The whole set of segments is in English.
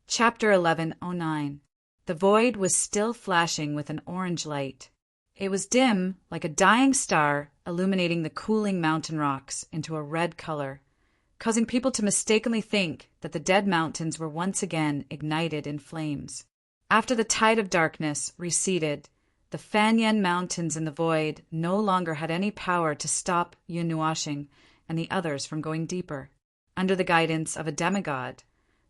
Chapter 1109. The void was still flashing with an orange light. It was dim, like a dying star, illuminating the cooling mountain rocks into a red color, causing people to mistakenly think that the dead mountains were once again ignited in flames. After the tide of darkness receded, the Fanyan Mountains in the void no longer had any power to stop Yun Nuashing and the others from going deeper. Under the guidance of a demigod,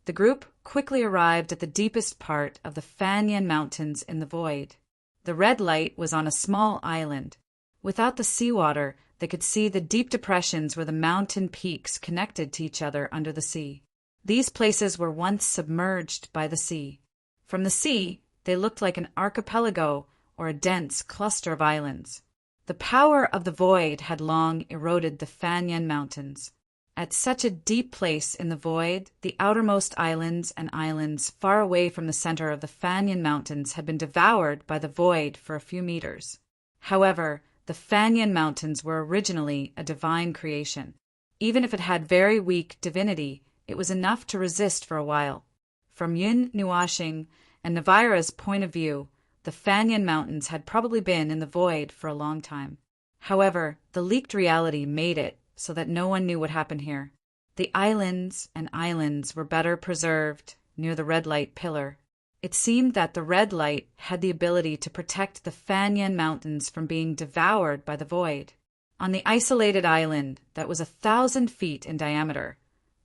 the group quickly arrived at the deepest part of the Fanyan Mountains in the void. The red light was on a small island. Without the seawater, they could see the deep depressions where the mountain peaks connected to each other under the sea. These places were once submerged by the sea. From the sea, they looked like an archipelago or a dense cluster of islands. The power of the void had long eroded the Fanyan Mountains. At such a deep place in the void, the outermost islands and islands far away from the center of the Fanyan Mountains had been devoured by the void for a few meters. However, the Fanyan Mountains were originally a divine creation. Even if it had very weak divinity, it was enough to resist for a while. From Yun Nuashing and Navira's point of view, the Fanyan Mountains had probably been in the void for a long time. However, the leaked reality made it so that no one knew what happened here. The islands and islands were better preserved near the red light pillar. It seemed that the red light had the ability to protect the Fanyan Mountains from being devoured by the void. On the isolated island that was 1,000 feet in diameter,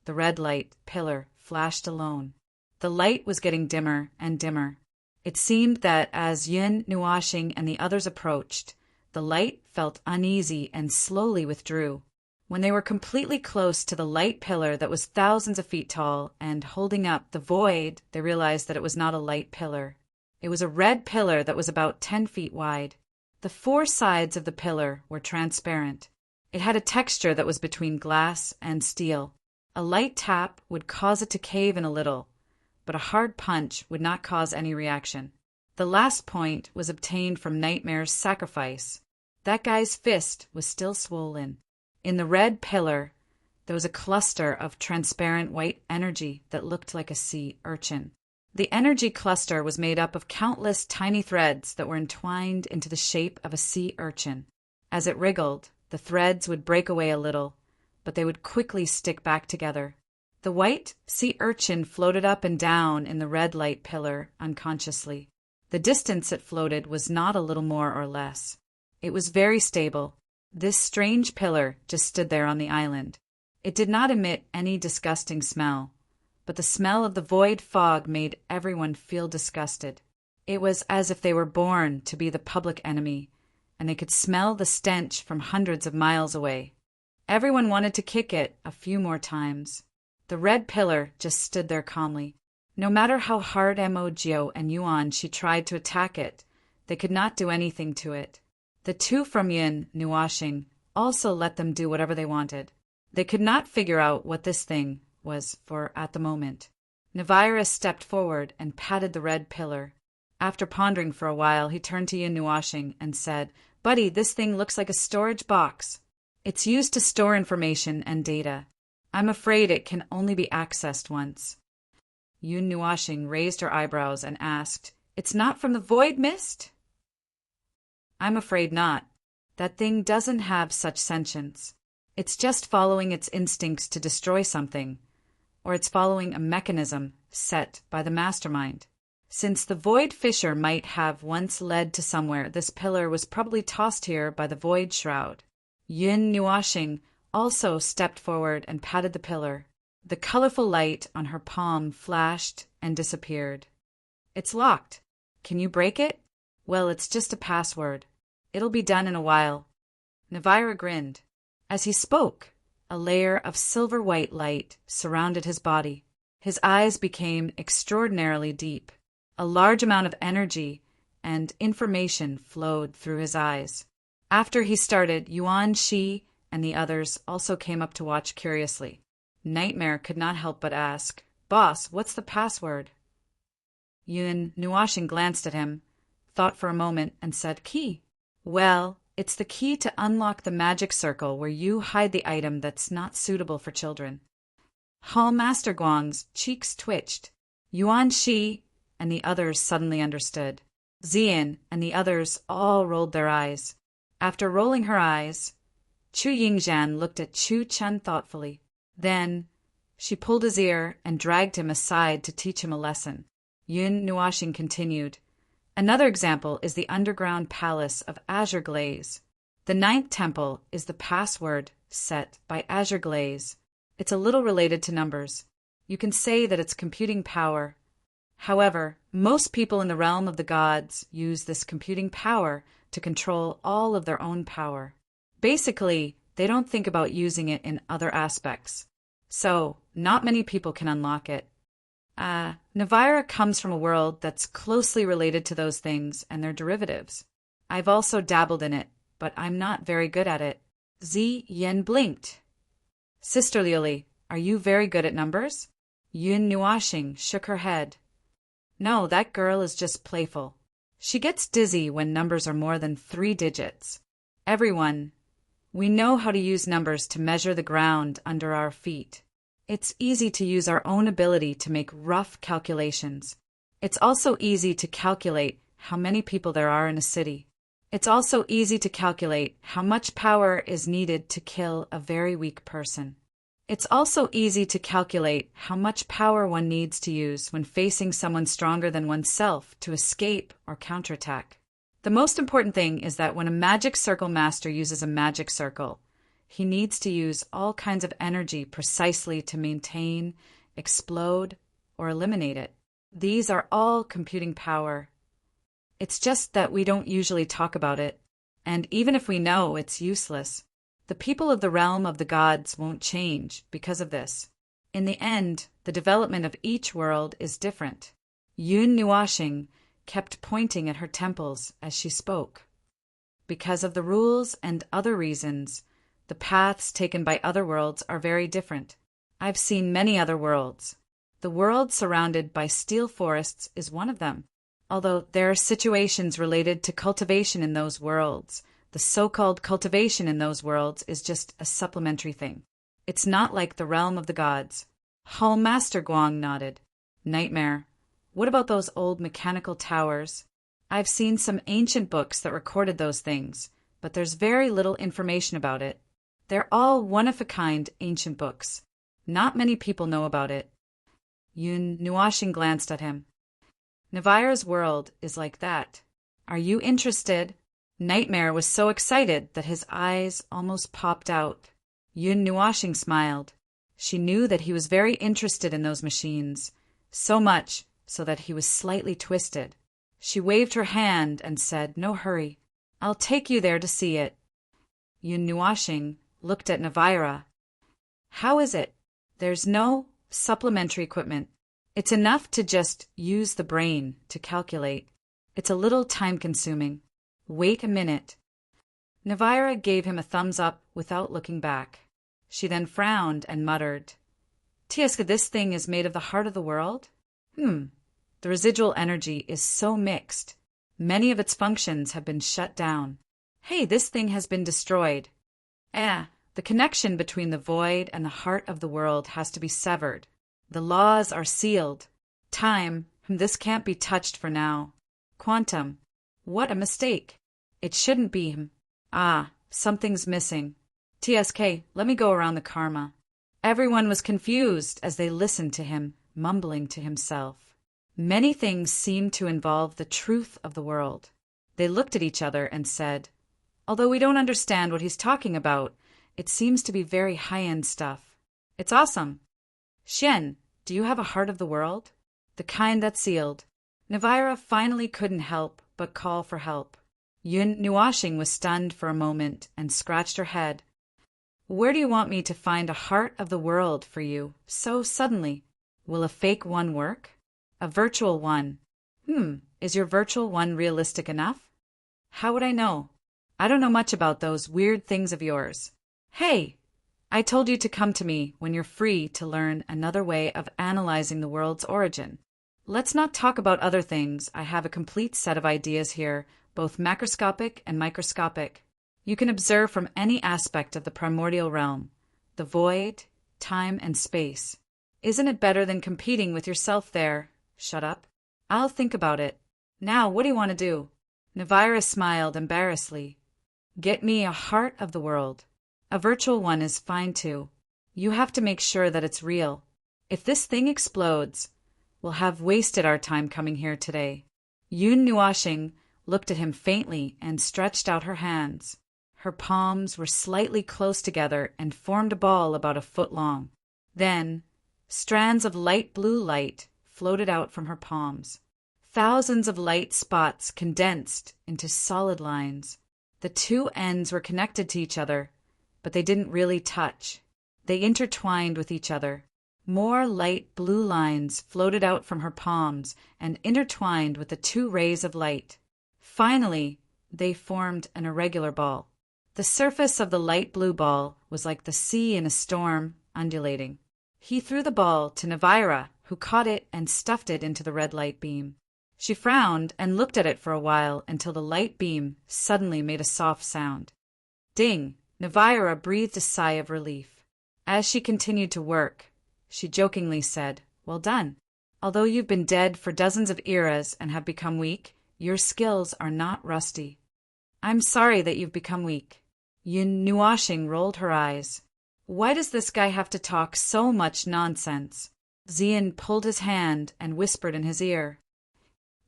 the red light pillar flashed alone. The light was getting dimmer and dimmer. It seemed that as Yun Nuashing and the others approached, the light felt uneasy and slowly withdrew. When they were completely close to the light pillar that was thousands of feet tall and holding up the void, they realized that it was not a light pillar. It was a red pillar that was about 10 feet wide. The four sides of the pillar were transparent. It had a texture that was between glass and steel. A light tap would cause it to cave in a little, but a hard punch would not cause any reaction. The last point was obtained from Nightmare's sacrifice. That guy's fist was still swollen. In the red pillar, there was a cluster of transparent white energy that looked like a sea urchin. The energy cluster was made up of countless tiny threads that were entwined into the shape of a sea urchin. As it wriggled, the threads would break away a little, but they would quickly stick back together. The white sea urchin floated up and down in the red light pillar unconsciously. The distance it floated was not a little more or less. It was very stable. This strange pillar just stood there on the island. It did not emit any disgusting smell, but the smell of the void fog made everyone feel disgusted. It was as if they were born to be the public enemy, and they could smell the stench from hundreds of miles away. Everyone wanted to kick it a few more times. The red pillar just stood there calmly. No matter how hard Mo and Yuan she tried to attack it, they could not do anything to it. The two from Yun Nuashing also let them do whatever they wanted. They could not figure out what this thing was for at the moment. Navira stepped forward and patted the red pillar. After pondering for a while, he turned to Yun Nuashing and said, "Buddy, this thing looks like a storage box. It's used to store information and data. I'm afraid it can only be accessed once." Yun Nuashing raised her eyebrows and asked, "It's not from the void mist?" "I'm afraid not. That thing doesn't have such sentience. It's just following its instincts to destroy something, or it's following a mechanism set by the mastermind. Since the void fissure might have once led to somewhere, this pillar was probably tossed here by the void shroud." Yun Nuashing also stepped forward and patted the pillar. The colorful light on her palm flashed and disappeared. "It's locked. Can you break it?" "Well, it's just a password. It'll be done in a while." Navira grinned. As he spoke, a layer of silver-white light surrounded his body. His eyes became extraordinarily deep. A large amount of energy and information flowed through his eyes. After he started, Yuan Shi and the others also came up to watch curiously. Nightmare could not help but ask, "Boss, what's the password?" Yun Nuashing glanced at him, thought for a moment, and said, "Key." "Well, it's the key to unlock the magic circle where you hide the item that's not suitable for children." Hall Master Guang's cheeks twitched. Yuan Shi and the others suddenly understood. Xian and the others all rolled their eyes. After rolling her eyes, Chu Yingzhan looked at Chu Chen thoughtfully. Then she pulled his ear and dragged him aside to teach him a lesson. Yun Nuashing continued. Another example is the underground palace of Azure Glaze. The 9th temple is the password set by Azure Glaze. It's a little related to numbers. You can say that it's computing power. However, most people in the realm of the gods use this computing power to control all of their own power. Basically, they don't think about using it in other aspects. So, not many people can unlock it. Navira comes from a world that's closely related to those things and their derivatives. I've also dabbled in it, but I'm not very good at it. Zi Yen blinked. Sister Liuli, are you very good at numbers? Yun Nuashing shook her head. No, that girl is just playful. She gets dizzy when numbers are more than 3 digits. Everyone, we know how to use numbers to measure the ground under our feet. It's easy to use our own ability to make rough calculations. It's also easy to calculate how many people there are in a city. It's also easy to calculate how much power is needed to kill a very weak person. It's also easy to calculate how much power one needs to use when facing someone stronger than oneself to escape or counterattack. The most important thing is that when a magic circle master uses a magic circle, he needs to use all kinds of energy precisely to maintain, explode, or eliminate it. These are all computing power. It's just that we don't usually talk about it, and even if we know, it's useless. The people of the realm of the gods won't change because of this. In the end, the development of each world is different. Yun Nuashing kept pointing at her temples as she spoke. Because of the rules and other reasons, the paths taken by other worlds are very different. I've seen many other worlds. The world surrounded by steel forests is one of them. Although there are situations related to cultivation in those worlds, the so-called cultivation in those worlds is just a supplementary thing. It's not like the realm of the gods. Hall Master Guang nodded. Nightmare. What about those old mechanical towers? I've seen some ancient books that recorded those things, but there's very little information about it. They're all one-of-a-kind ancient books. Not many people know about it. Yun Nuashing glanced at him. Navira's world is like that. Are you interested? Nightmare was so excited that his eyes almost popped out. Yun Nuashing smiled. She knew that he was very interested in those machines, so much so that he was slightly twisted. She waved her hand and said, "No hurry. I'll take you there to see it." Yun Nuashing looked at Navira. How is it? There's no supplementary equipment. It's enough to just use the brain to calculate. It's a little time-consuming. Wait a minute. Navira gave him a thumbs up without looking back. She then frowned and muttered, "Tieska, this thing is made of the heart of the world? The residual energy is so mixed. Many of its functions have been shut down. Hey, this thing has been destroyed. The connection between the void and the heart of the world has to be severed. The laws are sealed. Time, this can't be touched for now. Quantum, what a mistake. It shouldn't be. Something's missing. TSK, let me go around the karma." Everyone was confused as they listened to him, mumbling to himself. Many things seemed to involve the truth of the world. They looked at each other and said, "Although we don't understand what he's talking about, it seems to be very high-end stuff. It's awesome. Xian, do you have a heart of the world? The kind that's sealed?" Navira finally couldn't help but call for help. Yun Nuashing was stunned for a moment and scratched her head. "Where do you want me to find a heart of the world for you, so suddenly? Will a fake one work? A virtual one? Is your virtual one realistic enough? How would I know? I don't know much about those weird things of yours. Hey, I told you to come to me when you're free to learn another way of analyzing the world's origin. Let's not talk about other things. I have a complete set of ideas here, both macroscopic and microscopic. You can observe from any aspect of the primordial realm, the void, time, and space. Isn't it better than competing with yourself there? Shut up. I'll think about it. Now, what do you want to do? Navira smiled embarrassedly. Get me a heart of the world. A virtual one is fine too. You have to make sure that it's real. If this thing explodes, we'll have wasted our time coming here today. Yun Nuashing looked at him faintly and stretched out her hands. Her palms were slightly close together and formed a ball about a foot long. Then, strands of light blue light floated out from her palms. Thousands of light spots condensed into solid lines. The two ends were connected to each other, but they didn't really touch. They intertwined with each other. More light blue lines floated out from her palms and intertwined with the two rays of light. Finally, they formed an irregular ball. The surface of the light blue ball was like the sea in a storm, undulating. He threw the ball to Navira, who caught it and stuffed it into the red light beam. She frowned and looked at it for a while until the light beam suddenly made a soft sound. Ding! Navira breathed a sigh of relief. As she continued to work, she jokingly said, Well done. Although you've been dead for dozens of eras and have become weak, your skills are not rusty. I'm sorry that you've become weak. Yun Nuashing rolled her eyes. Why does this guy have to talk so much nonsense? Xian pulled his hand and whispered in his ear.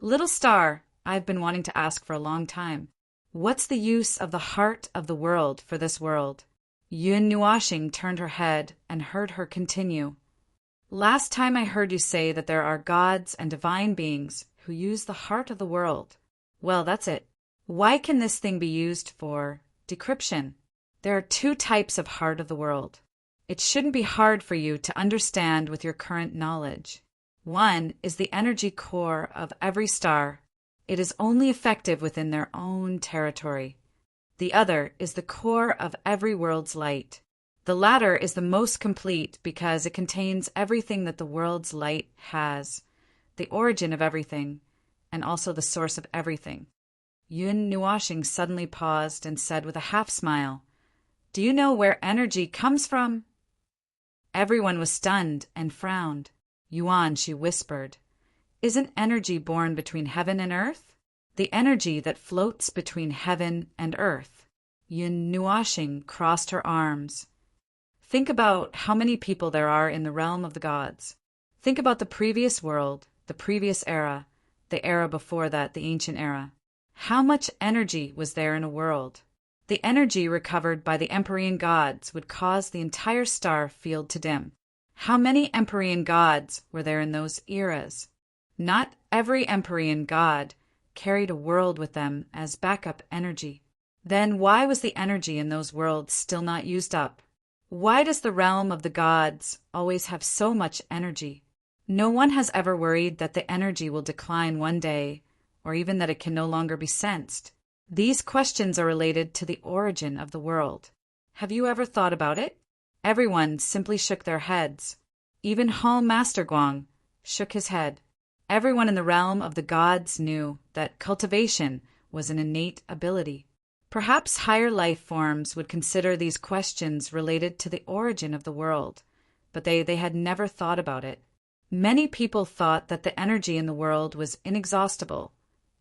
Little star, I've been wanting to ask for a long time. What's the use of the heart of the world for this world? Yun Nuashing turned her head and heard her continue. Last time I heard you say that there are gods and divine beings who use the heart of the world. Well, that's it. Why can this thing be used for decryption? There are two types of heart of the world. It shouldn't be hard for you to understand with your current knowledge. One is the energy core of every star. It is only effective within their own territory. The other is the core of every world's light. The latter is the most complete because it contains everything that the world's light has, the origin of everything, and also the source of everything. Yun Nuashing suddenly paused and said with a half-smile, Do you know where energy comes from? Everyone was stunned and frowned. Yuan, she whispered, Isn't energy born between heaven and earth? The energy that floats between heaven and earth. Yun Nuashing crossed her arms. Think about how many people there are in the realm of the gods. Think about the previous world, the previous era, the era before that, the ancient era. How much energy was there in a world? The energy recovered by the Empyrean gods would cause the entire star field to dim. How many Empyrean gods were there in those eras? Not every Empyrean god carried a world with them as backup energy. Then why was the energy in those worlds still not used up? Why does the realm of the gods always have so much energy? No one has ever worried that the energy will decline one day, or even that it can no longer be sensed. These questions are related to the origin of the world. Have you ever thought about it? Everyone simply shook their heads. Even Hall Master Guang shook his head. Everyone in the realm of the gods knew that cultivation was an innate ability. Perhaps higher life forms would consider these questions related to the origin of the world, but they had never thought about it. Many people thought that the energy in the world was inexhaustible,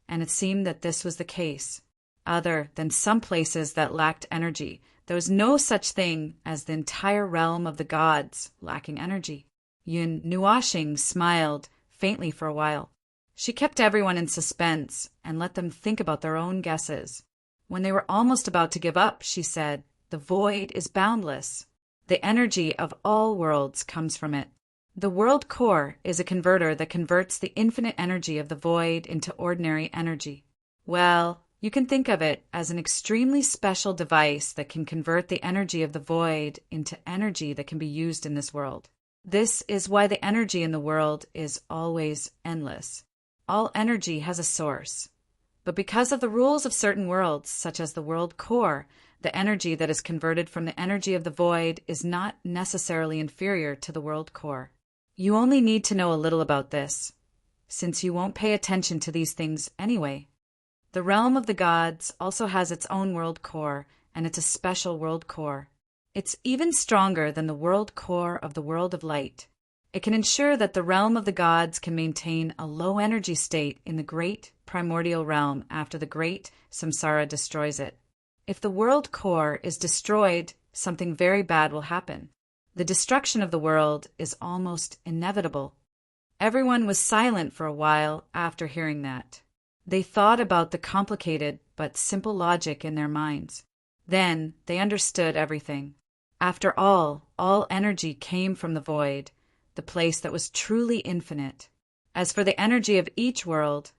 and it seemed that this was the case. Other than some places that lacked energy, there was no such thing as the entire realm of the gods lacking energy. Yun Nuashing smiled faintly for a while. She kept everyone in suspense and let them think about their own guesses. When they were almost about to give up, she said, The void is boundless. The energy of all worlds comes from it. The world core is a converter that converts the infinite energy of the void into ordinary energy. Well, you can think of it as an extremely special device that can convert the energy of the void into energy that can be used in this world. This is why the energy in the world is always endless. All energy has a source. But because of the rules of certain worlds, such as the world core, the energy that is converted from the energy of the void is not necessarily inferior to the world core. You only need to know a little about this, since you won't pay attention to these things anyway. The realm of the gods also has its own world core, and it's a special world core. It's even stronger than the world core of the world of light. It can ensure that the realm of the gods can maintain a low energy state in the great primordial realm after the great samsara destroys it. If the world core is destroyed, something very bad will happen. The destruction of the world is almost inevitable. Everyone was silent for a while after hearing that. They thought about the complicated but simple logic in their minds. Then they understood everything. After all energy came from the void, the place that was truly infinite. As for the energy of each world,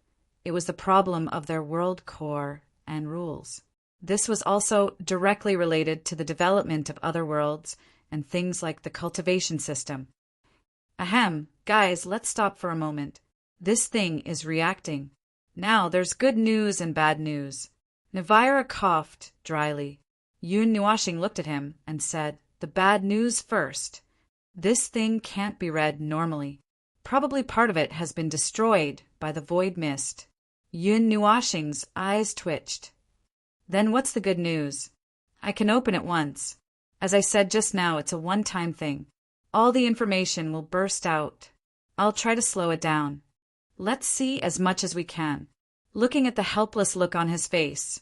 it was the problem of their world core and rules. This was also directly related to the development of other worlds and things like the cultivation system. Ahem, guys, let's stop for a moment. This thing is reacting. Now there's good news and bad news. Navira coughed dryly. Yun Nuashing looked at him and said, "The bad news first. This thing can't be read normally. Probably part of it has been destroyed by the void mist." Yun Nuashing's eyes twitched. "Then what's the good news?" "I can open it once. As I said just now, it's a one-time thing. All the information will burst out. I'll try to slow it down. Let's see as much as we can." Looking at the helpless look on his face,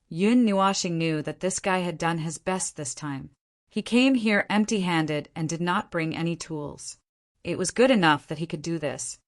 Yun Nuashing knew that this guy had done his best this time. He came here empty-handed and did not bring any tools. It was good enough that he could do this.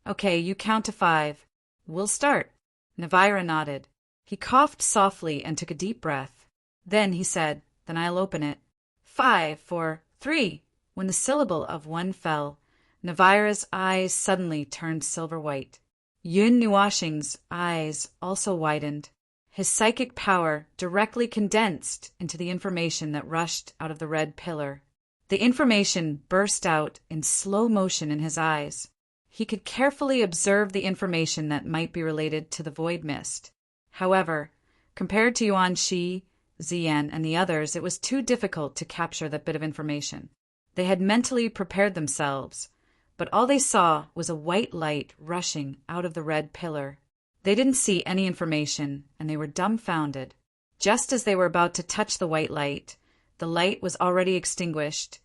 "Okay, you count to 5. We'll start." Navira nodded. He coughed softly and took a deep breath. Then he said, "Then I'll open it. 5, 4, 3. When the syllable of 1 fell, Navira's eyes suddenly turned silver white. Yun Nuashing's eyes also widened. His psychic power directly condensed into the information that rushed out of the red pillar. The information burst out in slow motion in his eyes. He could carefully observe the information that might be related to the void mist. However, compared to Yuan Shi, Ziyan, and the others, it was too difficult to capture that bit of information. They had mentally prepared themselves, but all they saw was a white light rushing out of the red pillar. They didn't see any information, and they were dumbfounded. Just as they were about to touch the white light, the light was already extinguished,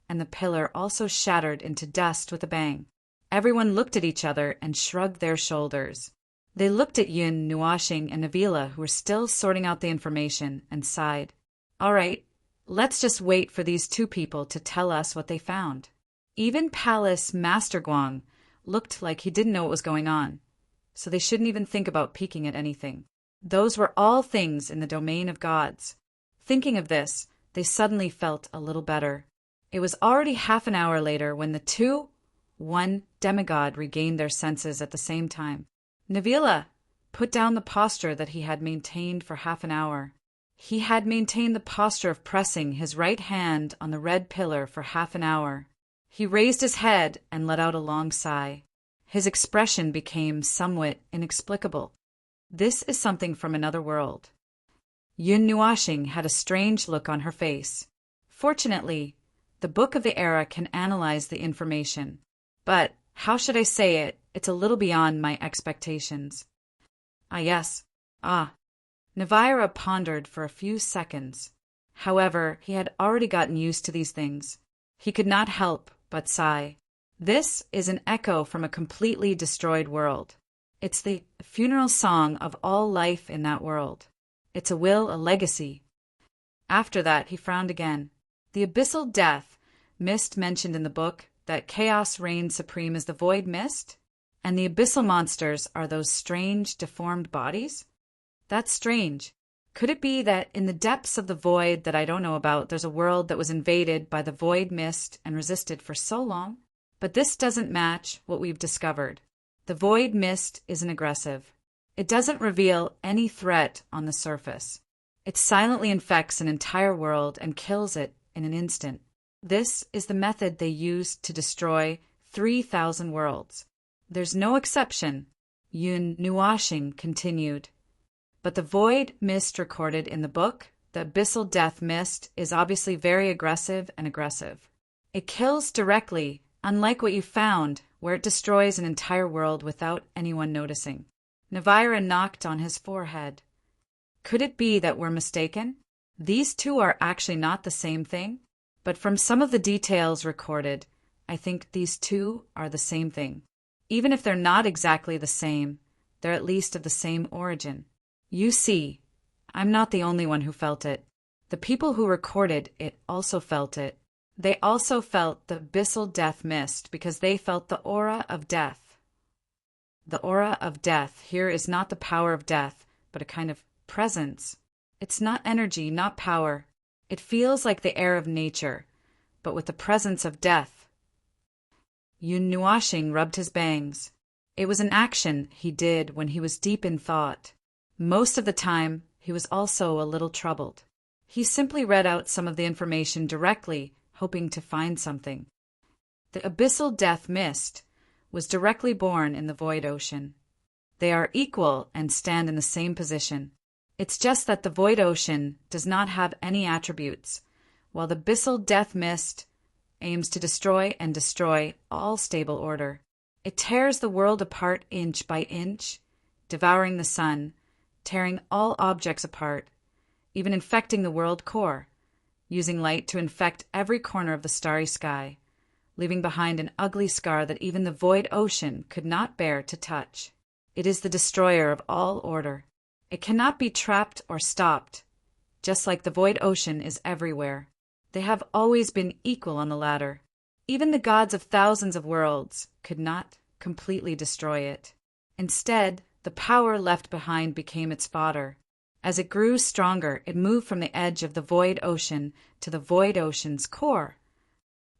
and the pillar also shattered into dust with a bang. Everyone looked at each other and shrugged their shoulders. They looked at Yun Nuashing and Navila, who were still sorting out the information, and sighed. "All right, let's just wait for these 2 people to tell us what they found." Even Palace Master Guang looked like he didn't know what was going on, so they shouldn't even think about peeking at anything. Those were all things in the domain of gods. Thinking of this, they suddenly felt a little better. It was already half an hour later when the one demigod regained their senses at the same time. Navila put down the posture that he had maintained for half an hour. He had maintained the posture of pressing his right hand on the red pillar for half an hour. He raised his head and let out a long sigh. His expression became somewhat inexplicable. This is something from another world. Yun Nuashing had a strange look on her face. Fortunately, the Book of the Era can analyze the information. But, how should I say it, it's a little beyond my expectations. Yes. Navira pondered for a few seconds. However, he had already gotten used to these things. He could not help but sigh. This is an echo from a completely destroyed world. It's the funeral song of all life in that world. It's a will, a legacy. After that, he frowned again. The abyssal death mist mentioned in the book, that chaos reigns supreme as the void mist, and the abyssal monsters are those strange, deformed bodies? That's strange. Could it be that in the depths of the void that I don't know about, there's a world that was invaded by the void mist and resisted for so long? But this doesn't match what we've discovered. The void mist isn't aggressive. It doesn't reveal any threat on the surface. It silently infects an entire world and kills it in an instant. This is the method they used to destroy 3,000 worlds. There's no exception, Yun Nuashing continued. But the void mist recorded in the book, the abyssal death mist, is obviously very aggressive and aggressive. It kills directly, unlike what you found, where it destroys an entire world without anyone noticing. Navira knocked on his forehead. Could it be that we're mistaken? These two are actually not the same thing? But from some of the details recorded, I think these two are the same thing. Even if they're not exactly the same, they're at least of the same origin. You see, I'm not the only one who felt it. The people who recorded it also felt it. They also felt the abyssal death mist because they felt the aura of death. The aura of death here is not the power of death, but a kind of presence. It's not energy, not power. It feels like the air of nature, but with the presence of death. Yun Nuashing rubbed his bangs. It was an action he did when he was deep in thought. Most of the time, he was also a little troubled. He simply read out some of the information directly, hoping to find something. The abyssal death mist was directly born in the void ocean. They are equal and stand in the same position. It's just that the void ocean does not have any attributes, while the abyssal death mist aims to destroy all stable order. It tears the world apart inch by inch, devouring the sun, tearing all objects apart, even infecting the world core, using light to infect every corner of the starry sky, leaving behind an ugly scar that even the void ocean could not bear to touch. It is the destroyer of all order. It cannot be trapped or stopped, just like the void ocean is everywhere. They have always been equal on the ladder. Even the gods of thousands of worlds could not completely destroy it. Instead, the power left behind became its fodder. As it grew stronger, it moved from the edge of the void ocean to the void ocean's core.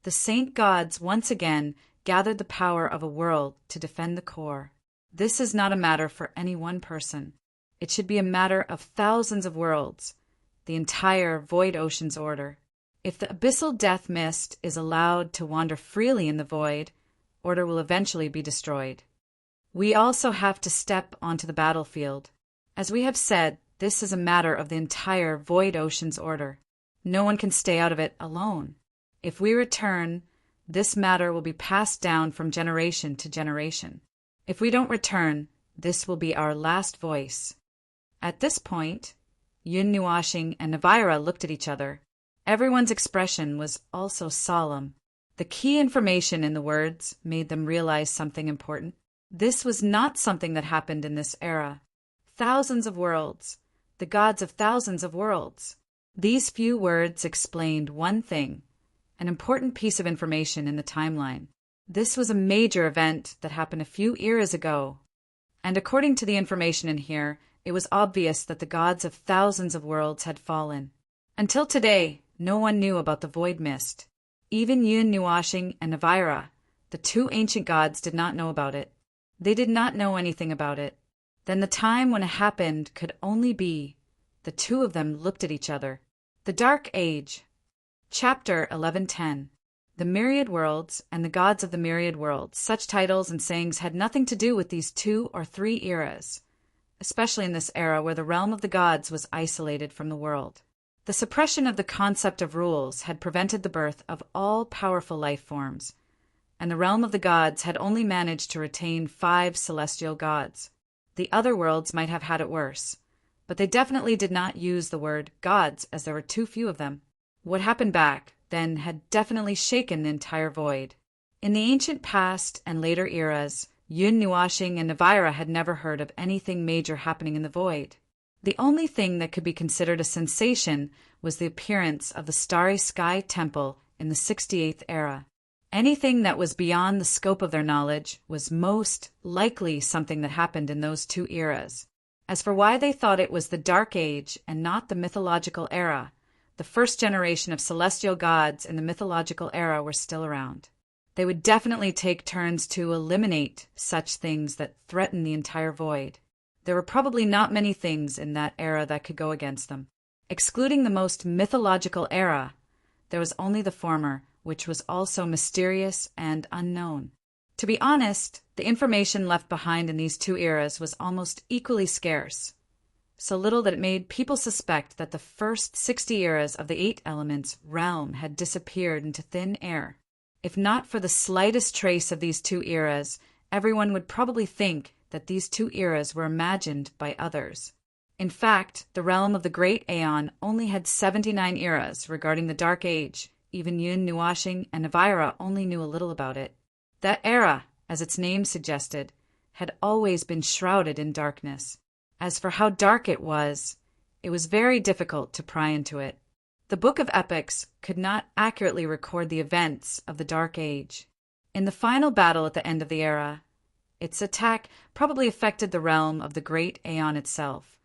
The saint gods once again gathered the power of a world to defend the core. This is not a matter for any one person. It should be a matter of thousands of worlds, the entire void ocean's order. If the abyssal death mist is allowed to wander freely in the void, order will eventually be destroyed. We also have to step onto the battlefield. As we have said, this is a matter of the entire void ocean's order. No one can stay out of it alone. If we return, this matter will be passed down from generation to generation. If we don't return, this will be our last voice. At this point, Yun Nuashing and Navira looked at each other. Everyone's expression was also solemn. The key information in the words made them realize something important. This was not something that happened in this era. Thousands of worlds, the gods of thousands of worlds. These few words explained one thing, an important piece of information in the timeline. This was a major event that happened a few eras ago. And according to the information in here, it was obvious that the gods of thousands of worlds had fallen. Until today, no one knew about the void mist. Even Yun Nuashing and Navira, the two ancient gods, did not know about it. They did not know anything about it. Then the time when it happened could only be. The two of them looked at each other. The Dark Age. Chapter 1110. The Myriad Worlds and the Gods of the Myriad Worlds. Such titles and sayings had nothing to do with these 2 or 3 eras, especially in this era where the realm of the gods was isolated from the world. The suppression of the concept of rules had prevented the birth of all powerful life forms, and the realm of the gods had only managed to retain 5 celestial gods. The other worlds might have had it worse, but they definitely did not use the word gods as there were too few of them. What happened back then had definitely shaken the entire void. In the ancient past and later eras, Yun Nuashing and Navira had never heard of anything major happening in the void. The only thing that could be considered a sensation was the appearance of the Starry Sky Temple in the 68th era. Anything that was beyond the scope of their knowledge was most likely something that happened in those 2 eras. As for why they thought it was the Dark Age and not the mythological era, the first generation of celestial gods in the mythological era were still around. They would definitely take turns to eliminate such things that threaten the entire void. There were probably not many things in that era that could go against them. Excluding the most mythological era, there was only the former, which was also mysterious and unknown. To be honest, the information left behind in these 2 eras was almost equally scarce, so little that it made people suspect that the first 60 eras of the 8 elements realm had disappeared into thin air. If not for the slightest trace of these 2 eras, everyone would probably think that these 2 eras were imagined by others. In fact, the realm of the Great Aeon only had 79 eras regarding the Dark Age, even Yun Nuashing and Navira only knew a little about it. That era, as its name suggested, had always been shrouded in darkness. As for how dark it was very difficult to pry into it. The Book of Epics could not accurately record the events of the Dark Age. In the final battle at the end of the era, its attack probably affected the realm of the Great Aeon itself,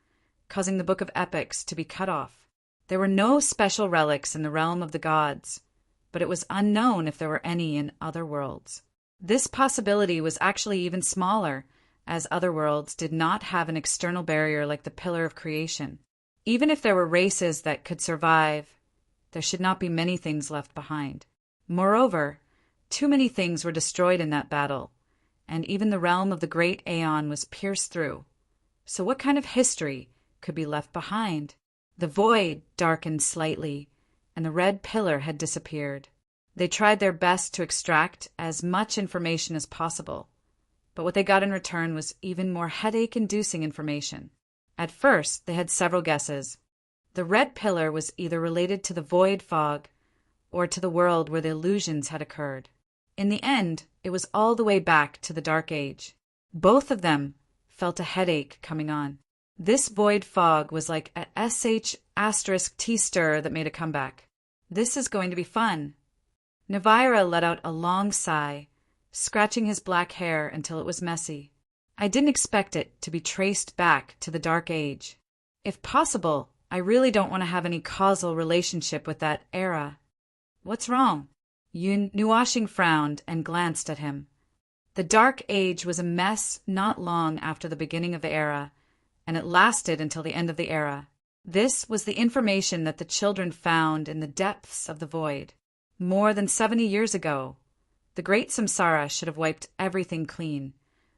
causing the Book of Epics to be cut off. There were no special relics in the realm of the gods, but it was unknown if there were any in other worlds. This possibility was actually even smaller, as other worlds did not have an external barrier like the Pillar of Creation. Even if there were races that could survive, there should not be many things left behind. Moreover, too many things were destroyed in that battle, and even the realm of the Great Aeon was pierced through. So what kind of history could be left behind? The void darkened slightly, and the red pillar had disappeared. They tried their best to extract as much information as possible, but what they got in return was even more headache-inducing information. At first, they had several guesses. The red pillar was either related to the void fog or to the world where the illusions had occurred. In the end, it was all the way back to the Dark Age. Both of them felt a headache coming on. This void fog was like a sh*t stir that made a comeback. This is going to be fun. Navira let out a long sigh, scratching his black hair until it was messy. I didn't expect it to be traced back to the Dark Age. If possible, I really don't want to have any causal relationship with that era. What's wrong? Yun Nuashing frowned and glanced at him. The Dark Age was a mess not long after the beginning of the era, and it lasted until the end of the era. This was the information that the children found in the depths of the void. More than 70 years ago, the Great Samsara should have wiped everything clean,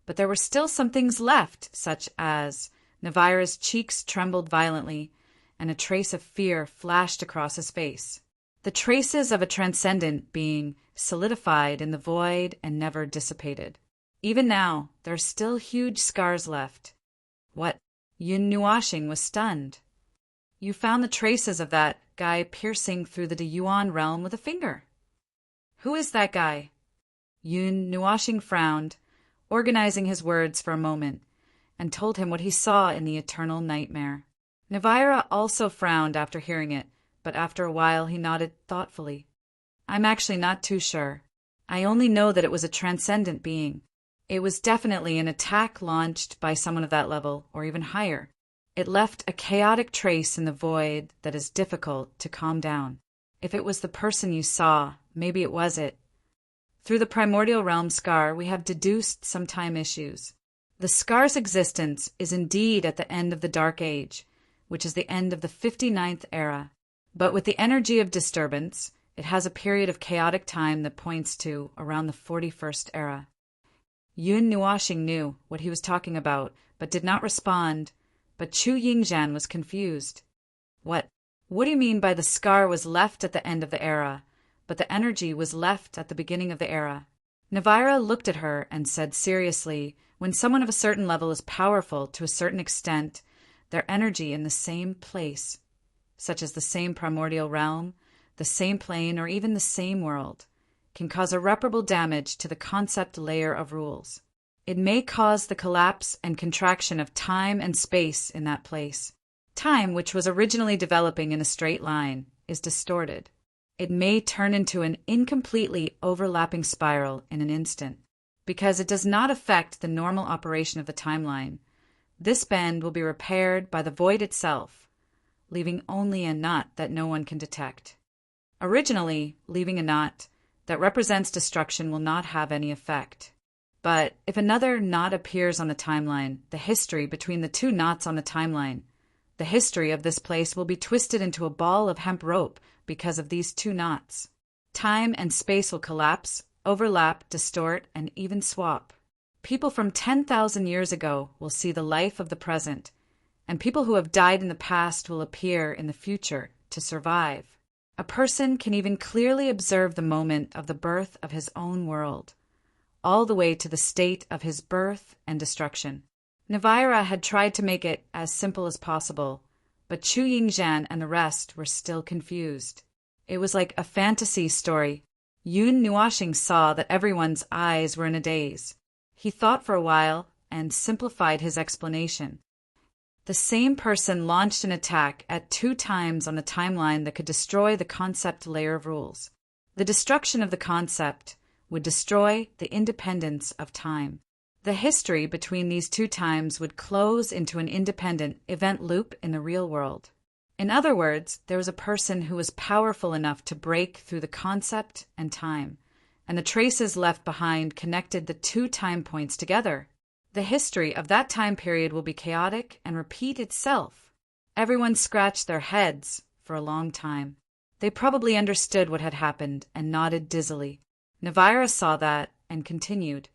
but there were still some things left, such as Navira's cheeks trembled violently, and a trace of fear flashed across his face. The traces of a transcendent being solidified in the void and never dissipated. Even now, there are still huge scars left. What? Yun Nuashing was stunned. You found the traces of that guy piercing through the Yuan realm with a finger. Who is that guy? Yun Nuashing frowned, organizing his words for a moment, and told him what he saw in the eternal nightmare. Navira also frowned after hearing it, but after a while he nodded thoughtfully. I'm actually not too sure. I only know that it was a transcendent being. It was definitely an attack launched by someone of that level, or even higher. It left a chaotic trace in the void that is difficult to calm down. If it was the person you saw, maybe it was it. Through the primordial realm scar, we have deduced some time issues. The scar's existence is indeed at the end of the Dark Age, which is the end of the 59th era. But with the energy of disturbance, it has a period of chaotic time that points to around the 41st era. Yun Nuashing knew what he was talking about, but did not respond. But Chu Yingzhan was confused. What do you mean by the scar was left at the end of the era, but the energy was left at the beginning of the era? Navira looked at her and said seriously, when someone of a certain level is powerful to a certain extent, their energy in the same place, such as the same primordial realm, the same plane, or even the same world, can cause irreparable damage to the concept layer of rules. It may cause the collapse and contraction of time and space in that place. Time, which was originally developing in a straight line, is distorted. It may turn into an incompletely overlapping spiral in an instant. Because it does not affect the normal operation of the timeline, this bend will be repaired by the void itself, leaving only a knot that no one can detect. Originally, leaving a knot that represents destruction will not have any effect. But if another knot appears on the timeline, the history between the two knots on the timeline, the history of this place will be twisted into a ball of hemp rope because of these two knots. Time and space will collapse, overlap, distort, and even swap. People from 10,000 years ago will see the life of the present, and people who have died in the past will appear in the future to survive. A person can even clearly observe the moment of the birth of his own world, all the way to the state of his birth and destruction. Navira had tried to make it as simple as possible, but Chu Yingzhan and the rest were still confused. It was like a fantasy story. Yun Nuashing saw that everyone's eyes were in a daze. He thought for a while and simplified his explanation. The same person launched an attack at 2 times on a timeline that could destroy the concept layer of rules. The destruction of the concept would destroy the independence of time. The history between these 2 times would close into an independent event loop in the real world. In other words, there was a person who was powerful enough to break through the concept and time, and the traces left behind connected the 2 time points together. The history of that time period will be chaotic and repeat itself. Everyone scratched their heads for a long time. They probably understood what had happened and nodded dizzily. Navira saw that and continued.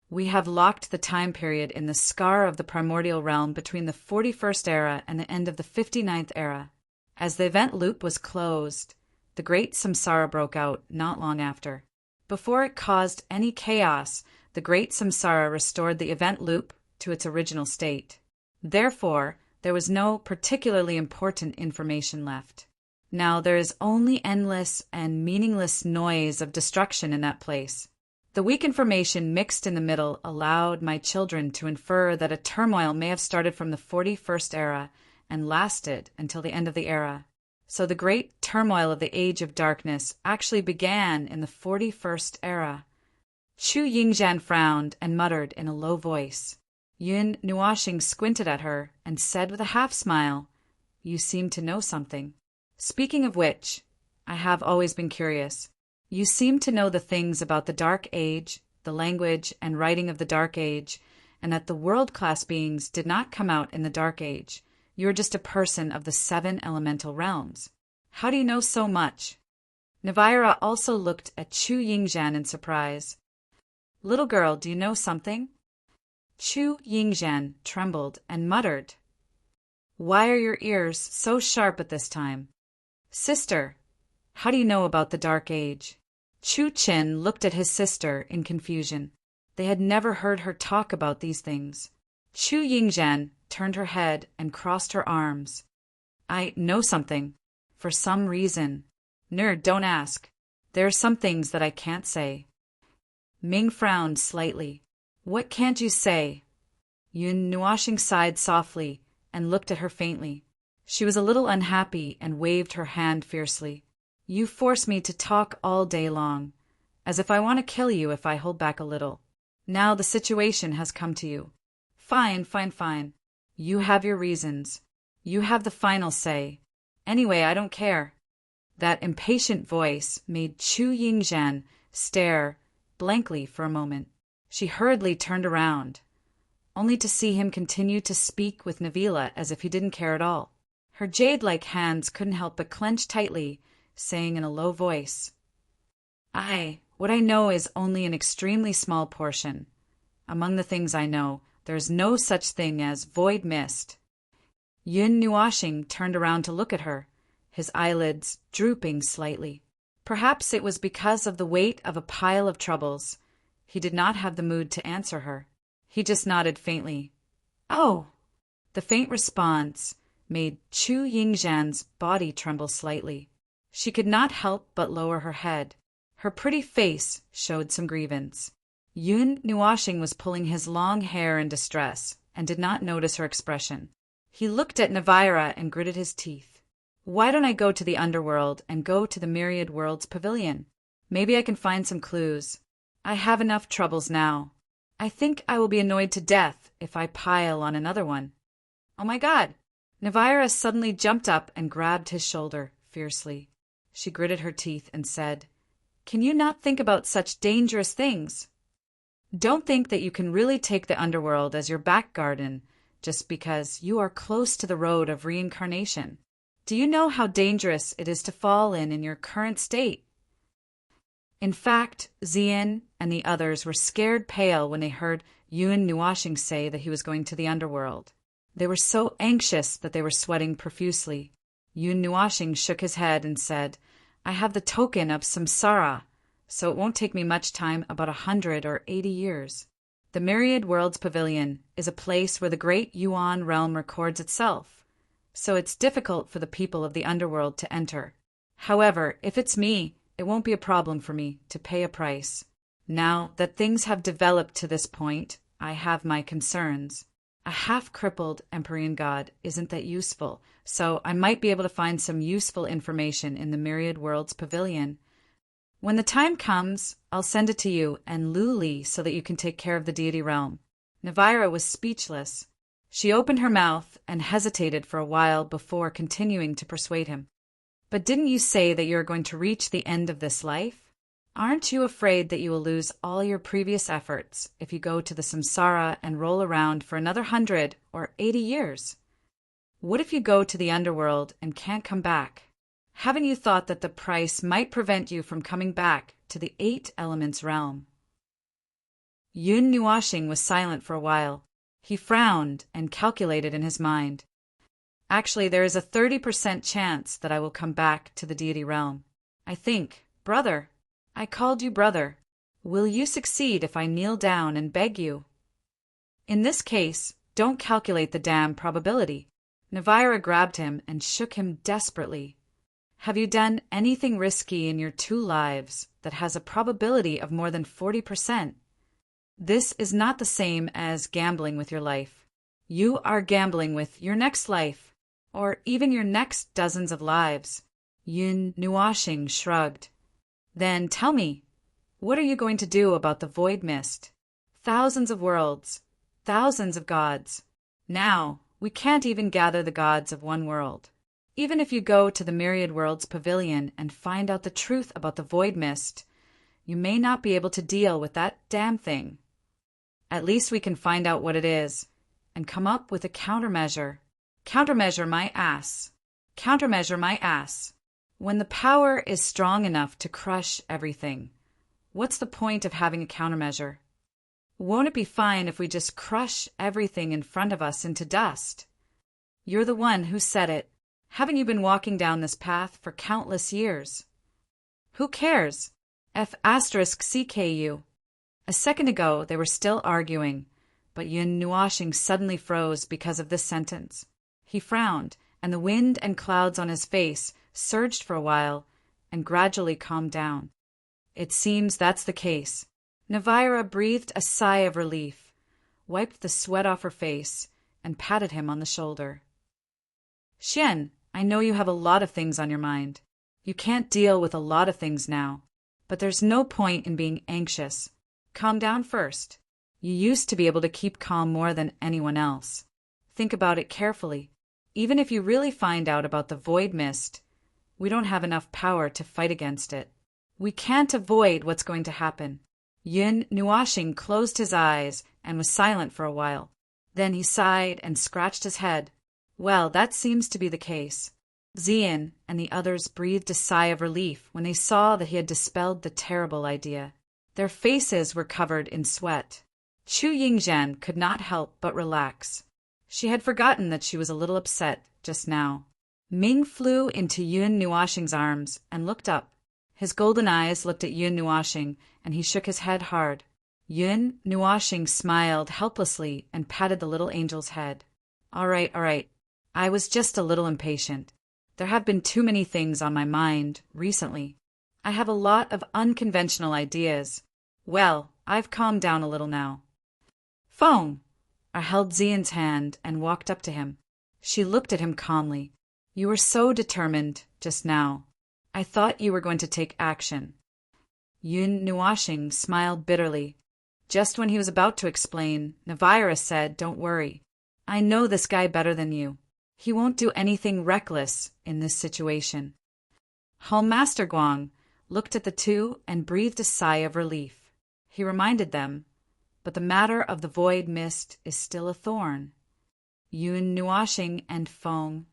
We have locked the time period in the scar of the primordial realm between the 41st era and the end of the 59th era. As the event loop was closed, the great samsara broke out not long after. Before it caused any chaos, the great samsara restored the event loop to its original state. Therefore, there was no particularly important information left. Now there is only endless and meaningless noise of destruction in that place. The weak information mixed in the middle allowed my children to infer that a turmoil may have started from the 41st era and lasted until the end of the era. So the great turmoil of the Age of Darkness actually began in the 41st era. Chu Yingzhan frowned and muttered in a low voice. Yun Nuashing squinted at her and said with a half-smile, "You seem to know something. Speaking of which, I have always been curious. You seem to know the things about the Dark Age, the language and writing of the Dark Age, and that the world-class beings did not come out in the Dark Age. You are just a person of the 7 elemental realms. How do you know so much?" Navira also looked at Chu Yingzhan in surprise. "Little girl, do you know something?" Chu Yingzhan trembled and muttered, "Why are your ears so sharp at this time?" "Sister, how do you know about the Dark Age?" Chu Qin looked at his sister in confusion. They had never heard her talk about these things. Chu Yingzhan turned her head and crossed her arms. "I know something. For some reason. Nerd, don't ask. There are some things that I can't say." Ming frowned slightly. "What can't you say?" Yun Nuashing sighed softly and looked at her faintly. She was a little unhappy and waved her hand fiercely. "You force me to talk all day long, as if I want to kill you if I hold back a little. Now the situation has come to you. Fine, fine, fine. You have your reasons. You have the final say. Anyway, I don't care." That impatient voice made Chu Yingzhan stare blankly for a moment. She hurriedly turned around, only to see him continue to speak with Navila as if he didn't care at all. Her jade-like hands couldn't help but clench tightly, saying in a low voice, What I know is only an extremely small portion. Among the things I know, there is no such thing as void mist." Yun Nuashing turned around to look at her, his eyelids drooping slightly. Perhaps it was because of the weight of a pile of troubles. He did not have the mood to answer her. He just nodded faintly. "Oh!" The faint response made Chu Yingzhan's body tremble slightly. She could not help but lower her head. Her pretty face showed some grievance. Yun Nuashing was pulling his long hair in distress and did not notice her expression. He looked at Navira and gritted his teeth. "Why don't I go to the underworld and go to the Myriad Worlds Pavilion? Maybe I can find some clues. I have enough troubles now. I think I will be annoyed to death if I pile on another one." "Oh my God!" Navira suddenly jumped up and grabbed his shoulder fiercely. She gritted her teeth and said, "Can you not think about such dangerous things? Don't think that you can really take the underworld as your back garden just because you are close to the road of reincarnation. Do you know how dangerous it is to fall in your current state?" In fact, Zien and the others were scared pale when they heard Yun Nuashing say that he was going to the underworld. They were so anxious that they were sweating profusely. Yun Nuashing shook his head and said, "I have the token of samsara, so it won't take me much time, about 100 or 80 years. The Myriad Worlds Pavilion is a place where the great Yuan realm records itself, so it's difficult for the people of the underworld to enter. However, if it's me, it won't be a problem for me to pay a price. Now that things have developed to this point, I have my concerns. A half-crippled Empyrean god isn't that useful, so I might be able to find some useful information in the Myriad Worlds Pavilion. When the time comes, I'll send it to you and Luli so that you can take care of the deity realm. Navira was speechless. She opened her mouth and hesitated for a while before continuing to persuade him. But didn't you say that you're going to reach the end of this life? Aren't you afraid that you will lose all your previous efforts if you go to the samsara and roll around for another 100 or 80 years? What if you go to the underworld and can't come back? Haven't you thought that the price might prevent you from coming back to the 8 elements realm? Yun Nuashing was silent for a while. He frowned and calculated in his mind. Actually, there is a 30% chance that I will come back to the deity realm. I think, brother. I called you brother. Will you succeed if I kneel down and beg you? In this case, don't calculate the damn probability. Navira grabbed him and shook him desperately. Have you done anything risky in your 2 lives that has a probability of more than 40%? This is not the same as gambling with your life. You are gambling with your next life, or even your next dozens of lives. Yun Nuashing shrugged. Then tell me, what are you going to do about the void mist? Thousands of worlds, thousands of gods. Now, we can't even gather the gods of one world. Even if you go to the Myriad Worlds Pavilion and find out the truth about the void mist, you may not be able to deal with that damn thing. At least we can find out what it is and come up with a countermeasure. Countermeasure my ass. Countermeasure my ass. When the power is strong enough to crush everything, what's the point of having a countermeasure? Won't it be fine if we just crush everything in front of us into dust? You're the one who said it. Haven't you been walking down this path for countless years? Who cares? F*CKU. A second ago they were still arguing, but Yun Nuashing suddenly froze because of this sentence. He frowned, and the wind and clouds on his face surged for a while and gradually calmed down. It seems that's the case. Navira breathed a sigh of relief, wiped the sweat off her face, and patted him on the shoulder. Xian, I know you have a lot of things on your mind. You can't deal with a lot of things now, but there's no point in being anxious. Calm down first. You used to be able to keep calm more than anyone else. Think about it carefully. Even if you really find out about the void mist, we don't have enough power to fight against it. We can't avoid what's going to happen. Yun Nuashing closed his eyes and was silent for a while. Then he sighed and scratched his head. Well, that seems to be the case. Xian and the others breathed a sigh of relief when they saw that he had dispelled the terrible idea. Their faces were covered in sweat. Chu Yingzhen could not help but relax. She had forgotten that she was a little upset just now. Ming flew into Yun Nuashing's arms and looked up. His golden eyes looked at Yun Nuashing, and he shook his head hard. Yun Nuashing smiled helplessly and patted the little angel's head. All right. I was just a little impatient. There have been too many things on my mind recently. I have a lot of unconventional ideas. Well, I've calmed down a little now. Feng! I held Xian's hand and walked up to him. She looked at him calmly. You were so determined just now. I thought you were going to take action. Yun Nuashing smiled bitterly. Just when he was about to explain, Navira said, Don't worry. I know this guy better than you. He won't do anything reckless in this situation. Hallmaster Guang looked at the two and breathed a sigh of relief. He reminded them, but the matter of the void mist is still a thorn. Yun Nuashing and Feng,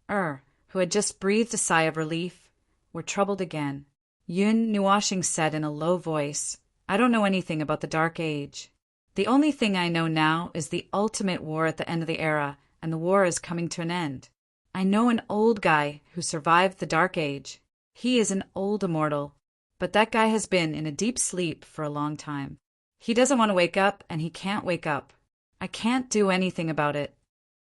who had just breathed a sigh of relief, were troubled again. Yun Nuashing said in a low voice, I don't know anything about the Dark Age. The only thing I know now is the ultimate war at the end of the era, and the war is coming to an end. I know an old guy who survived the Dark Age. He is an old immortal, but that guy has been in a deep sleep for a long time. He doesn't want to wake up, and he can't wake up. I can't do anything about it.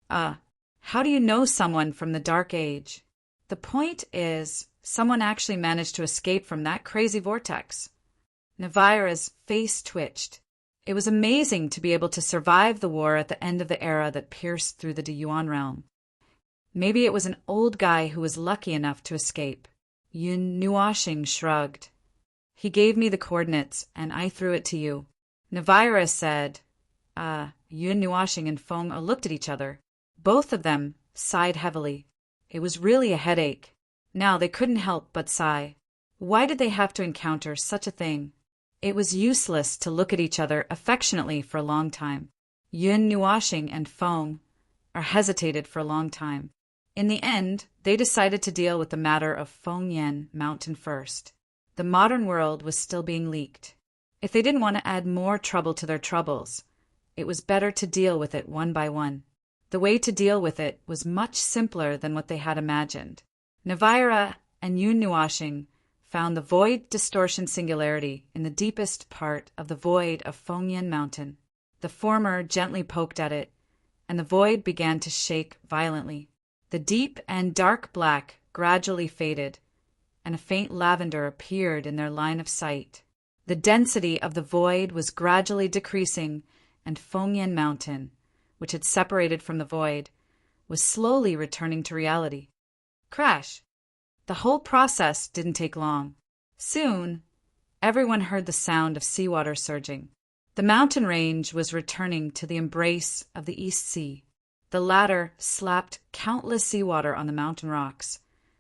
How do you know someone from the Dark Age? The point is, Someone actually managed to escape from that crazy vortex. Navira's face twitched. It was amazing to be able to survive the war at the end of the era that pierced through the Deyuan realm. Maybe it was an old guy who was lucky enough to escape. Yun Nuashing shrugged. He gave me the coordinates, and I threw it to you. Navira said, Yun Nuashing and Feng looked at each other. Both of them sighed heavily. It was really a headache. Now they couldn't help but sigh. Why did they have to encounter such a thing? It was useless to look at each other affectionately for a long time. Yun Nuashing and Feng hesitated for a long time. In the end, they decided to deal with the matter of Fengyan Mountain first. The modern world was still being leaked. If they didn't want to add more trouble to their troubles, it was better to deal with it one by one. The way to deal with it was much simpler than what they had imagined. Navira and Yun Nuashing found the void distortion singularity in the deepest part of the void of Fengyan Mountain. The former gently poked at it, and the void began to shake violently. The deep and dark black gradually faded, and a faint lavender appeared in their line of sight. The density of the void was gradually decreasing, and Fengyan Mountain, which had separated from the void, was slowly returning to reality. Crash! The whole process didn't take long. Soon, everyone heard the sound of seawater surging. The mountain range was returning to the embrace of the East Sea. The latter slapped countless seawater on the mountain rocks,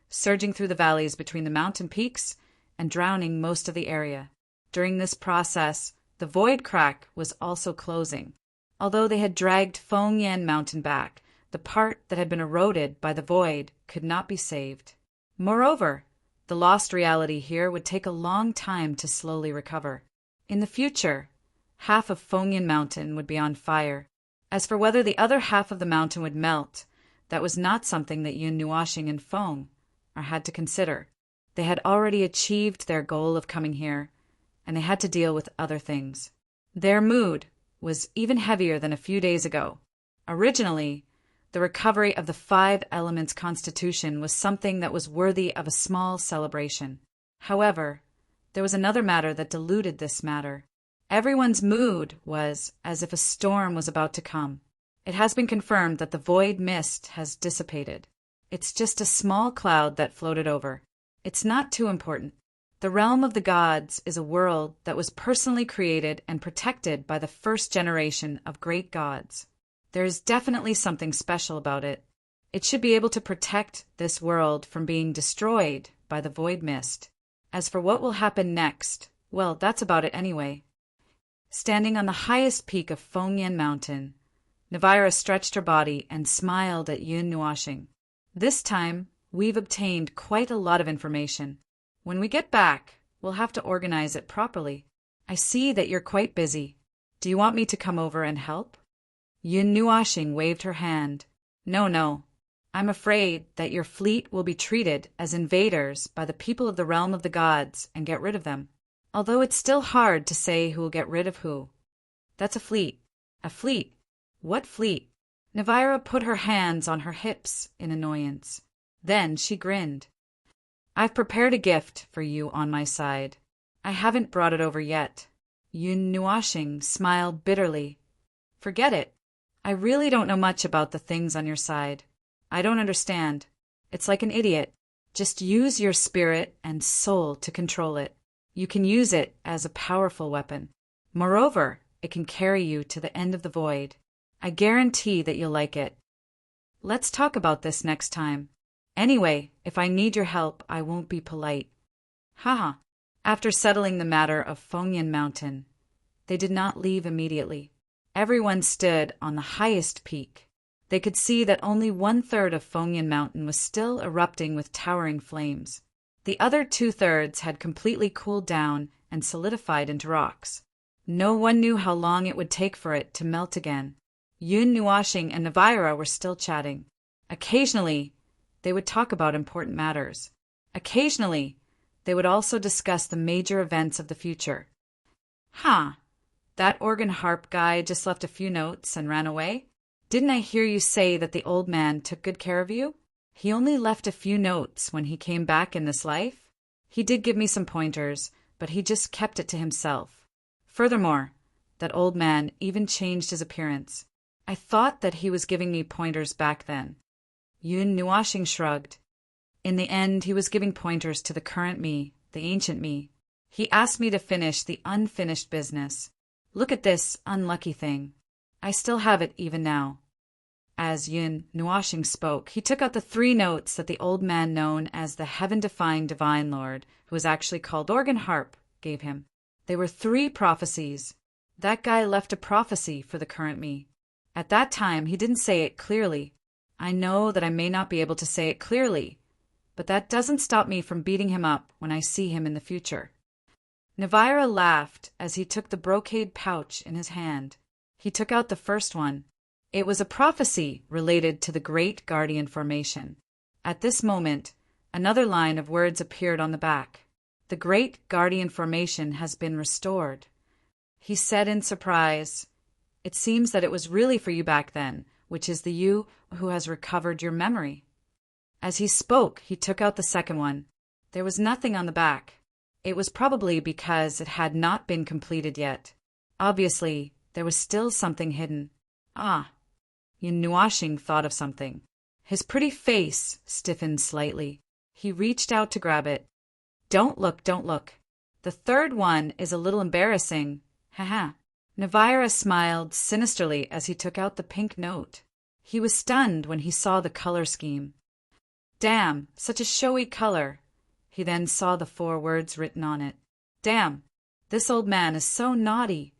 surging through the valleys between the mountain peaks and drowning most of the area. During this process, the void crack was also closing. Although they had dragged Fengyan Mountain back, the part that had been eroded by the void could not be saved. Moreover, the lost reality here would take a long time to slowly recover. In the future, half of Fengyan Mountain would be on fire. As for whether the other half of the mountain would melt, that was not something that Yun Nuashing and Feng had to consider. They had already achieved their goal of coming here, and they had to deal with other things. Their mood was even heavier than a few days ago. Originally, the recovery of the 5 elements constitution was something that was worthy of a small celebration. However, there was another matter that diluted this matter. Everyone's mood was as if a storm was about to come. It has been confirmed that the void mist has dissipated. It's just a small cloud that floated over. It's not too important. The realm of the gods is a world that was personally created and protected by the first generation of great gods. There is definitely something special about it. It should be able to protect this world from being destroyed by the void mist. As for what will happen next, well, that's about it anyway. Standing on the highest peak of Fengyan Mountain, Navira stretched her body and smiled at Yun Nuashing. This time, we've obtained quite a lot of information. When we get back, we'll have to organize it properly. I see that you're quite busy. Do you want me to come over and help? Yun Nuashing waved her hand. No. I'm afraid that your fleet will be treated as invaders by the people of the realm of the gods and get rid of them. Although it's still hard to say who will get rid of who. That's a fleet. A fleet? What fleet? Navira put her hands on her hips in annoyance. Then she grinned. I've prepared a gift for you on my side. I haven't brought it over yet. Yun Nuashing smiled bitterly. Forget it. I really don't know much about the things on your side. I don't understand. It's like an idiot. Just use your spirit and soul to control it. You can use it as a powerful weapon. Moreover, it can carry you to the end of the void. I guarantee that you'll like it. Let's talk about this next time. Anyway, if I need your help, I won't be polite. Haha. After settling the matter of Fengyan Mountain, they did not leave immediately. Everyone stood on the highest peak. They could see that only 1/3 of Fengyan Mountain was still erupting with towering flames. The other 2/3 had completely cooled down and solidified into rocks. No one knew how long it would take for it to melt again. Yun Nuashing and Navira were still chatting. Occasionally, they would talk about important matters. Occasionally, they would also discuss the major events of the future. That organ harp guy just left a few notes and ran away? Didn't I hear you say that the old man took good care of you? He only left a few notes when he came back in this life. He did give me some pointers, but he just kept it to himself. Furthermore, that old man even changed his appearance. I thought that he was giving me pointers back then. Yun Nuashing shrugged. In the end, he was giving pointers to the current me, the ancient me. He asked me to finish the unfinished business. Look at this unlucky thing. I still have it even now. As Yun Nuashing spoke, he took out the 3 notes that the old man known as the heaven-defying divine lord, who was actually called Organ Harp, gave him. They were 3 prophecies. That guy left a prophecy for the current me. At that time, he didn't say it clearly. I know that I may not be able to say it clearly, but that doesn't stop me from beating him up when I see him in the future. Navira laughed as he took the brocade pouch in his hand. He took out the first one. It was a prophecy related to the Great Guardian Formation. At this moment, another line of words appeared on the back. The Great Guardian Formation has been restored. He said in surprise, "It seems that it was really for you back then, which is the you who has recovered your memory." As he spoke, he took out the second one. There was nothing on the back. It was probably because it had not been completed yet. Obviously, there was still something hidden. Yun Nuashing thought of something. His pretty face stiffened slightly. He reached out to grab it. Don't look. The third one is a little embarrassing. Haha. Navira smiled sinisterly as he took out the pink note. He was stunned when he saw the color scheme. Damn, such a showy color. He then saw the 4 words written on it. Damn, this old man is so naughty.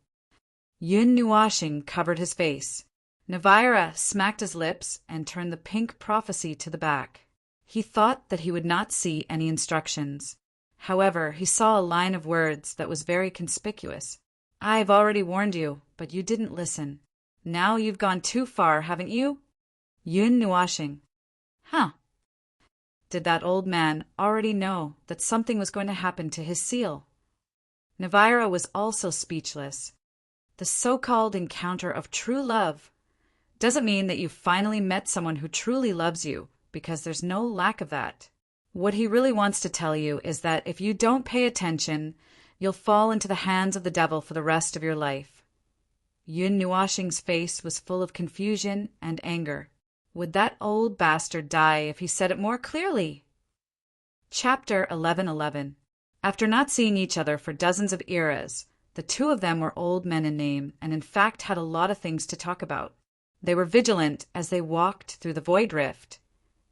Yun Nuashing covered his face. Navira smacked his lips and turned the pink prophecy to the back. He thought that he would not see any instructions. However, he saw a line of words that was very conspicuous. I've already warned you, but you didn't listen. Now you've gone too far, haven't you? Yun Nuashing. Huh. Did that old man already know that something was going to happen to his seal? Navira was also speechless. The so-called encounter of true love doesn't mean that you've finally met someone who truly loves you, because there's no lack of that. What he really wants to tell you is that if you don't pay attention, you'll fall into the hands of the devil for the rest of your life. Yun Nuashing's face was full of confusion and anger. Would that old bastard die if he said it more clearly? Chapter 11:11. After not seeing each other for dozens of eras, the 2 of them were old men in name and in fact had a lot of things to talk about. They were vigilant as they walked through the void rift,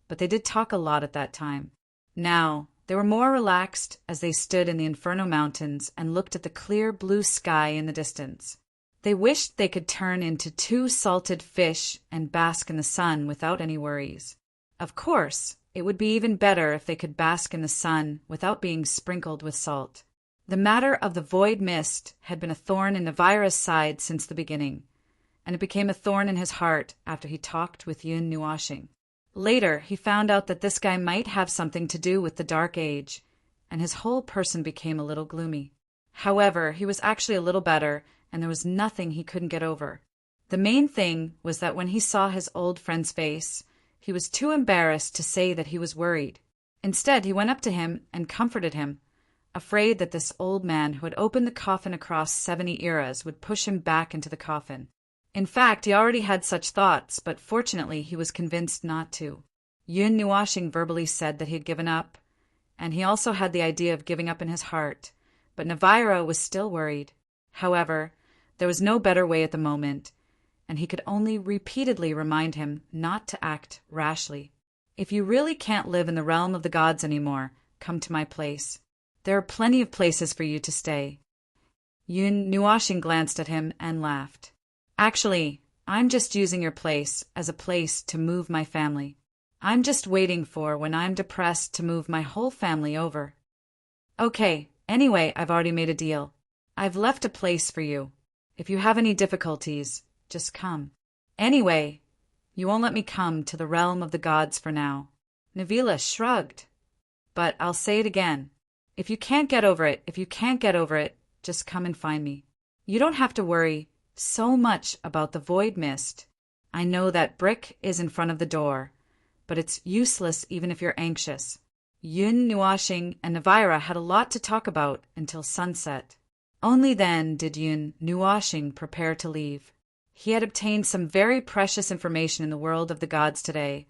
but they did talk a lot at that time. Now, they were more relaxed as they stood in the Inferno Mountains and looked at the clear blue sky in the distance. They wished they could turn into 2 salted fish and bask in the sun without any worries. Of course, it would be even better if they could bask in the sun without being sprinkled with salt. The matter of the void mist had been a thorn in Navira's side since the beginning, and it became a thorn in his heart after he talked with Yun Nuashing. Later, he found out that this guy might have something to do with the Dark Age, and his whole person became a little gloomy. However, he was actually a little better, and there was nothing he couldn't get over. The main thing was that when he saw his old friend's face, he was too embarrassed to say that he was worried. Instead, he went up to him and comforted him, afraid that this old man who had opened the coffin across 70 eras would push him back into the coffin. In fact, he already had such thoughts, but fortunately he was convinced not to. Yun Nuashing verbally said that he had given up, and he also had the idea of giving up in his heart, but Navira was still worried. However, there was no better way at the moment, and he could only repeatedly remind him not to act rashly. If you really can't live in the realm of the gods anymore, come to my place. There are plenty of places for you to stay. Yun Nuashing glanced at him and laughed. Actually, I'm just using your place as a place to move my family. I'm just waiting for when I'm depressed to move my whole family over. Okay, anyway, I've already made a deal. I've left a place for you. If you have any difficulties, just come. Anyway, you won't let me come to the realm of the gods for now. Navila shrugged. But I'll say it again. If you can't get over it, just come and find me. You don't have to worry so much about the void mist. I know that brick is in front of the door, but it's useless even if you're anxious. Yun, Nuashing, and Navira had a lot to talk about until sunset. Only then did Yun, Nuashing, prepare to leave. He had obtained some very precious information in the world of the gods today,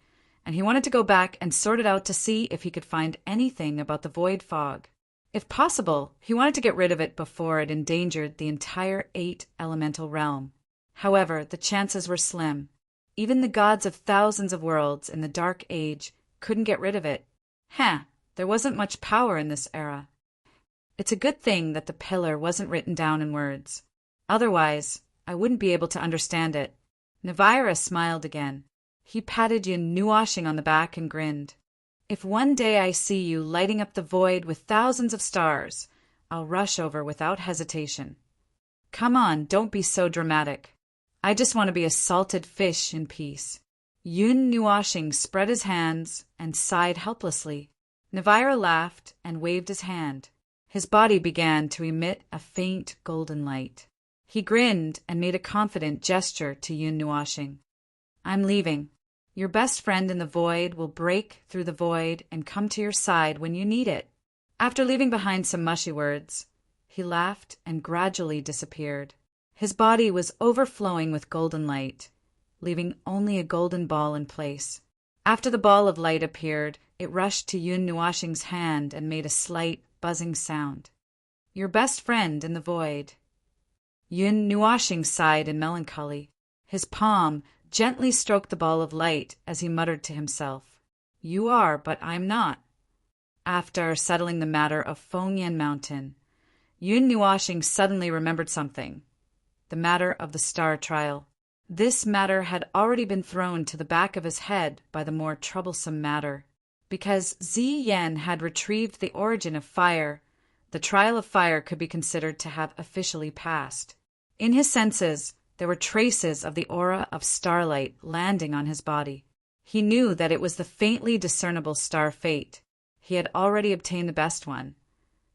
and he wanted to go back and sort it out to see if he could find anything about the void fog. If possible, he wanted to get rid of it before it endangered the entire 8 elemental realm. However, the chances were slim. Even the gods of thousands of worlds in the Dark Age couldn't get rid of it. There wasn't much power in this era. It's a good thing that the pillar wasn't written down in words. Otherwise, I wouldn't be able to understand it. Navira smiled again. He patted Yun Nuashing on the back and grinned. If one day I see you lighting up the void with thousands of stars, I'll rush over without hesitation. Come on, don't be so dramatic. I just want to be a salted fish in peace. Yun Nuashing spread his hands and sighed helplessly. Navira laughed and waved his hand. His body began to emit a faint golden light. He grinned and made a confident gesture to Yun Nuashing. I'm leaving. Your best friend in the void will break through the void and come to your side when you need it. After leaving behind some mushy words, he laughed and gradually disappeared. His body was overflowing with golden light, leaving only a golden ball in place. After the ball of light appeared, it rushed to Yun Nuashing's hand and made a slight, buzzing sound. Your best friend in the void. Yun Nuashing sighed in melancholy. His palm gently stroked the ball of light as he muttered to himself, You are, but I'm not. After settling the matter of Fengyan Mountain, Yun Nuashing suddenly remembered something. The matter of the star trial. This matter had already been thrown to the back of his head by the more troublesome matter. Because Zi Yan had retrieved the origin of fire, the trial of fire could be considered to have officially passed. In his senses, there were traces of the aura of starlight landing on his body. He knew that it was the faintly discernible star fate. He had already obtained the best one,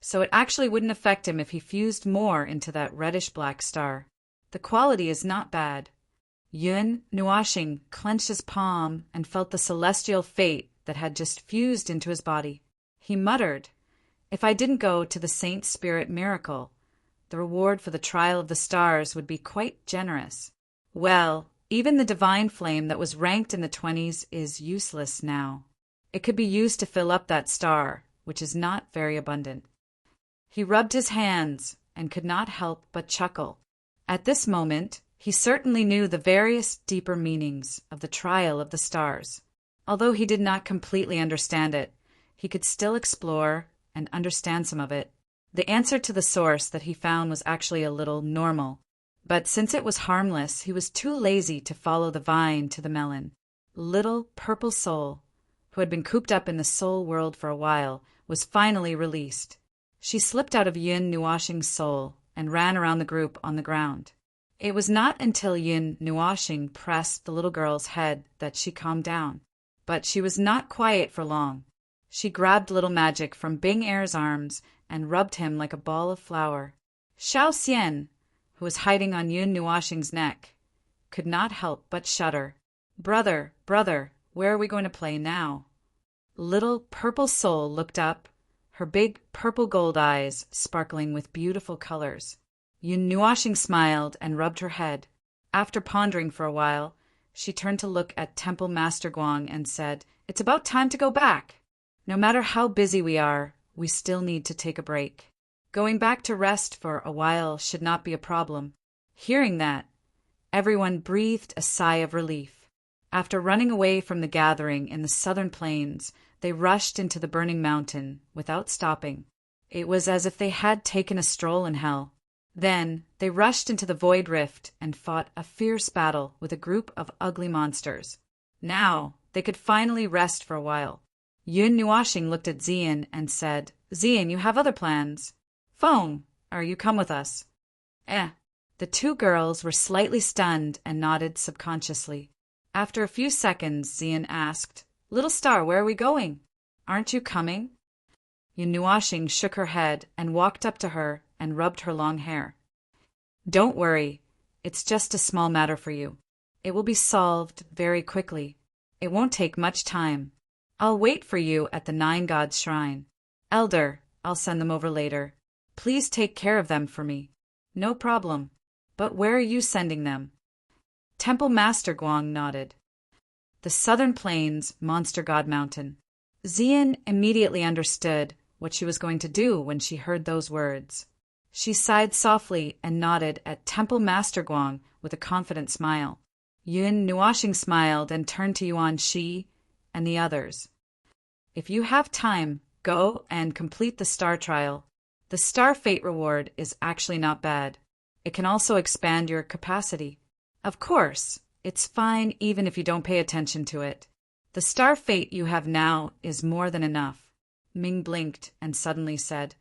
so it actually wouldn't affect him if he fused more into that reddish-black star. The quality is not bad. Yun Nuashing clenched his palm and felt the celestial fate that had just fused into his body. He muttered, If I didn't go to the Saint Spirit miracle, the reward for the trial of the stars would be quite generous. Well, even the divine flame that was ranked in the 20s is useless now. It could be used to fill up that star, which is not very abundant. He rubbed his hands and could not help but chuckle. At this moment, he certainly knew the various deeper meanings of the trial of the stars. Although he did not completely understand it, he could still explore and understand some of it. The answer to the source that he found was actually a little normal, but since it was harmless, he was too lazy to follow the vine to the melon. Little Purple Soul, who had been cooped up in the soul world for a while, was finally released. She slipped out of Yun Nuashing's soul and ran around the group on the ground. It was not until Yun Nuashing pressed the little girl's head that she calmed down. But she was not quiet for long. She grabbed Little Magic from Bing Air's arms and rubbed him like a ball of flour. Xiao Xian, who was hiding on Yun Nuashing's neck, could not help but shudder. Brother, where are we going to play now? Little Purple Soul looked up, her big purple gold eyes sparkling with beautiful colors. Yun Nuashing smiled and rubbed her head. After pondering for a while, she turned to look at Temple Master Guang and said, It's about time to go back. No matter how busy we are, we still need to take a break. Going back to rest for a while should not be a problem. Hearing that, everyone breathed a sigh of relief. After running away from the gathering in the southern plains, they rushed into the burning mountain without stopping. It was as if they had taken a stroll in hell. Then they rushed into the void rift and fought a fierce battle with a group of ugly monsters. Now they could finally rest for a while. Yun Nuashing looked at Zian and said, Zian, you have other plans. Feng, are you come with us? The two girls were slightly stunned and nodded subconsciously. After a few seconds, Zian asked, Little Star, where are we going? Aren't you coming? Yun Nuashing shook her head and walked up to her and rubbed her long hair. Don't worry, it's just a small matter for you. It will be solved very quickly. It won't take much time. I'll wait for you at the Nine Gods' shrine. Elder, I'll send them over later. Please take care of them for me. No problem. But where are you sending them? Temple Master Guang nodded. The Southern Plains, Monster God Mountain. Xian immediately understood what she was going to do when she heard those words. She sighed softly and nodded at Temple Master Guang with a confident smile. Yun Nuoxing smiled and turned to Yuan Shi and the others. If you have time, go and complete the star trial. The star fate reward is actually not bad. It can also expand your capacity. Of course, it's fine even if you don't pay attention to it. The star fate you have now is more than enough. Ming blinked and suddenly said,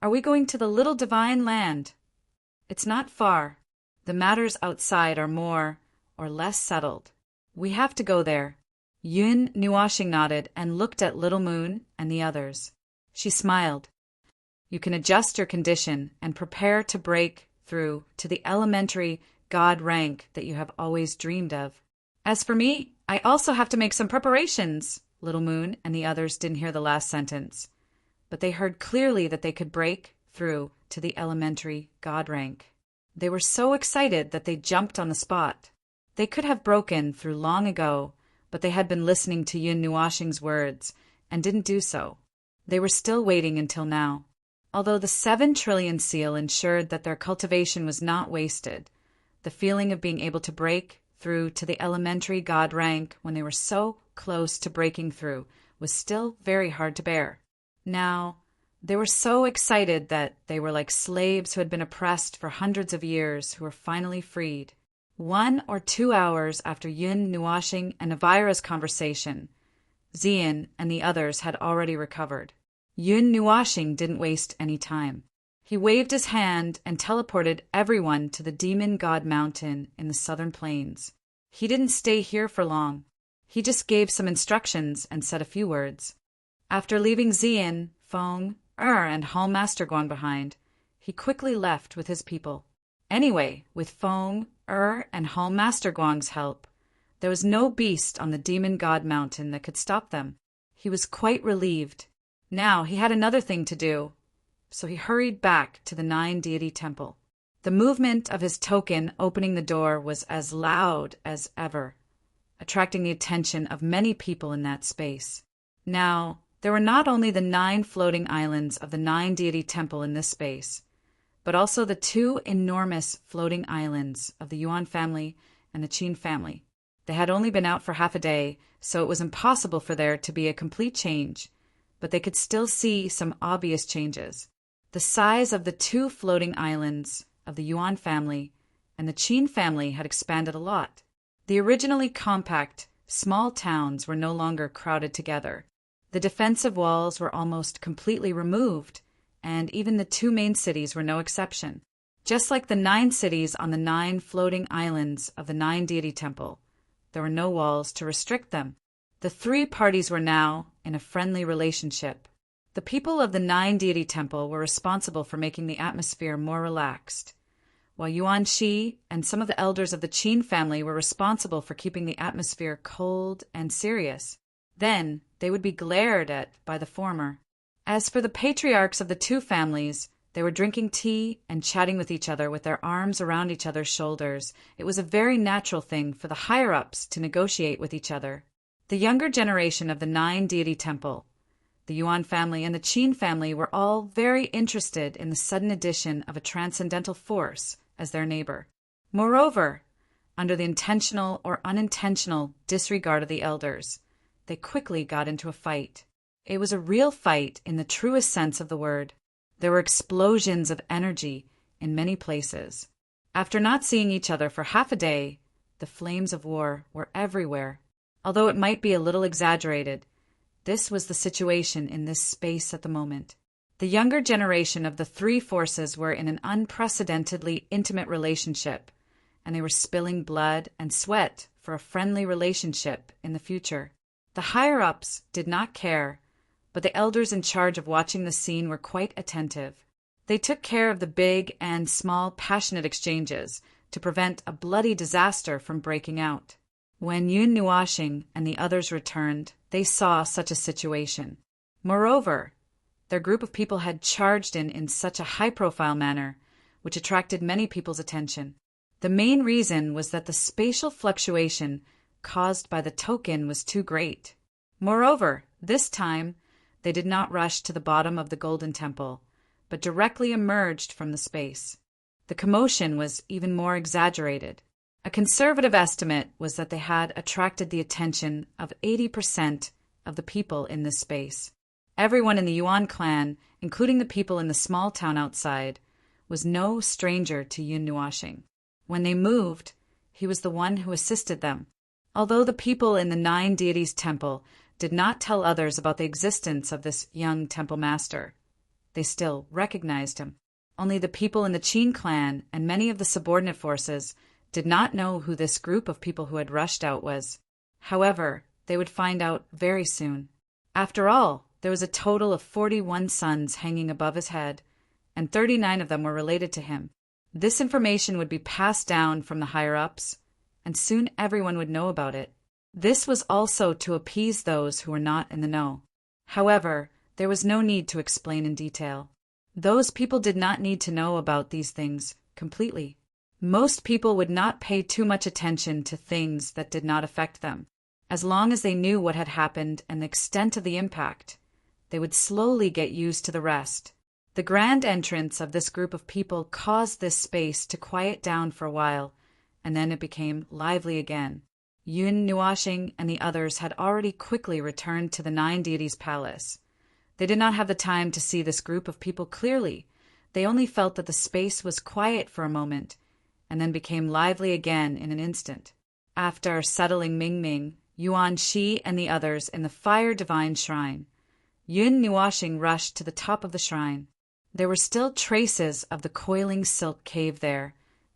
Are we going to the little divine land? It's not far. The matters outside are more or less settled. We have to go there. Yun Nuoxing nodded and looked at Little Moon and the others. She smiled. You can adjust your condition and prepare to break through to the elementary God rank that you have always dreamed of. As for me, I also have to make some preparations. Little Moon and the others didn't hear the last sentence, but they heard clearly that they could break through to the elementary God rank. They were so excited that they jumped on the spot. They could have broken through long ago, but they had been listening to Yun Nuoxing's words and didn't do so. They were still waiting until now. Although the 7 trillion seal ensured that their cultivation was not wasted, the feeling of being able to break through to the elementary God rank when they were so close to breaking through was still very hard to bear. Now, they were so excited that they were like slaves who had been oppressed for hundreds of years who were finally freed. 1 or 2 hours after Yun Nuoxing and Avira's conversation, Xian and the others had already recovered. Yun Nuoxing didn't waste any time. He waved his hand and teleported everyone to the Demon God Mountain in the Southern Plains. He didn't stay here for long. He just gave some instructions and said a few words. After leaving Xian, Feng, and Hall Master Guang behind, he quickly left with his people. Anyway, with Feng, and Hall Master Guang's help, there was no beast on the Demon God Mountain that could stop them. He was quite relieved. Now he had another thing to do, so he hurried back to the 9 Deity Temple. The movement of his token opening the door was as loud as ever, attracting the attention of many people in that space. Now, there were not only the 9 floating islands of the 9 Deity Temple in this space, but also the 2 enormous floating islands of the Yuan family and the Qin family. They had only been out for half a day, so it was impossible for there to be a complete change, but they could still see some obvious changes. The size of the 2 floating islands of the Yuan family and the Qin family had expanded a lot. The originally compact, small towns were no longer crowded together. The defensive walls were almost completely removed, and even the 2 main cities were no exception. Just like the 9 cities on the 9 floating islands of the 9 Deity Temple, there were no walls to restrict them. The 3 parties were now in a friendly relationship. The people of the 9 Deity Temple were responsible for making the atmosphere more relaxed, while Yuan Shi and some of the elders of the Qin family were responsible for keeping the atmosphere cold and serious. Then they would be glared at by the former. As for the patriarchs of the 2 families, they were drinking tea and chatting with each other with their arms around each other's shoulders. It was a very natural thing for the higher-ups to negotiate with each other. The younger generation of the 9 Deity Temple, the Yuan family and the Qin family were all very interested in the sudden addition of a transcendental force as their neighbor. Moreover, under the intentional or unintentional disregard of the elders, they quickly got into a fight. It was a real fight in the truest sense of the word. There were explosions of energy in many places. After not seeing each other for half a day, the flames of war were everywhere. Although it might be a little exaggerated, this was the situation in this space at the moment. The younger generation of the 3 forces were in an unprecedentedly intimate relationship, and they were spilling blood and sweat for a friendly relationship in the future. The higher-ups did not care, but the elders in charge of watching the scene were quite attentive. They took care of the big and small passionate exchanges to prevent a bloody disaster from breaking out. When Yun Nuashing and the others returned, they saw such a situation. Moreover, their group of people had charged in such a high-profile manner, which attracted many people's attention. The main reason was that the spatial fluctuation caused by the token was too great. Moreover, this time, they did not rush to the bottom of the Golden Temple, but directly emerged from the space. The commotion was even more exaggerated. A conservative estimate was that they had attracted the attention of 80% of the people in this space. Everyone in the Yuan clan, including the people in the small town outside, was no stranger to Yun Nuashing. When they moved, he was the one who assisted them. Although the people in the 9 deities temple did not tell others about the existence of this young temple master, they still recognized him. Only the people in the Qin clan and many of the subordinate forces did not know who this group of people who had rushed out was. However, they would find out very soon. After all, there was a total of 41 sons hanging above his head, and 39 of them were related to him. This information would be passed down from the higher-ups, and soon everyone would know about it. This was also to appease those who were not in the know. However, there was no need to explain in detail. Those people did not need to know about these things completely. Most people would not pay too much attention to things that did not affect them. As long as they knew what had happened and the extent of the impact, they would slowly get used to the rest. The grand entrance of this group of people caused this space to quiet down for a while, and then it became lively again. Yun Nuashing and the others had already quickly returned to the 9 deities' palace. They did not have the time to see this group of people clearly. They only felt that the space was quiet for a moment, and then became lively again in an instant. After settling Mingming, Yuan Shi and the others in the Fire Divine Shrine, Yun Nuashing rushed to the top of the shrine. There were still traces of the coiling silk cave there,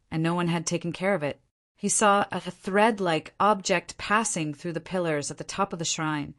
and no one had taken care of it. He saw a thread-like object passing through the pillars at the top of the shrine,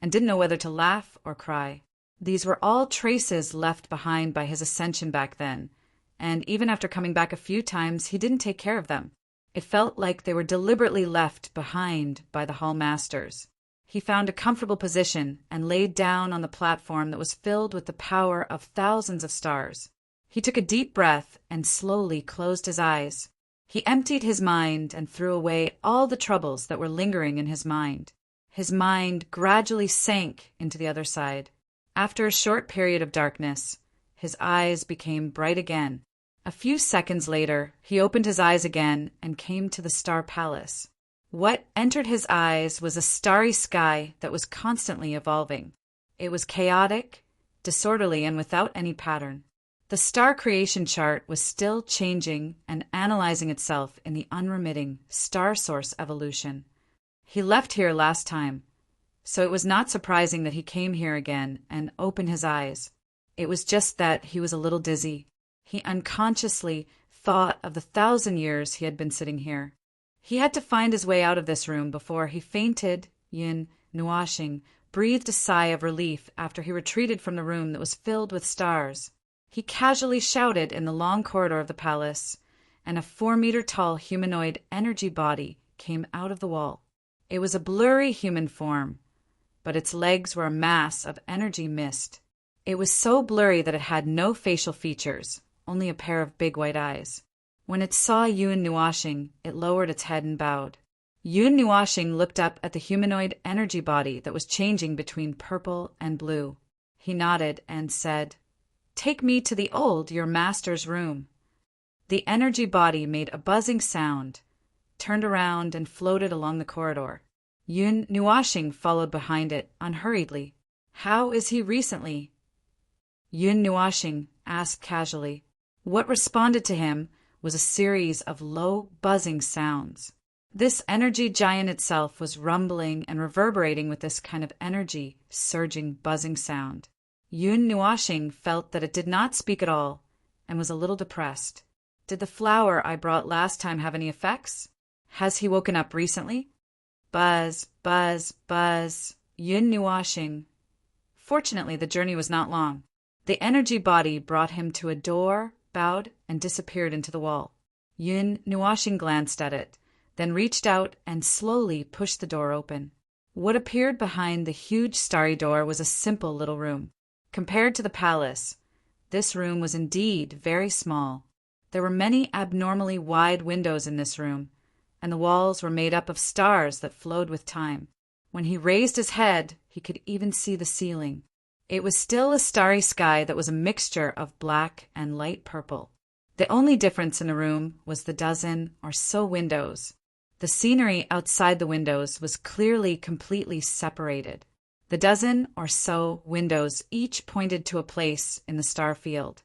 and didn't know whether to laugh or cry. These were all traces left behind by his ascension back then, and even after coming back a few times, he didn't take care of them. It felt like they were deliberately left behind by the hall masters. He found a comfortable position and laid down on the platform that was filled with the power of thousands of stars. He took a deep breath and slowly closed his eyes. He emptied his mind and threw away all the troubles that were lingering in his mind. His mind gradually sank into the other side. After a short period of darkness, his eyes became bright again. A few seconds later, he opened his eyes again and came to the Star Palace. What entered his eyes was a starry sky that was constantly evolving. It was chaotic, disorderly, and without any pattern. The star creation chart was still changing and analyzing itself in the unremitting star source evolution. He left here last time, so it was not surprising that he came here again and opened his eyes. It was just that he was a little dizzy. He unconsciously thought of the 1,000 years he had been sitting here. He had to find his way out of this room before he fainted. Yun Nuashing breathed a sigh of relief after he retreated from the room that was filled with stars. He casually shouted in the long corridor of the palace, and a 4-meter-tall humanoid energy body came out of the wall. It was a blurry human form, but its legs were a mass of energy mist. It was so blurry that it had no facial features, only a pair of big white eyes. When it saw Yun Nuashing, it lowered its head and bowed. Yun Nuashing looked up at the humanoid energy body that was changing between purple and blue. He nodded and said, "Take me to the your master's room." The energy body made a buzzing sound, turned around, and floated along the corridor. Yun Nuashing followed behind it unhurriedly. "How is he recently?" Yun Nuashing asked casually. What responded to him was a series of low, buzzing sounds. This energy giant itself was rumbling and reverberating with this kind of energy, surging, buzzing sound. Yun Nuashing felt that it did not speak at all and was a little depressed. Did the flower I brought last time have any effects? Has he woken up recently? Buzz, buzz, buzz. Yun Nuashing. Fortunately, the journey was not long. The energy body brought him to a door, bowed, and disappeared into the wall. Yun Nuashing glanced at it, then reached out and slowly pushed the door open. What appeared behind the huge starry door was a simple little room. Compared to the palace, this room was indeed very small. There were many abnormally wide windows in this room, and the walls were made up of stars that flowed with time. When he raised his head, he could even see the ceiling. It was still a starry sky that was a mixture of black and light purple. The only difference in the room was the dozen or so windows. The scenery outside the windows was clearly completely separated. The dozen or so windows each pointed to a place in the star field.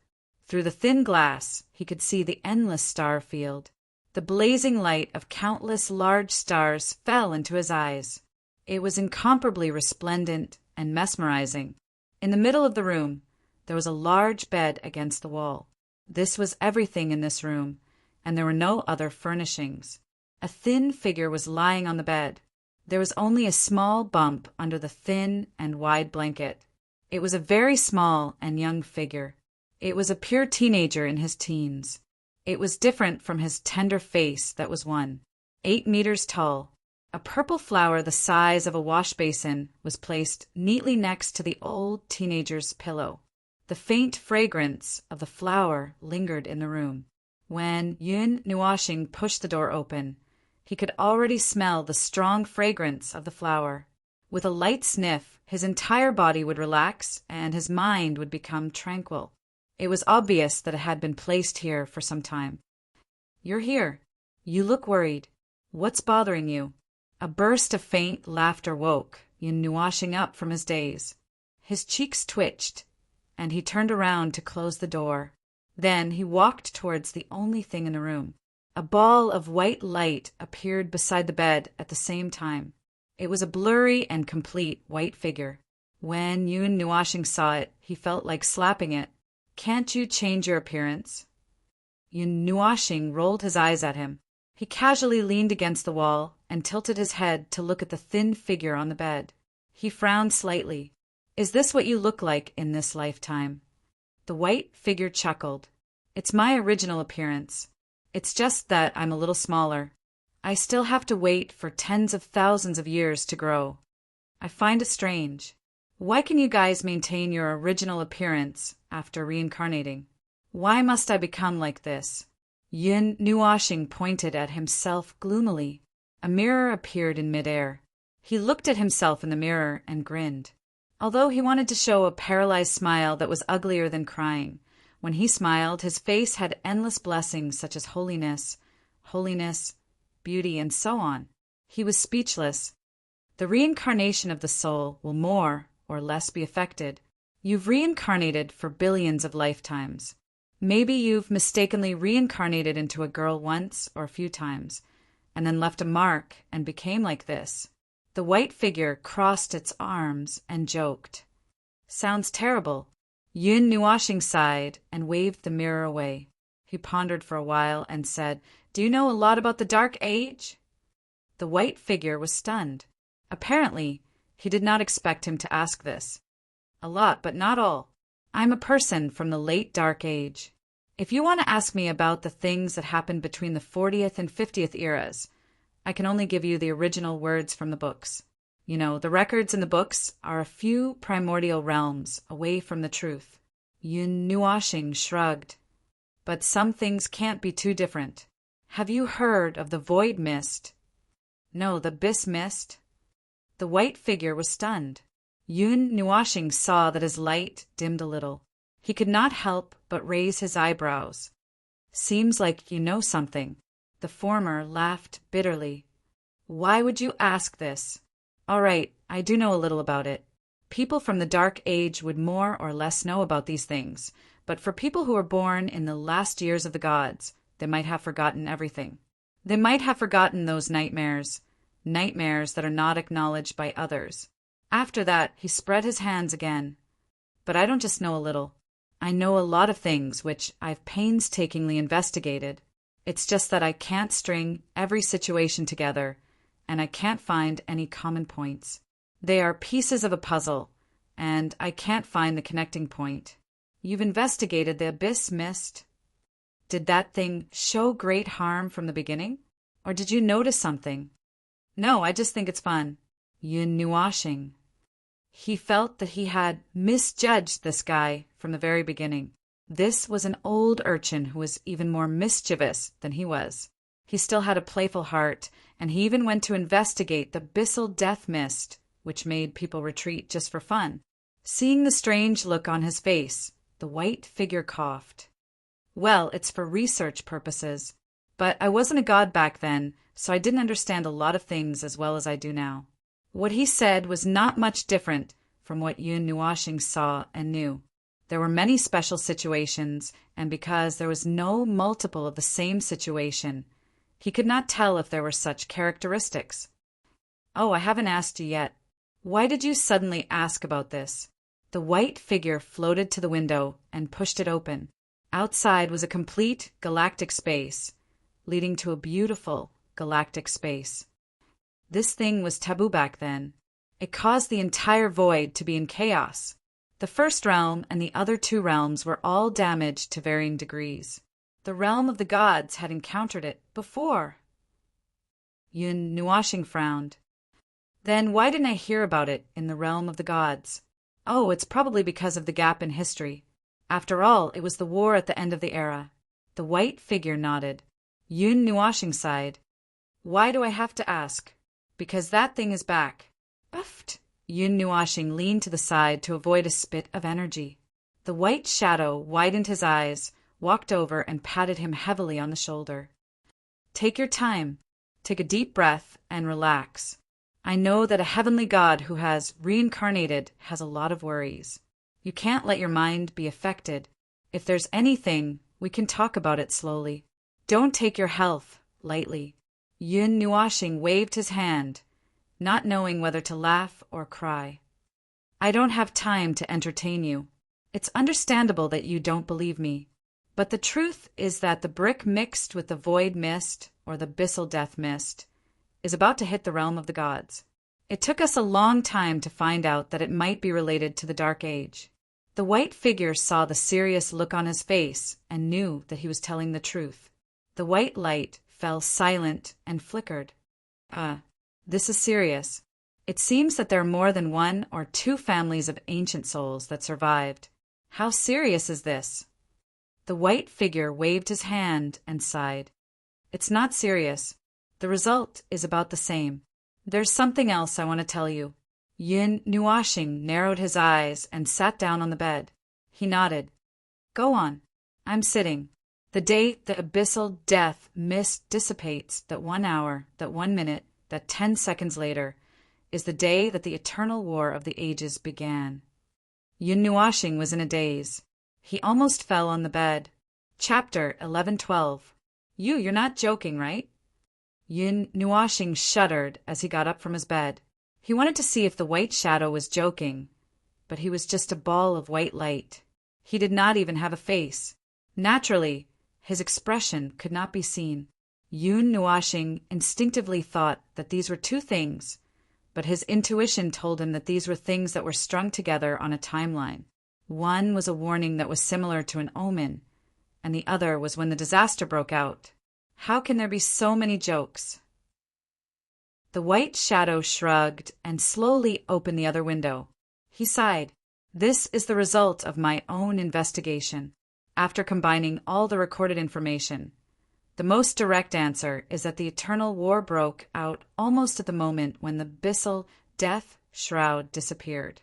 Through the thin glass, he could see the endless star field. The blazing light of countless large stars fell into his eyes. It was incomparably resplendent and mesmerizing. In the middle of the room, there was a large bed against the wall. This was everything in this room, and there were no other furnishings. A thin figure was lying on the bed. There was only a small bump under the thin and wide blanket. It was a very small and young figure. It was a pure teenager in his teens. It was different from his tender face that was 8 meters tall. A purple flower the size of a wash basin was placed neatly next to the old teenager's pillow. The faint fragrance of the flower lingered in the room. When Yun Nuashing pushed the door open, he could already smell the strong fragrance of the flower. With a light sniff, his entire body would relax and his mind would become tranquil. It was obvious that it had been placed here for some time. "You're here. You look worried. What's bothering you?" A burst of faint laughter woke Yun Nuashing up from his daze. His cheeks twitched, and he turned around to close the door. Then he walked towards the only thing in the room. A ball of white light appeared beside the bed at the same time. It was a blurry and complete white figure. When Yun Nuashing saw it, he felt like slapping it. "Can't you change your appearance?" Yun Nuashing rolled his eyes at him. He casually leaned against the wall and tilted his head to look at the thin figure on the bed. He frowned slightly. "Is this what you look like in this lifetime?" The white figure chuckled. "It's my original appearance. It's just that I'm a little smaller. I still have to wait for tens of thousands of years to grow. I find it strange. Why can you guys maintain your original appearance after reincarnating? Why must I become like this?" Yun Nuashing pointed at himself gloomily. A mirror appeared in midair. He looked at himself in the mirror and grinned. Although he wanted to show a paralyzed smile that was uglier than crying, when he smiled, his face had endless blessings such as holiness, beauty, and so on. He was speechless. The reincarnation of the soul will more or less be affected. You've reincarnated for billions of lifetimes. Maybe you've mistakenly reincarnated into a girl once or a few times, and then left a mark and became like this. The white figure crossed its arms and joked. "Sounds terrible." Yun Nuashing sighed and waved the mirror away. He pondered for a while and said, "Do you know a lot about the Dark Age?" The white figure was stunned. Apparently, he did not expect him to ask this. "A lot, but not all. I'm a person from the late Dark Age. If you want to ask me about the things that happened between the 40th and 50th eras, I can only give you the original words from the books. You know, the records in the books are a few primordial realms away from the truth." Yun Nuashing shrugged. "But some things can't be too different. Have you heard of the void mist?" "No, the Abyss mist." The white figure was stunned. Yun Nuashing saw that his light dimmed a little. He could not help but raise his eyebrows. "Seems like you know something." The former laughed bitterly. "Why would you ask this? All right, I do know a little about it. People from the Dark Age would more or less know about these things, but for people who were born in the last years of the gods, they might have forgotten everything. They might have forgotten those nightmares that are not acknowledged by others." After that, he spread his hands again. "But I don't just know a little. I know a lot of things which I've painstakingly investigated. It's just that I can't string every situation together, and I can't find any common points. They are pieces of a puzzle, and I can't find the connecting point." "You've investigated the Abyss mist. Did that thing show great harm from the beginning?" Or did you notice something? No, I just think it's fun. Yun Nuashing. He felt that he had misjudged this guy from the very beginning. This was an old urchin who was even more mischievous than he was. He still had a playful heart, and he even went to investigate the Bissell death mist, which made people retreat just for fun. Seeing the strange look on his face, the white figure coughed. Well, it's for research purposes. But I wasn't a god back then, so I didn't understand a lot of things as well as I do now. What he said was not much different from what Yun Nuashing saw and knew. There were many special situations, and because there was no multiple of the same situation, he could not tell if there were such characteristics. Oh, I haven't asked you yet. Why did you suddenly ask about this? The white figure floated to the window and pushed it open. Outside was a complete galactic space, leading to a beautiful galactic space. This thing was taboo back then. It caused the entire void to be in chaos. The first realm and the other two realms were all damaged to varying degrees. The realm of the gods had encountered it before. Yun Nuashing frowned. Then why didn't I hear about it in the realm of the gods? Oh, it's probably because of the gap in history. After all, it was the war at the end of the era. The white figure nodded. Yun Nuashing sighed. Why do I have to ask? Because that thing is back. Uffed. Yun Nuashing leaned to the side to avoid a spit of energy. The white shadow widened his eyes, walked over and patted him heavily on the shoulder. Take your time. Take a deep breath and relax. I know that a heavenly god who has reincarnated has a lot of worries. You can't let your mind be affected. If there's anything, we can talk about it slowly. Don't take your health lightly. Yun Nuashing waved his hand, not knowing whether to laugh or cry. I don't have time to entertain you. It's understandable that you don't believe me. But the truth is that the brick mixed with the void mist, or the Bissell death mist, is about to hit the realm of the gods. It took us a long time to find out that it might be related to the Dark Age. The white figure saw the serious look on his face and knew that he was telling the truth. The white light fell silent and flickered. This is serious. It seems that there are more than one or two families of ancient souls that survived. How serious is this? The white figure waved his hand and sighed. It's not serious. The result is about the same. There's something else I want to tell you. Yun Nuashing narrowed his eyes and sat down on the bed. He nodded. Go on. I'm sitting. The day the abyssal death mist dissipates, that 1 hour, that 1 minute, that 10 seconds later, is the day that the eternal war of the ages began. Yun Nuashing was in a daze. He almost fell on the bed. Chapter 1112. You're not joking, right? Yun Nuashing shuddered as he got up from his bed. He wanted to see if the white shadow was joking, but he was just a ball of white light. He did not even have a face. Naturally, his expression could not be seen. Yun Nuashing instinctively thought that these were two things, but his intuition told him that these were things that were strung together on a timeline. One was a warning that was similar to an omen, and the other was when the disaster broke out. How can there be so many jokes? The white shadow shrugged and slowly opened the other window. He sighed. This is the result of my own investigation. After combining all the recorded information, the most direct answer is that the eternal war broke out almost at the moment when the Bissell death shroud disappeared.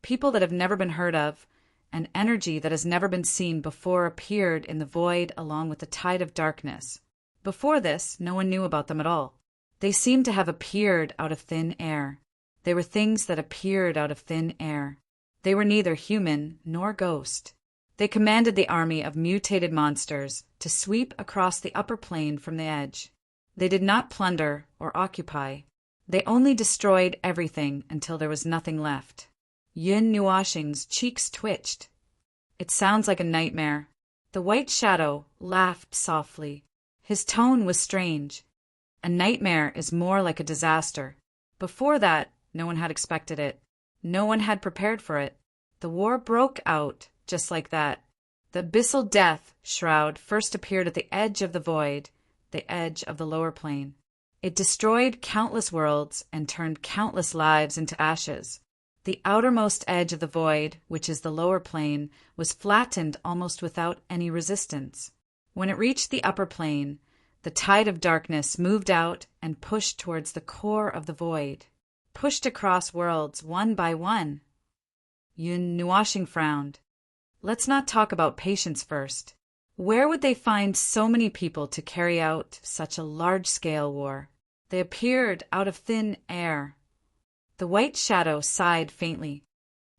People that have never been heard of, an energy that has never been seen before appeared in the void along with the tide of darkness. Before this, no one knew about them at all. They seemed to have appeared out of thin air. They were things that appeared out of thin air. They were neither human nor ghost. They commanded the army of mutated monsters to sweep across the upper plane from the edge. They did not plunder or occupy. They only destroyed everything until there was nothing left. Yun Nuashing's cheeks twitched. It sounds like a nightmare. The white shadow laughed softly. His tone was strange. A nightmare is more like a disaster. Before that, no one had expected it. No one had prepared for it. The war broke out just like that. The abyssal death shroud first appeared at the edge of the void, the edge of the lower plane. It destroyed countless worlds and turned countless lives into ashes. The outermost edge of the void, which is the lower plane, was flattened almost without any resistance. When it reached the upper plane, the tide of darkness moved out and pushed towards the core of the void, pushed across worlds one by one. Yun Nuashing frowned. Let's not talk about patience first. Where would they find so many people to carry out such a large-scale war? They appeared out of thin air. The white shadow sighed faintly.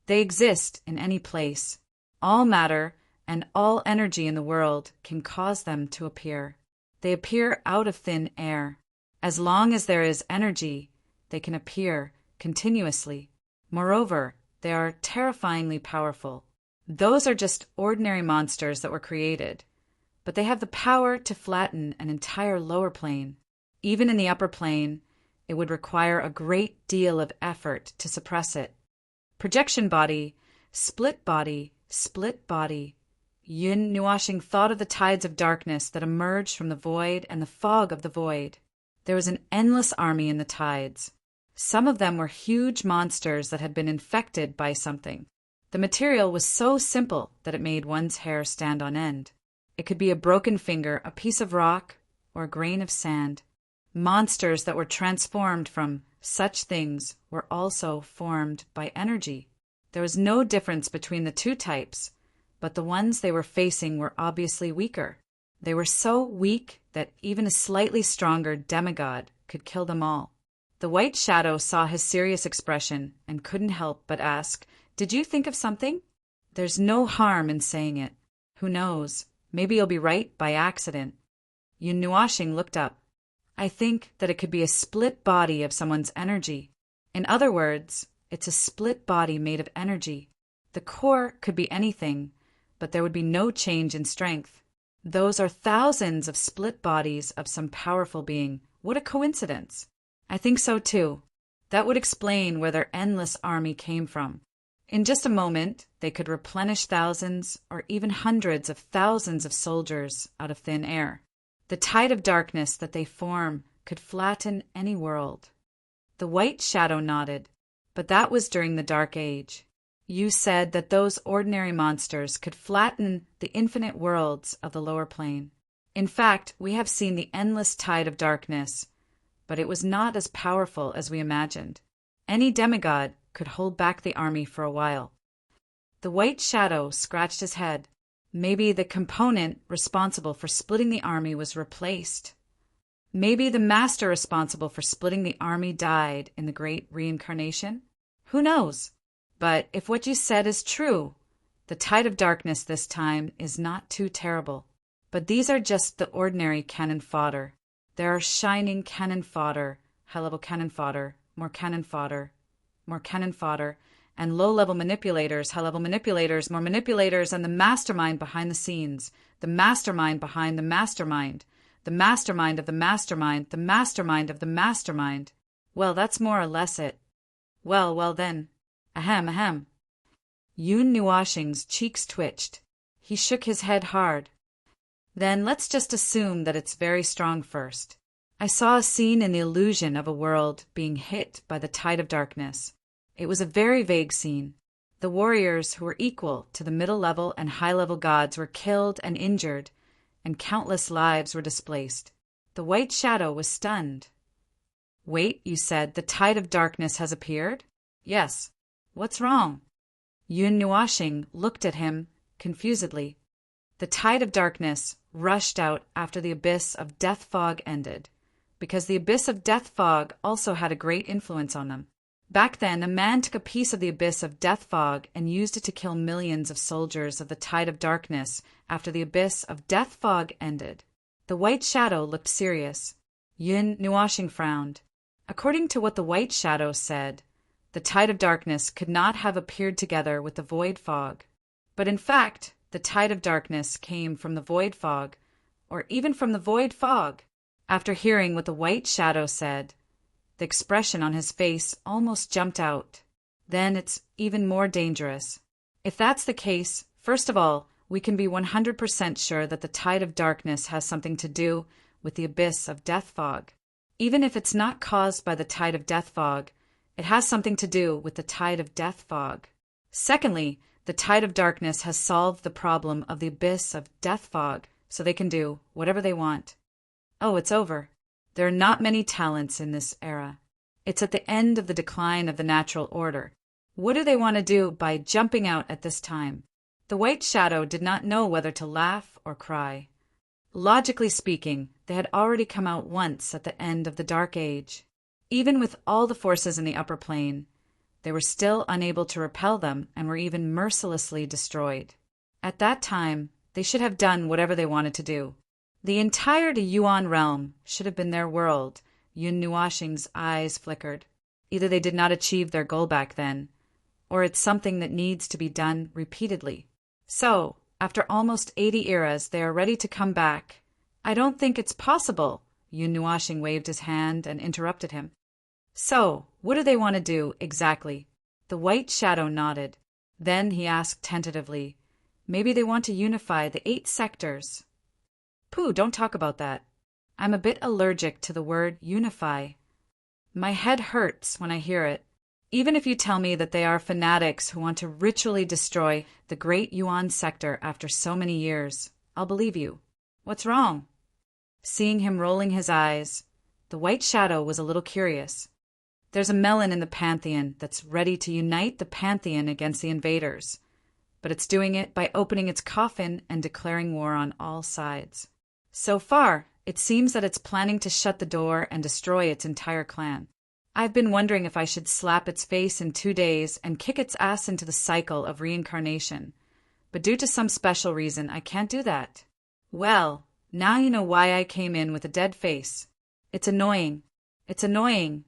They exist in any place. All matter and all energy in the world can cause them to appear. They appear out of thin air. As long as there is energy, they can appear continuously. Moreover, they are terrifyingly powerful. Those are just ordinary monsters that were created, but they have the power to flatten an entire lower plane. Even in the upper plane, it would require a great deal of effort to suppress it. Projection body, split body, split body. Yun Nuashing thought of the tides of darkness that emerged from the void and the fog of the void. There was an endless army in the tides. Some of them were huge monsters that had been infected by something. The material was so simple that it made one's hair stand on end. It could be a broken finger, a piece of rock, or a grain of sand. Monsters that were transformed from such things were also formed by energy. There was no difference between the two types, but the ones they were facing were obviously weaker. They were so weak that even a slightly stronger demigod could kill them all. The white shadow saw his serious expression and couldn't help but ask, "Did you think of something?" "There's no harm in saying it. Who knows? Maybe you'll be right by accident." Yun Nuashing looked up. "I think that it could be a split body of someone's energy. In other words, it's a split body made of energy. The core could be anything, but there would be no change in strength. Those are thousands of split bodies of some powerful being. What a coincidence." "I think so too. That would explain where their endless army came from. In just a moment, they could replenish thousands or even hundreds of thousands of soldiers out of thin air. The tide of darkness that they form could flatten any world." The white shadow nodded. "But that was during the Dark Age. You said that those ordinary monsters could flatten the infinite worlds of the lower plane. In fact, we have seen the endless tide of darkness, but it was not as powerful as we imagined. Any demigod could hold back the army for a while." The white shadow scratched his head. Maybe the component responsible for splitting the army was replaced. Maybe the master responsible for splitting the army died in the great reincarnation? Who knows? But if what you said is true, the tide of darkness this time is not too terrible. But these are just the ordinary cannon fodder. There are shining cannon fodder, high-level cannon fodder, more cannon fodder, more cannon fodder, and low-level manipulators, high-level manipulators, more manipulators, and the mastermind behind the scenes, the mastermind behind the mastermind, the mastermind of the mastermind, the mastermind of the mastermind. Well, that's more or less it. Well then. Ahem, ahem. Yun Nuashing's cheeks twitched. He shook his head hard. "Then let's just assume that it's very strong first. I saw a scene in the illusion of a world being hit by the tide of darkness. It was a very vague scene. The warriors who were equal to the middle-level and high-level gods were killed and injured, and countless lives were displaced. The white shadow was stunned. "Wait, you said the tide of darkness has appeared?" "Yes. What's wrong?" Yun Nuashing looked at him confusedly. The tide of darkness rushed out after the abyss of death fog ended, because the abyss of death fog also had a great influence on them. Back then, a man took a piece of the abyss of death fog and used it to kill millions of soldiers of the tide of darkness after the abyss of death fog ended. The white shadow looked serious. Yun Nuashing frowned. According to what the white shadow said, the tide of darkness could not have appeared together with the void fog. But in fact, the tide of darkness came from the void fog, or even from the void fog. After hearing what the white shadow said, the expression on his face almost jumped out. Then it's even more dangerous. If that's the case, first of all, we can be 100% sure that the tide of darkness has something to do with the abyss of death fog. Even if it's not caused by the tide of death fog, it has something to do with the tide of death fog. Secondly, the tide of darkness has solved the problem of the abyss of death fog, so they can do whatever they want. Oh, it's over. There are not many talents in this era. It's at the end of the decline of the natural order. What do they want to do by jumping out at this time? The White Shadow did not know whether to laugh or cry. Logically speaking, they had already come out once at the end of the Dark Age. Even with all the forces in the upper plane, they were still unable to repel them and were even mercilessly destroyed. At that time, they should have done whatever they wanted to do. The entire Yuan realm should have been their world. Yun Nuashing's eyes flickered. Either they did not achieve their goal back then, or it's something that needs to be done repeatedly. So, after almost 80 eras, they are ready to come back. I don't think it's possible. Yun Nuashing waved his hand and interrupted him. So, what do they want to do exactly? The White Shadow nodded. Then he asked tentatively, maybe they want to unify the 8 sectors. Pooh, don't talk about that. I'm a bit allergic to the word unify. My head hurts when I hear it. Even if you tell me that they are fanatics who want to ritually destroy the Great Yuan sector after so many years, I'll believe you. What's wrong? Seeing him rolling his eyes, the White Shadow was a little curious. There's a melon in the Pantheon that's ready to unite the Pantheon against the invaders, but it's doing it by opening its coffin and declaring war on all sides. So far, it seems that it's planning to shut the door and destroy its entire clan. I've been wondering if I should slap its face in 2 days and kick its ass into the cycle of reincarnation, but due to some special reason, I can't do that. Well, now you know why I came in with a dead face. It's annoying. It's annoying.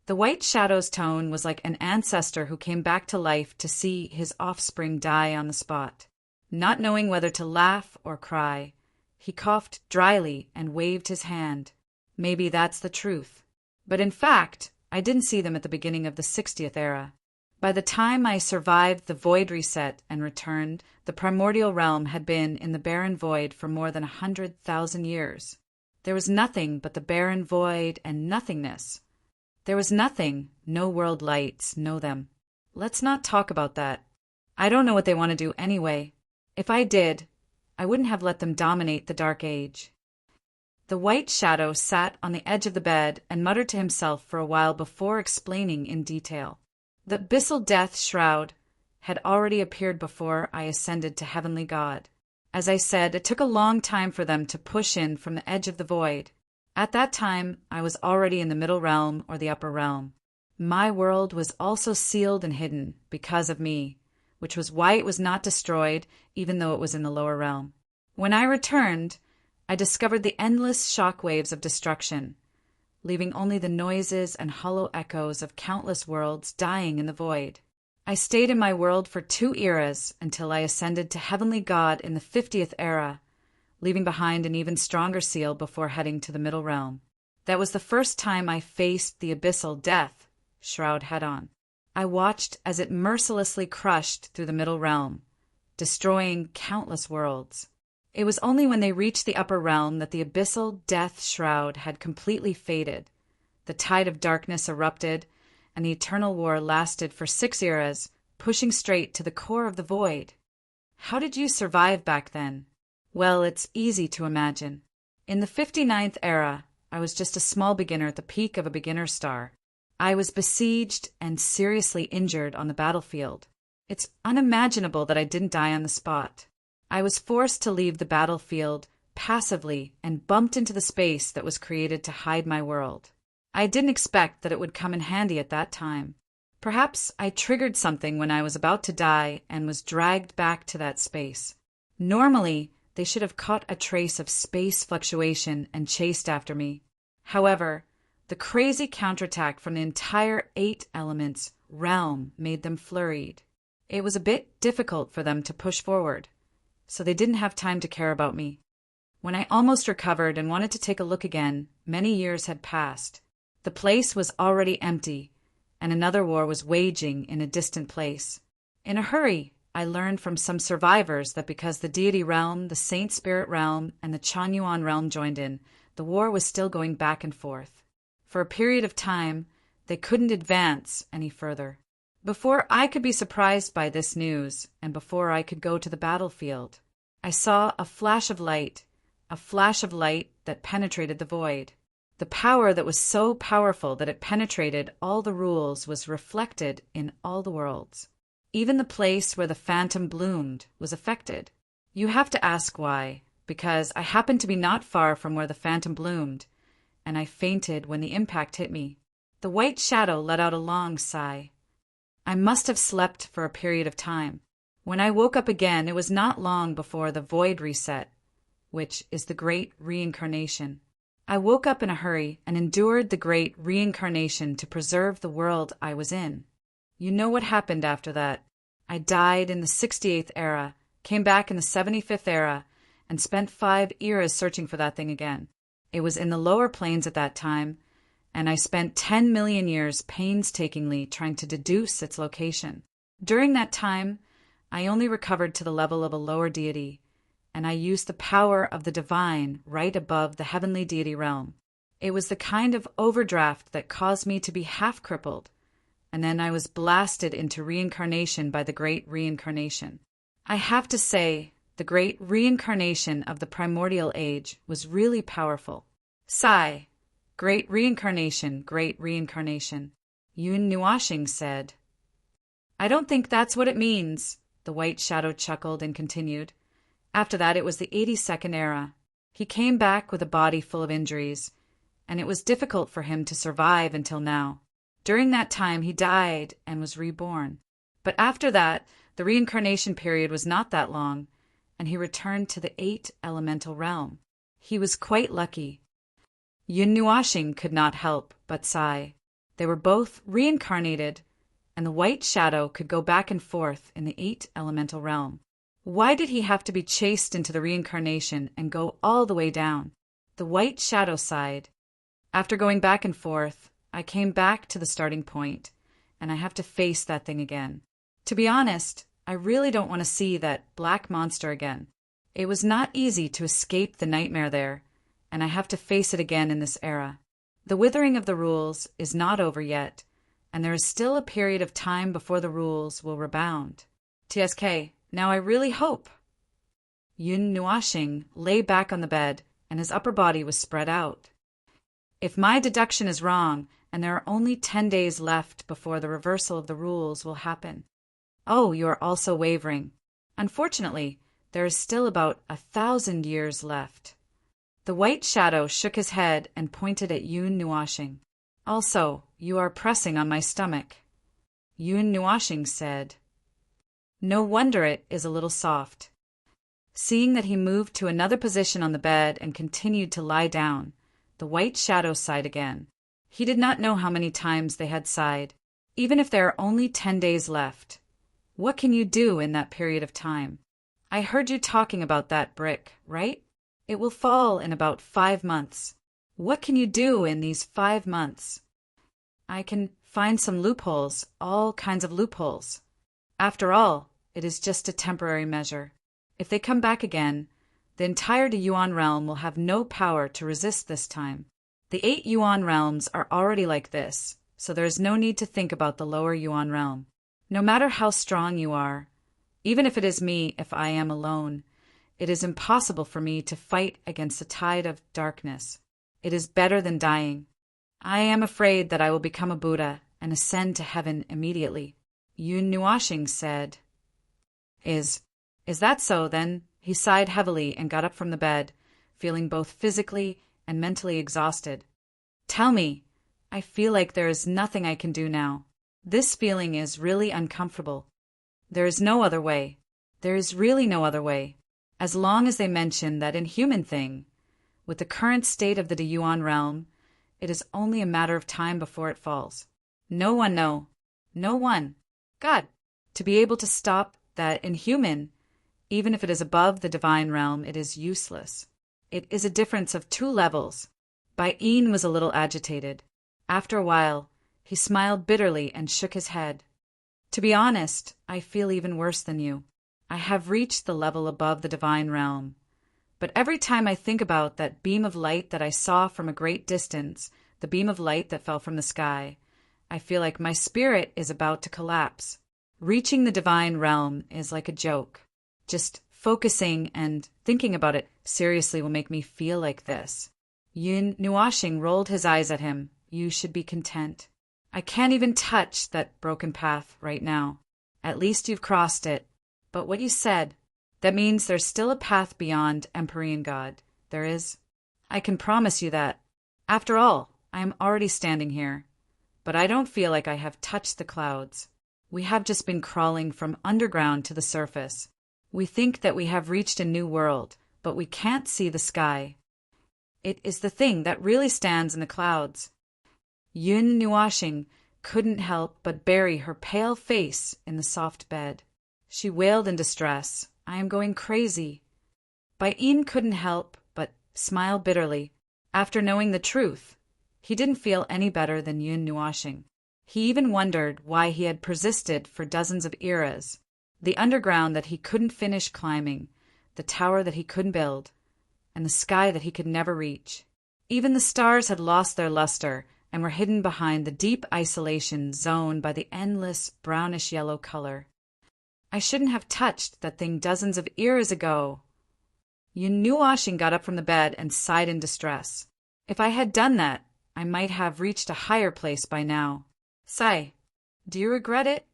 The White Shadow's tone was like an ancestor who came back to life to see his offspring die on the spot. Not knowing whether to laugh or cry, he coughed dryly and waved his hand. Maybe that's the truth. But in fact, I didn't see them at the beginning of the 60th era. By the time I survived the Void Reset and returned, the primordial realm had been in the barren void for more than 100,000 years. There was nothing but the barren void and nothingness. There was nothing, no world lights, no them. Let's not talk about that. I don't know what they want to do anyway. If I did, I wouldn't have let them dominate the Dark Age. The White Shadow sat on the edge of the bed and muttered to himself for a while before explaining in detail. The abyssal death shroud had already appeared before I ascended to Heavenly God. As I said, it took a long time for them to push in from the edge of the void. At that time, I was already in the middle realm or the upper realm. My world was also sealed and hidden because of me, which was why it was not destroyed even though it was in the lower realm. When I returned, I discovered the endless shock waves of destruction, leaving only the noises and hollow echoes of countless worlds dying in the void. I stayed in my world for 2 eras until I ascended to Heavenly God in the 50th era, leaving behind an even stronger seal before heading to the middle realm. That was the first time I faced the abyssal death shroud head-on. I watched as it mercilessly crushed through the middle realm, destroying countless worlds. It was only when they reached the upper realm that the abyssal death shroud had completely faded. The tide of darkness erupted, and the eternal war lasted for 6 eras, pushing straight to the core of the void. How did you survive back then? Well, it's easy to imagine. In the 59th era, I was just a small beginner at the peak of a beginner star. I was besieged and seriously injured on the battlefield. It's unimaginable that I didn't die on the spot. I was forced to leave the battlefield passively and bumped into the space that was created to hide my world. I didn't expect that it would come in handy at that time. Perhaps I triggered something when I was about to die and was dragged back to that space. Normally, they should have caught a trace of space fluctuation and chased after me. However, the crazy counterattack from the entire 8 elements realm made them flurried. It was a bit difficult for them to push forward, so they didn't have time to care about me. When I almost recovered and wanted to take a look again, many years had passed. The place was already empty, and another war was waging in a distant place. In a hurry, I learned from some survivors that because the deity realm, the saint spirit realm, and the Chanyuan realm joined in, the war was still going back and forth. For a period of time, they couldn't advance any further. Before I could be surprised by this news, and before I could go to the battlefield, I saw a flash of light that penetrated the void. The power that was so powerful that it penetrated all the rules was reflected in all the worlds. Even the place where the phantom bloomed was affected. You have to ask why, because I happened to be not far from where the phantom bloomed, and I fainted when the impact hit me. The white shadow let out a long sigh. I must have slept for a period of time. When I woke up again, it was not long before the void reset, which is the great reincarnation. I woke up in a hurry and endured the great reincarnation to preserve the world I was in. You know what happened after that. I died in the 68th era, came back in the 75th era, and spent 5 eras searching for that thing again. It was in the lower planes at that time, and I spent 10 million years painstakingly trying to deduce its location. During that time, I only recovered to the level of a lower deity, and I used the power of the divine right above the heavenly deity realm. It was the kind of overdraft that caused me to be half-crippled, and then I was blasted into reincarnation by the great reincarnation. I have to say, the great reincarnation of the primordial age was really powerful. Sigh. Great reincarnation, great reincarnation. Yun Nuashing said. I don't think that's what it means, the white shadow chuckled and continued. After that, it was the 82nd era. He came back with a body full of injuries, and it was difficult for him to survive until now. During that time, he died and was reborn. But after that, the reincarnation period was not that long, and he returned to the 8 elemental realm. He was quite lucky. Yun Nuashing could not help but sigh. They were both reincarnated, and the white shadow could go back and forth in the 8 elemental realm. Why did he have to be chased into the reincarnation and go all the way down? The white shadow sighed. After going back and forth, I came back to the starting point, and I have to face that thing again. To be honest, I really don't want to see that black monster again. It was not easy to escape the nightmare there, and I have to face it again in this era. The withering of the rules is not over yet, and there is still a period of time before the rules will rebound. TSK, now I really hope. Yun Nuashing lay back on the bed, and his upper body was spread out. If my deduction is wrong, and there are only 10 days left before the reversal of the rules will happen. Oh, you are also wavering. Unfortunately, there is still about 1,000 years left. The white shadow shook his head and pointed at Yun Nuashing. Also, you are pressing on my stomach. Yun Nuashing said. No wonder it is a little soft. Seeing that he moved to another position on the bed and continued to lie down, the white shadow sighed again. He did not know how many times they had sighed. Even if there are only 10 days left, what can you do in that period of time? I heard you talking about that brick, right? It will fall in about 5 months. What can you do in these 5 months? I can find some loopholes, all kinds of loopholes. After all, it is just a temporary measure. If they come back again, the entire Yuan realm will have no power to resist this time. The 8 Yuan realms are already like this, so there is no need to think about the lower Yuan realm. No matter how strong you are, even if it is me, if I am alone, it is impossible for me to fight against the tide of darkness. It is better than dying. I am afraid that I will become a Buddha and ascend to heaven immediately. Yun Nuashing said. Is that so, then? He sighed heavily and got up from the bed, feeling both physically and mentally exhausted. Tell me, I feel like there is nothing I can do now. This feeling is really uncomfortable. There is no other way. There is really no other way. As long as they mention that inhuman thing, with the current state of the Yuan realm, it is only a matter of time before it falls. No one. God, to be able to stop that inhuman, even if it is above the divine realm, it is useless. It is a difference of 2 levels. Bai-in was a little agitated. After a while, he smiled bitterly and shook his head. To be honest, I feel even worse than you. I have reached the level above the divine realm, But every time I think about that beam of light that I saw from a great distance, the beam of light that fell from the sky, I feel like my spirit is about to collapse. Reaching the divine realm is like a joke. Just focusing and thinking about it seriously will make me feel like this. Yun Nuashing rolled his eyes at him. You should be content. I can't even touch that broken path right now. At least you've crossed it. But what you said, that means there's still a path beyond Empyrean God. There is. I can promise you that. After all, I am already standing here. But I don't feel like I have touched the clouds. We have just been crawling from underground to the surface. We think that we have reached a new world, but we can't see the sky. It is the thing that really stands in the clouds. Yun Nuashing couldn't help but bury her pale face in the soft bed. She wailed in distress. I am going crazy. Baiyin couldn't help but smile bitterly. After knowing the truth, he didn't feel any better than Yun Nuashing. He even wondered why he had persisted for dozens of eras. The underground that he couldn't finish climbing, the tower that he couldn't build, and the sky that he could never reach. Even the stars had lost their luster and were hidden behind the deep isolation zoned by the endless brownish-yellow color. I shouldn't have touched that thing dozens of eras ago. Yun Nuashing got up from the bed and sighed in distress. If I had done that, I might have reached a higher place by now. Sigh, do you regret it?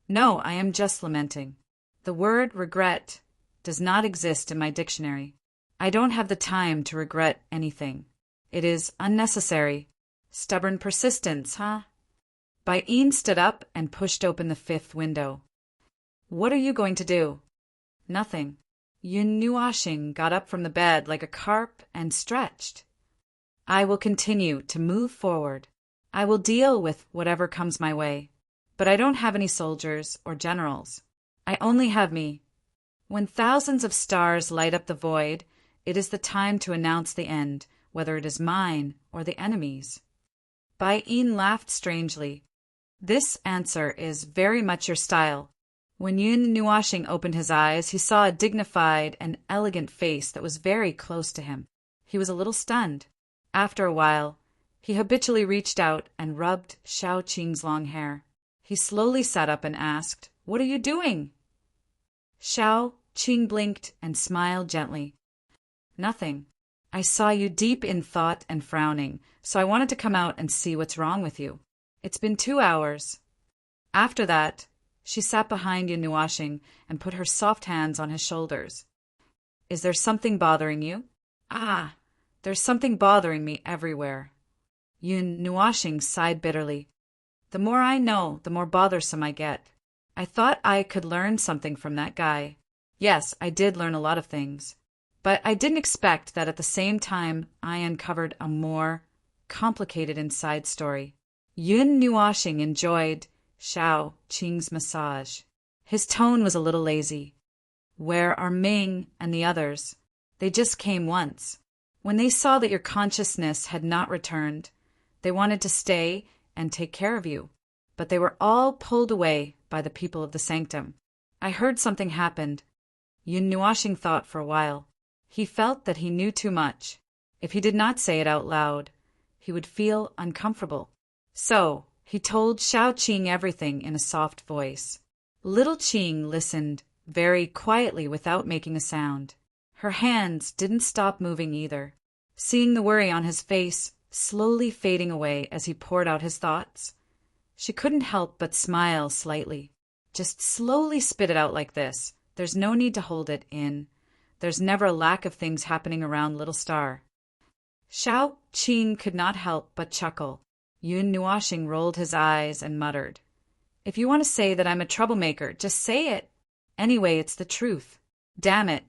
No, I am just lamenting. The word regret does not exist in my dictionary. I don't have the time to regret anything. It is unnecessary. Stubborn persistence, huh? Baiyin stood up and pushed open the fifth window. What are you going to do? Nothing. Yun Nuashing got up from the bed like a carp and stretched. I will continue to move forward. I will deal with whatever comes my way. But I don't have any soldiers or generals. I only have me. When thousands of stars light up the void, it is the time to announce the end, whether it is mine or the enemy's. Baiyin laughed strangely. This answer is very much your style. When Yun Nuashing opened his eyes, he saw a dignified and elegant face that was very close to him. He was a little stunned. After a while, he habitually reached out and rubbed Xiao Qing's long hair. He slowly sat up and asked, "What are you doing?" Xiao Qing blinked and smiled gently. "Nothing. I saw you deep in thought and frowning, so I wanted to come out and see what's wrong with you. It's been 2 hours." After that, she sat behind Yun Nuashing and put her soft hands on his shoulders. "Is there something bothering you?" "Ah, there's something bothering me everywhere." Yun Nuashing sighed bitterly. "The more I know, the more bothersome I get. I thought I could learn something from that guy. Yes, I did learn a lot of things. But I didn't expect that at the same time I uncovered a more complicated inside story." Yun Nuashing enjoyed Xiao Qing's massage. His tone was a little lazy. "Where are Ming and the others? They just came once. When they saw that your consciousness had not returned, they wanted to stay and take care of you, but they were all pulled away by the people of the sanctum. I heard something happened." Yun Nuashing thought for a while. He felt that he knew too much. If he did not say it out loud, he would feel uncomfortable. So he told Xiao Qing everything in a soft voice. Little Qing listened very quietly without making a sound. Her hands didn't stop moving either. Seeing the worry on his face slowly fading away as he poured out his thoughts, she couldn't help but smile slightly. "Just slowly spit it out like this. There's no need to hold it in. There's never a lack of things happening around Little Star." Xiao Qing could not help but chuckle. Yun Nuashing rolled his eyes and muttered, "If you want to say that I'm a troublemaker, just say it. Anyway, it's the truth. Damn it.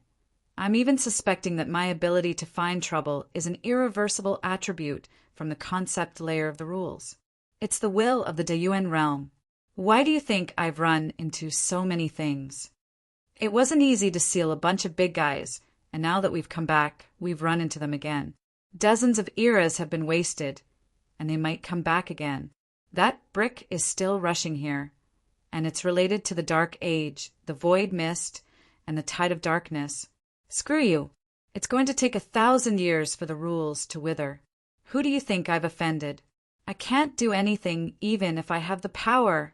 I'm even suspecting that my ability to find trouble is an irreversible attribute from the concept layer of the rules. It's the will of the Dayuan realm. Why do you think I've run into so many things? It wasn't easy to seal a bunch of big guys, and now that we've come back, we've run into them again. Dozens of eras have been wasted, and they might come back again. That brick is still rushing here, and it's related to the Dark Age, the Void Mist, and the Tide of Darkness. Screw you. It's going to take 1,000 years for the rules to wither. Who do you think I've offended? I can't do anything even if I have the power.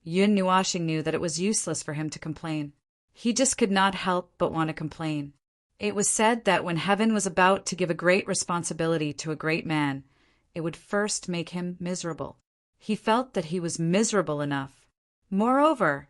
Yun Nuashing knew that it was useless for him to complain. He just could not help but want to complain. It was said that when heaven was about to give a great responsibility to a great man, it would first make him miserable. He felt that he was miserable enough. Moreover,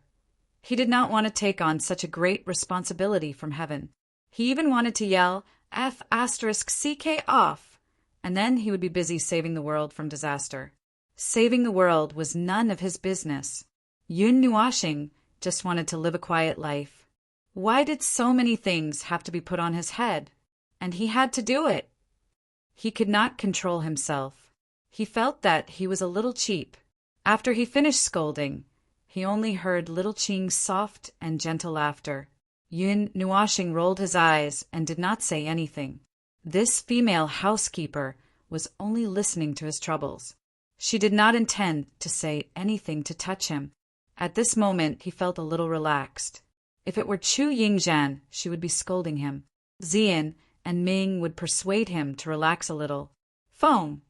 he did not want to take on such a great responsibility from heaven. He even wanted to yell, F***CK off, and then he would be busy saving the world from disaster. Saving the world was none of his business. Yun Nuashing just wanted to live a quiet life. Why did so many things have to be put on his head? And he had to do it. He could not control himself. He felt that he was a little cheap. After he finished scolding, he only heard Little Ching's soft and gentle laughter. Yun Nuashing rolled his eyes and did not say anything. This female housekeeper was only listening to his troubles. She did not intend to say anything to touch him. At this moment he felt a little relaxed. If it were Chu Yingzhan, she would be scolding him. Xian and Ming would persuade him to relax a little. Feng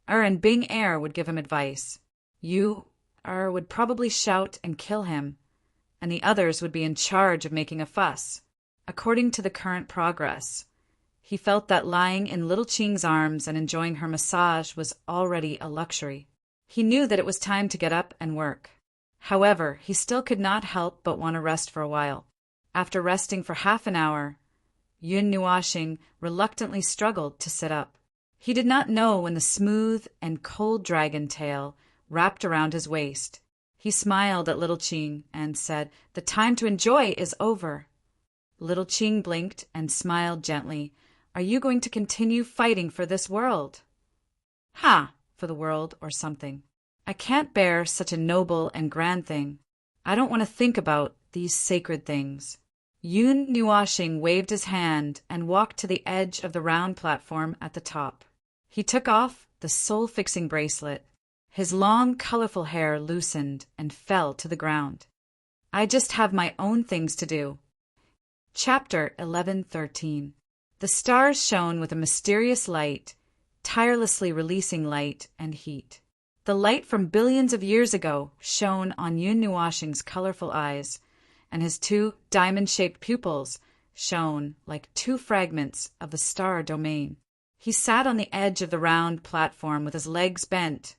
and Bing would give him advice. Yu would probably shout and kill him, and the others would be in charge of making a fuss. According to the current progress, he felt that lying in Little Ching's arms and enjoying her massage was already a luxury. He knew that it was time to get up and work. However, he still could not help but want to rest for a while. After resting for half an hour, Yun Nuashing reluctantly struggled to sit up. He did not know when the smooth and cold dragon tail wrapped around his waist. He smiled at Little Ching and said, "The time to enjoy is over." Little Ching blinked and smiled gently. "Are you going to continue fighting for this world?" "Ha! For the world or something. I can't bear such a noble and grand thing. I don't want to think about these sacred things." Yun Nuashing waved his hand and walked to the edge of the round platform at the top. He took off the soul-fixing bracelet. His long, colorful hair loosened and fell to the ground. "I just have my own things to do." Chapter 11:13. The stars shone with a mysterious light, tirelessly releasing light and heat. The light from billions of years ago shone on Yun Nuashing's colorful eyes, and his two diamond-shaped pupils shone like two fragments of the star domain. He sat on the edge of the round platform with his legs bent,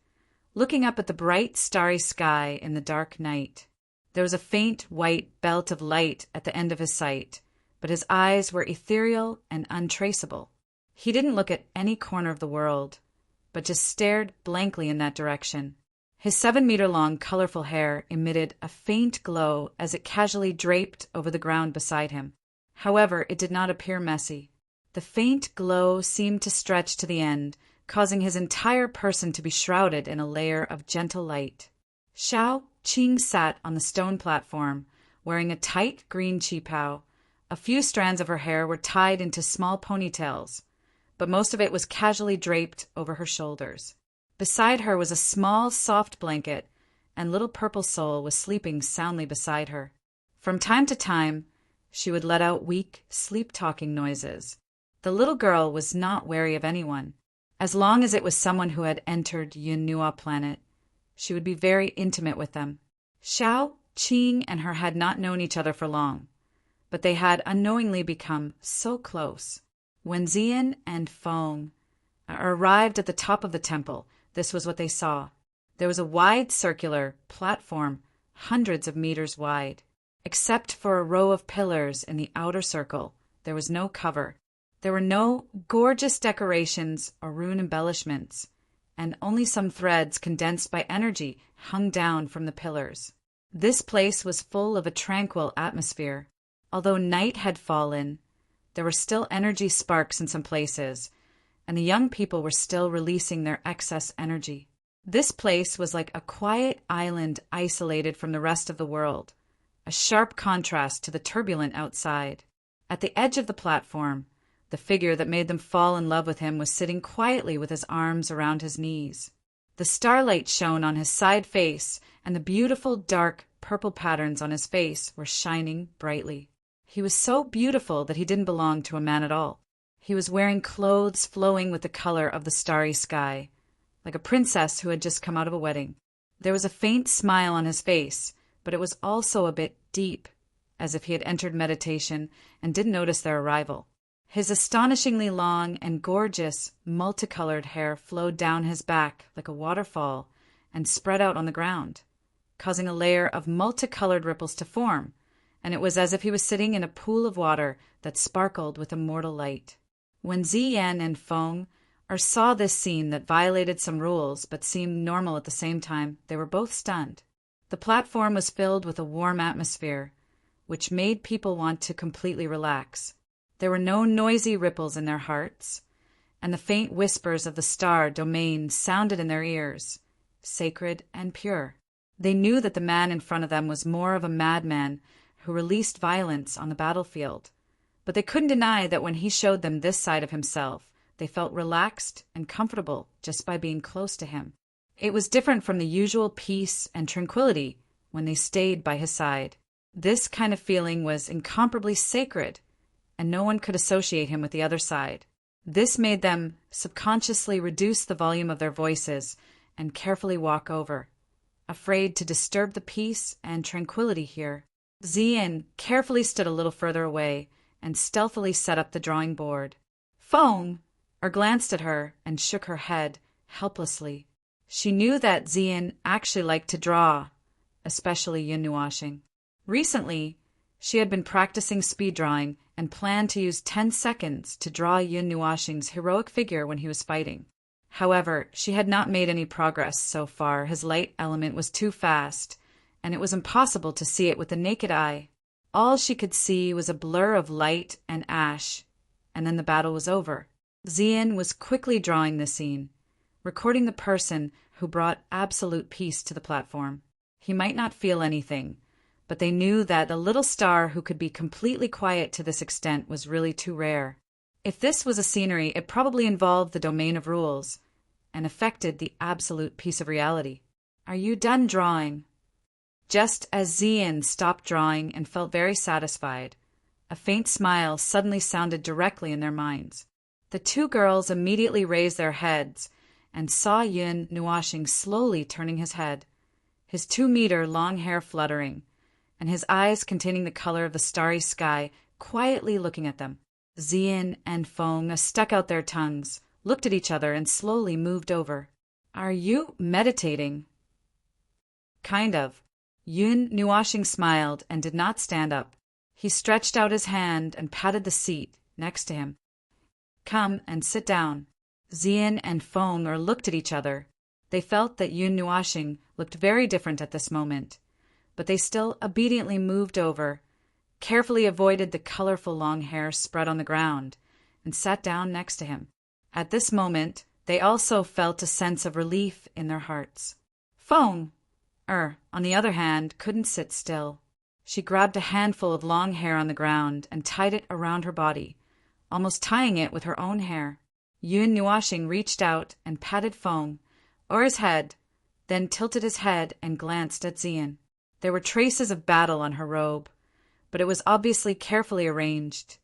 looking up at the bright, starry sky in the dark night. There was a faint white belt of light at the end of his sight, but his eyes were ethereal and untraceable. He didn't look at any corner of the world, but just stared blankly in that direction. His 7-meter-long colorful hair emitted a faint glow as it casually draped over the ground beside him. However, it did not appear messy. The faint glow seemed to stretch to the end, causing his entire person to be shrouded in a layer of gentle light. Xiao Qing sat on the stone platform, wearing a tight green qipao. A few strands of her hair were tied into small ponytails, but most of it was casually draped over her shoulders. Beside her was a small, soft blanket, and Little Purple Soul was sleeping soundly beside her. From time to time, she would let out weak, sleep-talking noises. The little girl was not wary of anyone. As long as it was someone who had entered Yun Nua planet, she would be very intimate with them. Xiao Qing and her had not known each other for long, but they had unknowingly become so close. When Xian and Feng arrived at the top of the temple, this was what they saw. There was a wide circular platform, hundreds of meters wide. Except for a row of pillars in the outer circle, there was no cover. There were no gorgeous decorations or rune embellishments, and only some threads condensed by energy hung down from the pillars. This place was full of a tranquil atmosphere. Although night had fallen, there were still energy sparks in some places, and the young people were still releasing their excess energy. This place was like a quiet island isolated from the rest of the world, a sharp contrast to the turbulent outside. At the edge of the platform, the figure that made them fall in love with him was sitting quietly with his arms around his knees. The starlight shone on his side face, and the beautiful dark purple patterns on his face were shining brightly. He was so beautiful that he didn't belong to a man at all. He was wearing clothes flowing with the color of the starry sky, like a princess who had just come out of a wedding. There was a faint smile on his face, but it was also a bit deep, as if he had entered meditation and didn't notice their arrival. His astonishingly long and gorgeous, multicolored hair flowed down his back like a waterfall and spread out on the ground, causing a layer of multicolored ripples to form, and it was as if he was sitting in a pool of water that sparkled with immortal light. When Ziyan and Feng saw this scene that violated some rules but seemed normal at the same time, they were both stunned. The platform was filled with a warm atmosphere, which made people want to completely relax. There were no noisy ripples in their hearts, and the faint whispers of the star domain sounded in their ears, sacred and pure. They knew that the man in front of them was more of a madman who released violence on the battlefield, but they couldn't deny that when he showed them this side of himself, they felt relaxed and comfortable just by being close to him. It was different from the usual peace and tranquility when they stayed by his side. This kind of feeling was incomparably sacred, and no one could associate him with the other side. This made them subconsciously reduce the volume of their voices and carefully walk over, afraid to disturb the peace and tranquility here. Ziyan carefully stood a little further away and stealthily set up the drawing board. Feng glanced at her and shook her head helplessly. She knew that Ziyan actually liked to draw, especially Yun Nuashing. Recently, she had been practicing speed drawing and planned to use 10 seconds to draw Yun Nuashing's heroic figure when he was fighting. However, she had not made any progress so far. His light element was too fast, and it was impossible to see it with the naked eye. All she could see was a blur of light and ash, and then the battle was over. Ziyan was quickly drawing the scene, recording the person who brought absolute peace to the platform. He might not feel anything, but they knew that the little star who could be completely quiet to this extent was really too rare. If this was a scenery, it probably involved the domain of rules and affected the absolute peace of reality. Are you done drawing? Just as Ziyan stopped drawing and felt very satisfied, a faint smile suddenly sounded directly in their minds. The two girls immediately raised their heads and saw Yun Nuashing slowly turning his head, his 2-meter long hair fluttering, and his eyes containing the color of the starry sky quietly looking at them. Ziyan and Feng stuck out their tongues, looked at each other, and slowly moved over. Are you meditating? Kind of. Yun Nuashing smiled and did not stand up. He stretched out his hand and patted the seat next to him. Come and sit down. Ziyan and Feng looked at each other. They felt that Yun Nuashing looked very different at this moment, but they still obediently moved over, carefully avoided the colorful long hair spread on the ground, and sat down next to him. At this moment, they also felt a sense of relief in their hearts. Feng, on the other hand, couldn't sit still. She grabbed a handful of long hair on the ground and tied it around her body, almost tying it with her own hair. Yun Nuashing reached out and patted Feng or his head, then tilted his head and glanced at Ziyan. There were traces of battle on her robe, but it was obviously carefully arranged,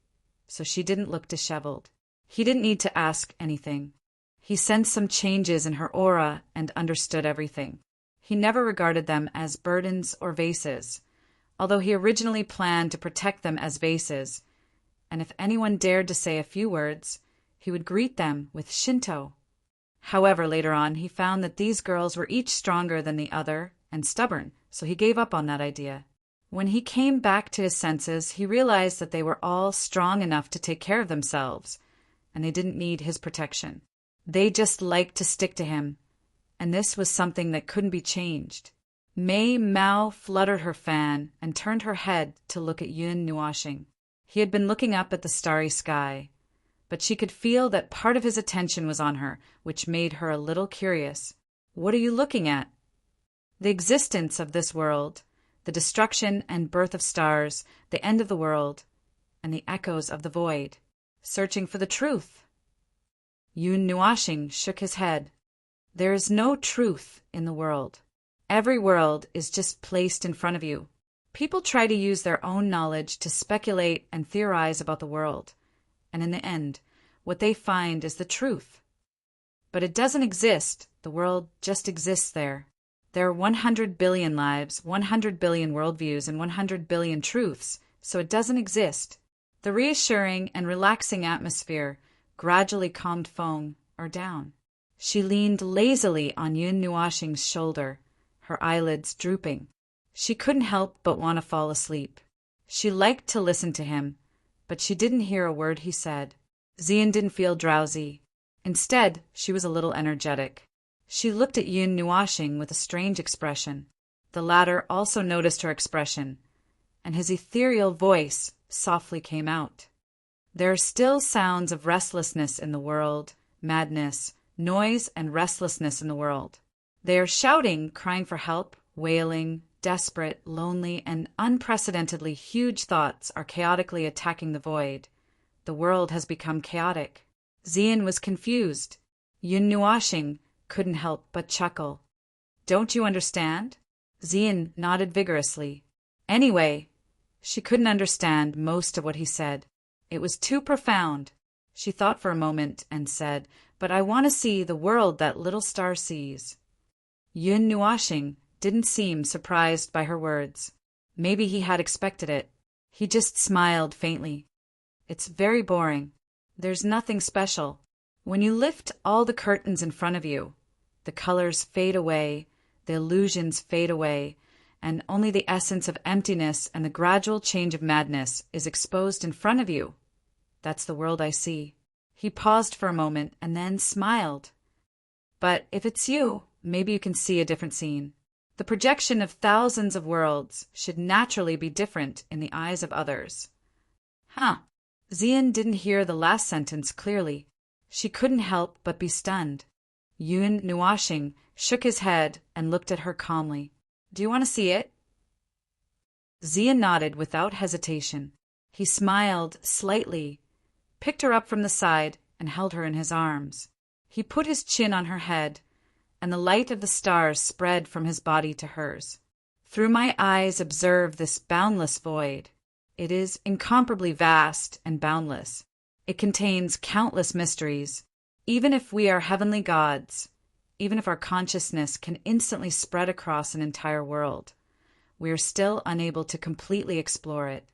so she didn't look disheveled. He didn't need to ask anything. He sensed some changes in her aura and understood everything. He never regarded them as burdens or vases, although he originally planned to protect them as vases, and if anyone dared to say a few words, he would greet them with Shinto. However, later on, he found that these girls were each stronger than the other and stubborn, so he gave up on that idea. When he came back to his senses, he realized that they were all strong enough to take care of themselves, and they didn't need his protection. They just liked to stick to him, and this was something that couldn't be changed. Mei Mao fluttered her fan and turned her head to look at Yun Nuashing. He had been looking up at the starry sky, but she could feel that part of his attention was on her, which made her a little curious. What are you looking at? The existence of this world, the destruction and birth of stars, the end of the world, and the echoes of the void. Searching for the truth. Yun Nuashing shook his head. There is no truth in the world. Every world is just placed in front of you. People try to use their own knowledge to speculate and theorize about the world, and in the end, what they find is the truth. But it doesn't exist. The world just exists there. There are 100 billion lives, 100 billion worldviews, and 100 billion truths, so it doesn't exist. The reassuring and relaxing atmosphere gradually calmed Feng down. She leaned lazily on Yun Nuoxing's shoulder, her eyelids drooping. She couldn't help but want to fall asleep. She liked to listen to him, but she didn't hear a word he said. Xian didn't feel drowsy. Instead, she was a little energetic. She looked at Yun Nuoxing with a strange expression. The latter also noticed her expression, and his ethereal voice softly came out. There are still sounds of restlessness in the world, madness, noise and restlessness in the world. They are shouting, crying for help, wailing, desperate, lonely, and unprecedentedly huge thoughts are chaotically attacking the void. The world has become chaotic. Xian was confused. Yun Nuoxing couldn't help but chuckle. Don't you understand? Xian nodded vigorously. Anyway, she couldn't understand most of what he said. It was too profound. She thought for a moment and said, "But I want to see the world that little star sees." Yun Nuoxing didn't seem surprised by her words. Maybe he had expected it. He just smiled faintly. It's very boring. There's nothing special. When you lift all the curtains in front of you, the colors fade away, the illusions fade away, and only the essence of emptiness and the gradual change of madness is exposed in front of you. That's the world I see. He paused for a moment and then smiled. But if it's you, maybe you can see a different scene. The projection of thousands of worlds should naturally be different in the eyes of others. Huh. Xian didn't hear the last sentence clearly. She couldn't help but be stunned. Yun Nuoxing shook his head and looked at her calmly. Do you want to see it? Xian nodded without hesitation. He smiled slightly, picked her up from the side, and held her in his arms. He put his chin on her head, and the light of the stars spread from his body to hers. Through my eyes observe this boundless void. It is incomparably vast and boundless. It contains countless mysteries. Even if we are heavenly gods, even if our consciousness can instantly spread across an entire world, we are still unable to completely explore it.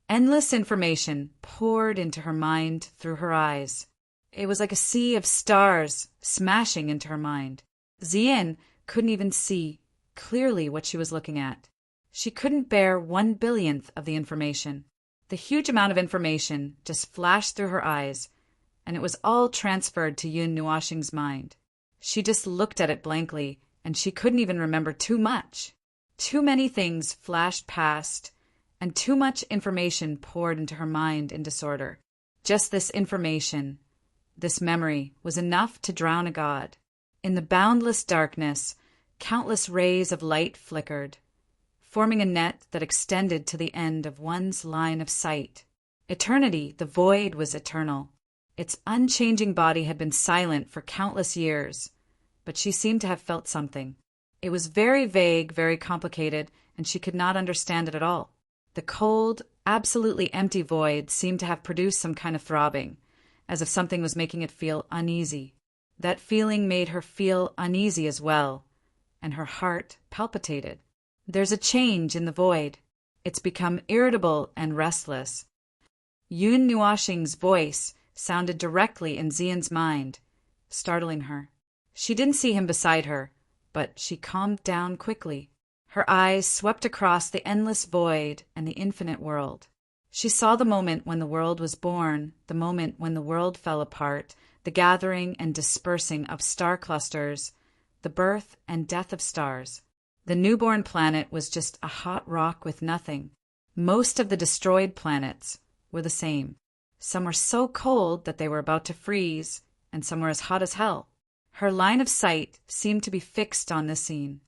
Endless information poured into her mind through her eyes. It was like a sea of stars smashing into her mind. Xian couldn't even see clearly what she was looking at. She couldn't bear 1/billionth of the information. The huge amount of information just flashed through her eyes, and it was all transferred to Yun Nuoxing's mind. She just looked at it blankly, and she couldn't even remember too much. Too many things flashed past, and too much information poured into her mind in disorder. Just this information, this memory, was enough to drown a god. In the boundless darkness, countless rays of light flickered, forming a net that extended to the end of one's line of sight. Eternity, the void, was eternal. Its unchanging body had been silent for countless years, but she seemed to have felt something. It was very vague, very complicated, and she could not understand it at all. The cold, absolutely empty void seemed to have produced some kind of throbbing, as if something was making it feel uneasy. That feeling made her feel uneasy as well, and her heart palpitated. There's a change in the void. It's become irritable and restless. Yun Nuoxing's voice sounded directly in Xian's mind, startling her. She didn't see him beside her, but she calmed down quickly. Her eyes swept across the endless void and the infinite world. She saw the moment when the world was born, the moment when the world fell apart, the gathering and dispersing of star clusters, the birth and death of stars. The newborn planet was just a hot rock with nothing. Most of the destroyed planets were the same. Some were so cold that they were about to freeze, and some were as hot as hell. Her line of sight seemed to be fixed on this scene.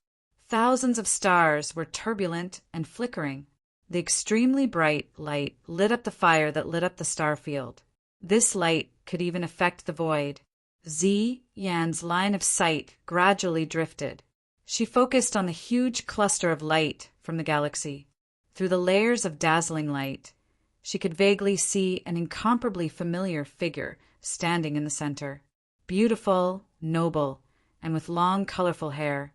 Thousands of stars were turbulent and flickering. The extremely bright light lit up the fire that lit up the star field. This light could even affect the void. Xian's line of sight gradually drifted. She focused on the huge cluster of light from the galaxy. Through the layers of dazzling light, she could vaguely see an incomparably familiar figure standing in the center. Beautiful, noble, and with long, colorful hair.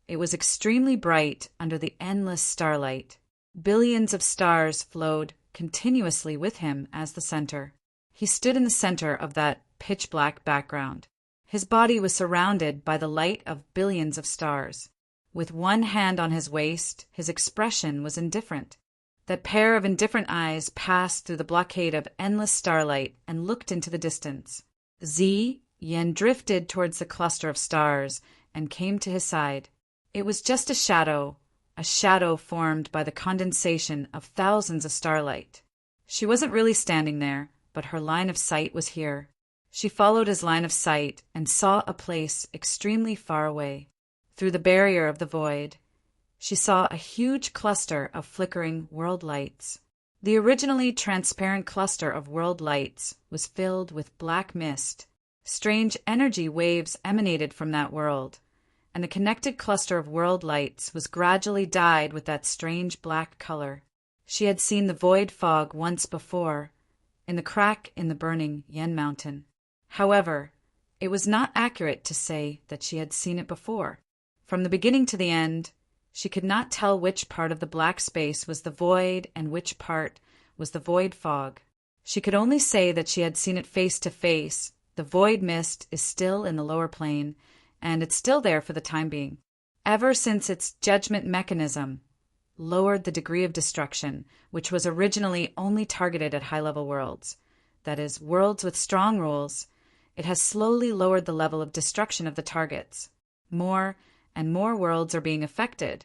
It was extremely bright under the endless starlight. Billions of stars flowed continuously with him as the center. He stood in the center of that pitch-black background. His body was surrounded by the light of billions of stars. With one hand on his waist, his expression was indifferent. That pair of indifferent eyes passed through the blockade of endless starlight and looked into the distance. Yen drifted towards the cluster of stars and came to his side. It was just a shadow formed by the condensation of thousands of starlight. She wasn't really standing there, but her line of sight was here. She followed his line of sight and saw a place extremely far away. Through the barrier of the void, she saw a huge cluster of flickering world lights. The originally transparent cluster of world lights was filled with black mist. Strange energy waves emanated from that world, and the connected cluster of world lights was gradually dyed with that strange black color. She had seen the void fog once before, in the crack in the burning Yen Mountain. However, it was not accurate to say that she had seen it before. From the beginning to the end, she could not tell which part of the black space was the void and which part was the void fog. She could only say that she had seen it face to face. The void mist is still in the lower plane, and it's still there for the time being. Ever since its judgment mechanism lowered the degree of destruction, which was originally only targeted at high-level worlds, that is, worlds with strong rules, it has slowly lowered the level of destruction of the targets. More and more worlds are being affected,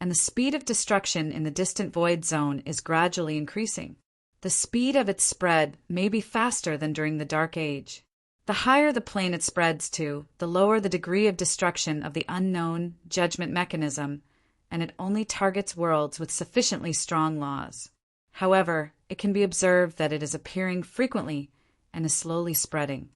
and the speed of destruction in the distant void zone is gradually increasing. The speed of its spread may be faster than during the Dark Age. The higher the plane it spreads to, the lower the degree of destruction of the unknown judgment mechanism, and it only targets worlds with sufficiently strong laws. However, it can be observed that it is appearing frequently and is slowly spreading.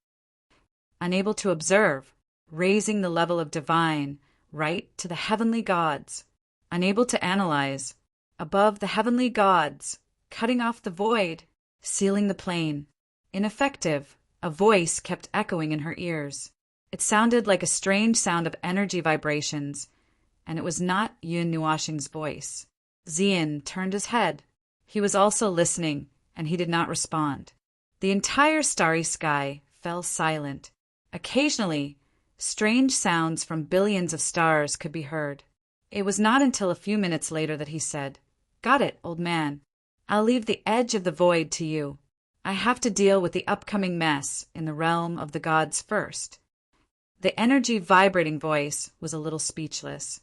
Unable to observe, raising the level of divine right to the heavenly gods. Unable to analyze, above the heavenly gods, cutting off the void, sealing the plane. Ineffective, a voice kept echoing in her ears. It sounded like a strange sound of energy vibrations, and it was not Yun Nuoshing's voice. Xian turned his head. He was also listening, and he did not respond. The entire starry sky fell silent. Occasionally, strange sounds from billions of stars could be heard. It was not until a few minutes later that he said, "Got it, old man. I'll leave the edge of the void to you. I have to deal with the upcoming mess in the realm of the gods first." The energy vibrating voice was a little speechless.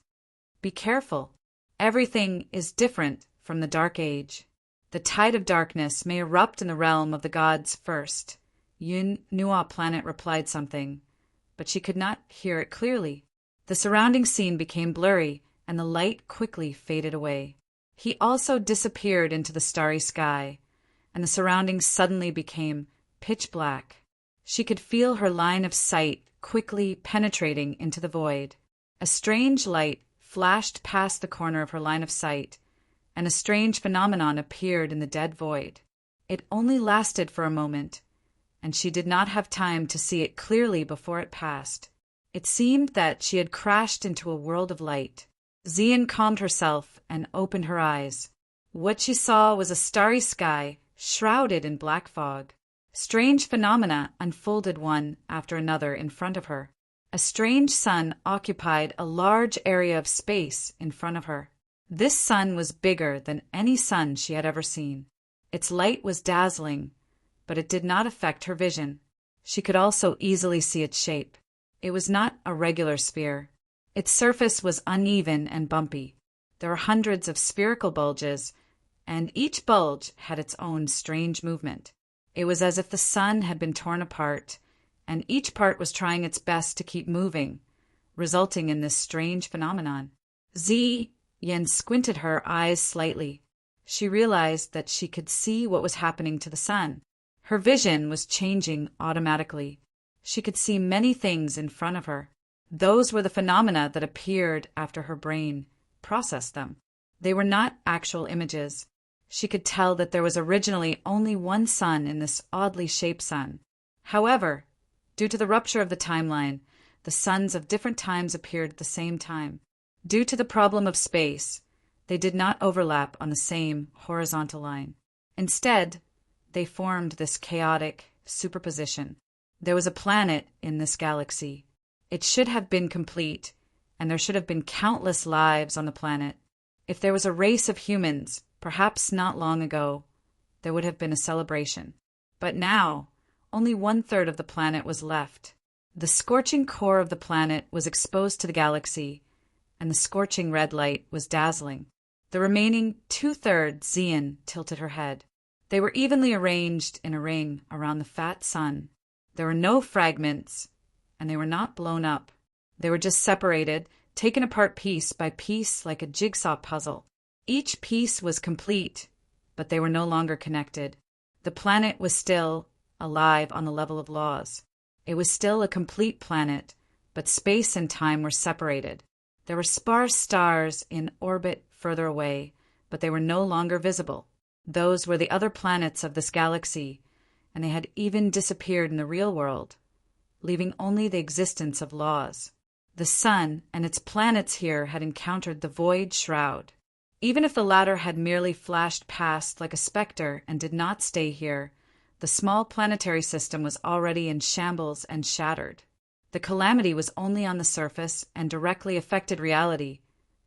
"Be careful. Everything is different from the Dark Age. The tide of darkness may erupt in the realm of the gods first." Yun Nuo Planet replied something, but she could not hear it clearly. The surrounding scene became blurry, and the light quickly faded away. He also disappeared into the starry sky, and the surroundings suddenly became pitch black. She could feel her line of sight quickly penetrating into the void. A strange light flashed past the corner of her line of sight, and a strange phenomenon appeared in the dead void. It only lasted for a moment, and she did not have time to see it clearly before it passed. It seemed that she had crashed into a world of light. Xian calmed herself and opened her eyes. What she saw was a starry sky shrouded in black fog. Strange phenomena unfolded one after another in front of her. A strange sun occupied a large area of space in front of her. This sun was bigger than any sun she had ever seen. Its light was dazzling, but it did not affect her vision. She could also easily see its shape. It was not a regular sphere. Its surface was uneven and bumpy. There were hundreds of spherical bulges, and each bulge had its own strange movement. It was as if the sun had been torn apart, and each part was trying its best to keep moving, resulting in this strange phenomenon. Yen squinted her eyes slightly. She realized that she could see what was happening to the sun. Her vision was changing automatically. She could see many things in front of her. Those were the phenomena that appeared after her brain processed them. They were not actual images. She could tell that there was originally only one sun in this oddly shaped sun. However, due to the rupture of the timeline, the suns of different times appeared at the same time. Due to the problem of space, they did not overlap on the same horizontal line. Instead, they formed this chaotic superposition. There was a planet in this galaxy. It should have been complete, and there should have been countless lives on the planet. If there was a race of humans, perhaps not long ago, there would have been a celebration. But now, only 1/3 of the planet was left. The scorching core of the planet was exposed to the galaxy, and the scorching red light was dazzling. The remaining 2/3 Xian tilted her head. They were evenly arranged in a ring around the fat sun. There were no fragments, and they were not blown up. They were just separated, taken apart piece by piece like a jigsaw puzzle. Each piece was complete, but they were no longer connected. The planet was still alive on the level of laws. It was still a complete planet, but space and time were separated. There were sparse stars in orbit further away, but they were no longer visible. Those were the other planets of this galaxy, and they had even disappeared in the real world, leaving only the existence of laws. The sun and its planets here had encountered the void shroud. Even if the latter had merely flashed past like a specter and did not stay here, the small planetary system was already in shambles and shattered. The calamity was only on the surface and directly affected reality,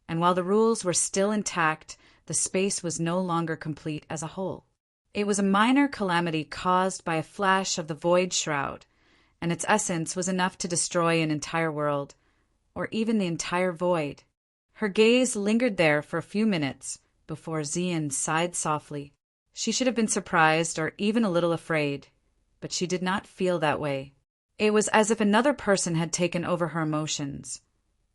and while the rules were still intact, the space was no longer complete as a whole. It was a minor calamity caused by a flash of the void shroud, and its essence was enough to destroy an entire world, or even the entire void. Her gaze lingered there for a few minutes before Xian sighed softly. She should have been surprised or even a little afraid, but she did not feel that way. It was as if another person had taken over her emotions,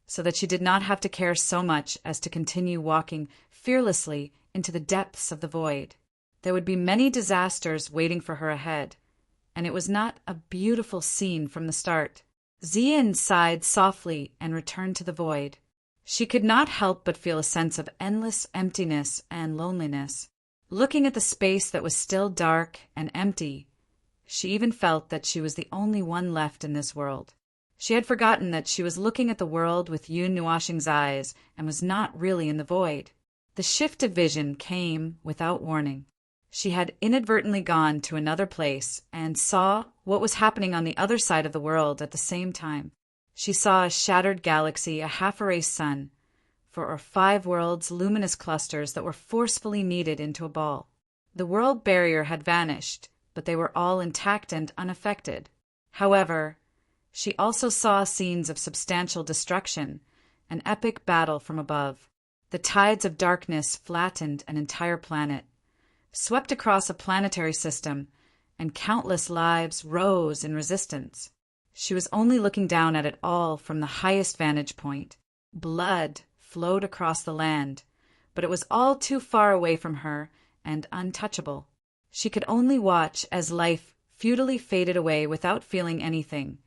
so that she did not have to care so much as to continue walking fearlessly into the depths of the void. There would be many disasters waiting for her ahead, and it was not a beautiful scene from the start. Xian sighed softly and returned to the void. She could not help but feel a sense of endless emptiness and loneliness. Looking at the space that was still dark and empty, she even felt that she was the only one left in this world. She had forgotten that she was looking at the world with Yun Nuoxing's eyes and was not really in the void. The shift of vision came without warning. She had inadvertently gone to another place and saw what was happening on the other side of the world at the same time. She saw a shattered galaxy, a half-erased sun, 4 or 5 worlds, luminous clusters that were forcefully kneaded into a ball. The world barrier had vanished, but they were all intact and unaffected. However, she also saw scenes of substantial destruction, an epic battle from above. The tides of darkness flattened an entire planet, swept across a planetary system, and countless lives rose in resistance. She was only looking down at it all from the highest vantage point. Blood flowed across the land, but it was all too far away from her and untouchable. She could only watch as life futilely faded away without feeling anything,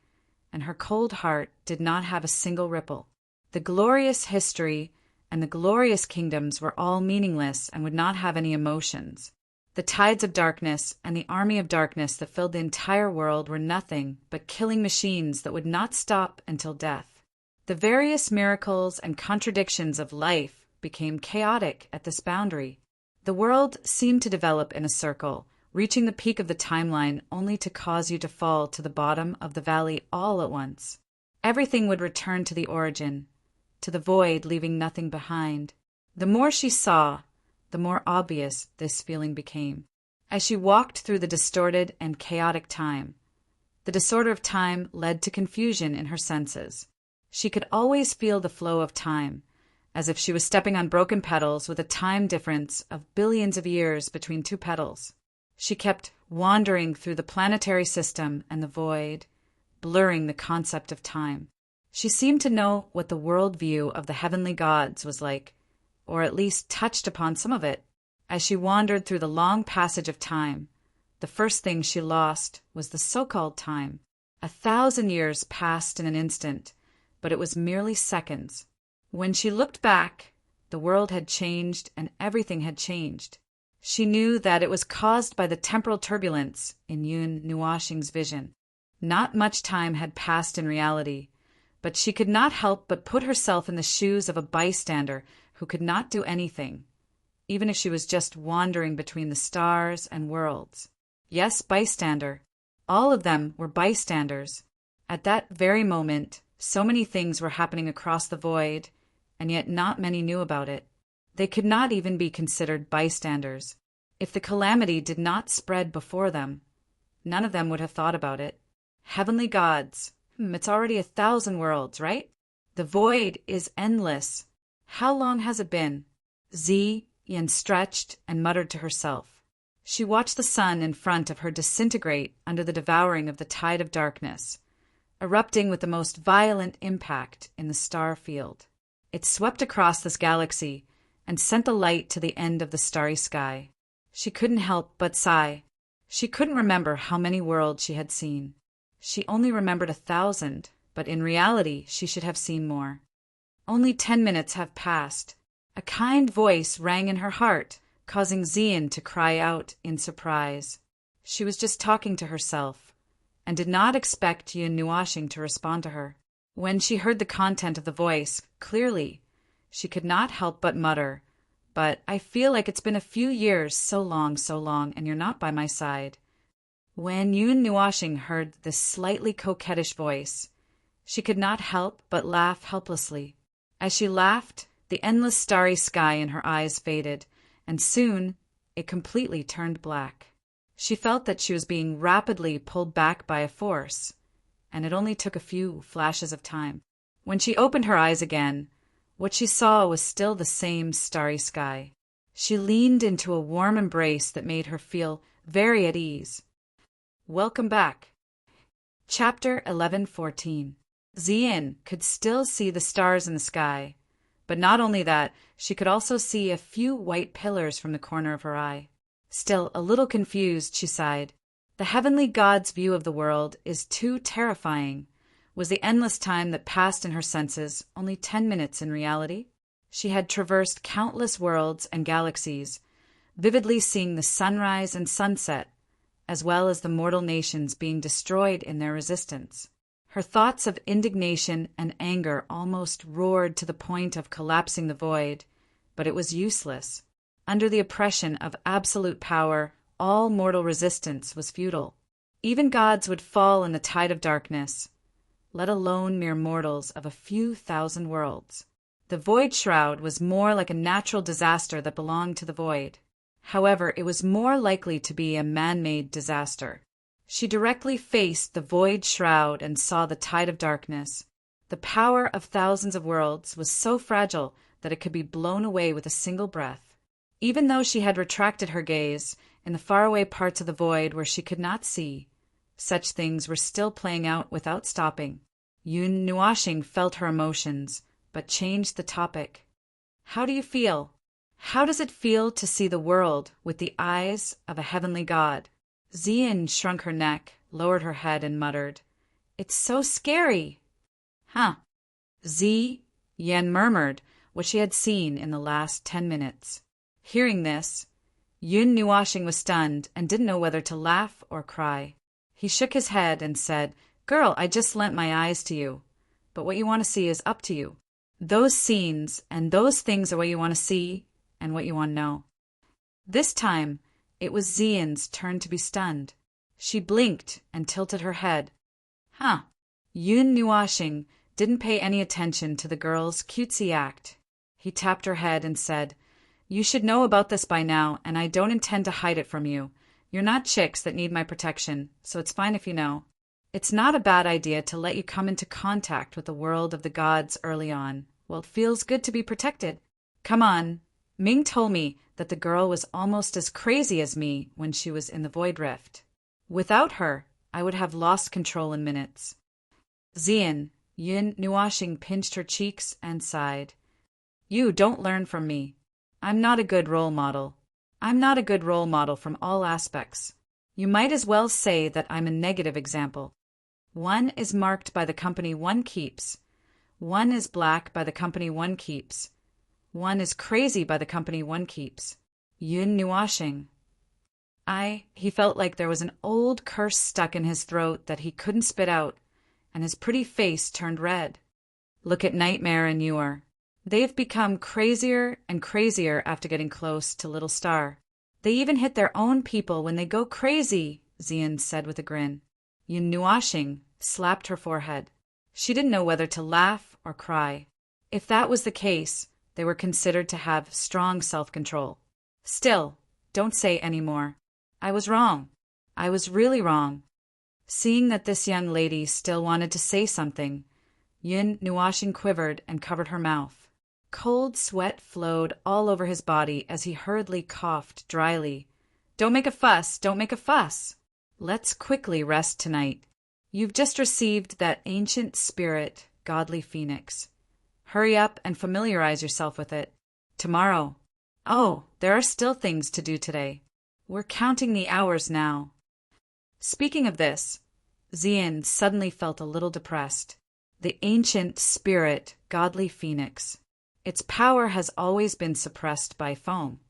and her cold heart did not have a single ripple. The glorious history and the glorious kingdoms were all meaningless and would not have any emotions. The tides of darkness and the army of darkness that filled the entire world were nothing but killing machines that would not stop until death. The various miracles and contradictions of life became chaotic at this boundary. The world seemed to develop in a circle, reaching the peak of the timeline only to cause you to fall to the bottom of the valley all at once. Everything would return to the origin, to the void, leaving nothing behind. The more she saw, the more obvious this feeling became. As she walked through the distorted and chaotic time, the disorder of time led to confusion in her senses. She could always feel the flow of time, as if she was stepping on broken petals with a time difference of billions of years between 2 petals. She kept wandering through the planetary system and the void, blurring the concept of time. She seemed to know what the world view of the heavenly gods was like, or at least touched upon some of it. As she wandered through the long passage of time, the first thing she lost was the so-called time. 1,000 years passed in an instant, but it was merely seconds. When she looked back, the world had changed and everything had changed. She knew that it was caused by the temporal turbulence in Yun Nuoxing's vision. Not much time had passed in reality, but she could not help but put herself in the shoes of a bystander who could not do anything, even if she was just wandering between the stars and worlds. Yes, bystander. All of them were bystanders. At that very moment, so many things were happening across the void, and yet not many knew about it. They could not even be considered bystanders. If the calamity did not spread before them, none of them would have thought about it. Heavenly gods. It's already 1,000 worlds, right? The void is endless. How long has it been? Yen stretched and muttered to herself. She watched the sun in front of her disintegrate under the devouring of the tide of darkness, erupting with the most violent impact in the star field. It swept across this galaxy and sent the light to the end of the starry sky. She couldn't help but sigh. She couldn't remember how many worlds she had seen. She only remembered 1,000, but in reality she should have seen more. Only 10 minutes have passed. A kind voice rang in her heart, causing Xian to cry out in surprise. She was just talking to herself, and did not expect Yun Nuashing to respond to her. When she heard the content of the voice clearly, she could not help but mutter, "But I feel like it's been a few years, so long, and you're not by my side." When Yun Nuashing heard this slightly coquettish voice, she could not help but laugh helplessly. As she laughed, the endless starry sky in her eyes faded, and soon it completely turned black. She felt that she was being rapidly pulled back by a force, and it only took a few flashes of time. When she opened her eyes again, what she saw was still the same starry sky. She leaned into a warm embrace that made her feel very at ease. Welcome back. Chapter 11:14. Xian could still see the stars in the sky, but not only that, she could also see a few white pillars from the corner of her eye. Still a little confused, she sighed. The heavenly god's view of the world is too terrifying. Was the endless time that passed in her senses only 10 minutes in reality? She had traversed countless worlds and galaxies, vividly seeing the sunrise and sunset, as well as the mortal nations being destroyed in their resistance. Her thoughts of indignation and anger almost roared to the point of collapsing the void, but it was useless. Under the oppression of absolute power, all mortal resistance was futile. Even gods would fall in the tide of darkness, let alone mere mortals of a few thousand worlds. The void shroud was more like a natural disaster that belonged to the void. However, it was more likely to be a man-made disaster. She directly faced the void shroud and saw the tide of darkness. The power of thousands of worlds was so fragile that it could be blown away with a single breath. Even though she had retracted her gaze, in the faraway parts of the void where she could not see, such things were still playing out without stopping. Yun Nuashing felt her emotions, but changed the topic. How do you feel? How does it feel to see the world with the eyes of a heavenly god? Xian shrunk her neck, lowered her head, and muttered, "It's so scary." Huh. Yen murmured what she had seen in the last 10 minutes. Hearing this, Yun Nuashing was stunned and didn't know whether to laugh or cry. He shook his head and said, "Girl, I just lent my eyes to you. But what you want to see is up to you. Those scenes and those things are what you want to see and what you want to know." This time, it was Xian's turn to be stunned. She blinked and tilted her head. Huh. Yun Nuashing didn't pay any attention to the girl's cutesy act. He tapped her head and said, "You should know about this by now, and I don't intend to hide it from you. You're not chicks that need my protection, so it's fine if you know. It's not a bad idea to let you come into contact with the world of the gods early on. Well, it feels good to be protected. Come on." Ming told me that the girl was almost as crazy as me when she was in the Void Rift. Without her, I would have lost control in minutes. Xian, Yun Nuashing pinched her cheeks and sighed. "You don't learn from me. I'm not a good role model. I'm not a good role model from all aspects. You might as well say that I'm a negative example. One is marked by the company one keeps. One is black by the company one keeps. One is crazy by the company one keeps. Yun Nuashing." He felt like there was an old curse stuck in his throat that he couldn't spit out, and his pretty face turned red. Look at Nightmare and Ewer. They've become crazier and crazier after getting close to Little Star. They even hit their own people when they go crazy, Xian said with a grin. Yun Nuashing slapped her forehead. She didn't know whether to laugh or cry. If that was the case, they were considered to have strong self-control. Still, don't say any more. I was wrong. I was really wrong. Seeing that this young lady still wanted to say something, Yun Nuashing quivered and covered her mouth. Cold sweat flowed all over his body as he hurriedly coughed dryly. Don't make a fuss, don't make a fuss. Let's quickly rest tonight. You've just received that ancient spirit, godly phoenix. Hurry up and familiarize yourself with it. Tomorrow. Oh, there are still things to do today. We're counting the hours now. Speaking of this, Xian suddenly felt a little depressed. The ancient spirit, godly phoenix. Its power has always been suppressed by foam.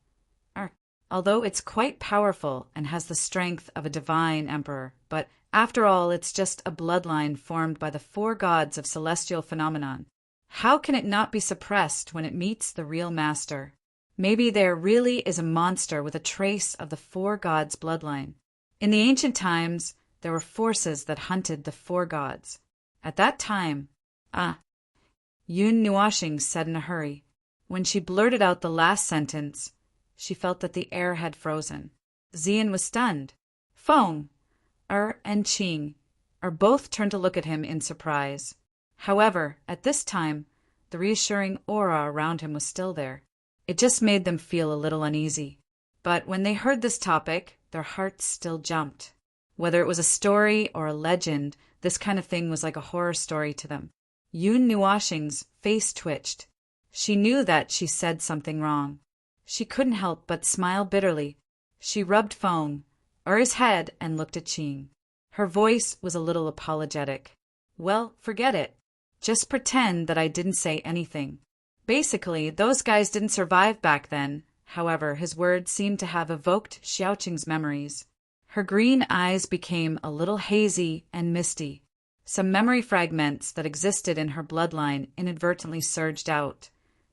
Although it's quite powerful and has the strength of a divine emperor, but after all, it's just a bloodline formed by the four gods of celestial phenomenon. How can it not be suppressed when it meets the real master? Maybe there really is a monster with a trace of the four gods' bloodline. In the ancient times, there were forces that hunted the four gods. At that time, Yun Nuashing said in a hurry. When she blurted out the last sentence, she felt that the air had frozen. Xian was stunned. Feng, and Qing both turned to look at him in surprise. However, at this time, the reassuring aura around him was still there. It just made them feel a little uneasy. But when they heard this topic, their hearts still jumped. Whether it was a story or a legend, this kind of thing was like a horror story to them. Yun Nuashing's face twitched. She knew that she said something wrong. She couldn't help but smile bitterly. She rubbed his head and looked at Qing. Her voice was a little apologetic. Well, forget it. Just pretend that I didn't say anything. Basically, those guys didn't survive back then. However, his words seemed to have evoked Xiaoqing's memories. Her green eyes became a little hazy and misty. Some memory fragments that existed in her bloodline inadvertently surged out.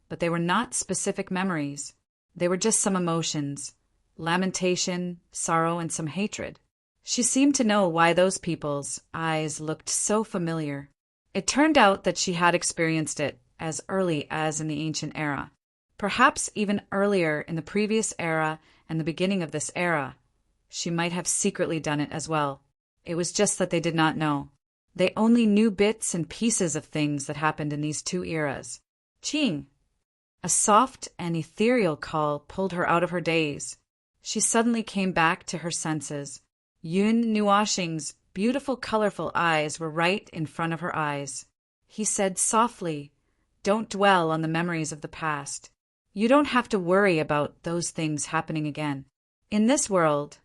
But they were not specific memories. They were just some emotions. Lamentation, sorrow, and some hatred. She seemed to know why those people's eyes looked so familiar. It turned out that she had experienced it as early as in the ancient era. Perhaps even earlier in the previous era and the beginning of this era. She might have secretly done it as well. It was just that they did not know. They only knew bits and pieces of things that happened in these two eras. Qing. A soft and ethereal call pulled her out of her daze. She suddenly came back to her senses. Yun Nuashing's beautiful, colorful eyes were right in front of her eyes. He said softly, "Don't dwell on the memories of the past. You don't have to worry about those things happening again. In this world,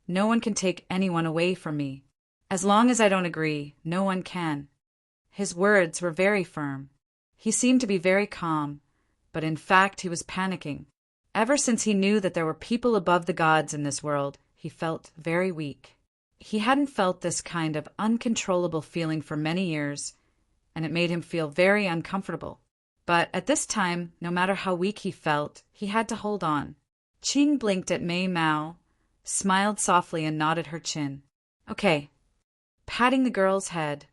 no one can take anyone away from me. As long as I don't agree, no one can." His words were very firm. He seemed to be very calm, but in fact he was panicking. Ever since he knew that there were people above the gods in this world, he felt very weak. He hadn't felt this kind of uncontrollable feeling for many years, and it made him feel very uncomfortable. But at this time, no matter how weak he felt, he had to hold on. Qing blinked at Mei Mao, smiled softly and nodded her chin. Okay. Patting the girl's head,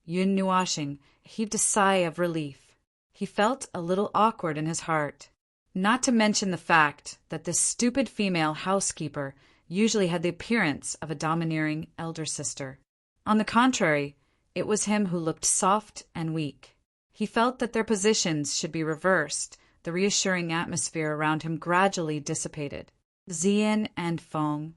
Yun Nuashing heaved a sigh of relief. He felt a little awkward in his heart. Not to mention the fact that this stupid female housekeeper usually had the appearance of a domineering elder sister. On the contrary, it was him who looked soft and weak. He felt that their positions should be reversed. The reassuring atmosphere around him gradually dissipated. Xian and Feng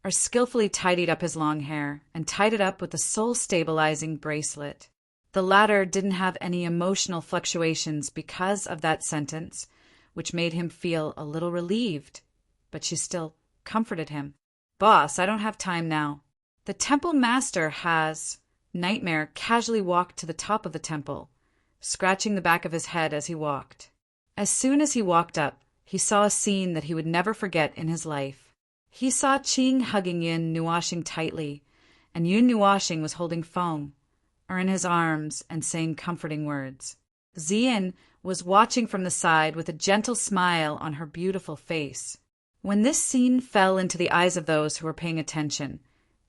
skillfully tidied up his long hair and tied it up with a soul-stabilizing bracelet. The latter didn't have any emotional fluctuations because of that sentence, which made him feel a little relieved, but she still comforted him. "Boss, I don't have time now. The temple master has—" Nightmare casually walked to the top of the temple, scratching the back of his head as he walked. As soon as he walked up, he saw a scene that he would never forget in his life. He saw Qing hugging Yun Nuashing tightly, and Yun Nuashing was holding Feng in his arms and saying comforting words. Xian was watching from the side with a gentle smile on her beautiful face. When this scene fell into the eyes of those who were paying attention,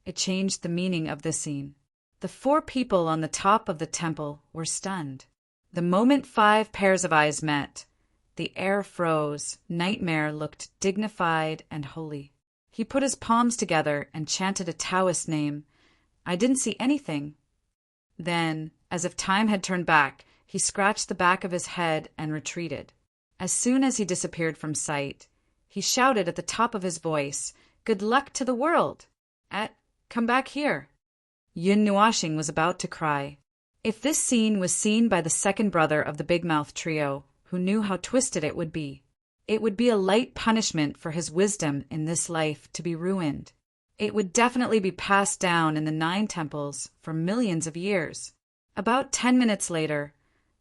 it changed the meaning of the scene. The 4 people on the top of the temple were stunned. The moment 5 pairs of eyes met, the air froze. Nightmare looked dignified and holy. He put his palms together and chanted a Taoist name. I didn't see anything. Then, as if time had turned back, he scratched the back of his head and retreated. As soon as he disappeared from sight, he shouted at the top of his voice, "Good luck to the world! Come back here!" Yun Nuashing was about to cry. If this scene was seen by the second brother of the Big Mouth trio, who knew how twisted it would be a light punishment for his wisdom in this life to be ruined. It would definitely be passed down in the 9 temples for millions of years. About 10 minutes later,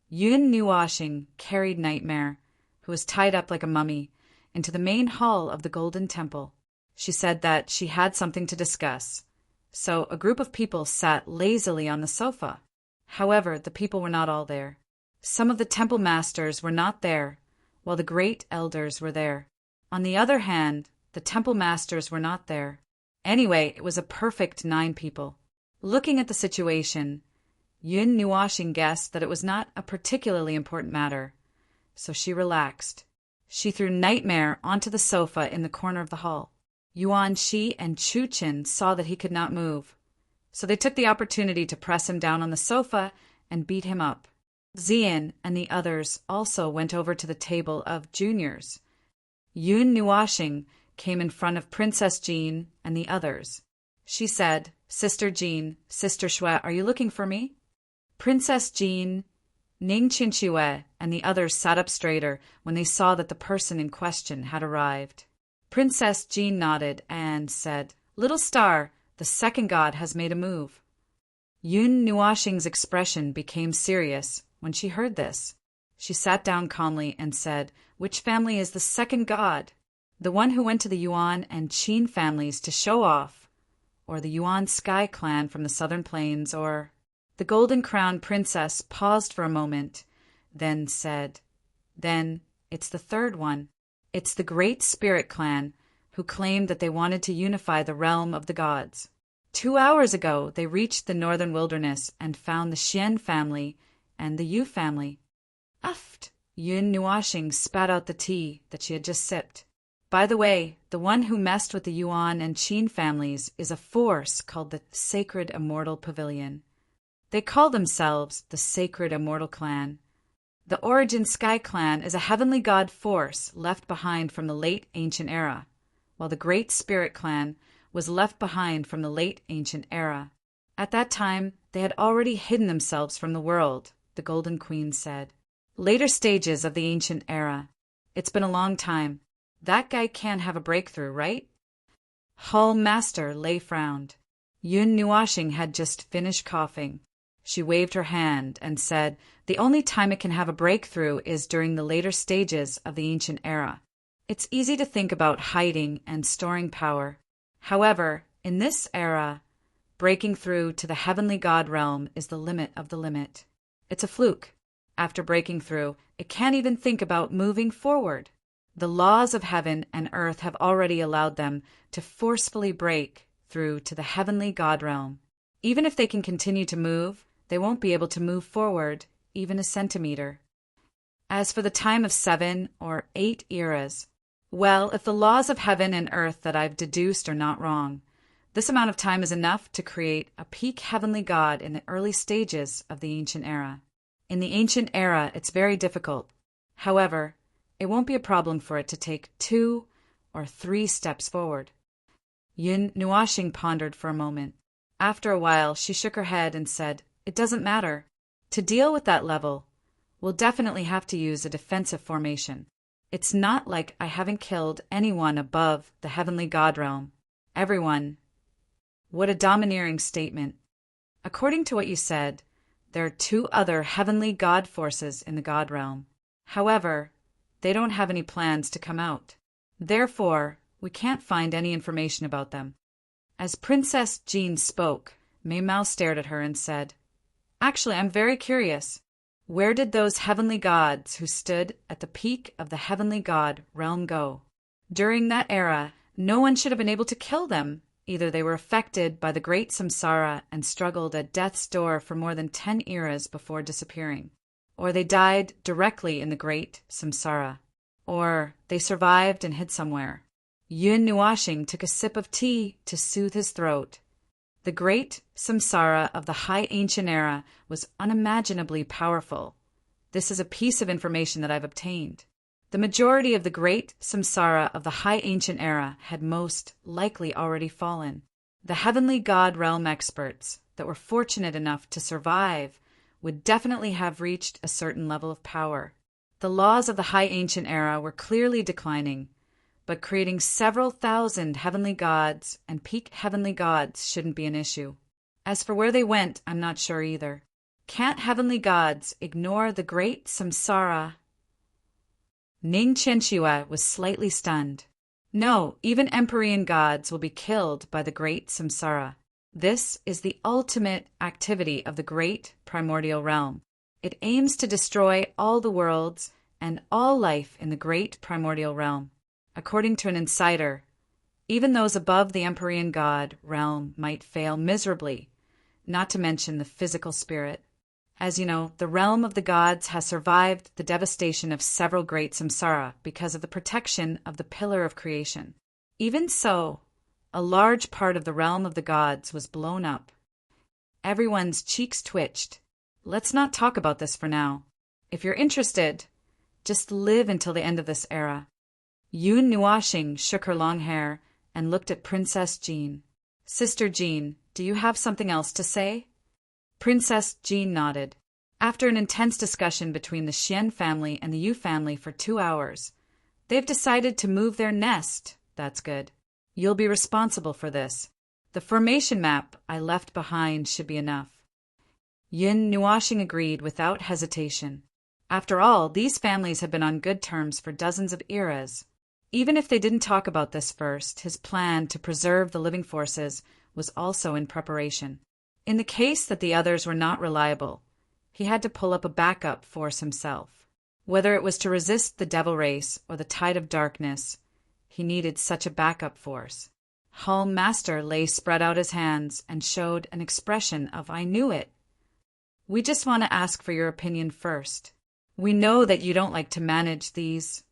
Yun Nuashing carried Nightmare, who was tied up like a mummy, into the main hall of the Golden Temple. She said that she had something to discuss, so a group of people sat lazily on the sofa. However, the people were not all there. Some of the temple masters were not there, while the great elders were there. On the other hand, the temple masters were not there. Anyway, it was a perfect 9 people. Looking at the situation, Yun Nuashing guessed that it was not a particularly important matter, so she relaxed. She threw Nightmare onto the sofa in the corner of the hall. Yuan Shi and Chu Qin saw that he could not move, so they took the opportunity to press him down on the sofa and beat him up. Xian and the others also went over to the table of juniors. Yun Nuashing came in front of Princess Jean and the others. She said, "Sister Jean, Sister Shui, are you looking for me?" Princess Jean, Ning Qinxue, and the others sat up straighter when they saw that the person in question had arrived. Princess Jean nodded and said, "Little star, the second god has made a move." Yun Nuashing's expression became serious when she heard this. She sat down calmly and said, "Which family is the second god? The one who went to the Yuan and Qin families to show off, or the Yuan Sky clan from the southern plains, or—" The Golden Crown Princess paused for a moment, then said, "Then it's the third one. It's the Great Spirit Clan, who claimed that they wanted to unify the realm of the gods. 2 hours ago, they reached the northern wilderness and found the Xian family and the Yu family." Uffed! Yun Nuashing spat out the tea that she had just sipped. "By the way, the one who messed with the Yuan and Qin families is a force called the Sacred Immortal Pavilion. They call themselves the Sacred Immortal Clan. The Origin Sky Clan is a heavenly god force left behind from the late ancient era, while the Great Spirit Clan was left behind from the late ancient era. At that time, they had already hidden themselves from the world," the Golden Queen said. "Later stages of the ancient era. It's been a long time. That guy can't have a breakthrough, right?" Hall Master Lei frowned. Yun Nuashing had just finished coughing. She waved her hand and said, "The only time it can have a breakthrough is during the later stages of the ancient era. It's easy to think about hiding and storing power. However, in this era, breaking through to the heavenly god realm is the limit of the limit. It's a fluke. After breaking through, it can't even think about moving forward. The laws of heaven and earth have already allowed them to forcefully break through to the heavenly god realm. Even if they can continue to move, they won't be able to move forward even a centimeter. As for the time of 7 or 8 eras, well, if the laws of heaven and earth that I've deduced are not wrong, this amount of time is enough to create a peak heavenly god in the early stages of the ancient era. In the ancient era, it's very difficult. However, it won't be a problem for it to take 2 or 3 steps forward." Yun Nuashing pondered for a moment. After a while, she shook her head and said, "It doesn't matter. To deal with that level, we'll definitely have to use a defensive formation. It's not like I haven't killed anyone above the heavenly god realm. Everyone." What a domineering statement. According to what you said, there are 2 other heavenly god forces in the god realm. However, they don't have any plans to come out. Therefore, We can't find any information about them." As Princess Jean spoke, Mei stared at her and said, "Actually, I'm very curious. Where did those heavenly gods who stood at the peak of the heavenly god realm go? During that era, no one should have been able to kill them. Either they were affected by the great samsara and struggled at death's door for more than 10 eras before disappearing, or they died directly in the great samsara, or they survived and hid somewhere." Yun Nuashing took a sip of tea to soothe his throat. The great samsara of the High Ancient Era was unimaginably powerful. This is a piece of information that I've obtained. The majority of the great samsara of the High Ancient Era had most likely already fallen. The heavenly god realm experts that were fortunate enough to survive would definitely have reached a certain level of power. The laws of the High Ancient Era were clearly declining, but creating several thousand heavenly gods and peak heavenly gods shouldn't be an issue. As for where they went, I'm not sure either. Can't heavenly gods ignore the great samsara? Ning Chenshua was slightly stunned. No, even Empyrean gods will be killed by the great samsara. This is the ultimate activity of the great primordial realm. It aims to destroy all the worlds and all life in the great primordial realm. According to an insider, even those above the Empyrean god realm might fail miserably, not to mention the physical spirit. As you know, the realm of the gods has survived the devastation of several great samsara because of the protection of the pillar of creation. Even so, a large part of the realm of the gods was blown up. Everyone's cheeks twitched. Let's not talk about this for now. If you're interested, just live until the end of this era. Yun Nuashing shook her long hair and looked at Princess Jean. "Sister Jean, do you have something else to say?" Princess Jean nodded. After an intense discussion between the Xian family and the Yu family for 2 hours, they've decided to move their nest. That's good. You'll be responsible for this. The formation map I left behind should be enough. Yun Nuashing agreed without hesitation. After all, these families had been on good terms for dozens of eras. Even if they didn't talk about this first, his plan to preserve the living forces was also in preparation. In the case that the others were not reliable, he had to pull up a backup force himself. Whether it was to resist the devil race or the tide of darkness, he needed such a backup force. Hall Master lay spread out his hands and showed an expression of "I knew it." "We just want to ask for your opinion first. We know that you don't like to manage these,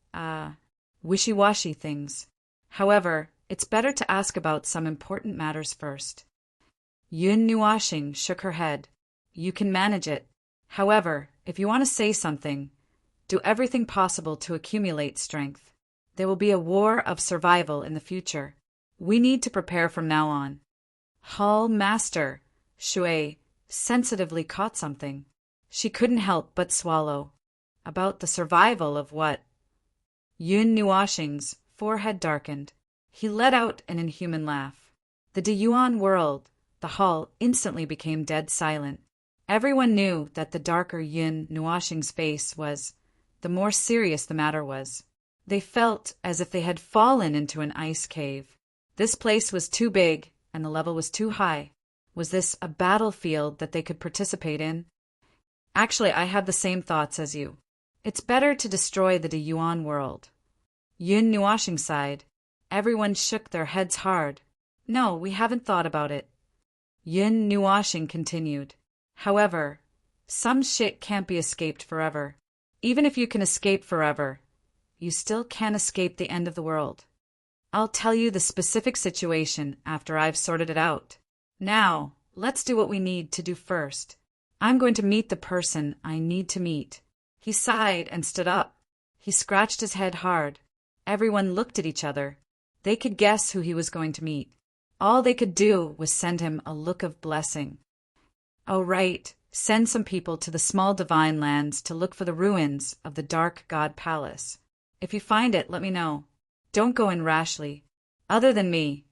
wishy-washy things. However, it's better to ask about some important matters first." Yun Nuashing shook her head. "You can manage it. However, if you want to say something, do everything possible to accumulate strength. There will be a war of survival in the future. We need to prepare from now on." Hall Master Shui sensitively caught something. She couldn't help but swallow. About the survival of what? Yun Nuashing's forehead darkened. He let out an inhuman laugh. The Deyuan world, the hall instantly became dead silent. Everyone knew that the darker Yun Nuashing's face was, the more serious the matter was. They felt as if they had fallen into an ice cave. This place was too big, and the level was too high. Was this a battlefield that they could participate in? Actually, I have the same thoughts as you. It's better to destroy the Deyuan world. Yun Nuashing sighed. Everyone shook their heads hard. No, we haven't thought about it. Yun Nuashing continued. However, some shit can't be escaped forever. Even if you can escape forever, you still can't escape the end of the world. I'll tell you the specific situation after I've sorted it out. Now, let's do what we need to do first. I'm going to meet the person I need to meet. He sighed and stood up. He scratched his head hard. Everyone looked at each other. They could guess who he was going to meet. All they could do was send him a look of blessing. Oh, right. Send some people to the small divine lands to look for the ruins of the Dark God Palace. If you find it, let me know. Don't go in rashly. Other than me,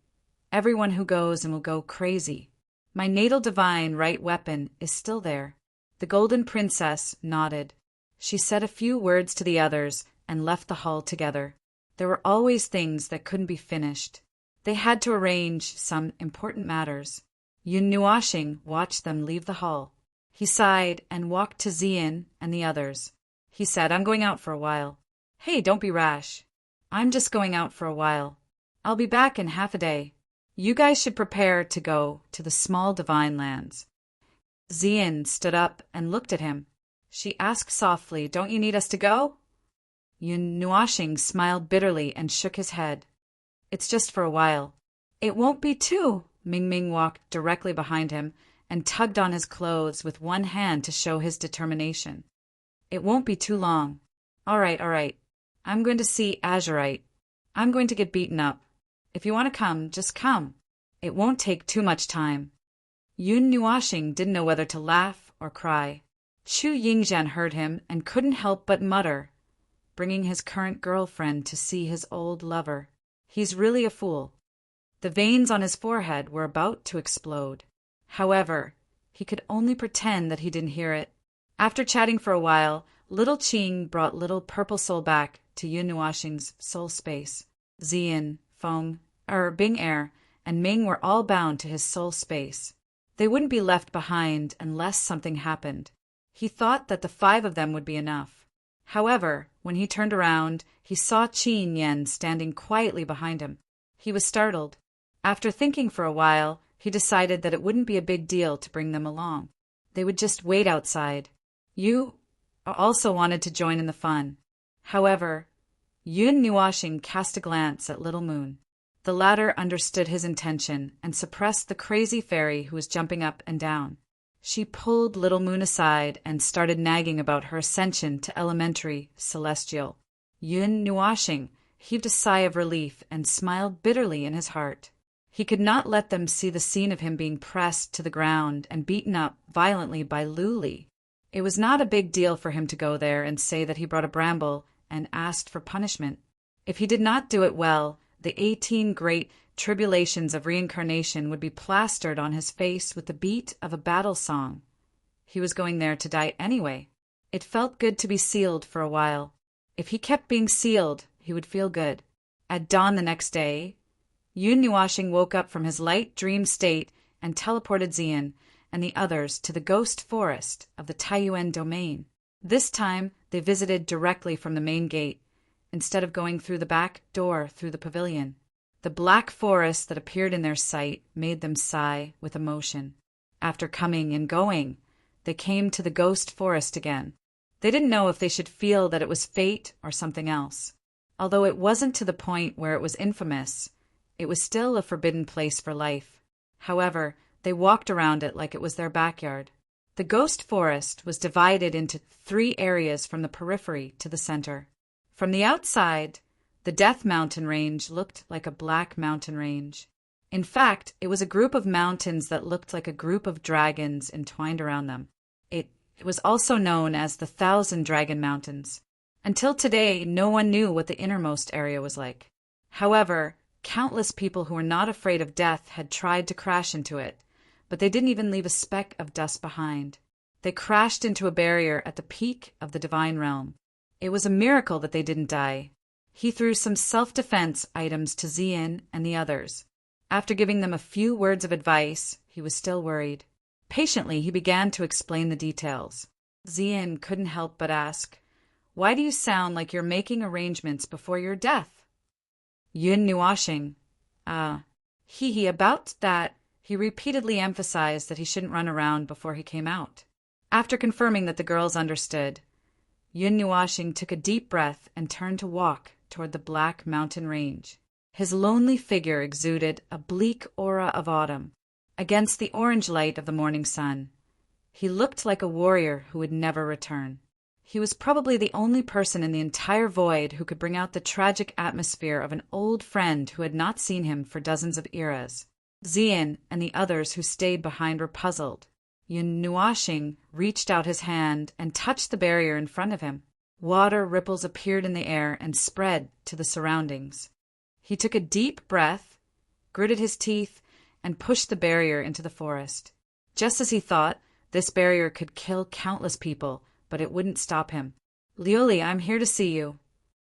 everyone who goes and will go crazy. My natal divine right weapon is still there. The Golden Princess nodded. She said a few words to the others and left the hall together. There were always things that couldn't be finished. They had to arrange some important matters. Yun Nuashing watched them leave the hall. He sighed and walked to Zian and the others. He said, "I'm going out for a while." "Hey, don't be rash." "I'm just going out for a while. I'll be back in half a day. You guys should prepare to go to the small divine lands." Zian stood up and looked at him. She asked softly, "Don't you need us to go?" Yun Nuashing smiled bitterly and shook his head. "It's just for a while." "It won't be too." Ming Ming walked directly behind him and tugged on his clothes with one hand to show his determination. "It won't be too long." All right. I'm going to see Azurite. I'm going to get beaten up. If you want to come, just come. It won't take too much time." Yun Nuashing didn't know whether to laugh or cry. Chu Yingzhen heard him and couldn't help but mutter, "Bringing his current girlfriend to see his old lover. He's really a fool." The veins on his forehead were about to explode. However, he could only pretend that he didn't hear it. After chatting for a while, Little Qing brought Little Purple Soul back to Yun Nuashing's soul space. Zian, Feng, Bing Er, and Ming were all bound to his soul space. They wouldn't be left behind unless something happened. He thought that the 5 of them would be enough. However, when he turned around, he saw Qin Yen standing quietly behind him. He was startled. After thinking for a while, he decided that it wouldn't be a big deal to bring them along. They would just wait outside. Yu also wanted to join in the fun. However, Yun Nuashing cast a glance at Little Moon. The latter understood his intention and suppressed the crazy fairy who was jumping up and down. She pulled Little Moon aside and started nagging about her ascension to elementary celestial. Yun Nuashing heaved a sigh of relief and smiled bitterly in his heart. He could not let them see the scene of him being pressed to the ground and beaten up violently by Luli. It was not a big deal for him to go there and say that he brought a bramble and asked for punishment. If he did not do it well, the 18 great tribulations of reincarnation would be plastered on his face with the beat of a battle song. He was going there to die anyway. It felt good to be sealed for a while. If he kept being sealed, he would feel good. At dawn the next day, Yun Nuashing woke up from his light dream state and teleported Zian and the others to the ghost forest of the Taiyuan domain. This time, they visited directly from the main gate, instead of going through the back door through the pavilion. The black forest that appeared in their sight made them sigh with emotion. After coming and going, they came to the ghost forest again. They didn't know if they should feel that it was fate or something else. Although it wasn't to the point where it was infamous, it was still a forbidden place for life. However, they walked around it like it was their backyard. The ghost forest was divided into 3 areas from the periphery to the center. From the outside, the Death Mountain Range looked like a black mountain range. In fact, it was a group of mountains that looked like a group of dragons entwined around them. It was also known as the 1,000 Dragon Mountains. Until today, no one knew what the innermost area was like. However, countless people who were not afraid of death had tried to crash into it, but they didn't even leave a speck of dust behind. They crashed into a barrier at the peak of the divine realm. It was a miracle that they didn't die. He threw some self-defense items to Zian and the others. After giving them a few words of advice, he was still worried. Patiently, he began to explain the details. Zian couldn't help but ask, "Why do you sound like you're making arrangements before your death?" Yun Nuashing, about that. He repeatedly emphasized that he shouldn't run around before he came out. After confirming that the girls understood, Yun Nuashing took a deep breath and turned to walk toward the black mountain range. His lonely figure exuded a bleak aura of autumn. Against the orange light of the morning sun, he looked like a warrior who would never return. He was probably the only person in the entire void who could bring out the tragic atmosphere of an old friend who had not seen him for dozens of eras. Zian and the others who stayed behind were puzzled. Yun Nuashing reached out his hand and touched the barrier in front of him. Water ripples appeared in the air and spread to the surroundings. He took a deep breath, gritted his teeth, and pushed the barrier into the forest. Just as he thought, this barrier could kill countless people, but it wouldn't stop him. "Lioli, I'm here to see you."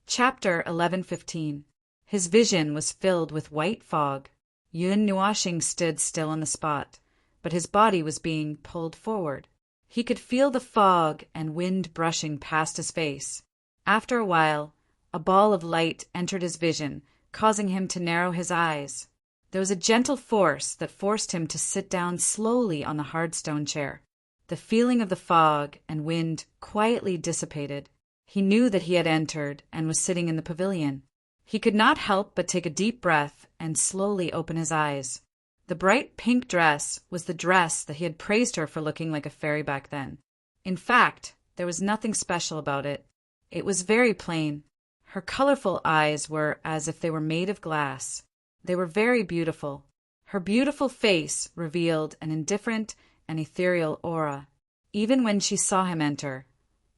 Chapter 11:15. His vision was filled with white fog. Yun Nuashing stood still on the spot, but his body was being pulled forward. He could feel the fog and wind brushing past his face. After a while, a ball of light entered his vision, causing him to narrow his eyes. There was a gentle force that forced him to sit down slowly on the hard stone chair. The feeling of the fog and wind quietly dissipated. He knew that he had entered and was sitting in the pavilion. He could not help but take a deep breath and slowly open his eyes. The bright pink dress was the dress that he had praised her for looking like a fairy back then. In fact, there was nothing special about it. It was very plain. Her colorful eyes were as if they were made of glass. They were very beautiful. Her beautiful face revealed an indifferent and ethereal aura. Even when she saw him enter,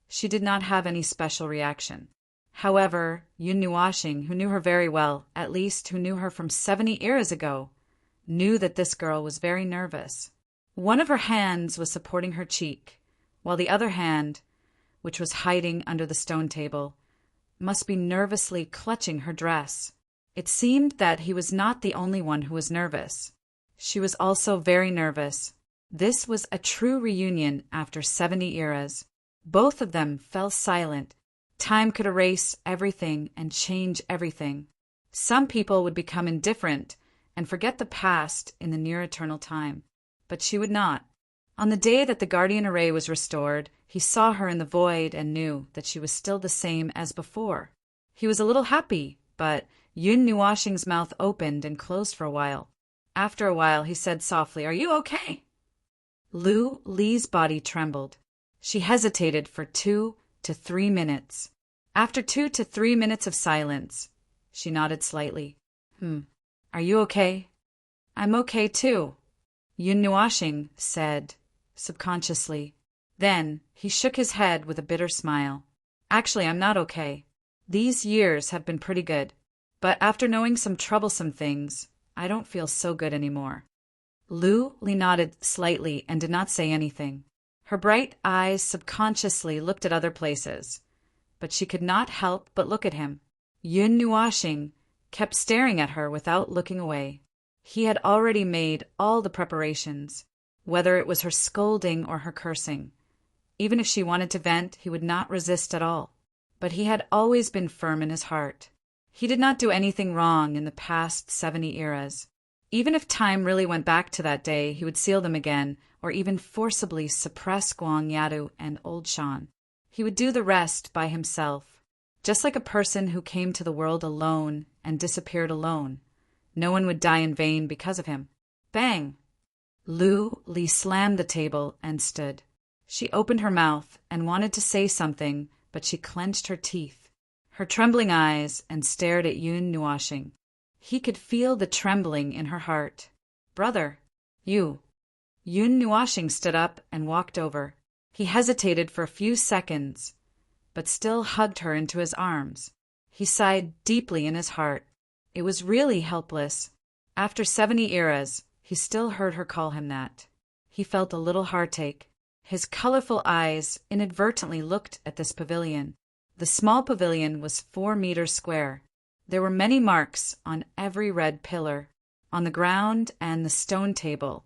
she did not have any special reaction. However, Yun Nuashing, who knew her very well, at least who knew her from 70 eras ago, knew that this girl was very nervous. One of her hands was supporting her cheek, while the other hand, which was hiding under the stone table, must be nervously clutching her dress. It seemed that he was not the only one who was nervous. She was also very nervous. This was a true reunion after 70 eras. Both of them fell silent. Time could erase everything and change everything. Some people would become indifferent and forget the past in the near eternal time. But she would not. On the day that the guardian array was restored, he saw her in the void and knew that she was still the same as before. He was a little happy, but Yun Nuashing's mouth opened and closed for a while. After a while, he said softly, "Are you okay?" Lu Li's body trembled. She hesitated for 2 to 3 minutes. After 2 to 3 minutes of silence, she nodded slightly. Are you okay?" "I'm okay too," Yun Nuashing said, subconsciously. Then he shook his head with a bitter smile. "Actually, I'm not okay. These years have been pretty good, but after knowing some troublesome things, I don't feel so good anymore." Lu Li nodded slightly and did not say anything. Her bright eyes subconsciously looked at other places, but she could not help but look at him. Yun Nuashing kept staring at her without looking away. He had already made all the preparations, whether it was her scolding or her cursing. Even if she wanted to vent, he would not resist at all. But he had always been firm in his heart. He did not do anything wrong in the past 70 eras. Even if time really went back to that day, he would seal them again, or even forcibly suppress Guang Yadu and Old Shan. He would do the rest by himself. Just like a person who came to the world alone and disappeared alone. No one would die in vain because of him. Bang! Lu Li slammed the table and stood. She opened her mouth and wanted to say something, but she clenched her teeth, her trembling eyes, and stared at Yun Nuashing. He could feel the trembling in her heart. "Brother, you." Yun Nuashing stood up and walked over. He hesitated for a few seconds, but still hugged her into his arms. He sighed deeply in his heart. It was really helpless. After 70 eras, he still heard her call him that. He felt a little heartache. His colorful eyes inadvertently looked at this pavilion. The small pavilion was 4 meters square. There were many marks on every red pillar, on the ground and the stone table.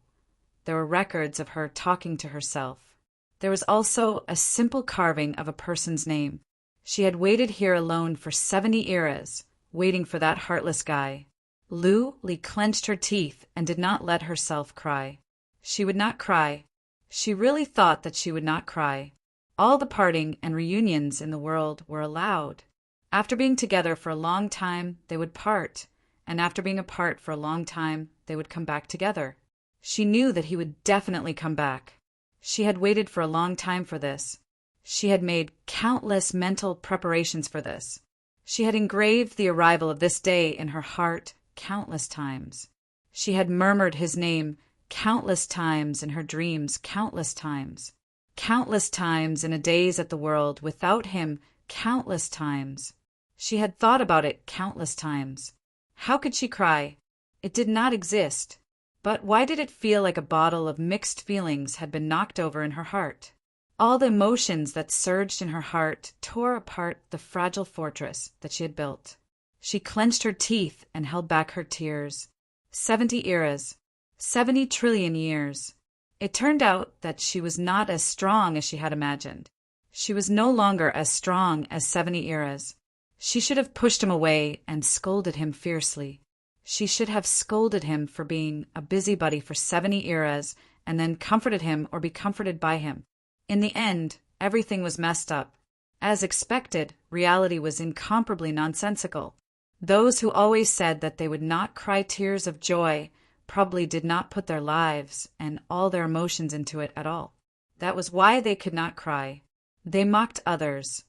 There were records of her talking to herself. There was also a simple carving of a person's name. She had waited here alone for 70 eras, waiting for that heartless guy. Lu Li clenched her teeth and did not let herself cry. She would not cry. She really thought that she would not cry. All the parting and reunions in the world were allowed. After being together for a long time, they would part, and after being apart for a long time, they would come back together. She knew that he would definitely come back. She had waited for a long time for this. She had made countless mental preparations for this. She had engraved the arrival of this day in her heart countless times. She had murmured his name countless times in her dreams countless times. Countless times in a daze at the world without him countless times. She had thought about it countless times. How could she cry? It did not exist. But why did it feel like a bottle of mixed feelings had been knocked over in her heart? All the emotions that surged in her heart tore apart the fragile fortress that she had built. She clenched her teeth and held back her tears. 70 eras. 70 trillion years. It turned out that she was not as strong as she had imagined. She was no longer as strong as 70 eras. She should have pushed him away and scolded him fiercely. She should have scolded him for being a busybody for 70 eras and then comforted him or be comforted by him. In the end, everything was messed up. As expected, reality was incomparably nonsensical. Those who always said that they would not cry tears of joy probably did not put their lives and all their emotions into it at all. That was why they could not cry. They mocked others,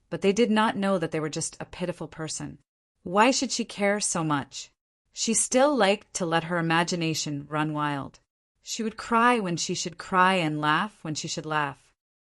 but they did not know that they were just a pitiful person. Why should she care so much? She still liked to let her imagination run wild. She would cry when she should cry and laugh when she should laugh.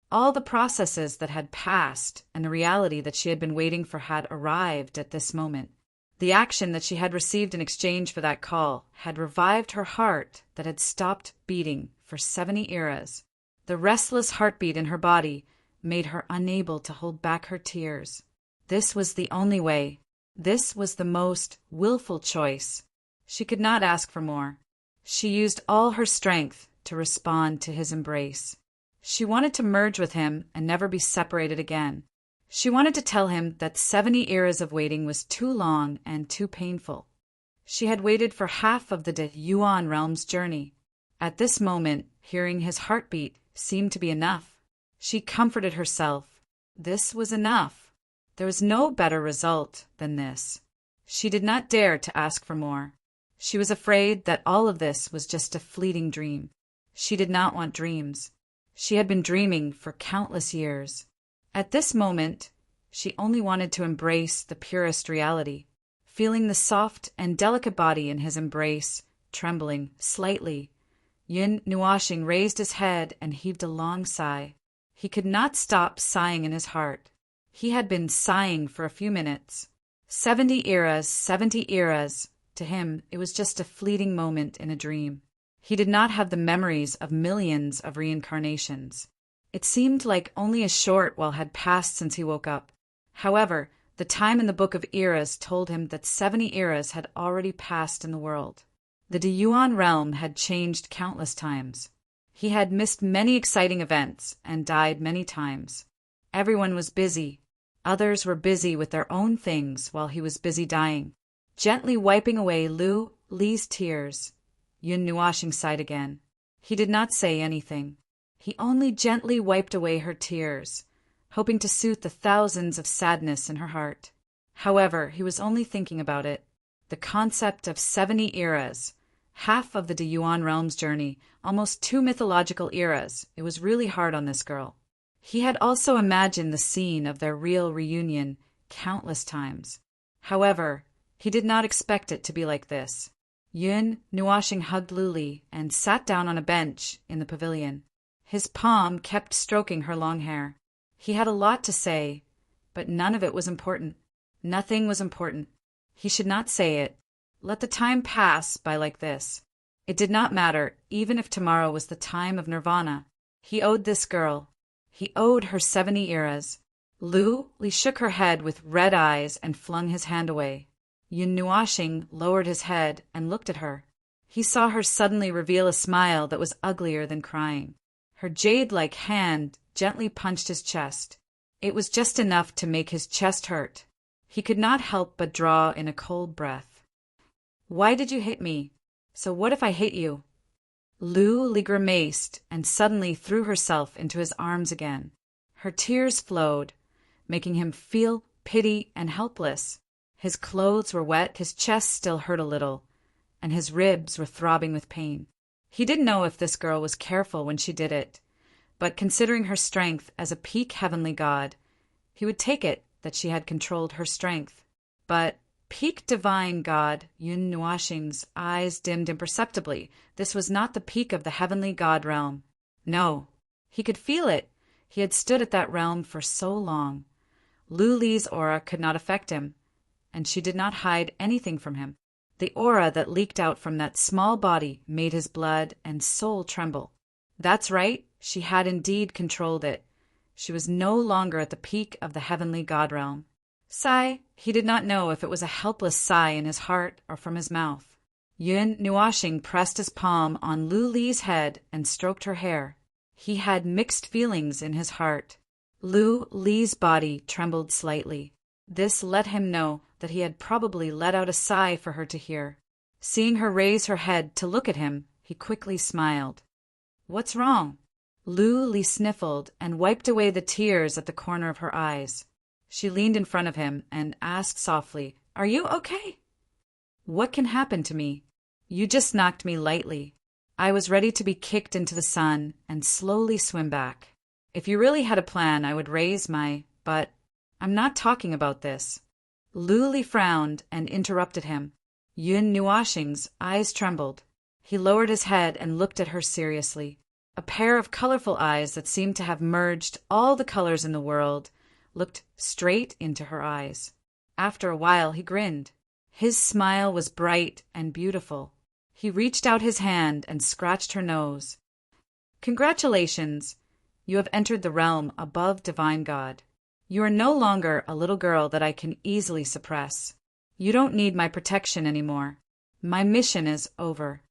All the processes that had passed and the reality that she had been waiting for had arrived at this moment. The action that she had received in exchange for that call had revived her heart that had stopped beating for 70 eras. The restless heartbeat in her body made her unable to hold back her tears. This was the only way. This was the most willful choice. She could not ask for more. She used all her strength to respond to his embrace. She wanted to merge with him and never be separated again. She wanted to tell him that 70 eras of waiting was too long and too painful. She had waited for half of the Yuan realm's journey. At this moment, hearing his heartbeat seemed to be enough. She comforted herself. This was enough. There was no better result than this. She did not dare to ask for more. She was afraid that all of this was just a fleeting dream. She did not want dreams. She had been dreaming for countless years. At this moment, she only wanted to embrace the purest reality, feeling the soft and delicate body in his embrace, trembling slightly. Yun Nuashing raised his head and heaved a long sigh. He could not stop sighing in his heart. He had been sighing for a few minutes. 70 eras, 70 eras. To him, it was just a fleeting moment in a dream. He did not have the memories of millions of reincarnations. It seemed like only a short while had passed since he woke up. However, the time in the Book of Eras told him that 70 eras had already passed in the world. The Yuan realm had changed countless times. He had missed many exciting events and died many times. Everyone was busy. Others were busy with their own things while he was busy dying. Gently wiping away Li's tears, Yun Nuashing sighed again. He did not say anything. He only gently wiped away her tears, hoping to soothe the thousands of sadness in her heart. However, he was only thinking about it. The concept of 70 eras, half of the Yuan realm's journey, almost 2 mythological eras. It was really hard on this girl. He had also imagined the scene of their real reunion countless times. However, he did not expect it to be like this. Yun Nuashing hugged Li and sat down on a bench in the pavilion. His palm kept stroking her long hair. He had a lot to say, but none of it was important. Nothing was important. He should not say it. Let the time pass by like this. It did not matter, even if tomorrow was the time of nirvana. He owed this girl. He owed her 70 eras. Li shook her head with red eyes and flung his hand away. Yun Nuashing lowered his head and looked at her. He saw her suddenly reveal a smile that was uglier than crying. Her jade-like hand gently punched his chest. It was just enough to make his chest hurt. He could not help but draw in a cold breath. Why did you hit me? So what if I hate you? Li grimaced and suddenly threw herself into his arms again. Her tears flowed, making him feel pity and helpless. His clothes were wet, his chest still hurt a little, and his ribs were throbbing with pain. He didn't know if this girl was careful when she did it, but considering her strength as a peak heavenly god, he would take it that she had controlled her strength. But peak divine god, Yun Nuashing's eyes dimmed imperceptibly. This was not the peak of the heavenly god realm. No, he could feel it. He had stood at that realm for so long. Li's aura could not affect him, and she did not hide anything from him. The aura that leaked out from that small body made his blood and soul tremble. That's right, she had indeed controlled it. She was no longer at the peak of the heavenly god realm. Sigh, he did not know if it was a helpless sigh in his heart or from his mouth. Yun Nuashing pressed his palm on Lu Li's head and stroked her hair. He had mixed feelings in his heart. Lu Li's body trembled slightly. This let him know that he had probably let out a sigh for her to hear. Seeing her raise her head to look at him, he quickly smiled. "What's wrong?" Lu Li sniffled and wiped away the tears at the corner of her eyes. She leaned in front of him and asked softly, "Are you okay?" "What can happen to me? You just knocked me lightly. I was ready to be kicked into the sun and slowly swim back. If you really had a plan, I would raise my... But I'm not talking about this." Lu Li frowned and interrupted him. Yun Nuashing's eyes trembled. He lowered his head and looked at her seriously. A pair of colorful eyes that seemed to have merged all the colors in the world looked straight into her eyes. After a while, he grinned. His smile was bright and beautiful. He reached out his hand and scratched her nose. "Congratulations! You have entered the realm above Divine God. You are no longer a little girl that I can easily suppress. You don't need my protection anymore. My mission is over."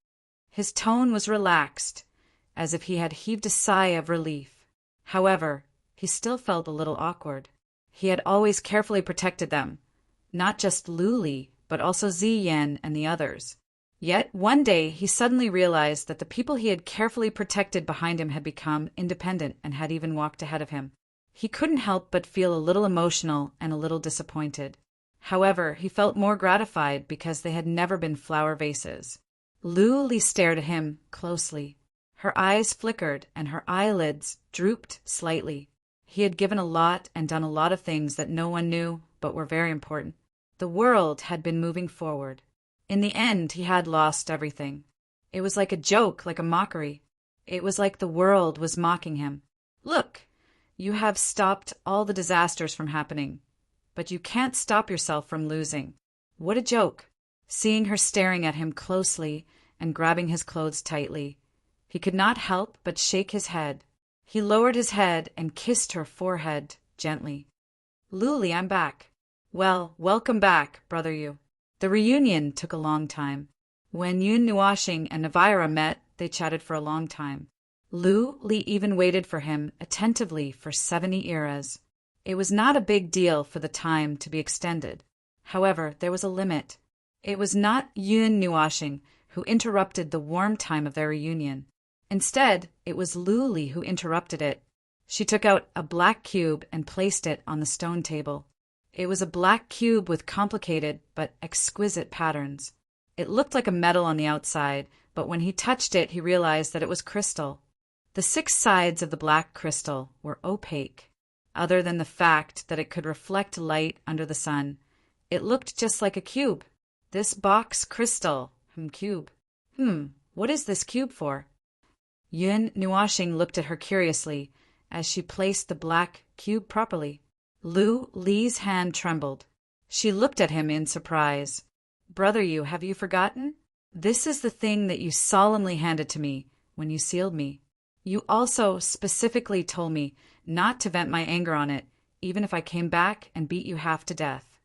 His tone was relaxed, as if he had heaved a sigh of relief. However, he still felt a little awkward. He had always carefully protected them, not just Lu Li, but also Ziyan and the others. Yet one day he suddenly realized that the people he had carefully protected behind him had become independent and had even walked ahead of him. He couldn't help but feel a little emotional and a little disappointed. However, he felt more gratified because they had never been flower vases. Lu Li stared at him closely. Her eyes flickered and her eyelids drooped slightly. He had given a lot and done a lot of things that no one knew, but were very important. The world had been moving forward. In the end, he had lost everything. It was like a joke, like a mockery. It was like the world was mocking him. "Look, you have stopped all the disasters from happening, but you can't stop yourself from losing." What a joke! Seeing her staring at him closely and grabbing his clothes tightly, he could not help but shake his head. He lowered his head and kissed her forehead gently. "Lu Li, I'm back." "Well, welcome back, brother Yu." The reunion took a long time. When Yun Nuashing and Navira met, they chatted for a long time. Lu Li even waited for him attentively for 70 eras. It was not a big deal for the time to be extended. However, there was a limit. It was not Yun Nuashing who interrupted the warm time of their reunion. Instead, it was Lu Li who interrupted it. She took out a black cube and placed it on the stone table. It was a black cube with complicated but exquisite patterns. It looked like a metal on the outside, but when he touched it, he realized that it was crystal. The 6 sides of the black crystal were opaque. Other than the fact that it could reflect light under the sun, it looked just like a cube. This box crystal, cube. What is this cube for? Yun Nuashing looked at her curiously as she placed the black cube properly. Lu Li's hand trembled. She looked at him in surprise. "Brother Yu, have you forgotten? This is the thing that you solemnly handed to me when you sealed me. You also specifically told me not to vent my anger on it, even if I came back and beat you half to death."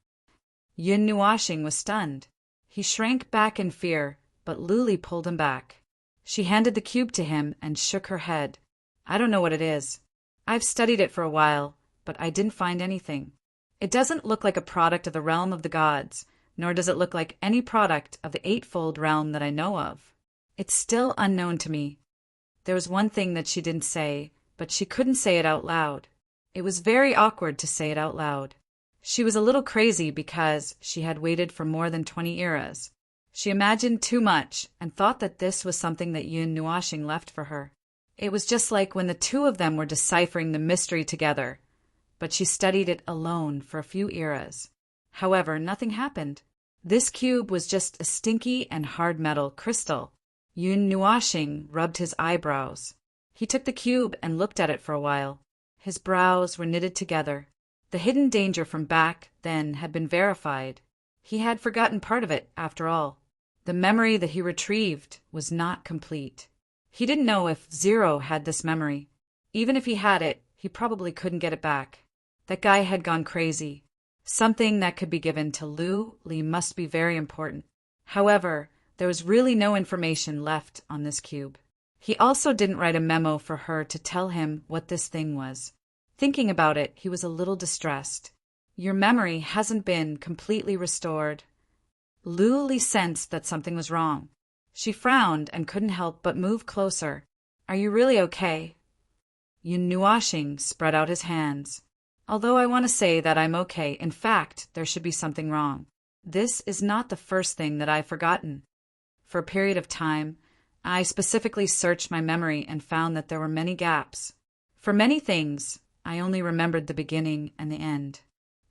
Yun Nuashing was stunned. He shrank back in fear, but Lu Li pulled him back. She handed the cube to him and shook her head. "I don't know what it is. I've studied it for a while, but I didn't find anything. It doesn't look like a product of the realm of the gods, nor does it look like any product of the eightfold realm that I know of. It's still unknown to me." There was one thing that she didn't say, but she couldn't say it out loud. It was very awkward to say it out loud. She was a little crazy because she had waited for more than 20 eras. She imagined too much and thought that this was something that Yun Nuashing left for her. It was just like when the two of them were deciphering the mystery together, but she studied it alone for a few eras. However, nothing happened. This cube was just a stinky and hard metal crystal. Yun Nuashing rubbed his eyebrows. He took the cube and looked at it for a while. His brows were knitted together. The hidden danger from back then had been verified. He had forgotten part of it, after all. The memory that he retrieved was not complete. He didn't know if Zero had this memory. Even if he had it, He probably couldn't get it back. That guy had gone crazy. Something that could be given to Lu Li must be very important. However, there was really no information left on this cube. He also didn't write a memo for her to tell him what this thing was. Thinking about it, he was a little distressed. Your memory hasn't been completely restored. Lu Li sensed that something was wrong. She frowned and couldn't help but move closer. Are you really okay? Yun Nuashing spread out his hands. Although I want to say that I'm okay, in fact, there should be something wrong. This is not the first thing that I've forgotten. For a period of time, I specifically searched my memory and found that there were many gaps. For many things, I only remembered the beginning and the end.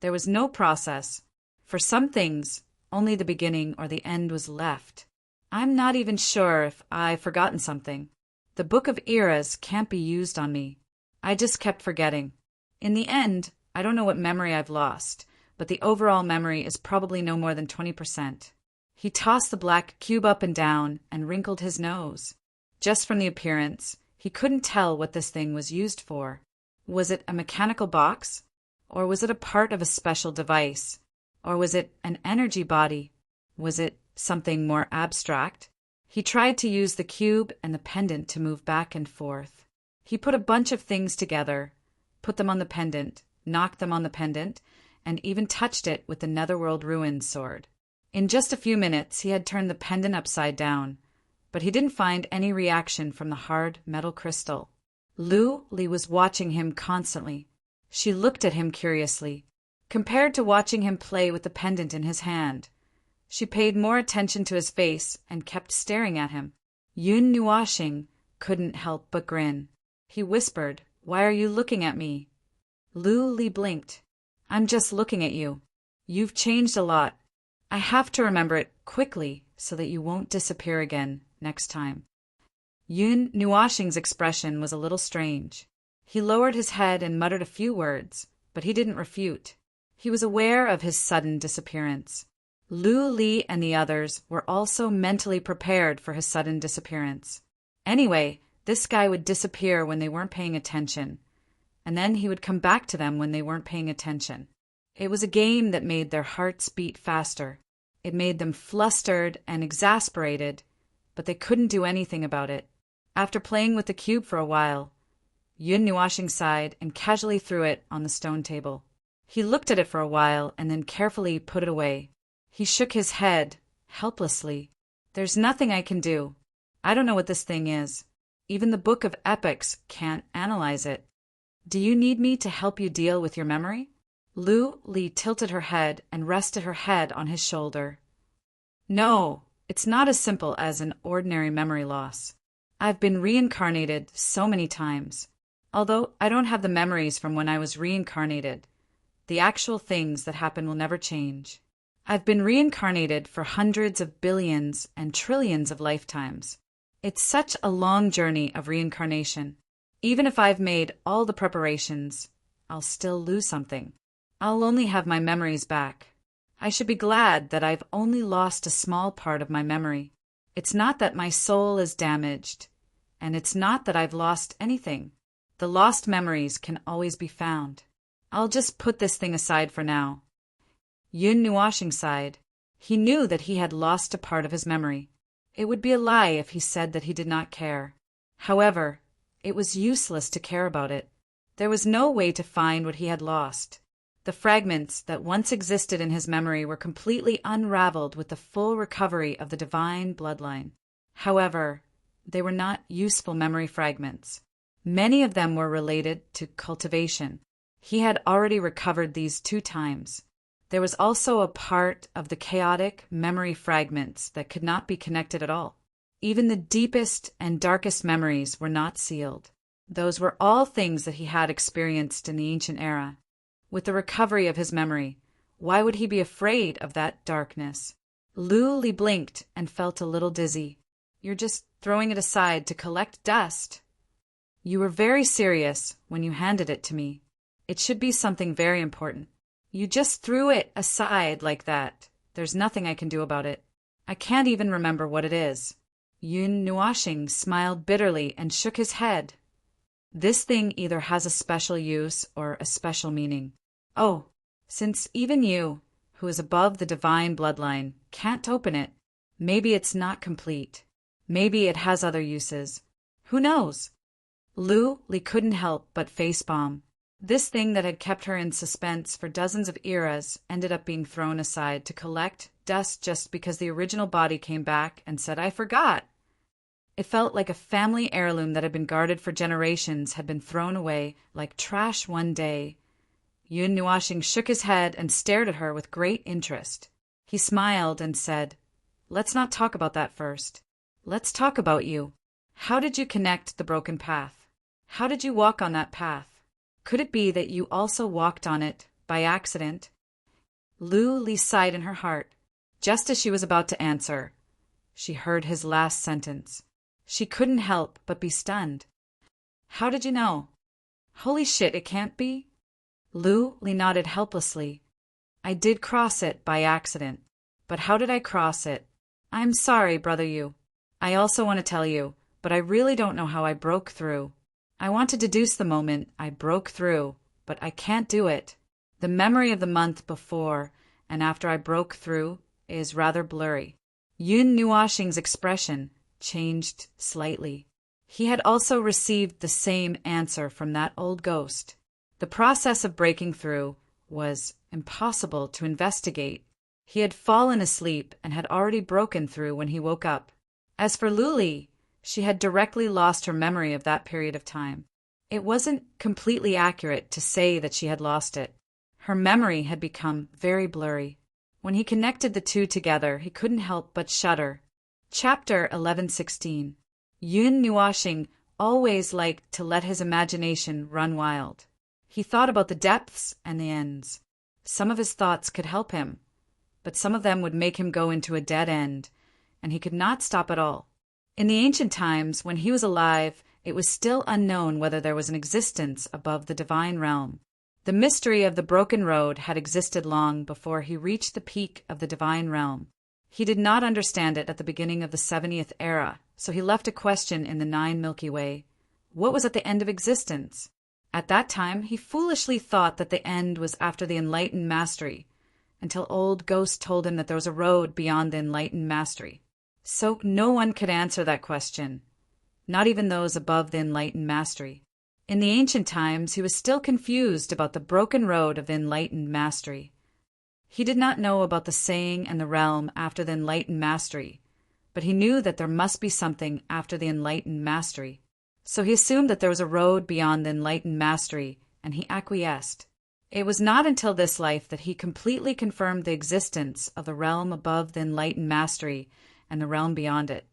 There was no process. For some things, only the beginning or the end was left. I'm not even sure if I've forgotten something. The Book of Eras can't be used on me. I just kept forgetting. In the end, I don't know what memory I've lost, but the overall memory is probably no more than 20%. He tossed the black cube up and down and wrinkled his nose. Just from the appearance, he couldn't tell what this thing was used for. Was it a mechanical box? Or was it a part of a special device? Or was it an energy body? Was it something more abstract? He tried to use the cube and the pendant to move back and forth. He put a bunch of things together, put them on the pendant, knocked them on the pendant, and even touched it with the Netherworld Ruins sword. In just a few minutes, he had turned the pendant upside down, but he didn't find any reaction from the hard metal crystal. Lu Li was watching him constantly. She looked at him curiously. Compared to watching him play with the pendant in his hand, she paid more attention to his face and kept staring at him. Yun Nuashing couldn't help but grin. He whispered, "Why are you looking at me?" Lu Li blinked. "I'm just looking at you. You've changed a lot. I have to remember it quickly so that you won't disappear again next time." Yun Nuashing's expression was a little strange. He lowered his head and muttered a few words, but he didn't refute. He was aware of his sudden disappearance. Lu Li and the others were also mentally prepared for his sudden disappearance. Anyway, this guy would disappear when they weren't paying attention, and then he would come back to them when they weren't paying attention. It was a game that made their hearts beat faster. It made them flustered and exasperated, but they couldn't do anything about it. After playing with the cube for a while, Yun Nuashing sighed and casually threw it on the stone table. He looked at it for a while and then carefully put it away. He shook his head, helplessly. "There's nothing I can do. I don't know what this thing is. Even the Book of Epics can't analyze it. Do you need me to help you deal with your memory?" Lu Li tilted her head and rested her head on his shoulder. "No, it's not as simple as an ordinary memory loss. I've been reincarnated so many times. Although I don't have the memories from when I was reincarnated, the actual things that happen will never change. I've been reincarnated for hundreds of billions and trillions of lifetimes. It's such a long journey of reincarnation. Even if I've made all the preparations, I'll still lose something. I'll only have my memories back. I should be glad that I've only lost a small part of my memory. It's not that my soul is damaged, and it's not that I've lost anything. The lost memories can always be found. I'll just put this thing aside for now." Yun Nuashing sighed. He knew that he had lost a part of his memory. It would be a lie if he said that he did not care. However, it was useless to care about it. There was no way to find what he had lost. The fragments that once existed in his memory were completely unraveled with the full recovery of the divine bloodline. However, they were not useful memory fragments. Many of them were related to cultivation. He had already recovered these 2 times. There was also a part of the chaotic memory fragments that could not be connected at all. Even the deepest and darkest memories were not sealed. Those were all things that he had experienced in the ancient era. With the recovery of his memory, why would he be afraid of that darkness? Lu Li blinked and felt a little dizzy. "You're just throwing it aside to collect dust." "You were very serious when you handed it to me. It should be something very important. You just threw it aside like that. There's nothing I can do about it. I can't even remember what it is." Yun Nuashing smiled bitterly and shook his head. This thing either has a special use or a special meaning. Oh, since even you, who is above the divine bloodline, can't open it, maybe it's not complete. Maybe it has other uses. Who knows? Li couldn't help but facepalm. This thing that had kept her in suspense for dozens of eras ended up being thrown aside to collect dust just because the original body came back and said, "I forgot." It felt like a family heirloom that had been guarded for generations had been thrown away like trash one day. Yun Nuashing shook his head and stared at her with great interest. He smiled and said, "Let's not talk about that first. Let's talk about you. How did you connect the broken path? How did you walk on that path? Could it be that you also walked on it by accident?" Li sighed in her heart. Just as she was about to answer, she heard his last sentence. She couldn't help but be stunned. "How did you know?" "Holy shit, it can't be?" Li nodded helplessly. "I did cross it by accident. But how did I cross it? I'm sorry, brother Yu. I also want to tell you, but I really don't know how I broke through. I want to deduce the moment I broke through, but I can't do it. The memory of the month before and after I broke through is rather blurry." Yun Nuashing's expression changed slightly. He had also received the same answer from that old ghost. The process of breaking through was impossible to investigate. He had fallen asleep and had already broken through when he woke up. As for Luli, she had directly lost her memory of that period of time. It wasn't completely accurate to say that she had lost it. Her memory had become very blurry. When he connected the two together, he couldn't help but shudder. Chapter 11:16. Yun Nuashing always liked to let his imagination run wild. He thought about the depths and the ends. Some of his thoughts could help him, but some of them would make him go into a dead end, and he could not stop at all. In the ancient times, when he was alive, it was still unknown whether there was an existence above the divine realm. The mystery of the broken road had existed long before he reached the peak of the divine realm. He did not understand it at the beginning of the 70th era, so he left a question in the 9 Milky Way. What was at the end of existence? At that time, he foolishly thought that the end was after the enlightened mastery, until old Ghost told him that there was a road beyond the enlightened mastery. So no one could answer that question, not even those above the enlightened mastery. In the ancient times, he was still confused about the broken road of the enlightened mastery. He did not know about the saying and the realm after the enlightened mastery, but he knew that there must be something after the enlightened mastery. So he assumed that there was a road beyond the enlightened mastery, and he acquiesced. It was not until this life that he completely confirmed the existence of the realm above the enlightened mastery and the realm beyond it.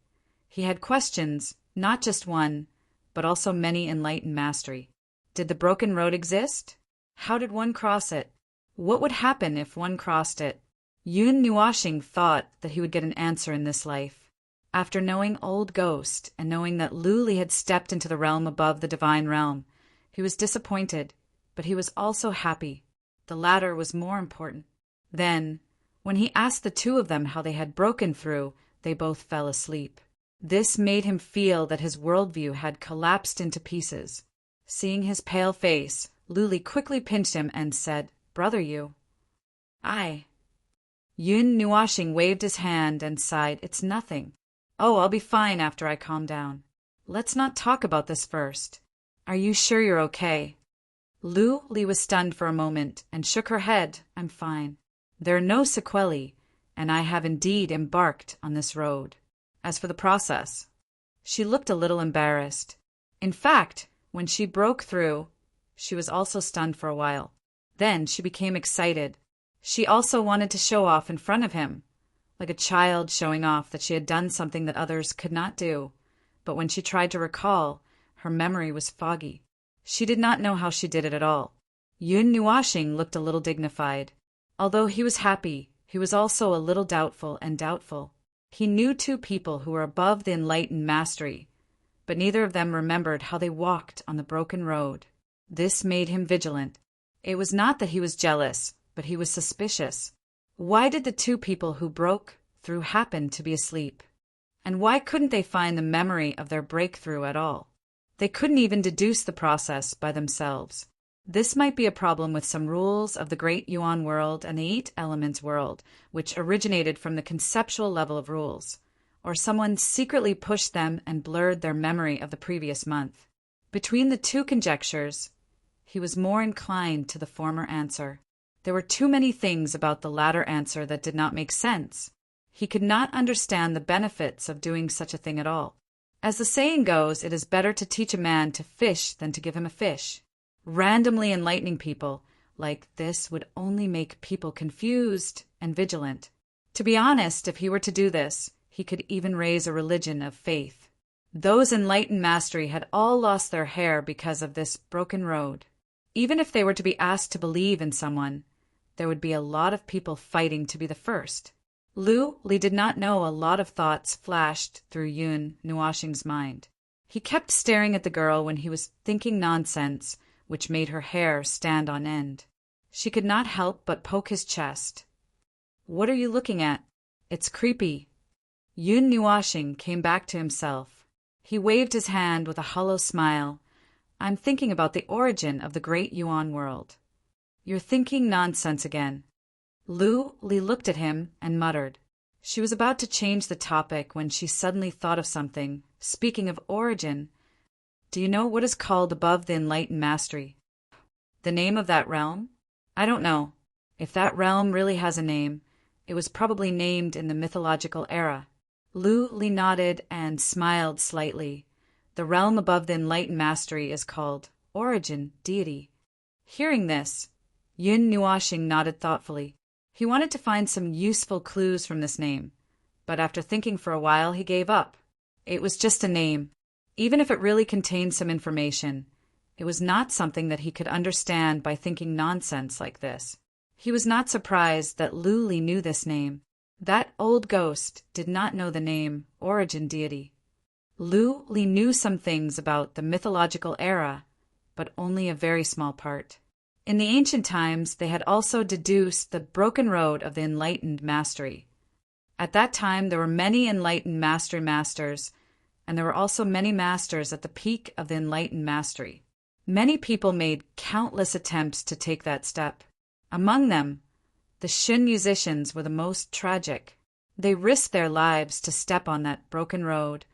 He had questions, not just one, but also many enlightened mastery. Did the broken road exist? How did one cross it? What would happen if one crossed it? Yun Nuashing thought that he would get an answer in this life. After knowing Old Ghost and knowing that Luli had stepped into the realm above the divine realm, he was disappointed, but he was also happy. The latter was more important. Then, when he asked the two of them how they had broken through, they both fell asleep. This made him feel that his worldview had collapsed into pieces. Seeing his pale face, Luli quickly pinched him and said, "Brother Yu." "Aye." Yun Nuashing waved his hand and sighed, "It's nothing. Oh, I'll be fine after I calm down. Let's not talk about this first. Are you sure you're okay?" Li was stunned for a moment and shook her head. "I'm fine. There are no sequelae, and I have indeed embarked on this road. As for the process," she looked a little embarrassed. In fact, when she broke through, she was also stunned for a while. Then she became excited. She also wanted to show off in front of him, like a child showing off that she had done something that others could not do. But when she tried to recall, her memory was foggy. She did not know how she did it at all. Yun Nuashing looked a little dignified. Although he was happy, he was also a little doubtful. He knew two people who were above the enlightened mastery, but neither of them remembered how they walked on the broken road. This made him vigilant. It was not that he was jealous, but he was suspicious. Why did the two people who broke through happen to be asleep? And why couldn't they find the memory of their breakthrough at all? They couldn't even deduce the process by themselves. This might be a problem with some rules of the Great Yuan world and the Eight Elements world, which originated from the conceptual level of rules, or someone secretly pushed them and blurred their memory of the previous month. Between the two conjectures, he was more inclined to the former answer. There were too many things about the latter answer that did not make sense. He could not understand the benefits of doing such a thing at all. As the saying goes, it is better to teach a man to fish than to give him a fish. Randomly enlightening people like this would only make people confused and vigilant. To be honest, if he were to do this, he could even raise a religion of faith. Those enlightened mastery had all lost their hair because of this broken road. Even if they were to be asked to believe in someone, there would be a lot of people fighting to be the first. Li did not know a lot of thoughts flashed through Yun Nuoxing's mind. He kept staring at the girl when he was thinking nonsense, which made her hair stand on end. She could not help but poke his chest. "What are you looking at? It's creepy." Yun Nuoxing came back to himself. He waved his hand with a hollow smile. "I'm thinking about the origin of the Great Yuan world." "You're thinking nonsense again." Li looked at him and muttered. She was about to change the topic when she suddenly thought of something. Speaking of origin, do you know what is called above the enlightened mastery? The name of that realm? I don't know. If that realm really has a name, it was probably named in the mythological era. Li nodded and smiled slightly. The realm above the enlightened mastery is called Origin Deity. Hearing this, Yun Nuoxing nodded thoughtfully. He wanted to find some useful clues from this name, but after thinking for a while he gave up. It was just a name. Even if it really contained some information, it was not something that he could understand by thinking nonsense like this. He was not surprised that Li knew this name. That old ghost did not know the name Origin Deity. Li knew some things about the mythological era, but only a very small part. In the ancient times, they had also deduced the broken road of the enlightened mastery. At that time, there were many enlightened masters, and there were also many masters at the peak of the enlightened mastery. Many people made countless attempts to take that step. Among them, the Shun musicians were the most tragic. They risked their lives to step on that broken road,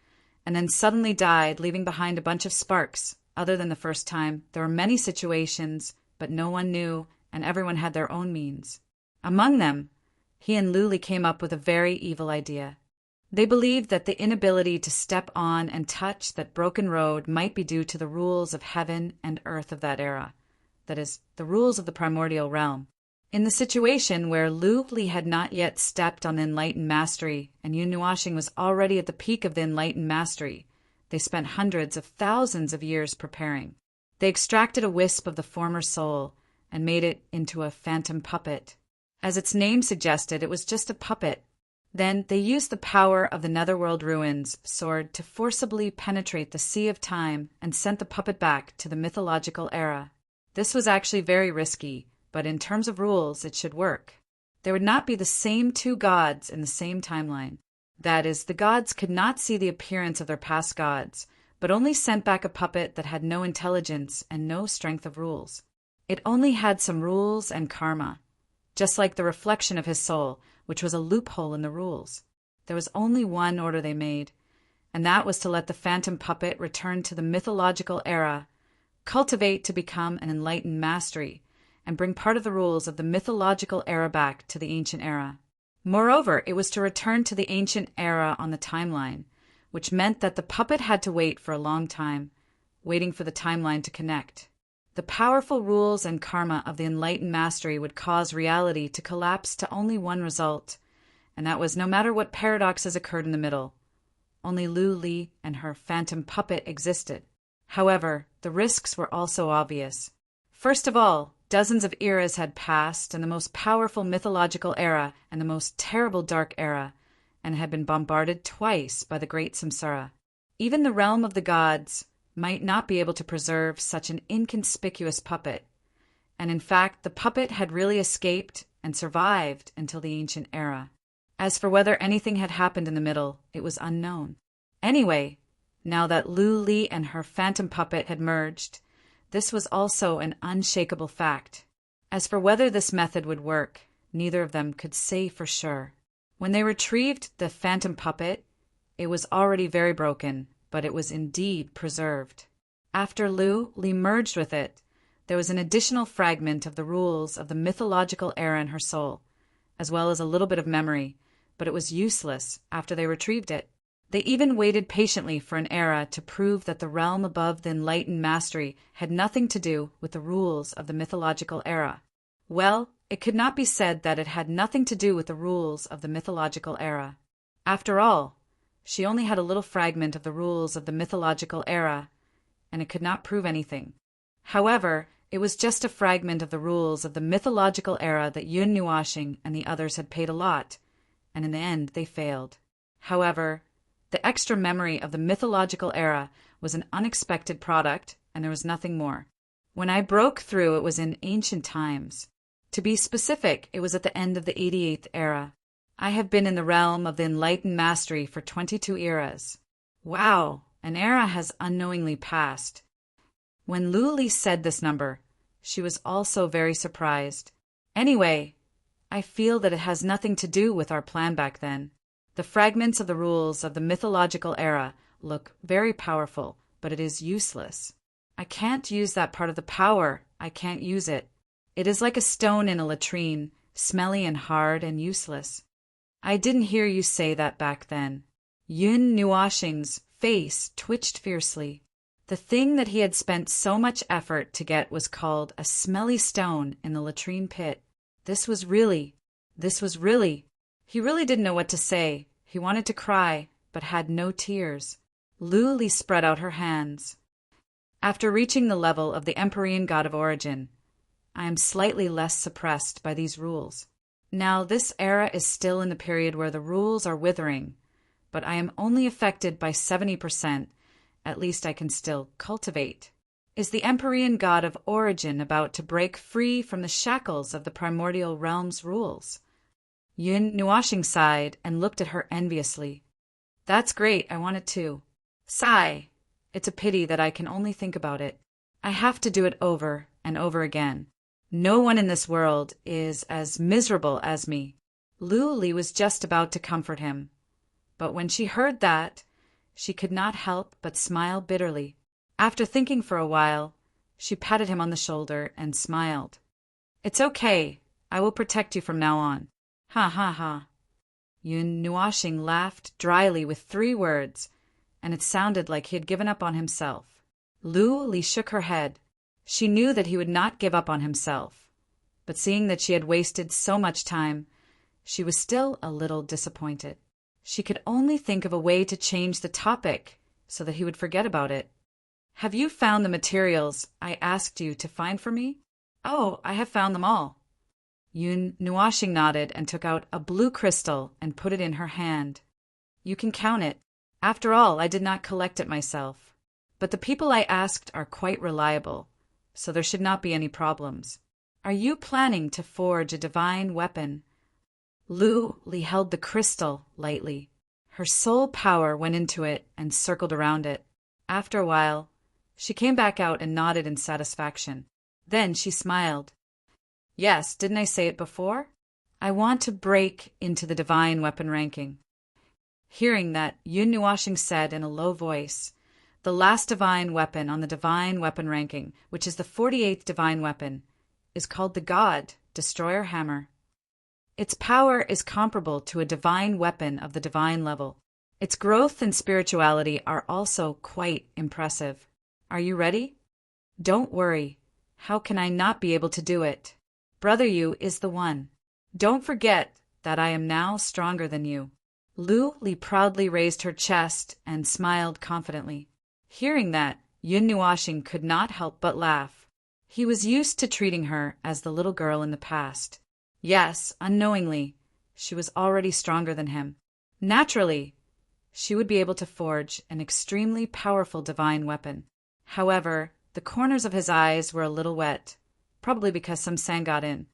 and then suddenly died, leaving behind a bunch of sparks. Other than the first time, there were many situations, but no one knew, and everyone had their own means. Among them, he and Li came up with a very evil idea. They believed that the inability to step on and touch that broken road might be due to the rules of heaven and earth of that era, that is, the rules of the primordial realm. In the situation where Li had not yet stepped on the enlightened mastery and Yun Nuoxing was already at the peak of the enlightened mastery, they spent hundreds of thousands of years preparing. They extracted a wisp of the former soul and made it into a phantom puppet. As its name suggested, it was just a puppet. Then they used the power of the Netherworld Ruins sword to forcibly penetrate the sea of time and sent the puppet back to the mythological era. This was actually very risky, but in terms of rules, it should work. There would not be the same two gods in the same timeline. That is, the gods could not see the appearance of their past gods, but only sent back a puppet that had no intelligence and no strength of rules. It only had some rules and karma, just like the reflection of his soul, which was a loophole in the rules. There was only one order they made, and that was to let the phantom puppet return to the mythological era, cultivate to become an enlightened mastery, and bring part of the rules of the mythological era back to the ancient era. Moreover, it was to return to the ancient era on the timeline, which meant that the puppet had to wait for a long time, waiting for the timeline to connect. The powerful rules and karma of the enlightened mastery would cause reality to collapse to only one result, and that was no matter what paradoxes occurred in the middle, only Li and her phantom puppet existed. However, the risks were also obvious. First of all, dozens of eras had passed, and the most powerful mythological era and the most terrible dark era, and had been bombarded twice by the great samsara. Even the realm of the gods might not be able to preserve such an inconspicuous puppet, and in fact the puppet had really escaped and survived until the ancient era. As for whether anything had happened in the middle, it was unknown. Anyway, Now that Lu Li and her phantom puppet had merged, this was also an unshakable fact. As for whether this method would work, neither of them could say for sure. When they retrieved the phantom puppet, it was already very broken, but it was indeed preserved. After Lu Li merged with it, there was an additional fragment of the rules of the mythological era in her soul, as well as a little bit of memory, but it was useless after they retrieved it. They even waited patiently for an era to prove that the realm above the enlightened mastery had nothing to do with the rules of the mythological era. Well, it could not be said that it had nothing to do with the rules of the mythological era. After all, she only had a little fragment of the rules of the mythological era, and it could not prove anything. However, it was just a fragment of the rules of the mythological era that Yun Nuashing and the others had paid a lot, and in the end they failed. However, the extra memory of the mythological era was an unexpected product, and there was nothing more. When I broke through, it was in ancient times. To be specific, it was at the end of the 88th era. I have been in the realm of the enlightened mastery for 22 eras. Wow, an era has unknowingly passed. When Lu Li said this number, she was also very surprised. Anyway, I feel that it has nothing to do with our plan back then. The fragments of the rules of the mythological era look very powerful, but it is useless. I can't use that part of the power. I can't use it. It is like a stone in a latrine, smelly and hard and useless. I didn't hear you say that back then. Yun Nuashing's face twitched fiercely. The thing that he had spent so much effort to get was called a smelly stone in the latrine pit. This was really. He really didn't know what to say. He wanted to cry, but had no tears. Lu Li spread out her hands. After reaching the level of the Empyrean God of Origin, I am slightly less suppressed by these rules. Now, this era is still in the period where the rules are withering, but I am only affected by 70%, at least I can still cultivate. Is the Empyrean God of Origin about to break free from the shackles of the primordial realm's rules? Yun Nuashing sighed and looked at her enviously. That's great, I want it too. Sigh. It's a pity that I can only think about it. I have to do it over and over again. No one in this world is as miserable as me. Lu Li was just about to comfort him, but when she heard that, she could not help but smile bitterly. After thinking for a while, she patted him on the shoulder and smiled. It's okay. I will protect you from now on. Ha ha ha. Yun Nuashing laughed dryly with 3 words, and it sounded like he had given up on himself. Lu Li shook her head. She knew that he would not give up on himself, but seeing that she had wasted so much time, she was still a little disappointed. She could only think of a way to change the topic so that he would forget about it. Have you found the materials I asked you to find for me? Oh, I have found them all. Yun Nuashing nodded and took out a blue crystal and put it in her hand. You can count it. After all, I did not collect it myself. But the people I asked are quite reliable, so there should not be any problems. Are you planning to forge a divine weapon? Lu Li held the crystal lightly. Her soul power went into it and circled around it. After a while, she came back out and nodded in satisfaction. Then she smiled. Yes, didn't I say it before? I want to break into the divine weapon ranking. Hearing that, Yun Nuashing said in a low voice, the last divine weapon on the divine weapon ranking, which is the 48th divine weapon, is called the God Destroyer Hammer. Its power is comparable to a divine weapon of the divine level. Its growth and spirituality are also quite impressive. Are you ready? Don't worry. How can I not be able to do it? Brother Yu is the one. Don't forget that I am now stronger than you. Lu Li proudly raised her chest and smiled confidently. Hearing that, Yun Nuashing could not help but laugh. He was used to treating her as the little girl in the past. Yes, unknowingly, she was already stronger than him. Naturally, she would be able to forge an extremely powerful divine weapon. However, the corners of his eyes were a little wet, probably because some sand got in.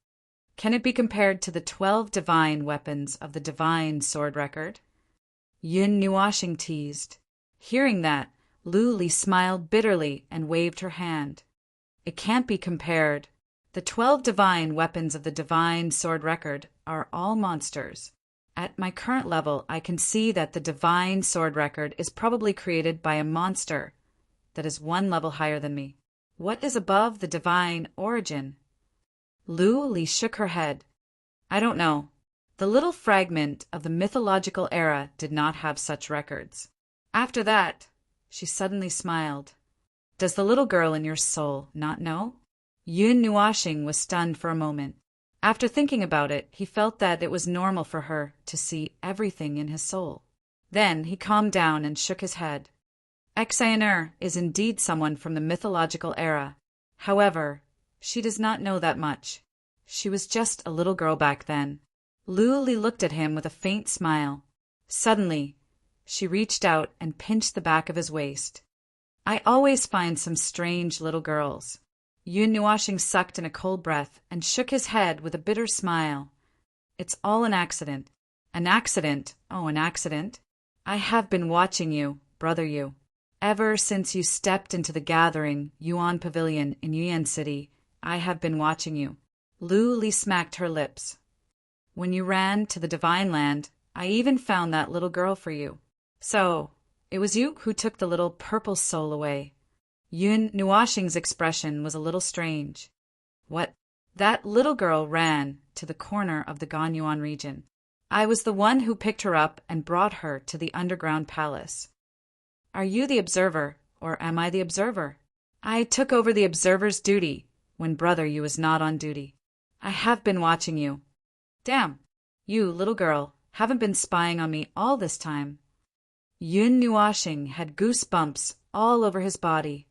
Can it be compared to the 12 divine weapons of the divine sword record? Yun Nuashing teased. Hearing that, Lu Li smiled bitterly and waved her hand. It can't be compared. The 12 divine weapons of the divine sword record are all monsters. At my current level, I can see that the divine sword record is probably created by a monster that is 1 level higher than me. What is above the divine origin? Lu Li shook her head. I don't know. The little fragment of the mythological era did not have such records. After that, she suddenly smiled. Does the little girl in your soul not know? Yun Nuashing was stunned for a moment. After thinking about it, he felt that it was normal for her to see everything in his soul. Then he calmed down and shook his head. Xaner is indeed someone from the mythological era. However, she does not know that much. She was just a little girl back then. Lu Li looked at him with a faint smile. Suddenly, she reached out and pinched the back of his waist. I always find some strange little girls. Yun Nuashing sucked in a cold breath and shook his head with a bitter smile. It's all an accident. An accident? Oh, an accident? I have been watching you, brother Yu. Ever since you stepped into the gathering Yuan Pavilion in Yuan City, I have been watching you. Lu Li smacked her lips. When you ran to the Divine Land, I even found that little girl for you. So, it was you who took the little purple soul away. Yun Nuashing's expression was a little strange. What? That little girl ran to the corner of the Ganyuan region. I was the one who picked her up and brought her to the underground palace. Are you the observer, or am I the observer? I took over the observer's duty when brother Yu was not on duty. I have been watching you. Damn, you, little girl, haven't been spying on me all this time. Yun Nuashing had goosebumps all over his body.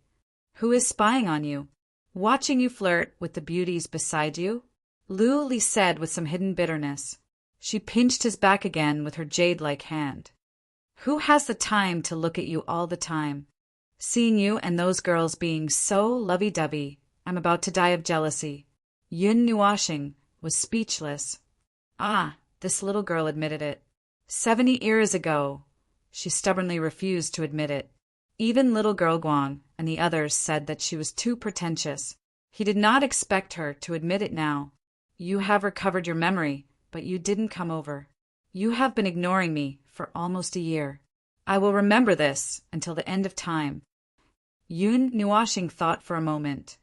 Who is spying on you? Watching you flirt with the beauties beside you? Lu Li said with some hidden bitterness. She pinched his back again with her jade-like hand. Who has the time to look at you all the time? Seeing you and those girls being so lovey-dovey, I'm about to die of jealousy. Yun Nuashing was speechless. Ah, this little girl admitted it. 70 years ago. She stubbornly refused to admit it. Even little girl Guang and the others said that she was too pretentious. He did not expect her to admit it now. You have recovered your memory, but you didn't come over. You have been ignoring me for almost a year. I will remember this until the end of time. Yun Nuashing thought for a moment,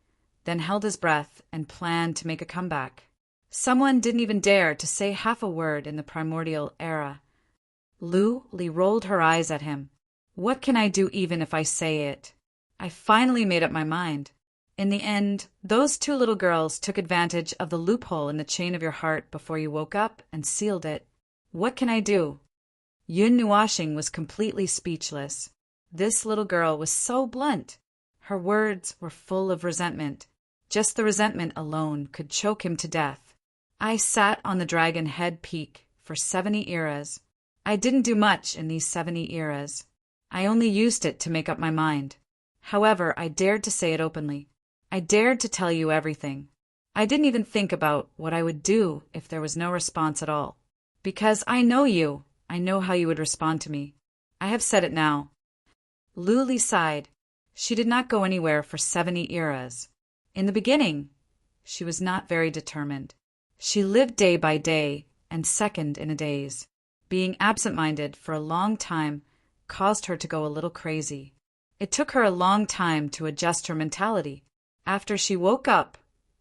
then held his breath and planned to make a comeback. Someone didn't even dare to say half a word in the primordial era. Lu Li rolled her eyes at him. What can I do even if I say it? I finally made up my mind. In the end, those 2 little girls took advantage of the loophole in the chain of your heart before you woke up and sealed it. What can I do? Yun Nuashing was completely speechless. This little girl was so blunt. Her words were full of resentment. Just the resentment alone could choke him to death. I sat on the dragon head peak for 70 eras. I didn't do much in these 70 eras. I only used it to make up my mind. However, I dared to say it openly. I dared to tell you everything. I didn't even think about what I would do if there was no response at all. Because I know you. I know how you would respond to me. I have said it now. Lu Li sighed. She did not go anywhere for 70 eras. In the beginning, she was not very determined. She lived day by day and second in a daze. Being absent-minded for a long time caused her to go a little crazy. It took her a long time to adjust her mentality. After she woke up,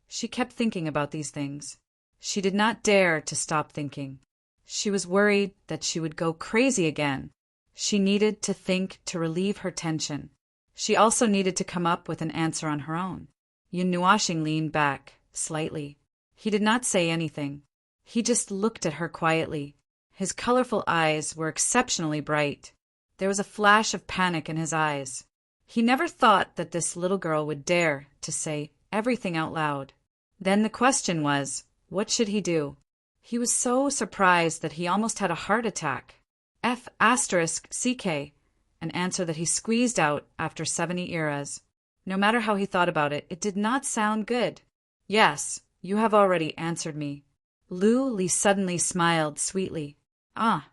she kept thinking about these things. She did not dare to stop thinking. She was worried that she would go crazy again. She needed to think to relieve her tension. She also needed to come up with an answer on her own. Yun Nuashing leaned back, slightly. He did not say anything. He just looked at her quietly. His colorful eyes were exceptionally bright. There was a flash of panic in his eyes. He never thought that this little girl would dare to say everything out loud. Then the question was, what should he do? He was so surprised that he almost had a heart attack. F***CK, an answer that he squeezed out after 70 eras. No matter how he thought about it, it did not sound good. Yes, you have already answered me. Lu Li suddenly smiled sweetly. Ah.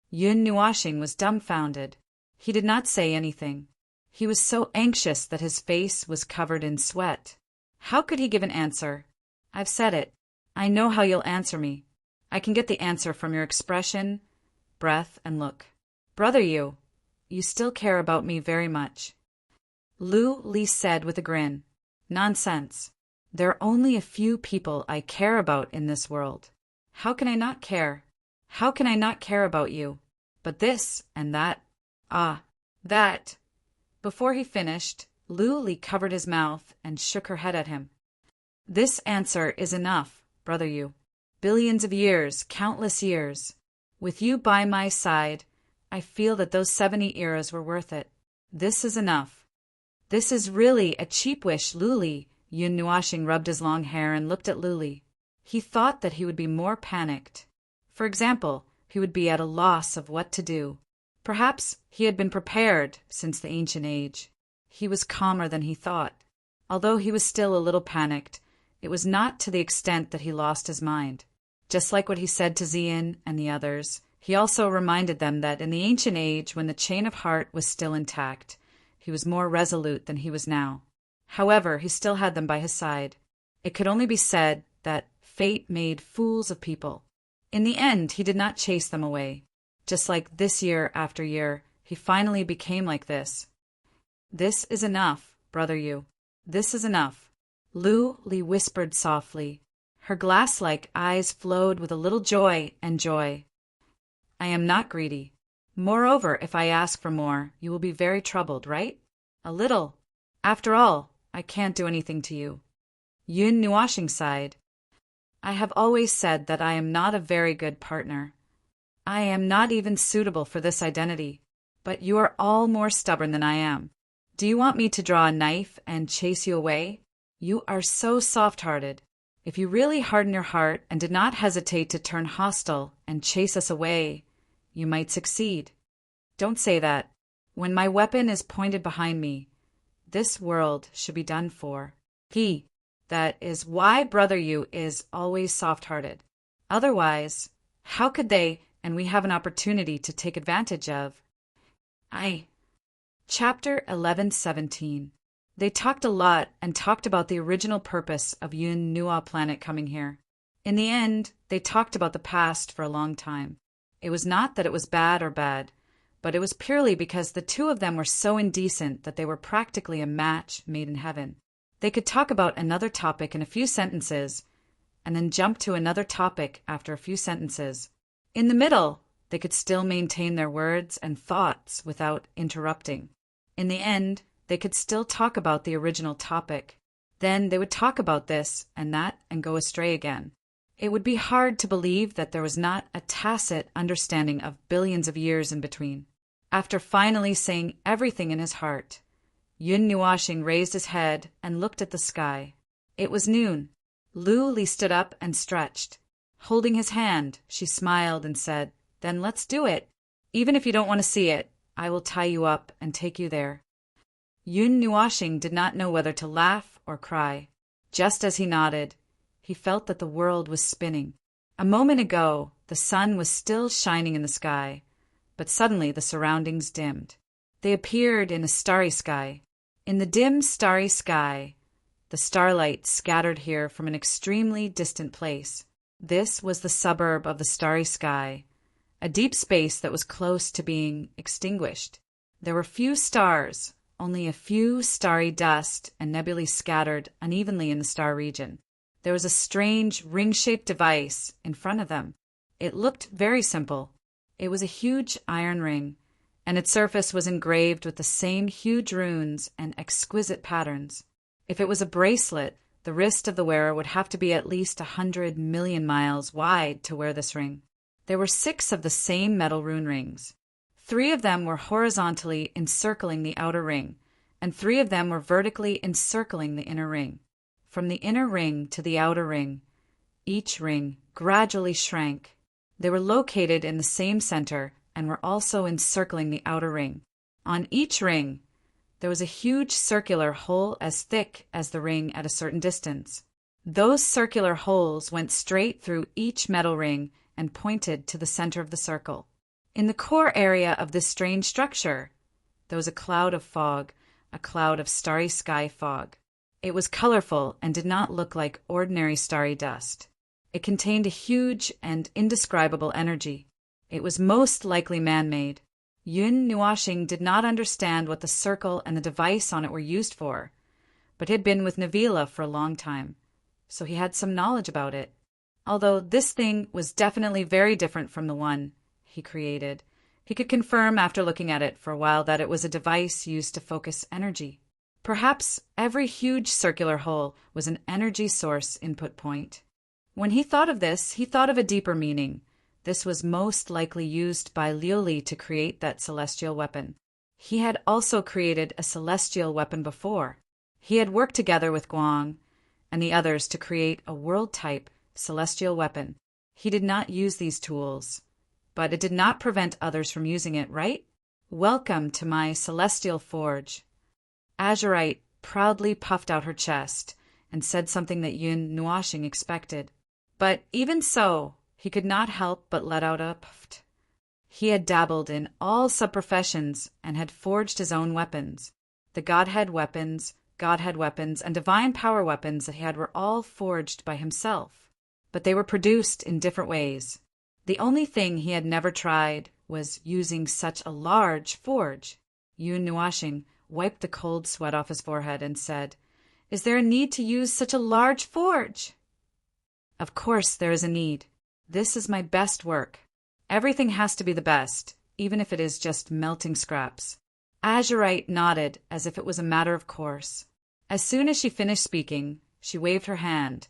Yun Nuashing was dumbfounded. He did not say anything. He was so anxious that his face was covered in sweat. How could he give an answer? I've said it. I know how you'll answer me. I can get the answer from your expression, breath, and look. Brother, you still care about me very much. Lu Li said with a grin. Nonsense. There are only a few people I care about in this world. How can I not care? How can I not care about you? But this and that. Ah, that. Before he finished, Lu Li covered his mouth and shook her head at him. This answer is enough, brother you. Billions of years, countless years. With you by my side, I feel that those 70 eras were worth it. This is enough. This is really a cheap wish, Lu Li. Yun Nuashing rubbed his long hair and looked at Lu Li. He thought that he would be more panicked. For example, he would be at a loss of what to do. Perhaps he had been prepared since the ancient age. He was calmer than he thought. Although he was still a little panicked, it was not to the extent that he lost his mind. Just like what he said to Zian and the others, he also reminded them that in the ancient age, when the chain of heart was still intact, he was more resolute than he was now. However, he still had them by his side. It could only be said that fate made fools of people. In the end, he did not chase them away. Just like this year after year, he finally became like this. This is enough, brother you. This is enough. Lu Li whispered softly. Her glass-like eyes flowed with a little joy and joy. I am not greedy. Moreover, if I ask for more, you will be very troubled, right? A little. After all, I can't do anything to you. Yun Nuashing sighed. I have always said that I am not a very good partner. I am not even suitable for this identity, but you are all more stubborn than I am. Do you want me to draw a knife and chase you away? You are so soft-hearted. If you really harden your heart and did not hesitate to turn hostile and chase us away, you might succeed. Don't say that. When my weapon is pointed behind me, this world should be done for. That is why brother you is always soft-hearted. Otherwise, how could they, and we have an opportunity to take advantage of? Chapter 11:17. They talked a lot and talked about the original purpose of Yun Nua planet coming here. In the end, they talked about the past for a long time. It was not that it was bad, but it was purely because the two of them were so indecent that they were practically a match made in heaven. They could talk about another topic in a few sentences, and then jump to another topic after a few sentences. In the middle, they could still maintain their words and thoughts without interrupting. In the end, they could still talk about the original topic. Then they would talk about this and that and go astray again. It would be hard to believe that there was not a tacit understanding of billions of years in between. After finally saying everything in his heart, Yun Nuashing raised his head and looked at the sky. It was noon. Lu Li stood up and stretched. Holding his hand, she smiled and said, Then let's do it. Even if you don't want to see it, I will tie you up and take you there. Yun Nuashing did not know whether to laugh or cry. Just as he nodded, he felt that the world was spinning. A moment ago, the sun was still shining in the sky, but suddenly the surroundings dimmed. They appeared in a starry sky. In the dim, starry sky, the starlight scattered here from an extremely distant place. This was the suburb of the starry sky, a deep space that was close to being extinguished. There were few stars, only a few starry dust and nebulae scattered unevenly in the star region. There was a strange ring-shaped device in front of them. It looked very simple. It was a huge iron ring, and its surface was engraved with the same huge runes and exquisite patterns. If it was a bracelet, the wrist of the wearer would have to be at least 100 million miles wide to wear this ring. There were 6 of the same metal rune rings. 3 of them were horizontally encircling the outer ring, and 3 of them were vertically encircling the inner ring. From the inner ring to the outer ring, each ring gradually shrank. They were located in the same center and were also encircling the outer ring. On each ring, there was a huge circular hole as thick as the ring at a certain distance. Those circular holes went straight through each metal ring and pointed to the center of the circle. In the core area of this strange structure, there was a cloud of fog, a cloud of starry sky fog. It was colorful and did not look like ordinary starry dust. It contained a huge and indescribable energy. It was most likely man-made. Yun Nuashing did not understand what the circle and the device on it were used for, but had been with Navila for a long time, so he had some knowledge about it. Although this thing was definitely very different from the one he created, he could confirm after looking at it for a while that it was a device used to focus energy. Perhaps every huge circular hole was an energy source input point. When he thought of this, he thought of a deeper meaning. This was most likely used by Liuli to create that celestial weapon. He had also created a celestial weapon before. He had worked together with Guang and the others to create a world-type celestial weapon. He did not use these tools, but it did not prevent others from using it, right? Welcome to my celestial forge. Azurite proudly puffed out her chest and said something that Yun Nuashing expected. But even so, he could not help but let out a puff. He had dabbled in all sub-professions and had forged his own weapons. The Godhead weapons, and divine power weapons that he had were all forged by himself, but they were produced in different ways. The only thing he had never tried was using such a large forge. Yun Nuashing wiped the cold sweat off his forehead and said, "Is there a need to use such a large forge?" "Of course there is a need. This is my best work. Everything has to be the best, even if it is just melting scraps." Azurite nodded as if it was a matter of course. As soon as she finished speaking, she waved her hand,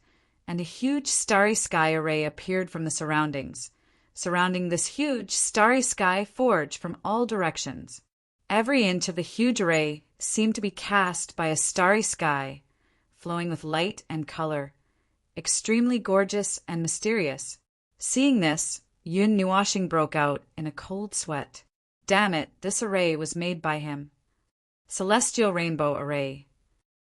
and a huge starry sky array appeared from the surrounding this huge starry sky forge from all directions. Every inch of the huge array seemed to be cast by a starry sky, flowing with light and color, extremely gorgeous and mysterious. Seeing this, Yun Nuashing broke out in a cold sweat. Damn it, this array was made by him. Celestial Rainbow Array.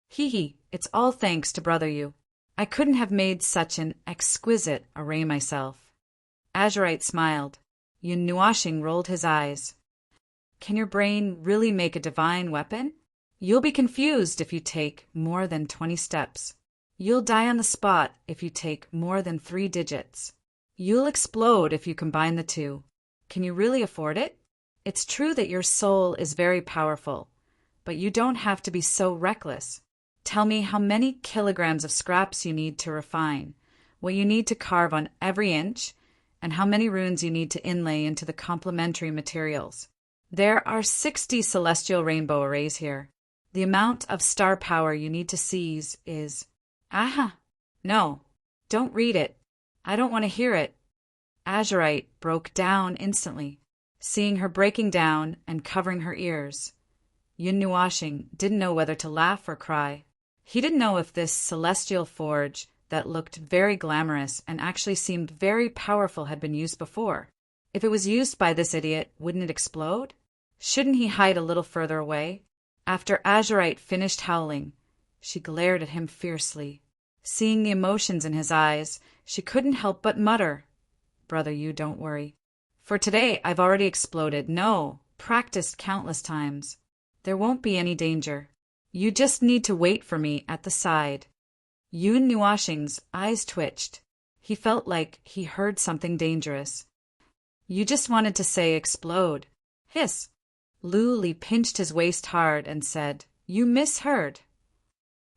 Hee, it's all thanks to Brother Yu. I couldn't have made such an exquisite array myself. Azurite smiled. Yun Nuashing rolled his eyes. Can your brain really make a divine weapon? You'll be confused if you take more than 20 steps. You'll die on the spot if you take more than 3 digits. You'll explode if you combine the two. Can you really afford it? It's true that your soul is very powerful, but you don't have to be so reckless. Tell me how many kilograms of scraps you need to refine, what you need to carve on every inch, and how many runes you need to inlay into the complementary materials. There are 60 celestial rainbow arrays here. The amount of star power you need to seize is... Aha! No, don't read it. I don't want to hear it. Azurite broke down instantly. Seeing her breaking down and covering her ears, Yun Nuashing didn't know whether to laugh or cry. He didn't know if this celestial forge that looked very glamorous and actually seemed very powerful had been used before. If it was used by this idiot, wouldn't it explode? Shouldn't he hide a little further away? After Azurite finished howling, she glared at him fiercely. Seeing the emotions in his eyes, she couldn't help but mutter, "Brother, you don't worry. For today I've already exploded. No, practiced countless times. There won't be any danger. You just need to wait for me at the side." Yun Nuashing's eyes twitched. He felt like he heard something dangerous. "You just wanted to say explode." Hiss. Lu Li pinched his waist hard and said, "You misheard."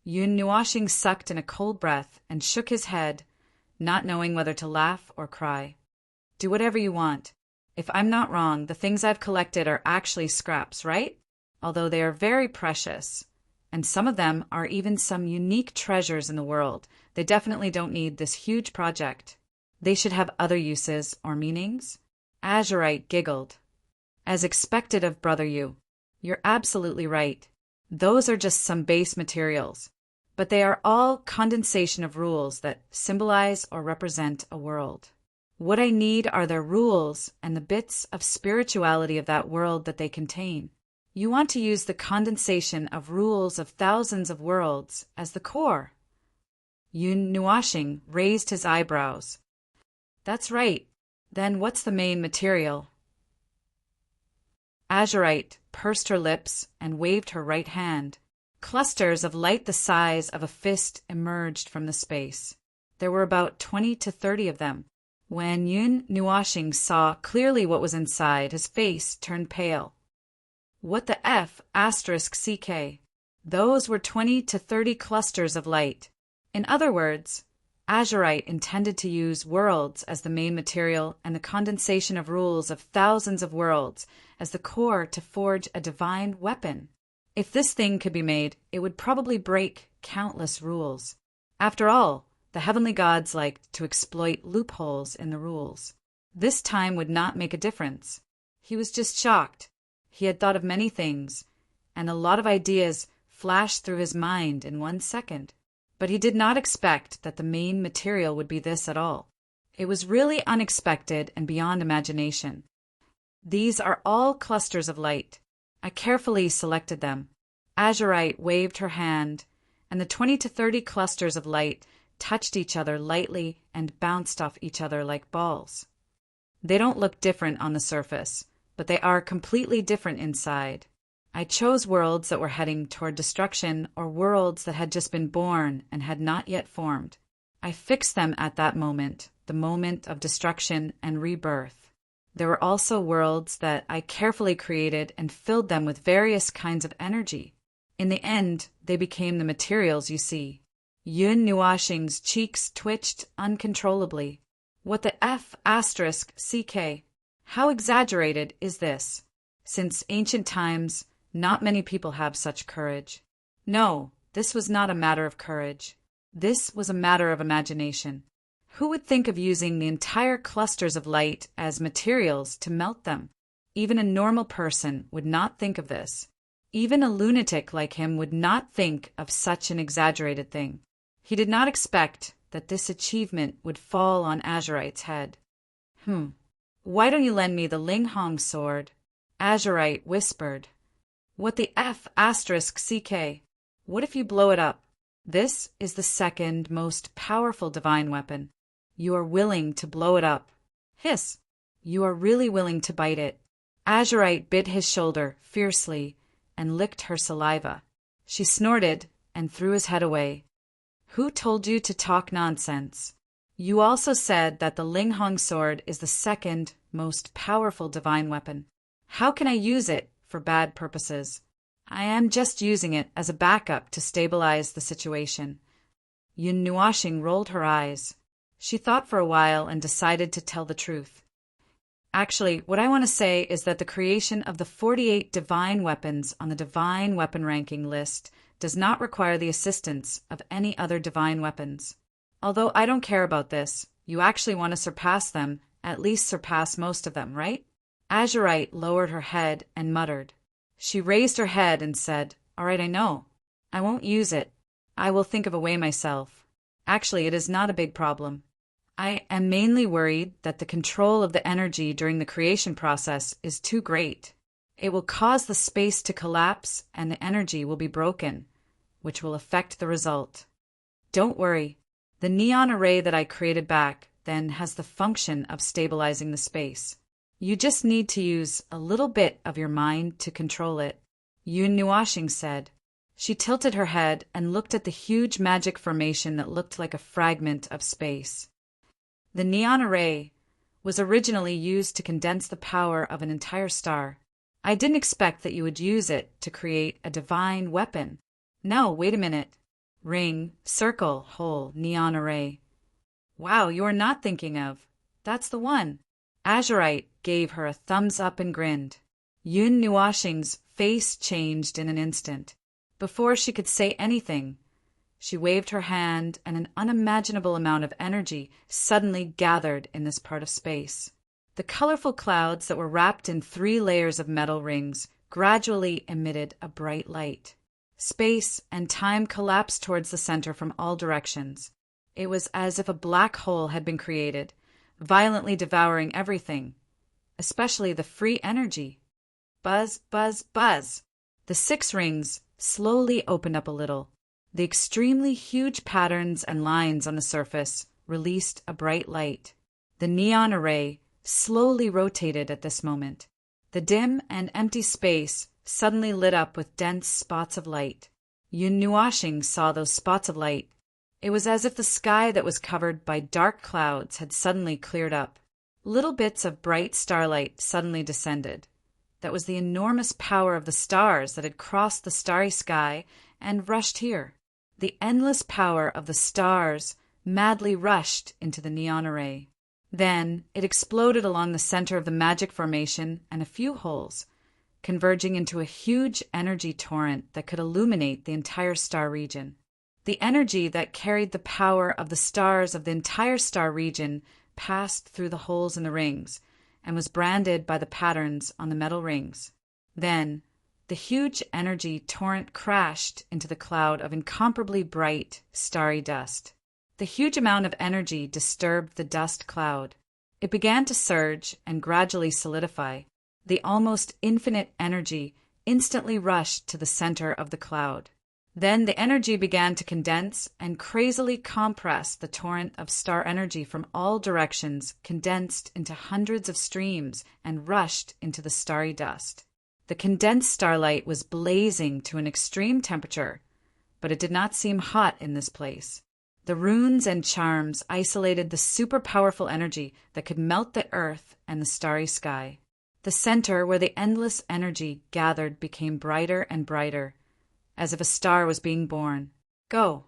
Yun Nuashing sucked in a cold breath and shook his head, not knowing whether to laugh or cry. "Do whatever you want. If I'm not wrong, the things I've collected are actually scraps, right? Although they are very precious, and some of them are even some unique treasures in the world, they definitely don't need this huge project. They should have other uses or meanings." Azurite giggled. "As expected of Brother Yu. You're absolutely right. Those are just some base materials, but they are all condensation of rules that symbolize or represent a world. What I need are their rules and the bits of spirituality of that world that they contain. You want to use the condensation of rules of thousands of worlds as the core." Yun Nuashing raised his eyebrows. "That's right. Then what's the main material?" Azurite pursed her lips and waved her right hand. Clusters of light the size of a fist emerged from the space. There were about 20 to 30 of them. When Yun Nuoxing saw clearly what was inside, his face turned pale. What the F***? Those were 20 to 30 clusters of light. In other words, Azurite intended to use worlds as the main material and the condensation of rules of thousands of worlds as the core to forge a divine weapon. If this thing could be made, it would probably break countless rules. After all, the heavenly gods liked to exploit loopholes in the rules. This time would not make a difference. He was just shocked. He had thought of many things, and a lot of ideas flashed through his mind in 1 second. But he did not expect that the main material would be this at all. It was really unexpected and beyond imagination. These are all clusters of light. I carefully selected them. Azurite waved her hand, and the 20 to 30 clusters of light touched each other lightly and bounced off each other like balls. They don't look different on the surface, but they are completely different inside. I chose worlds that were heading toward destruction or worlds that had just been born and had not yet formed. I fixed them at that moment, the moment of destruction and rebirth. There were also worlds that I carefully created and filled them with various kinds of energy. In the end, they became the materials you see. Yun Nuoxing's cheeks twitched uncontrollably. What the F***? How exaggerated is this? Since ancient times, not many people have such courage. No, this was not a matter of courage. This was a matter of imagination. Who would think of using the entire clusters of light as materials to melt them? Even a normal person would not think of this. Even a lunatic like him would not think of such an exaggerated thing. He did not expect that this achievement would fall on Azurite's head. Why don't you lend me the Linghong sword? Azurite whispered. What the F***? What if you blow it up? This is the second most powerful divine weapon. You are willing to blow it up. Hiss! You are really willing to bite it. Azurite bit his shoulder fiercely and licked her saliva. She snorted and threw his head away. Who told you to talk nonsense? You also said that the Linghong sword is the second most powerful divine weapon. How can I use it for bad purposes? I am just using it as a backup to stabilize the situation. Yun Nuoxing rolled her eyes. She thought for a while and decided to tell the truth. Actually, what I want to say is that the creation of the 48 divine weapons on the divine weapon ranking list does not require the assistance of any other divine weapons. Although I don't care about this, you actually want to surpass them, at least surpass most of them, right? Azurite lowered her head and muttered. She raised her head and said, All right, I know. I won't use it. I will think of a way myself. Actually, it is not a big problem. I am mainly worried that the control of the energy during the creation process is too great. It will cause the space to collapse and the energy will be broken, which will affect the result. Don't worry. The neon array that I created back then has the function of stabilizing the space. You just need to use a little bit of your mind to control it, Yun Nuoxing said. She tilted her head and looked at the huge magic formation that looked like a fragment of space. The neon array was originally used to condense the power of an entire star. I didn't expect that you would use it to create a divine weapon. No, wait a minute. Ring, circle, hole, neon array. Wow, you are not thinking of. That's the one. Azurite gave her a thumbs up and grinned. Yun Nuoxing's face changed in an instant. Before she could say anything, she waved her hand and an unimaginable amount of energy suddenly gathered in this part of space. The colorful clouds that were wrapped in 3 layers of metal rings gradually emitted a bright light. Space and time collapsed towards the center from all directions. It was as if a black hole had been created, violently devouring everything, especially the free energy. Buzz, buzz, buzz. The 6 rings slowly opened up a little. The extremely huge patterns and lines on the surface released a bright light. The neon array slowly rotated at this moment. The dim and empty space suddenly lit up with dense spots of light. Yun Nuashing saw those spots of light. It was as if the sky that was covered by dark clouds had suddenly cleared up. Little bits of bright starlight suddenly descended. That was the enormous power of the stars that had crossed the starry sky and rushed here. The endless power of the stars madly rushed into the neon array. Then it exploded along the center of the magic formation and a few holes, converging into a huge energy torrent that could illuminate the entire star region. The energy that carried the power of the stars of the entire star region passed through the holes in the rings and was branded by the patterns on the metal rings. Then, the huge energy torrent crashed into the cloud of incomparably bright, starry dust. The huge amount of energy disturbed the dust cloud. It began to surge and gradually solidify. The almost infinite energy instantly rushed to the center of the cloud. Then the energy began to condense and crazily compress. The torrent of star energy from all directions condensed into hundreds of streams and rushed into the starry dust. The condensed starlight was blazing to an extreme temperature, but it did not seem hot in this place. The runes and charms isolated the super-powerful energy that could melt the earth and the starry sky. The center where the endless energy gathered became brighter and brighter, as if a star was being born. Go!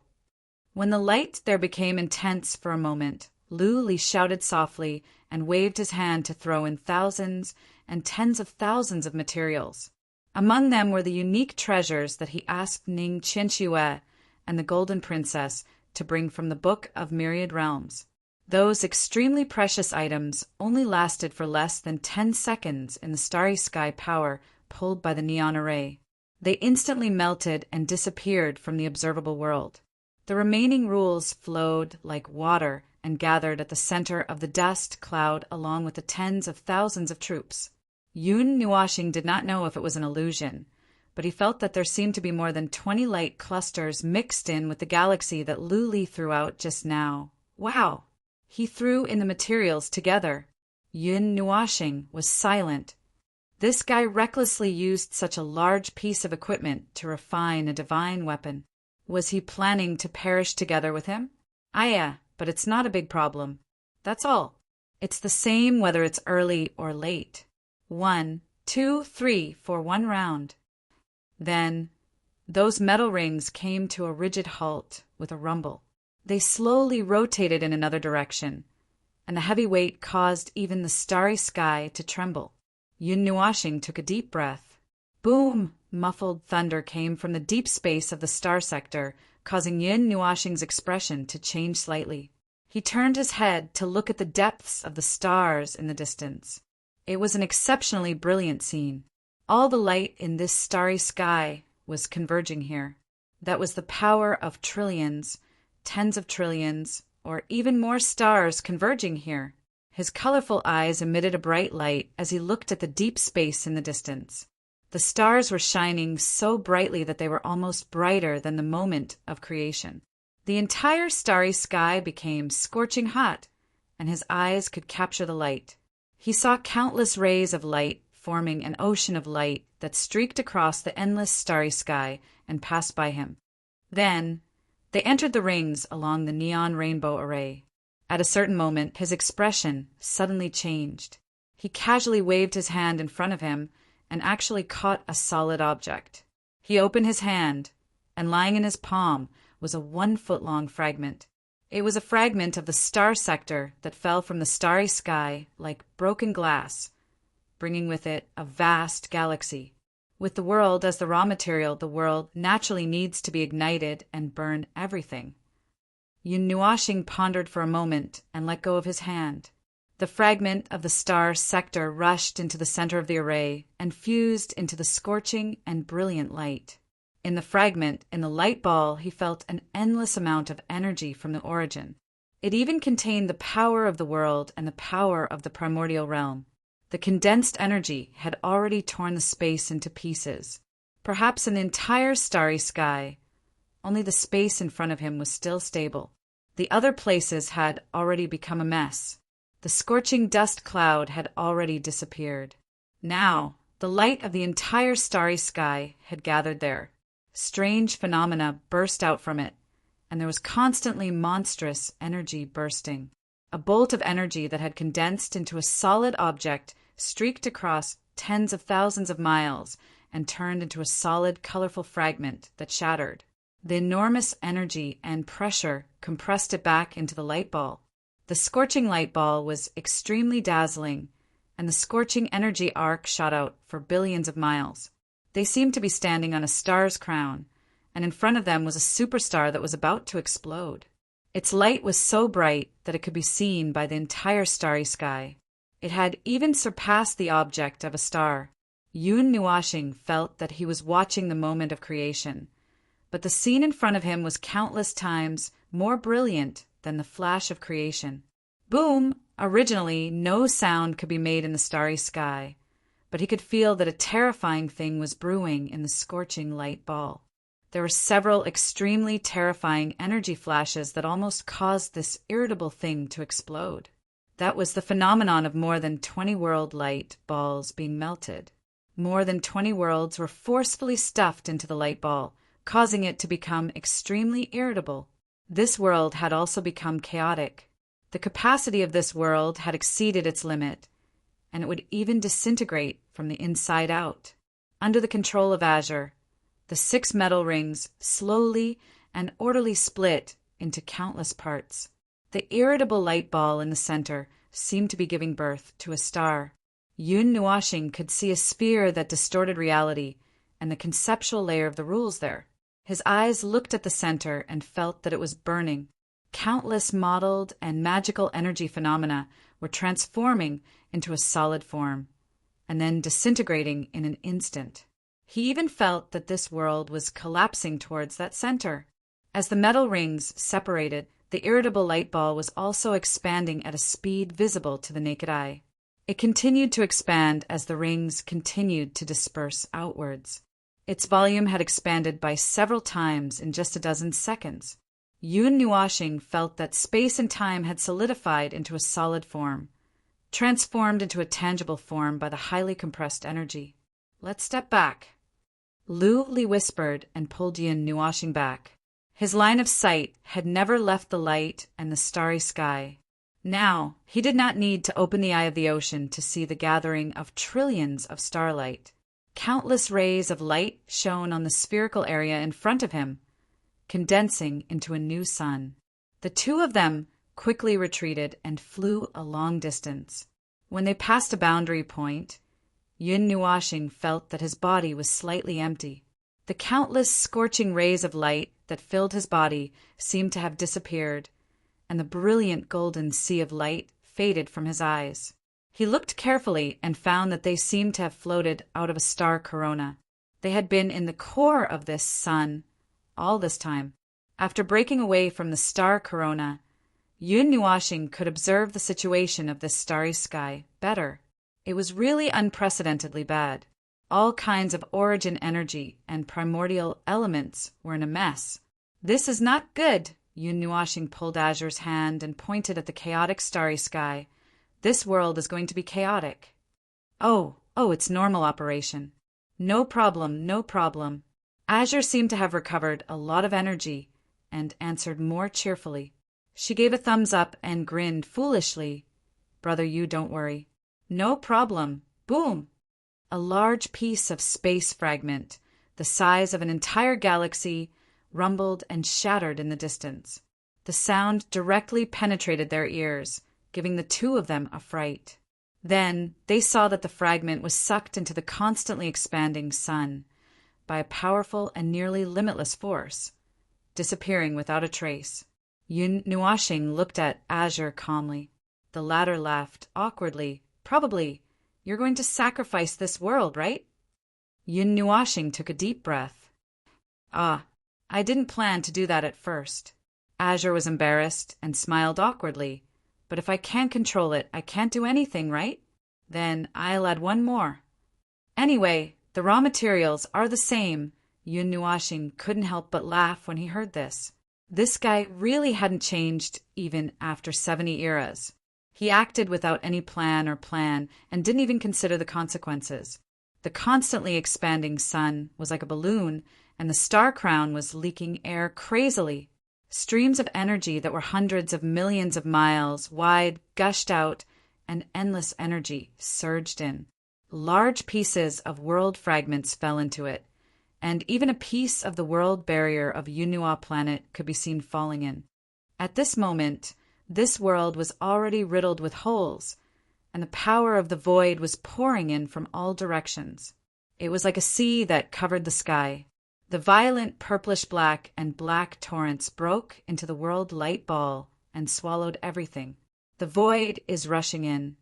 When the light there became intense for a moment, Lu Li shouted softly and waved his hand to throw in thousands and tens of thousands of materials. Among them were the unique treasures that he asked Ning Qianxue and the Golden Princess to bring from the Book of Myriad Realms. Those extremely precious items only lasted for less than 10 seconds in the starry sky power pulled by the neon array. They instantly melted and disappeared from the observable world. The remaining rules flowed like water and gathered at the center of the dust cloud along with the tens of thousands of troops. Yun Nuashing did not know if it was an illusion, but he felt that there seemed to be more than 20 light clusters mixed in with the galaxy that Lu Li threw out just now. Wow! He threw in the materials together. Yun Nuashing was silent. This guy recklessly used such a large piece of equipment to refine a divine weapon. Was he planning to perish together with him? Yeah, but it's not a big problem. That's all. It's the same whether it's early or late. 1, 2, 3 for one round. Then, those metal rings came to a rigid halt with a rumble. They slowly rotated in another direction, and the heavy weight caused even the starry sky to tremble. Yun Nuashing took a deep breath. Boom! Muffled thunder came from the deep space of the star sector, causing Yun Nuashing's expression to change slightly. He turned his head to look at the depths of the stars in the distance. It was an exceptionally brilliant scene. All the light in this starry sky was converging here. That was the power of trillions, tens of trillions, or even more stars converging here. His colorful eyes emitted a bright light as he looked at the deep space in the distance. The stars were shining so brightly that they were almost brighter than the moment of creation. The entire starry sky became scorching hot, and his eyes could capture the light. He saw countless rays of light forming an ocean of light that streaked across the endless starry sky and passed by him. Then, they entered the rings along the neon rainbow array. At a certain moment, his expression suddenly changed. He casually waved his hand in front of him and actually caught a solid object. He opened his hand, and lying in his palm was a 1-foot-long fragment. It was a fragment of the star sector that fell from the starry sky like broken glass, bringing with it a vast galaxy. With the world as the raw material, the world naturally needs to be ignited and burn everything. Yun Nuashing pondered for a moment and let go of his hand. The fragment of the star sector rushed into the center of the array and fused into the scorching and brilliant light. In the fragment, in the light ball, he felt an endless amount of energy from the origin. It even contained the power of the world and the power of the primordial realm. The condensed energy had already torn the space into pieces. Perhaps in the entire starry sky, only the space in front of him was still stable. The other places had already become a mess. The scorching dust cloud had already disappeared. Now, the light of the entire starry sky had gathered there. Strange phenomena burst out from it, and there was constantly monstrous energy bursting. A bolt of energy that had condensed into a solid object streaked across tens of thousands of miles and turned into a solid, colorful fragment that shattered. The enormous energy and pressure compressed it back into the light ball. The scorching light ball was extremely dazzling, and the scorching energy arc shot out for billions of miles. They seemed to be standing on a star's crown, and in front of them was a superstar that was about to explode. Its light was so bright that it could be seen by the entire starry sky. It had even surpassed the object of a star. Yun Nuashing felt that he was watching the moment of creation, but the scene in front of him was countless times more brilliant than the flash of creation. Boom! Originally, no sound could be made in the starry sky, but he could feel that a terrifying thing was brewing in the scorching light ball. There were several extremely terrifying energy flashes that almost caused this irritable thing to explode. That was the phenomenon of more than 20 world light balls being melted. More than 20 worlds were forcefully stuffed into the light ball, causing it to become extremely irritable. This world had also become chaotic. The capacity of this world had exceeded its limit, and it would even disintegrate from the inside out. Under the control of Azure, the 6 metal rings slowly and orderly split into countless parts. The irritable light ball in the center seemed to be giving birth to a star. Yun Nuashing could see a sphere that distorted reality and the conceptual layer of the rules there. His eyes looked at the center and felt that it was burning. Countless mottled and magical energy phenomena were transforming into a solid form, and then disintegrating in an instant. He even felt that this world was collapsing towards that center. As the metal rings separated, the irritable light ball was also expanding at a speed visible to the naked eye. It continued to expand as the rings continued to disperse outwards. Its volume had expanded by several times in just a dozen seconds. Yun Nuashing felt that space and time had solidified into a solid form, transformed into a tangible form by the highly compressed energy. "Let's step back." Lu Li whispered and pulled Yun Nuashing back. His line of sight had never left the light and the starry sky. Now, he did not need to open the eye of the ocean to see the gathering of trillions of starlight. Countless rays of light shone on the spherical area in front of him, condensing into a new sun. The two of them quickly retreated and flew a long distance. When they passed a boundary point, Yun Nuashing felt that his body was slightly empty. The countless scorching rays of light that filled his body seemed to have disappeared, and the brilliant golden sea of light faded from his eyes. He looked carefully and found that they seemed to have floated out of a star corona. They had been in the core of this sun all this time. After breaking away from the star corona, Yun Nuashing could observe the situation of this starry sky better. It was really unprecedentedly bad. All kinds of origin energy and primordial elements were in a mess. "This is not good." Yun Nuashing pulled Azure's hand and pointed at the chaotic starry sky. "This world is going to be chaotic." Oh, it's normal operation. No problem, no problem." Azure seemed to have recovered a lot of energy and answered more cheerfully. She gave a thumbs up and grinned foolishly. "Brother, you don't worry." "No problem." Boom! A large piece of space fragment, the size of an entire galaxy, rumbled and shattered in the distance. The sound directly penetrated their ears, giving the two of them a fright. Then they saw that the fragment was sucked into the constantly expanding sun by a powerful and nearly limitless force, disappearing without a trace. Yun Nuashing looked at Azure calmly. The latter laughed awkwardly. "Probably. You're going to sacrifice this world, right?" Yun Nuashing took a deep breath. I didn't plan to do that at first." Azure was embarrassed and smiled awkwardly. "But if I can't control it, I can't do anything, right? Then I'll add one more. Anyway, the raw materials are the same." Yun Nuashing couldn't help but laugh when he heard this. This guy really hadn't changed even after 70 eras. He acted without any plan or plan and didn't even consider the consequences. The constantly expanding sun was like a balloon, and the star crown was leaking air crazily. Streams of energy that were hundreds of millions of miles wide gushed out, and endless energy surged in. Large pieces of world fragments fell into it, and even a piece of the world barrier of Yunhua planet could be seen falling in. At this moment, this world was already riddled with holes, and the power of the void was pouring in from all directions. It was like a sea that covered the sky. The violent purplish-black and black torrents broke into the world light ball and swallowed everything. The void is rushing in,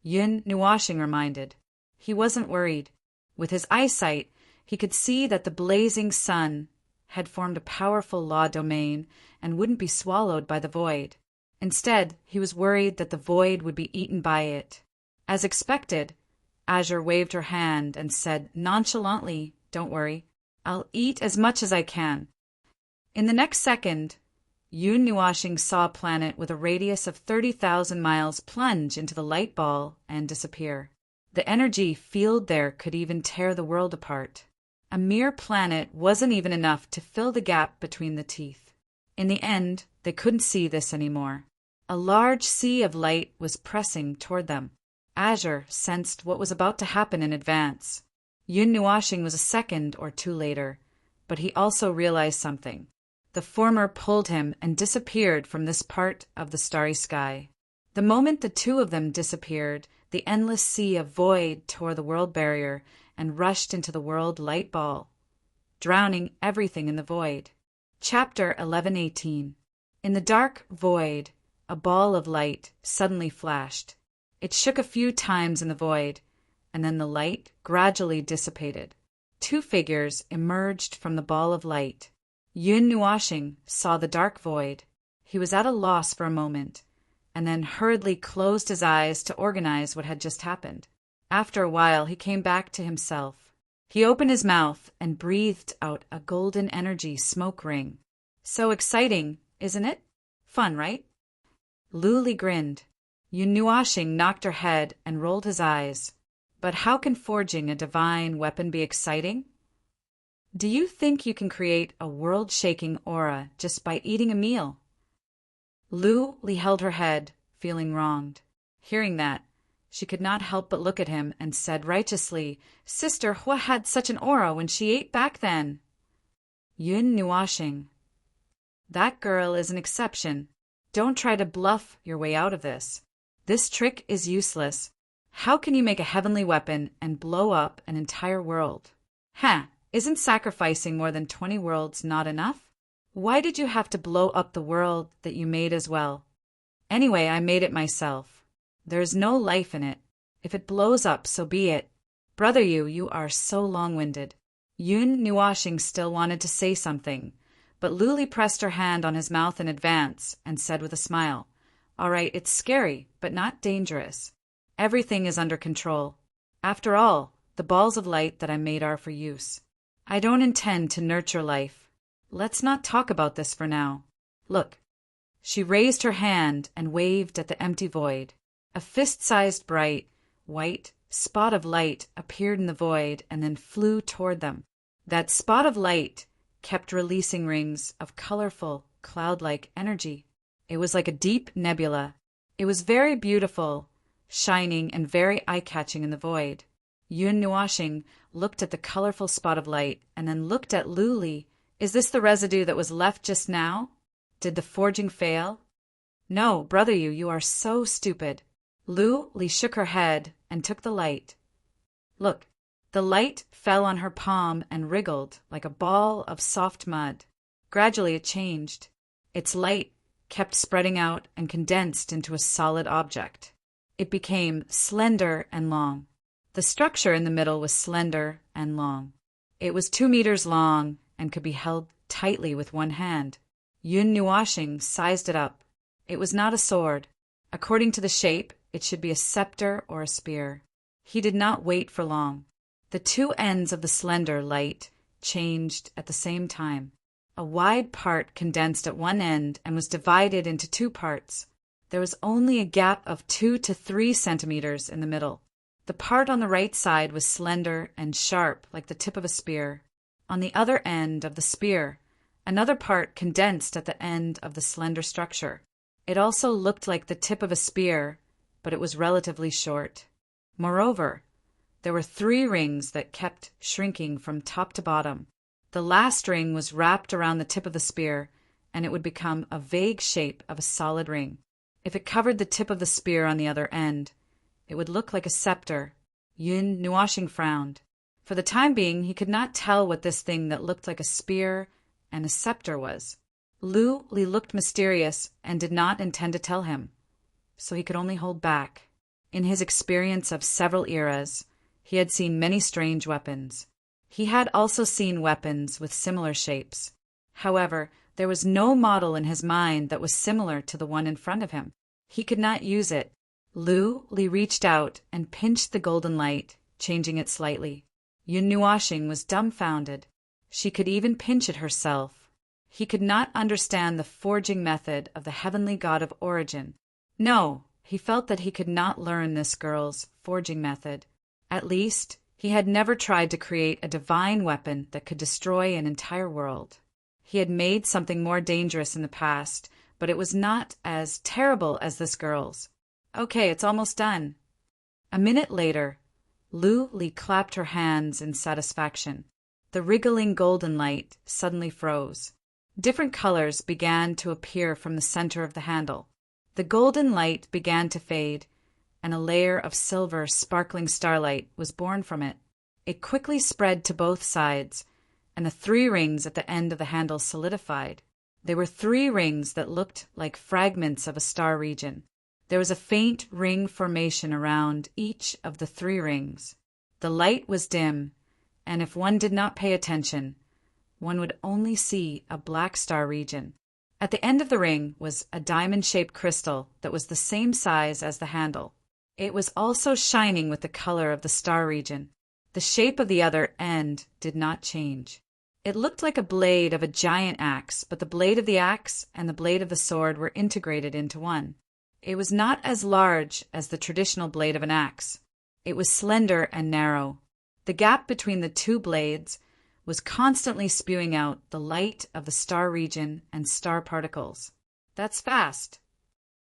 Yun Nuashing reminded. He wasn't worried. With his eyesight, he could see that the blazing sun had formed a powerful law domain and wouldn't be swallowed by the void. Instead, he was worried that the void would be eaten by it. As expected, Azure waved her hand and said nonchalantly, "Don't worry. I'll eat as much as I can." In the next second, Yun Nuashing saw a planet with a radius of 30,000 miles plunge into the light ball and disappear. The energy field there could even tear the world apart. A mere planet wasn't even enough to fill the gap between the teeth. In the end, they couldn't see this anymore. A large sea of light was pressing toward them. Azure sensed what was about to happen in advance. Yun Nuashing was a second or two later, but he also realized something. The former pulled him and disappeared from this part of the starry sky. The moment the two of them disappeared, the endless sea of void tore the world barrier and rushed into the world light ball, drowning everything in the void. Chapter 11:18. In the dark void, a ball of light suddenly flashed. It shook a few times in the void, and then the light gradually dissipated. Two figures emerged from the ball of light. Yun Nuashing saw the dark void. He was at a loss for a moment, and then hurriedly closed his eyes to organize what had just happened. After a while, he came back to himself. He opened his mouth and breathed out a golden energy smoke ring. So exciting, isn't it? Fun, right? Luli grinned. Yun Nuashing knocked her head and rolled his eyes. But how can forging a divine weapon be exciting? Do you think you can create a world-shaking aura just by eating a meal? Luli held her head, feeling wronged. Hearing that, she could not help but look at him and said righteously, "Sister, what had such an aura when she ate back then?" Yun Nuashing. That girl is an exception. Don't try to bluff your way out of this. This trick is useless. How can you make a heavenly weapon and blow up an entire world? Isn't sacrificing more than 20 worlds not enough? Why did you have to blow up the world that you made as well? Anyway, I made it myself. There is no life in it. If it blows up, so be it. Brother you are so long-winded. Yun Nuashing still wanted to say something, but Luli pressed her hand on his mouth in advance and said with a smile, "All right, it's scary, but not dangerous. Everything is under control. After all, the balls of light that I made are for use. I don't intend to nurture life. Let's not talk about this for now. Look." She raised her hand and waved at the empty void. A fist-sized bright, white spot of light appeared in the void and then flew toward them. That spot of light kept releasing rings of colorful, cloud-like energy. It was like a deep nebula. It was very beautiful, shining and very eye-catching in the void. Yun Nuashing looked at the colorful spot of light and then looked at Luli. "Is this the residue that was left just now? Did the forging fail?" "No, brother you are so stupid." Luli shook her head and took the light. Look, the light fell on her palm and wriggled like a ball of soft mud. Gradually it changed. Its light kept spreading out and condensed into a solid object. It became slender and long. The structure in the middle was slender and long. It was 2 meters long and could be held tightly with one hand. Yun Nuashing sized it up. It was not a sword. According to the shape, it should be a scepter or a spear. He did not wait for long. The 2 ends of the slender light changed at the same time. A wide part condensed at one end and was divided into 2 parts. There was only a gap of 2 to 3 centimeters in the middle. The part on the right side was slender and sharp like the tip of a spear. On the other end of the spear, another part condensed at the end of the slender structure. It also looked like the tip of a spear, but it was relatively short. Moreover, there were 3 rings that kept shrinking from top to bottom. The last ring was wrapped around the tip of the spear, and it would become a vague shape of a solid ring. If it covered the tip of the spear on the other end, it would look like a scepter. Yun Nuashing frowned. For the time being, he could not tell what this thing that looked like a spear and a scepter was. Lu Li looked mysterious and did not intend to tell him, so he could only hold back. In his experience of several eras, he had seen many strange weapons. He had also seen weapons with similar shapes. However, there was no model in his mind that was similar to the one in front of him. He could not use it. Lu Li reached out and pinched the golden light, changing it slightly. Yun Nuashing was dumbfounded. She could even pinch it herself. He could not understand the forging method of the heavenly god of origin. No, he felt that he could not learn this girl's forging method. At least, he had never tried to create a divine weapon that could destroy an entire world. He had made something more dangerous in the past, but it was not as terrible as this girl's. Okay, it's almost done. A minute later, Lu Li clapped her hands in satisfaction. The wriggling golden light suddenly froze. Different colors began to appear from the center of the handle. The golden light began to fade, and a layer of silver, sparkling starlight was born from it. It quickly spread to both sides, and the 3 rings at the end of the handle solidified. They were 3 rings that looked like fragments of a star region. There was a faint ring formation around each of the 3 rings. The light was dim, and if one did not pay attention, one would only see a black star region. At the end of the ring was a diamond-shaped crystal that was the same size as the handle. It was also shining with the color of the star region. The shape of the other end did not change. It looked like a blade of a giant axe, but the blade of the axe and the blade of the sword were integrated into one. It was not as large as the traditional blade of an axe. It was slender and narrow. The gap between the 2 blades was constantly spewing out the light of the star region and star particles. That's fast.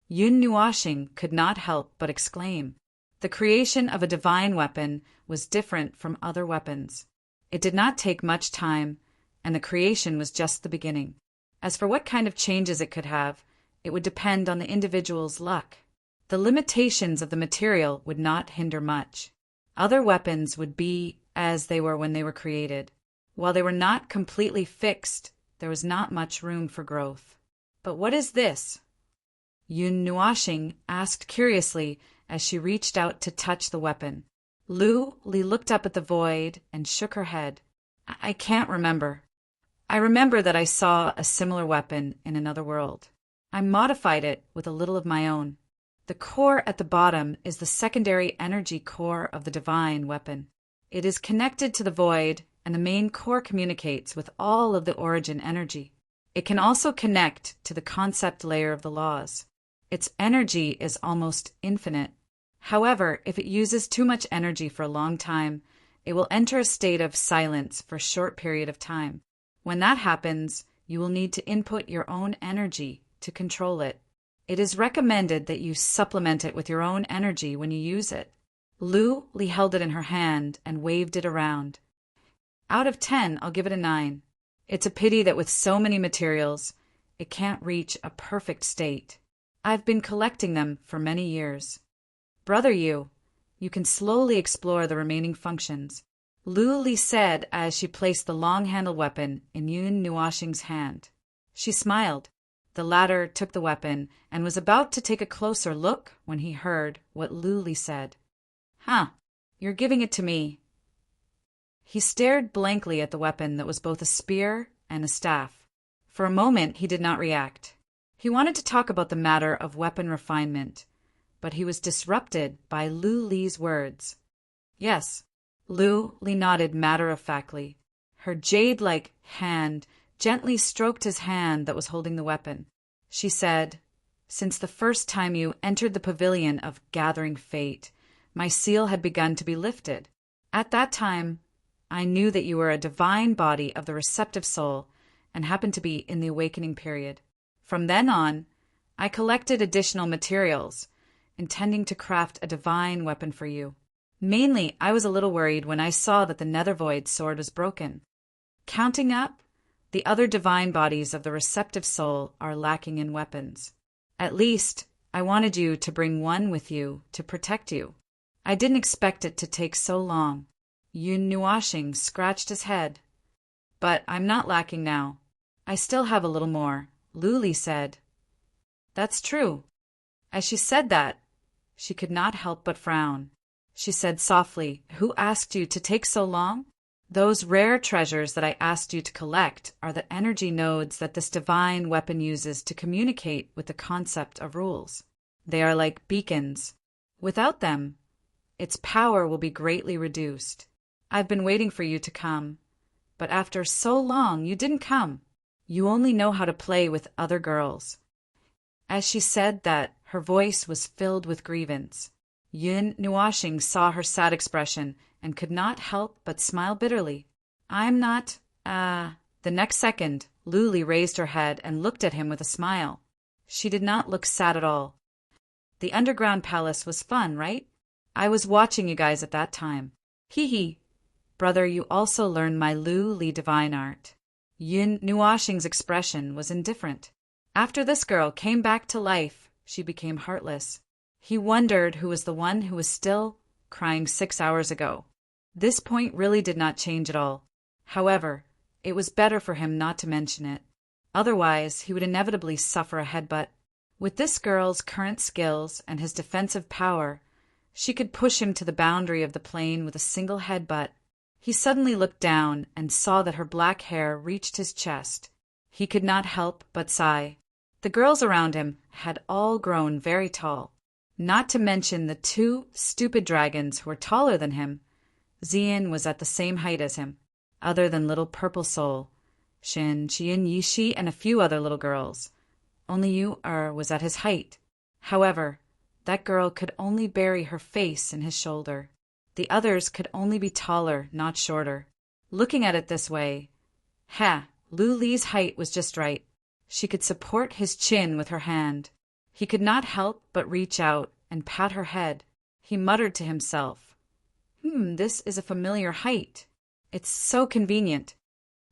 Yun Nuashing could not help but exclaim. The creation of a divine weapon was different from other weapons. It did not take much time, and the creation was just the beginning. As for what kind of changes it could have, it would depend on the individual's luck. The limitations of the material would not hinder much. Other weapons would be as they were when they were created. While they were not completely fixed, there was not much room for growth. But what is this? Yun Nuashing asked curiously as she reached out to touch the weapon. Lu Li looked up at the void and shook her head. I can't remember. I remember that I saw a similar weapon in another world. I modified it with a little of my own. The core at the bottom is the secondary energy core of the divine weapon. It is connected to the void, and the main core communicates with all of the origin energy. It can also connect to the concept layer of the laws. Its energy is almost infinite. However, if it uses too much energy for a long time, it will enter a state of silence for a short period of time. When that happens, you will need to input your own energy to control it. It is recommended that you supplement it with your own energy when you use it. Lu Li held it in her hand and waved it around. Out of 10, I'll give it a 9. It's a pity that with so many materials, it can't reach a perfect state. I've been collecting them for many years. Brother you can slowly explore the remaining functions, Lu Li said as she placed the long-handled weapon in Yun Nuashing's hand. She smiled. The latter took the weapon and was about to take a closer look when he heard what Lu Li said. Huh, you're giving it to me. He stared blankly at the weapon that was both a spear and a staff. For a moment he did not react. He wanted to talk about the matter of weapon refinement, but he was disrupted by Lu Li's words. Yes, Lu Li nodded matter-of-factly. Her jade-like hand gently stroked his hand that was holding the weapon. She said, Since the first time you entered the pavilion of gathering fate, my seal had begun to be lifted. At that time, I knew that you were a divine body of the receptive soul and happened to be in the awakening period. From then on, I collected additional materials, intending to craft a divine weapon for you. Mainly, I was a little worried when I saw that the Nether Void sword was broken. Counting up, the other divine bodies of the receptive soul are lacking in weapons. At least, I wanted you to bring one with you to protect you. I didn't expect it to take so long. Yun Nuashing scratched his head. But I'm not lacking now. I still have a little more, Luli said. That's true. As she said that, she could not help but frown. She said softly, Who asked you to take so long? Those rare treasures that I asked you to collect are the energy nodes that this divine weapon uses to communicate with the concept of rules. They are like beacons. Without them, its power will be greatly reduced. I've been waiting for you to come, but after so long you didn't come. You only know how to play with other girls. As she said that, her voice was filled with grievance. Yun Nuashing saw her sad expression and could not help but smile bitterly. I'm not, The next second, Luli raised her head and looked at him with a smile. She did not look sad at all. The underground palace was fun, right? I was watching you guys at that time. Hee hee. Brother, you also learned my Lu-Li divine art. Yun Nuashing's expression was indifferent. After this girl came back to life, she became heartless. He wondered who was the one who was still crying 6 hours ago. This point really did not change at all. However, it was better for him not to mention it. Otherwise, he would inevitably suffer a headbutt. With this girl's current skills and his defensive power, she could push him to the boundary of the plane with a single headbutt. He suddenly looked down and saw that her black hair reached his chest. He could not help but sigh. The girls around him had all grown very tall, not to mention the 2 stupid dragons who were taller than him. Xian was at the same height as him, other than little Purple Soul, Shin, Qian Yishi, and a few other little girls. Only Yu-Er was at his height. However, that girl could only bury her face in his shoulder. The others could only be taller, not shorter. Looking at it this way, Lu-Li's height was just right. She could support his chin with her hand. He could not help but reach out and pat her head. He muttered to himself, this is a familiar height. It's so convenient.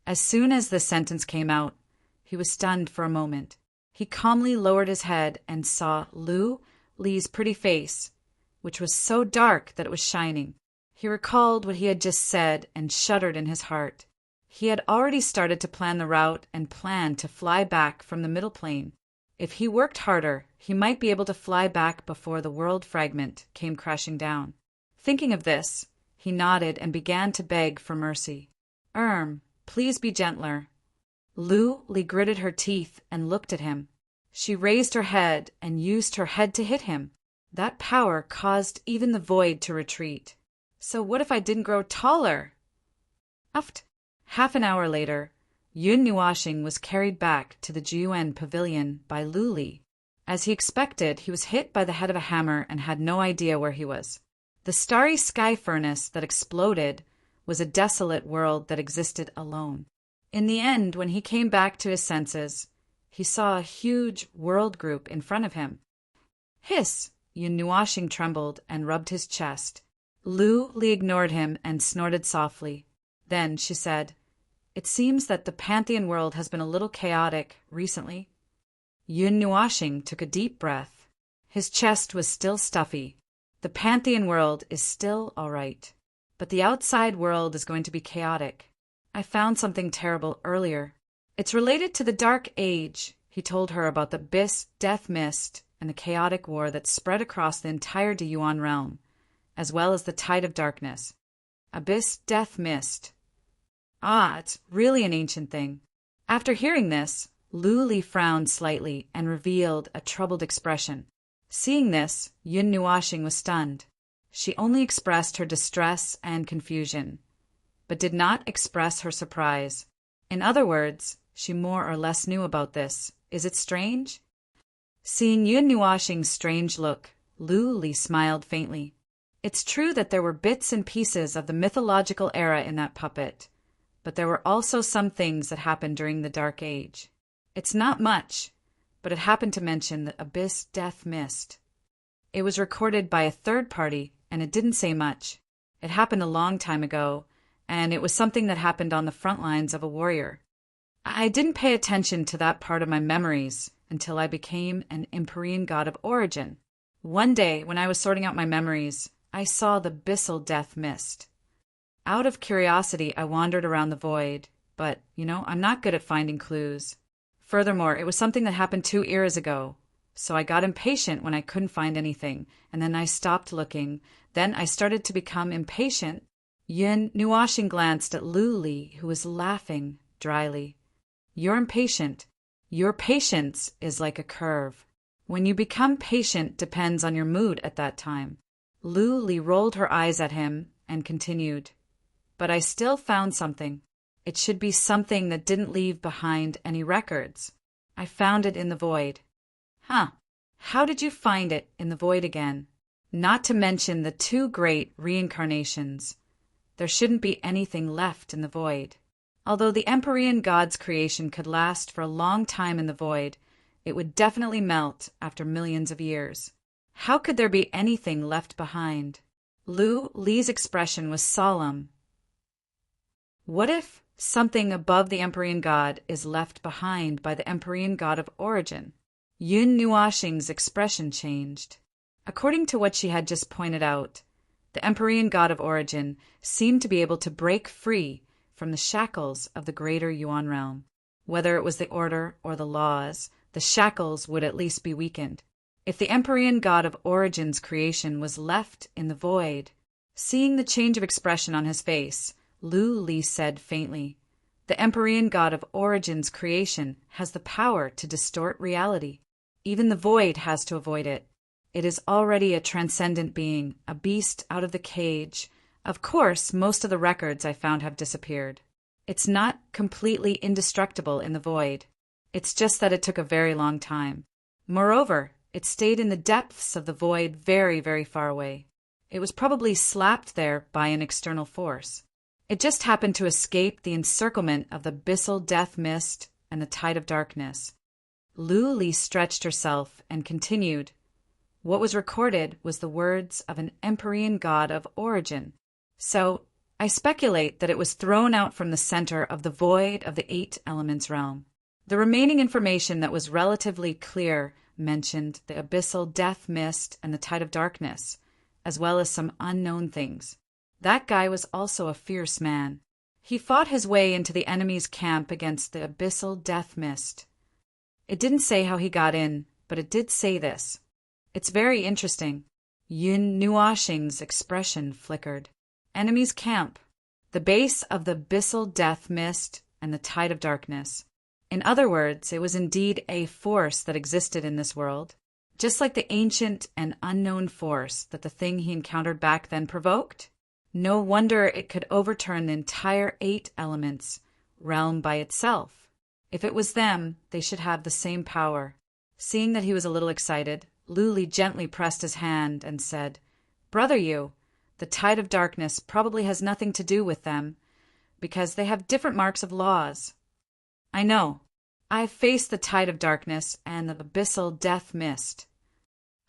As soon as this sentence came out, he was stunned for a moment. He calmly lowered his head and saw Lu-Li's pretty face, which was so dark that it was shining. He recalled what he had just said and shuddered in his heart. He had already started to plan the route and planned to fly back from the middle plane. If he worked harder, he might be able to fly back before the world fragment came crashing down. Thinking of this, he nodded and began to beg for mercy. Please be gentler. Lu-Li gritted her teeth and looked at him. She raised her head and used her head to hit him. That power caused even the void to retreat. So what if I didn't grow taller? Uft. Half an hour later, Yun Nuashing was carried back to the Jiuan pavilion by Lu-Li. As he expected, he was hit by the head of a hammer and had no idea where he was. The starry sky furnace that exploded was a desolate world that existed alone. In the end, when he came back to his senses, he saw a huge world group in front of him. Hiss! Yun Nuashing trembled and rubbed his chest. Lu-Li ignored him and snorted softly. Then she said, It seems that the Pantheon world has been a little chaotic recently. Yun Nuashing took a deep breath. His chest was still stuffy. The Pantheon world is still all right, but the outside world is going to be chaotic. I found something terrible earlier. It's related to the Dark Age. He told her about the Abyss Death Mist and the chaotic war that spread across the entire Diyuan realm, as well as the Tide of Darkness. Abyss Death Mist. It's really an ancient thing. After hearing this, Lu-Li frowned slightly and revealed a troubled expression. Seeing this, Yun Nuashing was stunned. She only expressed her distress and confusion, but did not express her surprise. In other words, she more or less knew about this. Is it strange? Seeing Yun Nuoxing's strange look, Lu Li smiled faintly. It's true that there were bits and pieces of the mythological era in that puppet, but there were also some things that happened during the Dark Age. It's not much, but it happened to mention the Abyss Death Mist. It was recorded by a third party, and it didn't say much. It happened a long time ago, and it was something that happened on the front lines of a warrior. I didn't pay attention to that part of my memories until I became an Empyrean god of origin. One day, when I was sorting out my memories, I saw the Abyssal Death Mist. Out of curiosity, I wandered around the void, but, I'm not good at finding clues. Furthermore, it was something that happened 2 eras ago, so I got impatient when I couldn't find anything, and then I stopped looking. Then I started to become impatient. Yun Nuoxing glanced at Lu Li, who was laughing dryly. You're impatient. Your patience is like a curve. When you become patient depends on your mood at that time. Lu Li rolled her eyes at him and continued. But I still found something. It should be something that didn't leave behind any records. I found it in the void. Huh. How did you find it in the void again? Not to mention the 2 great reincarnations. There shouldn't be anything left in the void. Although the Empyrean god's creation could last for a long time in the void, it would definitely melt after millions of years. How could there be anything left behind? Lu Li's expression was solemn. What if something above the Empyrean god is left behind by the Empyrean god of origin? Yun Nuoxing's expression changed. According to what she had just pointed out, the Empyrean god of origin seemed to be able to break free from the shackles of the greater Yuan realm. Whether it was the order or the laws, the shackles would at least be weakened. If the Empyrean god of origin's creation was left in the void, seeing the change of expression on his face, Lu Li said faintly, the Empyrean god of origin's creation has the power to distort reality. Even the void has to avoid it. It is already a transcendent being, a beast out of the cage. Of course, most of the records I found have disappeared. It's not completely indestructible in the void. It's just that it took a very long time. Moreover, it stayed in the depths of the void very, very far away. It was probably slapped there by an external force. It just happened to escape the encirclement of the abyssal death mist and the tide of darkness. Lu Li stretched herself and continued. What was recorded was the words of an Empyrean god of origin. So, I speculate that it was thrown out from the center of the void of the 8 elements realm. The remaining information that was relatively clear mentioned the abyssal death mist and the tide of darkness, as well as some unknown things. That guy was also a fierce man. He fought his way into the enemy's camp against the abyssal death mist. It didn't say how he got in, but it did say this. It's very interesting. Yun Nuoxing's expression flickered. Enemy's camp, the base of the abyssal death mist and the tide of darkness. In other words, it was indeed a force that existed in this world, just like the ancient and unknown force that the thing he encountered back then provoked. No wonder it could overturn the entire 8 elements realm by itself. If it was them, they should have the same power. Seeing that he was a little excited, Lu Li gently pressed his hand and said, Brother Yu, the tide of darkness probably has nothing to do with them, because they have different marks of laws. I know. I've faced the tide of darkness and the abyssal death mist.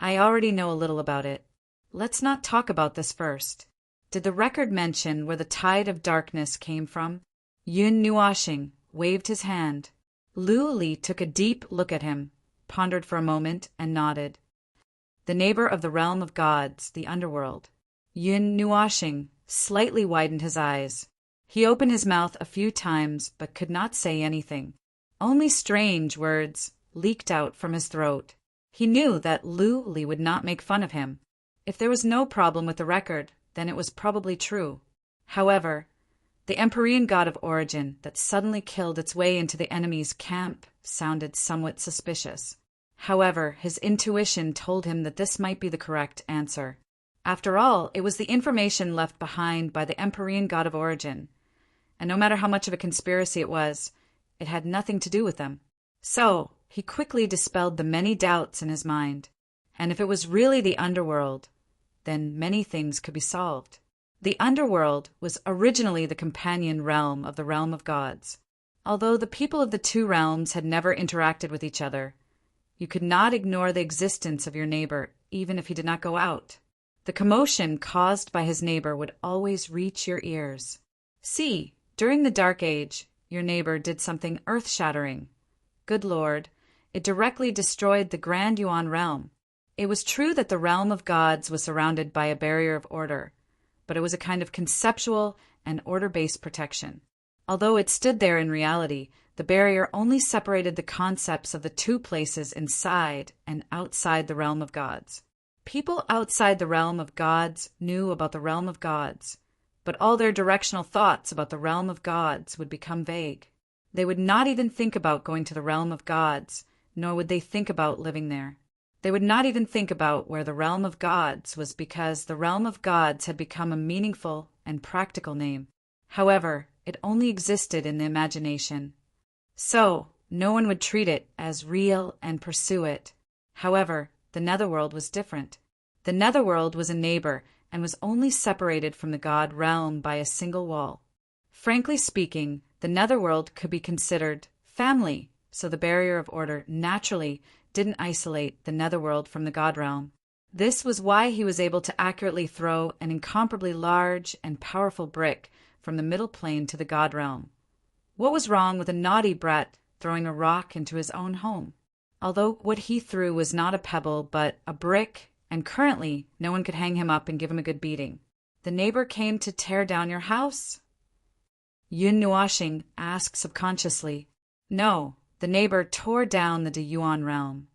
I already know a little about it. Let's not talk about this first. Did the record mention where the tide of darkness came from? Yun Nuoxing waved his hand. Lu Li took a deep look at him, pondered for a moment, and nodded. The neighbor of the realm of gods, the underworld. Yun Nuoxing slightly widened his eyes. He opened his mouth a few times, but could not say anything. Only strange words leaked out from his throat. He knew that Lu Li would not make fun of him. If there was no problem with the record, then it was probably true. However, the Empyrean god of origin that suddenly killed its way into the enemy's camp sounded somewhat suspicious. However, his intuition told him that this might be the correct answer. After all, it was the information left behind by the Empyrean god of origin, and no matter how much of a conspiracy it was, it had nothing to do with them. So, He quickly dispelled the many doubts in his mind. And if it was really the underworld, then many things could be solved. The underworld was originally the companion realm of the realm of gods. Although the people of the two realms had never interacted with each other, you could not ignore the existence of your neighbor, even if he did not go out. The commotion caused by his neighbor would always reach your ears. See, during the Dark Age, your neighbor did something earth-shattering. Good Lord, it directly destroyed the Grand Yuan realm. It was true that the realm of gods was surrounded by a barrier of order, but it was a kind of conceptual and order-based protection. Although it stood there in reality, the barrier only separated the concepts of the two places inside and outside the realm of gods. People outside the realm of gods knew about the realm of gods, but all their directional thoughts about the realm of gods would become vague. They would not even think about going to the realm of gods, nor would they think about living there. They would not even think about where the realm of gods was, because the realm of gods had become a meaningful and practical name. However, it only existed in the imagination. So, no one would treat it as real and pursue it. However, the netherworld was different. The netherworld was a neighbor and was only separated from the god realm by a single wall. Frankly speaking, the netherworld could be considered family, so the barrier of order naturally didn't isolate the netherworld from the god realm. This was why he was able to accurately throw an incomparably large and powerful brick from the middle plane to the god realm. What was wrong with a naughty brat throwing a rock into his own home? Although what he threw was not a pebble but a brick, and currently no one could hang him up and give him a good beating. The neighbor came to tear down your house? Yun Nuashing asked subconsciously. No, the neighbor tore down the Yuan realm.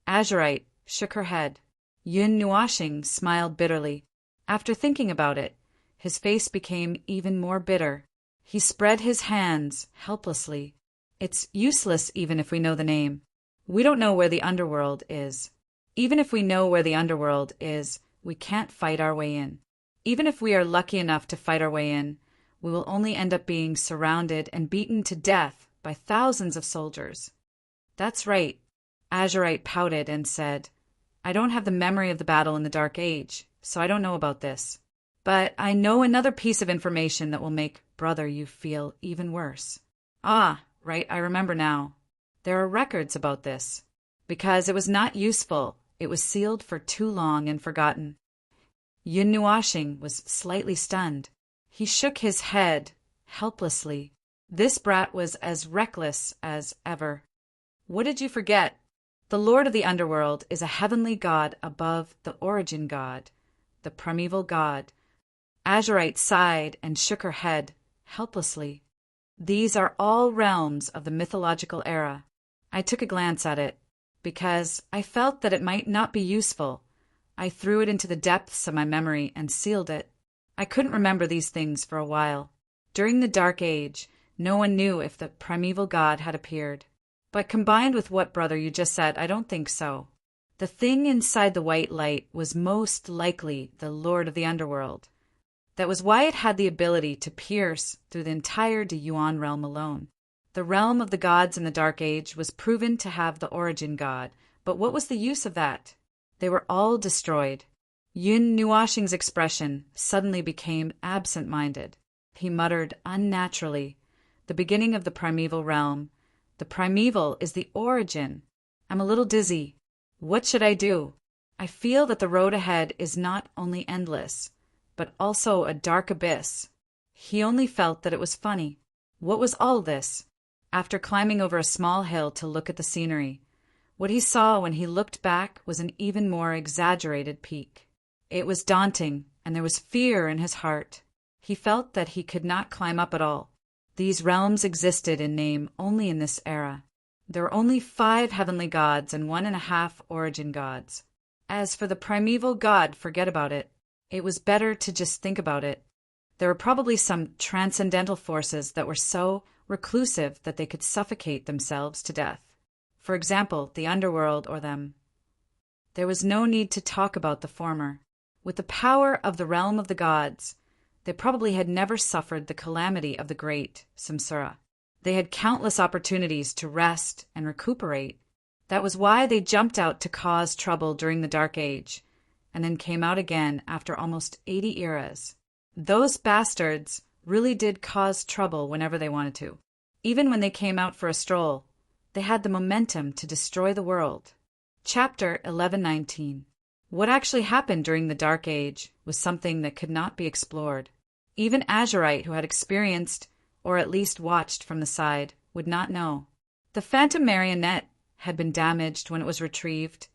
Azurite shook her head. Yun Nuashing smiled bitterly. After thinking about it, his face became even more bitter. He spread his hands helplessly. It's useless even if we know the name. We don't know where the underworld is. Even if we know where the underworld is, we can't fight our way in. Even if we are lucky enough to fight our way in, we will only end up being surrounded and beaten to death by thousands of soldiers. That's right. Azurite pouted and said, I don't have the memory of the battle in the Dark Age, so I don't know about this. But I know another piece of information that will make brother you feel even worse. Ah, right, I remember now. There are records about this. Because it was not useful, it was sealed for too long and forgotten. Yun Nuashing was slightly stunned. He shook his head helplessly. This brat was as reckless as ever. What did you forget? The Lord of the Underworld is a heavenly god above the origin god, the primeval god. Azurite sighed and shook her head helplessly. These are all realms of the mythological era. I took a glance at it. Because I felt that it might not be useful, I threw it into the depths of my memory and sealed it. I couldn't remember these things for a while. During the Dark Age, no one knew if the primeval god had appeared. But combined with what, brother, you just said, I don't think so. The thing inside the white light was most likely the Lord of the Underworld. That was why it had the ability to pierce through the entire Yuan realm alone. The realm of the gods in the Dark Age was proven to have the origin god, but what was the use of that? They were all destroyed. Yun Nuashing's expression suddenly became absent-minded. He muttered unnaturally, the beginning of the primeval realm. The primeval is the origin. I'm a little dizzy. What should I do? I feel that the road ahead is not only endless, but also a dark abyss. He only felt that it was funny. What was all this? After climbing over a small hill to look at the scenery, what he saw when he looked back was an even more exaggerated peak. It was daunting, and there was fear in his heart. He felt that he could not climb up at all. These realms existed in name only in this era. There were only 5 heavenly gods and 1.5 origin gods. As for the primeval god, forget about it. It was better to just think about it. There were probably some transcendental forces that were so reclusive that they could suffocate themselves to death. For example, the underworld or them. There was no need to talk about the former. With the power of the realm of the gods, they probably had never suffered the calamity of the great samsara. They had countless opportunities to rest and recuperate. That was why they jumped out to cause trouble during the Dark Age, and then came out again after almost 80 eras. Those bastards really did cause trouble whenever they wanted to. Even when they came out for a stroll, they had the momentum to destroy the world. Chapter 1119. What actually happened during the Dark Age was something that could not be explored. Even Azurite, who had experienced, or at least watched from the side, would not know. The Phantom Marionette had been damaged when it was retrieved,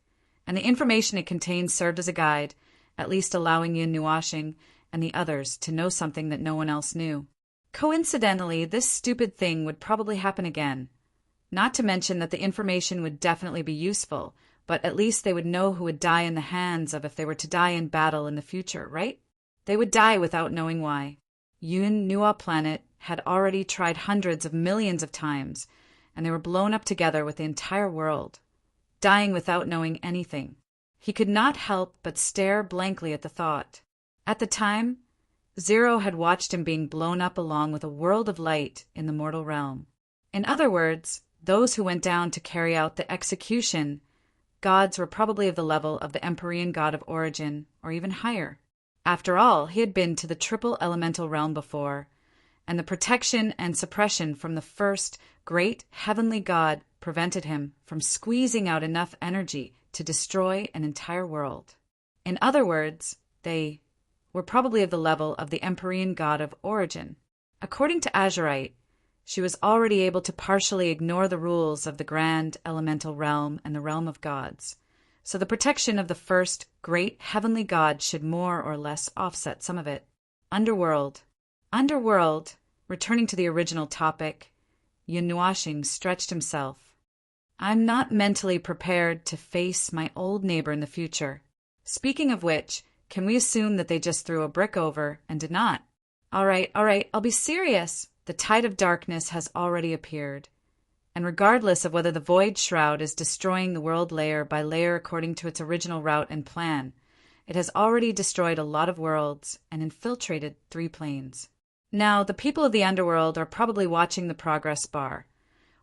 and the information it contained served as a guide, at least allowing Yin Nuashing and the others to know something that no one else knew. Coincidentally, this stupid thing would probably happen again. Not to mention that the information would definitely be useful, but at least they would know who would die in the hands of if they were to die in battle in the future, right? They would die without knowing why. Yun Nua planet had already tried hundreds of millions of times, and they were blown up together with the entire world, dying without knowing anything. He could not help but stare blankly at the thought. At the time, Zero had watched him being blown up along with a world of light in the mortal realm. In other words, those who went down to carry out the execution gods were probably of the level of the Empyrean god of origin, or even higher. After all, he had been to the triple elemental realm before, and the protection and suppression from the first great heavenly god prevented him from squeezing out enough energy to destroy an entire world. In other words, they were probably of the level of the Empyrean god of origin. According to Azurite, she was already able to partially ignore the rules of the grand elemental realm and the realm of gods, so the protection of the first great heavenly god should more or less offset some of it. Underworld. Returning to the original topic, Yun Nuashing stretched himself. I'm not mentally prepared to face my old neighbor in the future. Speaking of which, can we assume that they just threw a brick over and did not? All right, I'll be serious. The tide of darkness has already appeared, and regardless of whether the Void Shroud is destroying the world layer by layer according to its original route and plan, it has already destroyed a lot of worlds and infiltrated 3 planes. Now, the people of the underworld are probably watching the progress bar,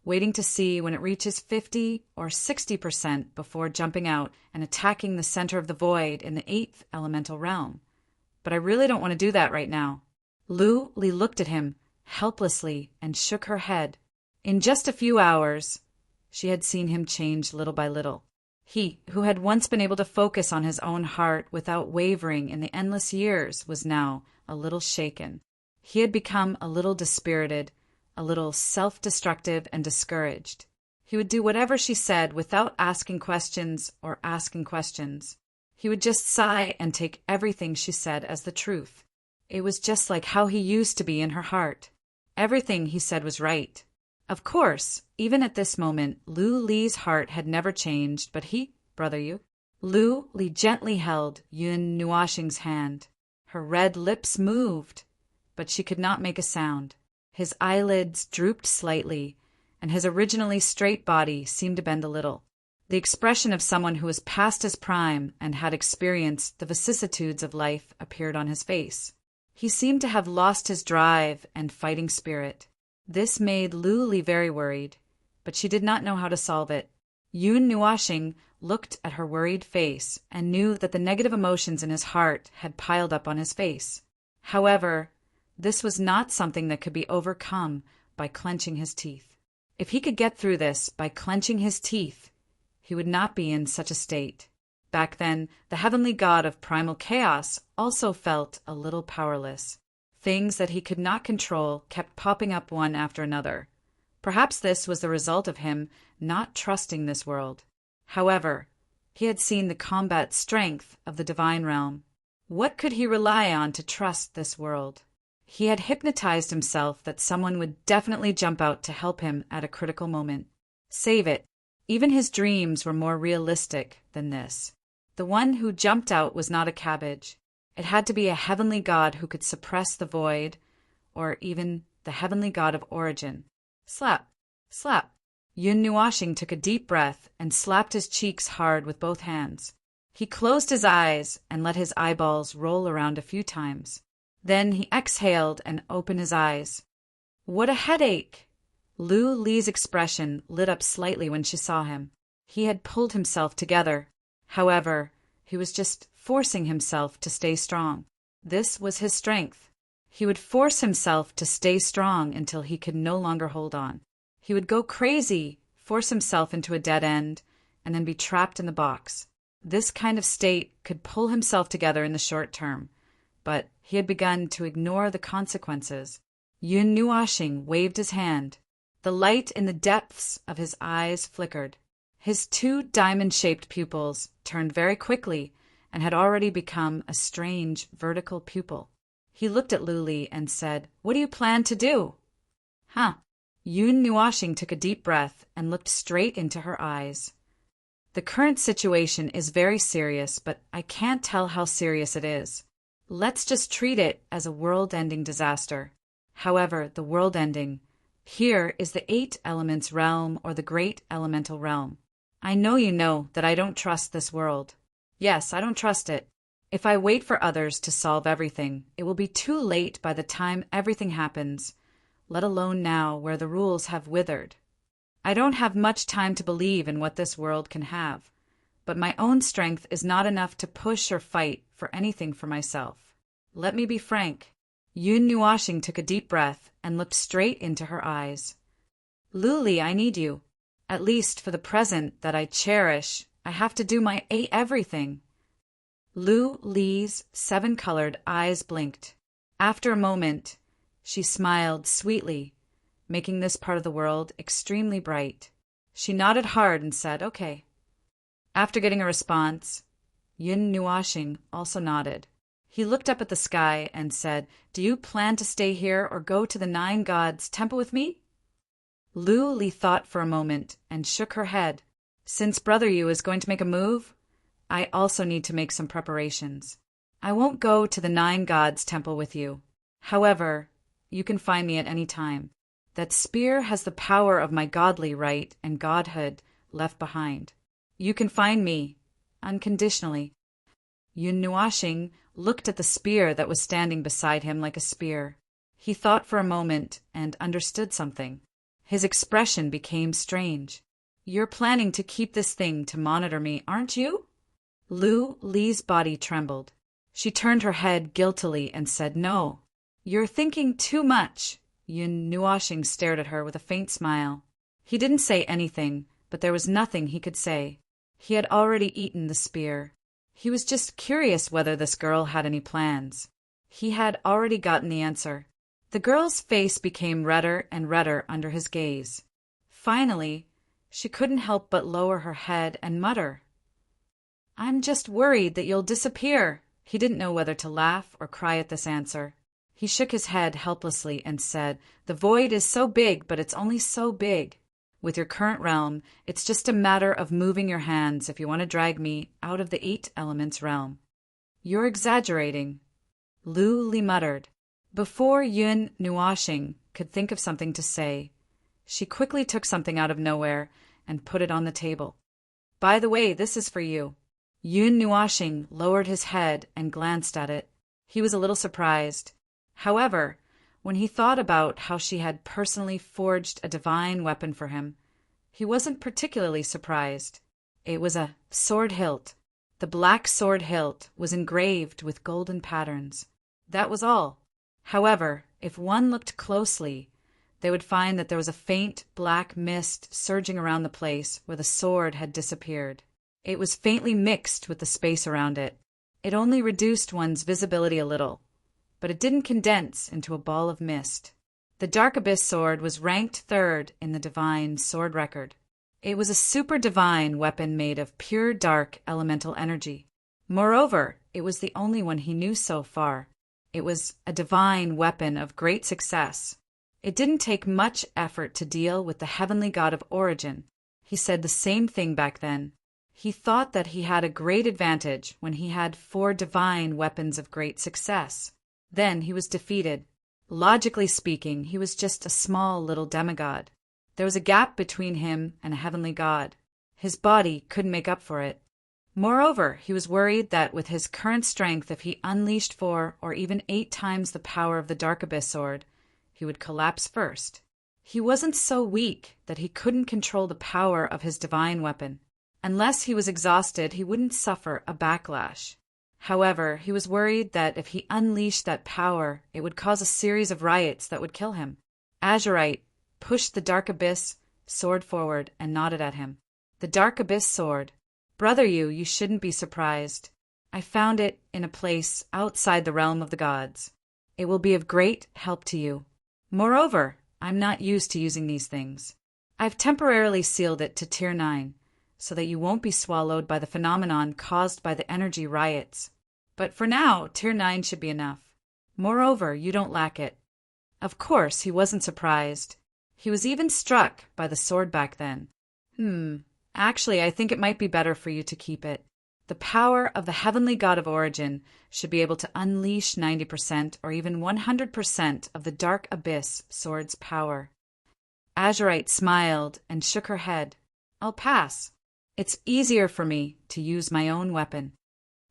waiting to see when it reaches 50 or 60% before jumping out and attacking the center of the void in the 8th elemental realm. But I really don't want to do that right now. Lu Li looked at him helplessly and shook her head. In just a few hours, she had seen him change little by little. He, who had once been able to focus on his own heart without wavering in the endless years, was now a little shaken. He had become a little dispirited, a little self-destructive and discouraged. He would do whatever she said without asking questions or asking questions. He would just sigh and take everything she said as the truth. It was just like how he used to be in her heart. Everything he said was right. Of course, even at this moment, Lu Li's heart had never changed, but Lu Li gently held Yun Nuashing's hand. Her red lips moved, but she could not make a sound. His eyelids drooped slightly, and his originally straight body seemed to bend a little. The expression of someone who was past his prime and had experienced the vicissitudes of life appeared on his face. He seemed to have lost his drive and fighting spirit. This made Lu Li very worried, but she did not know how to solve it. Yun Nuashing looked at her worried face and knew that the negative emotions in his heart had piled up on his face. However, this was not something that could be overcome by clenching his teeth. If he could get through this by clenching his teeth, he would not be in such a state. Back then, the heavenly god of primal chaos also felt a little powerless. Things that he could not control kept popping up one after another. Perhaps this was the result of him not trusting this world. However, he had seen the combat strength of the divine realm. What could he rely on to trust this world? He had hypnotized himself that someone would definitely jump out to help him at a critical moment. Save it. Even his dreams were more realistic than this. The one who jumped out was not a cabbage. It had to be a heavenly god who could suppress the void, or even the heavenly god of origin. Slap, slap. Yun Nuashing took a deep breath and slapped his cheeks hard with both hands. He closed his eyes and let his eyeballs roll around a few times. Then he exhaled and opened his eyes. What a headache! Lu Li's expression lit up slightly when she saw him. He had pulled himself together. However, he was just forcing himself to stay strong. This was his strength. He would force himself to stay strong until he could no longer hold on. He would go crazy, force himself into a dead end, and then be trapped in the box. This kind of state could pull himself together in the short term, but he had begun to ignore the consequences. Yun Nuashing waved his hand. The light in the depths of his eyes flickered. His two diamond-shaped pupils turned very quickly and had already become a strange vertical pupil. He looked at Lu Li and said, "What do you plan to do?" "Huh." Yun Nuashing took a deep breath and looked straight into her eyes. "The current situation is very serious, but I can't tell how serious it is. Let's just treat it as a world-ending disaster. However, the world-ending, here is the 8 elements realm or the great elemental realm. I know you know that I don't trust this world. Yes, I don't trust it. If I wait for others to solve everything, it will be too late by the time everything happens, let alone now where the rules have withered. I don't have much time to believe in what this world can have, but my own strength is not enough to push or fight for anything for myself. Let me be frank." Yun Nuashing took a deep breath and looked straight into her eyes. "Lu Li, I need you. At least for the present that I cherish, I have to do my everything." Lu Li's 7-colored eyes blinked. After a moment, she smiled sweetly, making this part of the world extremely bright. She nodded hard and said, "Okay." After getting a response, Yun Nuashing also nodded. He looked up at the sky and said, "Do you plan to stay here or go to the 9 gods' temple with me?" Lu Li thought for a moment and shook her head. "Since Brother Yu is going to make a move, I also need to make some preparations. I won't go to the 9 gods' temple with you. However, you can find me at any time. That spear has the power of my godly right and godhood left behind. You can find me, unconditionally." Yun Nuashing looked at the spear that was standing beside him like a spear. He thought for a moment and understood something. His expression became strange. "You're planning to keep this thing to monitor me, aren't you?" Lu Li's body trembled. She turned her head guiltily and said, "No. You're thinking too much." Yun Nuashing stared at her with a faint smile. He didn't say anything, but there was nothing he could say. He had already eaten the spear. He was just curious whether this girl had any plans. He had already gotten the answer. The girl's face became redder and redder under his gaze. Finally, she couldn't help but lower her head and mutter, "I'm just worried that you'll disappear." He didn't know whether to laugh or cry at this answer. He shook his head helplessly and said, "The void is so big, but it's only so big. With your current realm, it's just a matter of moving your hands if you want to drag me out of the 8 elements realm." "You're exaggerating," Lu Li muttered. Before Yun Nuashing could think of something to say, she quickly took something out of nowhere and put it on the table. "By the way, this is for you." Yun Nuashing lowered his head and glanced at it. He was a little surprised. However, when he thought about how she had personally forged a divine weapon for him, he wasn't particularly surprised. It was a sword hilt. The black sword hilt was engraved with golden patterns. That was all. However, if one looked closely, they would find that there was a faint black mist surging around the place where the sword had disappeared. It was faintly mixed with the space around it. It only reduced one's visibility a little, but it didn't condense into a ball of mist. The Dark Abyss sword was ranked 3rd in the divine sword record. It was a super divine weapon made of pure dark elemental energy. Moreover, it was the only one he knew so far. It was a divine weapon of great success. It didn't take much effort to deal with the heavenly god of origin. He said the same thing back then. He thought that he had a great advantage when he had 4 divine weapons of great success. Then he was defeated. Logically speaking, he was just a small little demigod. There was a gap between him and a heavenly god. His body couldn't make up for it. Moreover, he was worried that with his current strength, if he unleashed 4 or even 8 times the power of the Dark Abyss sword, he would collapse first. He wasn't so weak that he couldn't control the power of his divine weapon. Unless he was exhausted, he wouldn't suffer a backlash. However, he was worried that if he unleashed that power, it would cause a series of riots that would kill him. Azurite pushed the Dark Abyss sword forward and nodded at him. The Dark Abyss sword. Brother you shouldn't be surprised. I found it in a place outside the realm of the gods. It will be of great help to you. Moreover, I'm not used to using these things. I've temporarily sealed it to Tier 9, so that you won't be swallowed by the phenomenon caused by the energy riots. But for now, Tier 9 should be enough. Moreover, you don't lack it. Of course, he wasn't surprised. He was even struck by the sword back then. Actually, I think it might be better for you to keep it. The power of the heavenly god of origin should be able to unleash 90% or even 100% of the Dark Abyss sword's power. Azurite smiled and shook her head. I'll pass. It's easier for me to use my own weapon.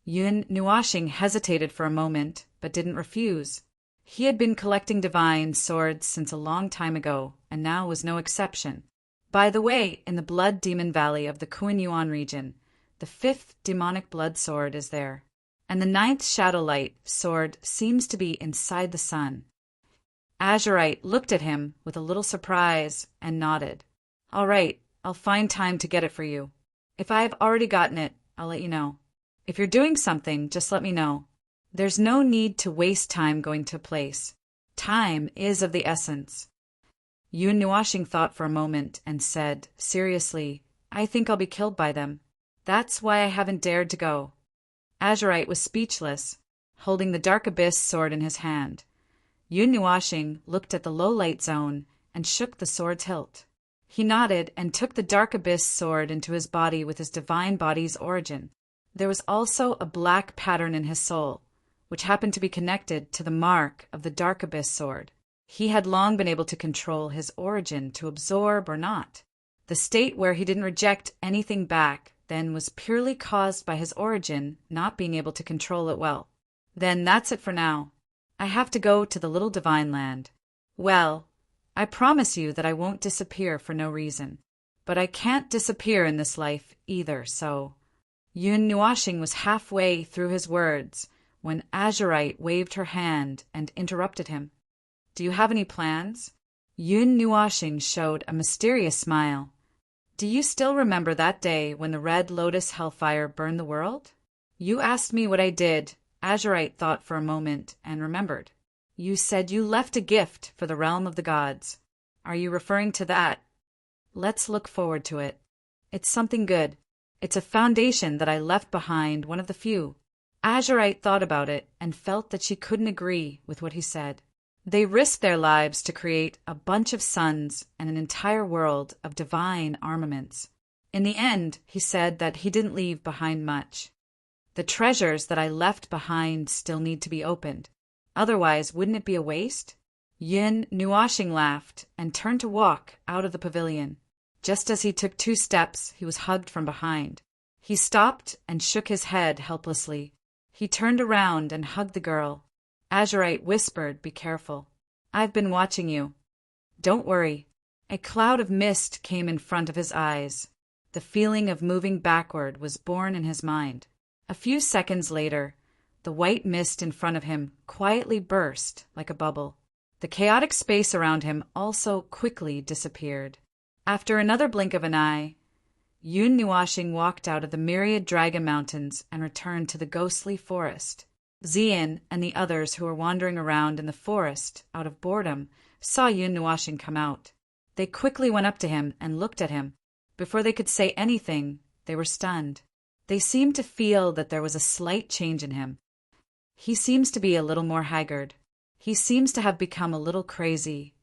Yun Nuashing hesitated for a moment, but didn't refuse. He had been collecting divine swords since a long time ago, and now was no exception. By the way, in the Blood Demon Valley of the Kuan-Yuan region, the 5th demonic blood sword is there, and the 9th Shadowlight sword seems to be inside the sun. Azurite looked at him with a little surprise and nodded. All right, I'll find time to get it for you. If I have already gotten it, I'll let you know. If you're doing something, just let me know. There's no need to waste time going to a place. Time is of the essence. Yun Nuashing thought for a moment and said, seriously, I think I'll be killed by them. That's why I haven't dared to go. Azurite was speechless, holding the Dark Abyss sword in his hand. Yun Nuashing looked at the low light zone and shook the sword's hilt. He nodded and took the Dark Abyss sword into his body with his divine body's origin. There was also a black pattern in his soul, which happened to be connected to the mark of the Dark Abyss sword. He had long been able to control his origin to absorb or not. The state where he didn't reject anything back then was purely caused by his origin not being able to control it well. Then that's it for now. I have to go to the little divine land. Well, I promise you that I won't disappear for no reason. But I can't disappear in this life either, so... Yun Nuashing was halfway through his words when Azurite waved her hand and interrupted him. Do you have any plans? Yun Nuashing showed a mysterious smile. Do you still remember that day when the Red Lotus Hellfire burned the world? You asked me what I did. Azurite thought for a moment and remembered. You said you left a gift for the realm of the gods. Are you referring to that? Let's look forward to it. It's something good. It's a foundation that I left behind, one of the few. Azurite thought about it and felt that she couldn't agree with what he said. They risked their lives to create a bunch of suns and an entire world of divine armaments. In the end, he said that he didn't leave behind much. The treasures that I left behind still need to be opened. Otherwise, wouldn't it be a waste? Yun Nuashing laughed and turned to walk out of the pavilion. Just as he took 2 steps, he was hugged from behind. He stopped and shook his head helplessly. He turned around and hugged the girl. Azurite whispered, "Be careful. I've been watching you." "Don't worry." A cloud of mist came in front of his eyes. The feeling of moving backward was born in his mind. A few seconds later, the white mist in front of him quietly burst like a bubble. The chaotic space around him also quickly disappeared. After another blink of an eye, Yun Nuashing walked out of the myriad dragon mountains and returned to the ghostly forest. Xian and the others who were wandering around in the forest out of boredom saw Yun Nuashing come out. They quickly went up to him and looked at him. Before they could say anything, they were stunned. They seemed to feel that there was a slight change in him. He seems to be a little more haggard. He seems to have become a little crazy.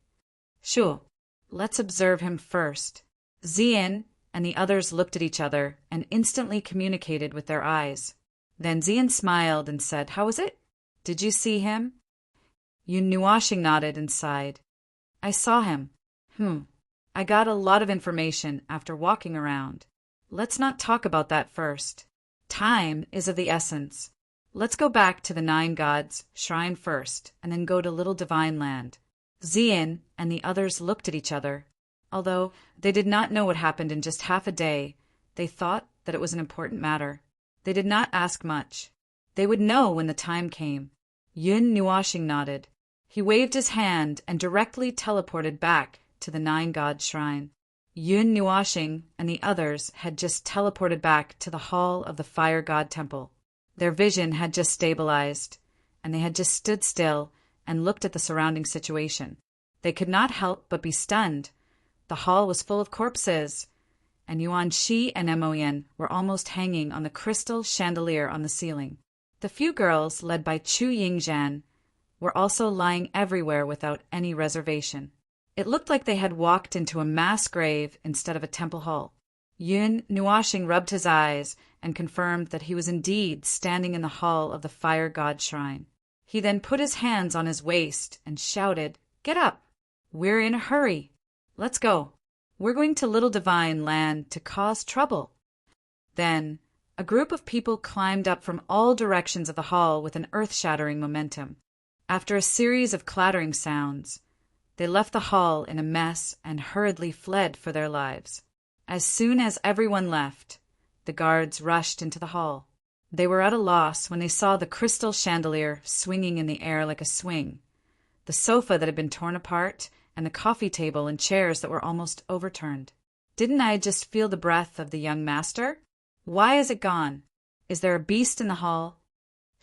Sure, let's observe him first. Xian and the others looked at each other and instantly communicated with their eyes. Then Xian smiled and said, "How was it? Did you see him?" Yun Nuashing nodded and sighed. "I saw him. I got a lot of information after walking around. Let's not talk about that first. Time is of the essence. Let's go back to the 9 gods' shrine first and then go to Little Divine Land. Zian and the others looked at each other. Although they did not know what happened in just half a day, they thought that it was an important matter. They did not ask much. They would know when the time came. Yun Nuashing nodded. He waved his hand and directly teleported back to the Nine-God Shrine. Yun Nuashing and the others had just teleported back to the hall of the Fire God Temple. Their vision had just stabilized, and they had just stood still and looked at the surrounding situation. They could not help but be stunned. The hall was full of corpses, and Yuan Shi and Moyen were almost hanging on the crystal chandelier on the ceiling. The few girls, led by Chu Yingzhan, were also lying everywhere without any reservation. It looked like they had walked into a mass grave instead of a temple hall. Yun Nuashing rubbed his eyes and confirmed that he was indeed standing in the hall of the Fire God Shrine. He then put his hands on his waist and shouted, "Get up! We're in a hurry! Let's go! We're going to Little Divine Land to cause trouble." Then a group of people climbed up from all directions of the hall with an earth-shattering momentum. After a series of clattering sounds, they left the hall in a mess and hurriedly fled for their lives. As soon as everyone left, the guards rushed into the hall. They were at a loss when they saw the crystal chandelier swinging in the air like a swing, the sofa that had been torn apart, and the coffee table and chairs that were almost overturned. Didn't I just feel the breath of the young master? Why is it gone? Is there a beast in the hall?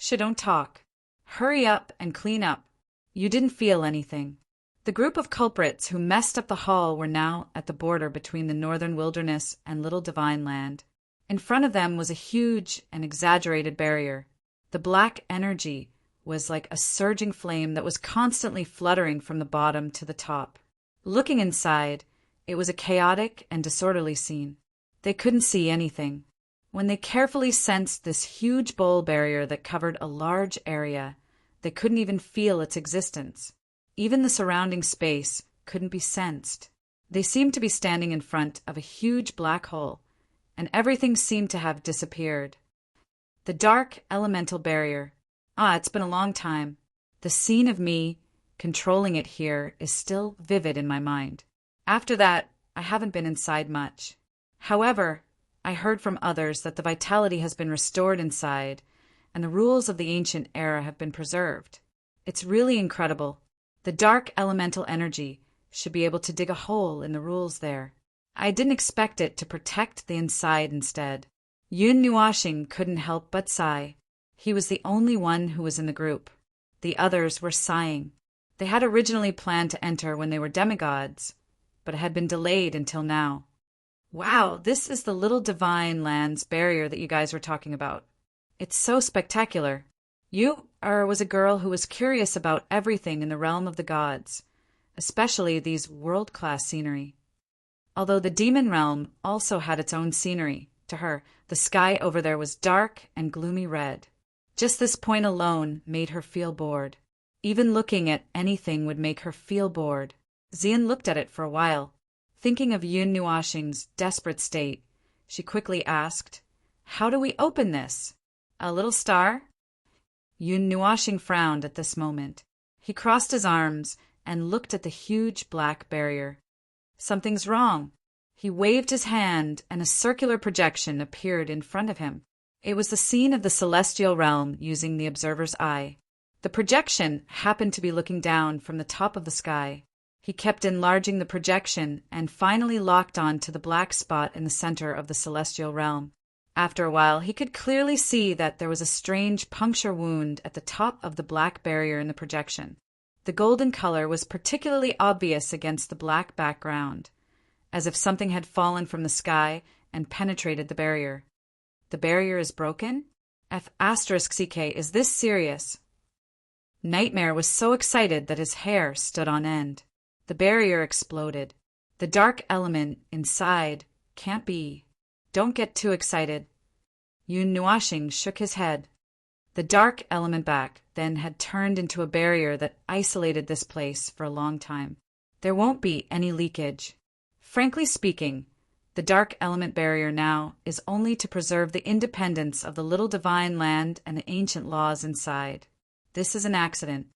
Don't talk. Hurry up and clean up. You didn't feel anything. The group of culprits who messed up the hall were now at the border between the northern wilderness and Little Divine Land. In front of them was a huge and exaggerated barrier. The black energy was like a surging flame that was constantly fluttering from the bottom to the top. Looking inside, it was a chaotic and disorderly scene. They couldn't see anything. When they carefully sensed this huge bowl barrier that covered a large area, they couldn't even feel its existence. Even the surrounding space couldn't be sensed. They seemed to be standing in front of a huge black hole, and everything seemed to have disappeared. The dark elemental barrier. It's been a long time. The scene of me controlling it here is still vivid in my mind. After that, I haven't been inside much. However, I heard from others that the vitality has been restored inside, and the rules of the ancient era have been preserved. It's really incredible. The dark elemental energy should be able to dig a hole in the rules there. I didn't expect it to protect the inside instead. Yun Nuashing couldn't help but sigh. He was the only one who was in the group. The others were sighing. They had originally planned to enter when they were demigods, but it had been delayed until now. Wow, this is the Little Divine Land's barrier that you guys were talking about. It's so spectacular. You was a girl who was curious about everything in the realm of the gods, especially these world-class scenery. Although the demon realm also had its own scenery, to her, the sky over there was dark and gloomy red. Just this point alone made her feel bored. Even looking at anything would make her feel bored. Xian looked at it for a while. Thinking of Yun Nuashing's desperate state, she quickly asked, "How do we open this? A little star?" Yun Nuashing frowned at this moment. He crossed his arms and looked at the huge black barrier. Something's wrong. He waved his hand and a circular projection appeared in front of him. It was the scene of the celestial realm using the observer's eye. The projection happened to be looking down from the top of the sky. He kept enlarging the projection and finally locked on to the black spot in the center of the celestial realm. After a while, he could clearly see that there was a strange puncture wound at the top of the black barrier in the projection. The golden color was particularly obvious against the black background, as if something had fallen from the sky and penetrated the barrier. The barrier is broken? F***CK, is this serious? Nightmare was so excited that his hair stood on end. The barrier exploded. The dark element inside can't be. Don't get too excited. Yun Nuashing shook his head. The dark element back then had turned into a barrier that isolated this place for a long time. There won't be any leakage. Frankly speaking, the dark element barrier now is only to preserve the independence of the Little Divine Land and the ancient laws inside. This is an accident.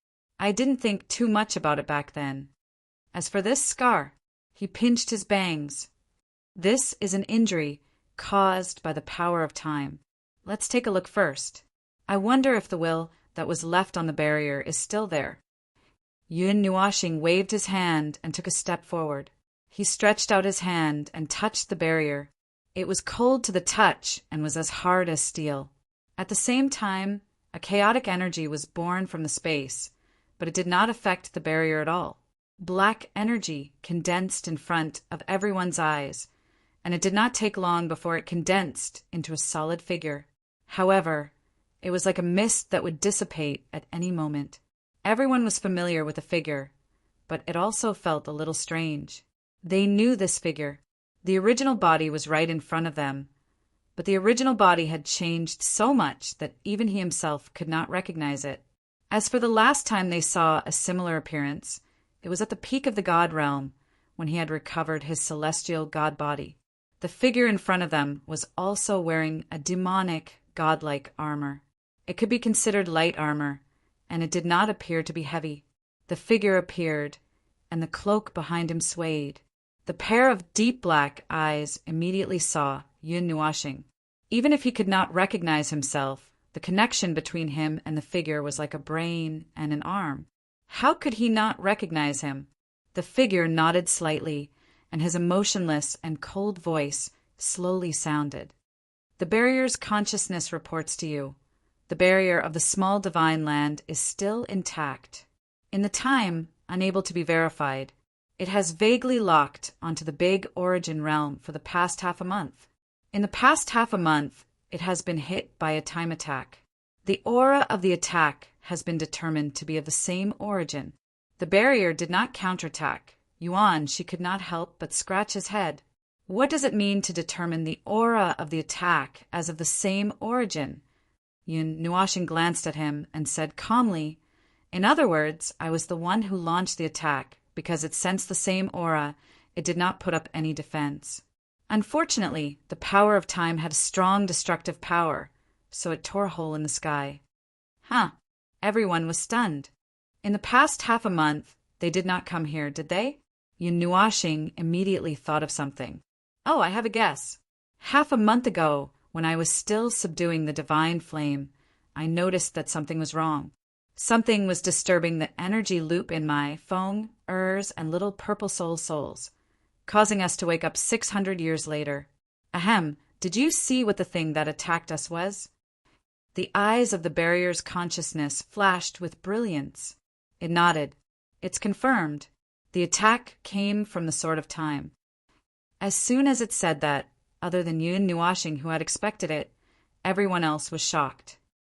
I didn't think too much about it back then. As for this scar, he pinched his bangs. This is an injury caused by the power of time. Let's take a look first. I wonder if the will that was left on the barrier is still there. Yun Nuashing waved his hand and took a step forward. He stretched out his hand and touched the barrier. It was cold to the touch and was as hard as steel. At the same time, a chaotic energy was born from the space, but it did not affect the barrier at all. Black energy condensed in front of everyone's eyes, and it did not take long before it condensed into a solid figure. However, it was like a mist that would dissipate at any moment. Everyone was familiar with the figure, but it also felt a little strange. They knew this figure. The original body was right in front of them, but the original body had changed so much that even he himself could not recognize it. As for the last time they saw a similar appearance, it was at the peak of the god realm, when he had recovered his celestial god body. The figure in front of them was also wearing a demonic, godlike armor. It could be considered light armor, and it did not appear to be heavy. The figure appeared, and the cloak behind him swayed. The pair of deep black eyes immediately saw Yun Nuashing. Even if he could not recognize himself, the connection between him and the figure was like a brain and an arm. How could he not recognize him? The figure nodded slightly, and his emotionless and cold voice slowly sounded. The barrier's consciousness reports to you. The barrier of the small divine land is still intact. In the time, unable to be verified, it has vaguely locked onto the big origin realm for the past half a month. In the past half a month, it has been hit by a time attack. The aura of the attack has been determined to be of the same origin. The barrier did not counterattack. Yuan, she could not help but scratch his head. What does it mean to determine the aura of the attack as of the same origin? Yun Nuashing glanced at him and said calmly, "In other words, I was the one who launched the attack. Because it sensed the same aura, it did not put up any defense. Unfortunately, the power of time had a strong destructive power, so it tore a hole in the sky." Huh. Everyone was stunned. In the past half a month, they did not come here, did they? Yun Nuashing immediately thought of something. Oh, I have a guess. Half a month ago, when I was still subduing the divine flame, I noticed that something was wrong. Something was disturbing the energy loop in my Feng, Urs, and little purple souls, causing us to wake up 600 years later. Ahem, did you see what the thing that attacked us was? The eyes of the barrier's consciousness flashed with brilliance. It nodded. It's confirmed. The attack came from the Sword of Time. As soon as it said that, other than Yun Nuashing who had expected it, everyone else was shocked.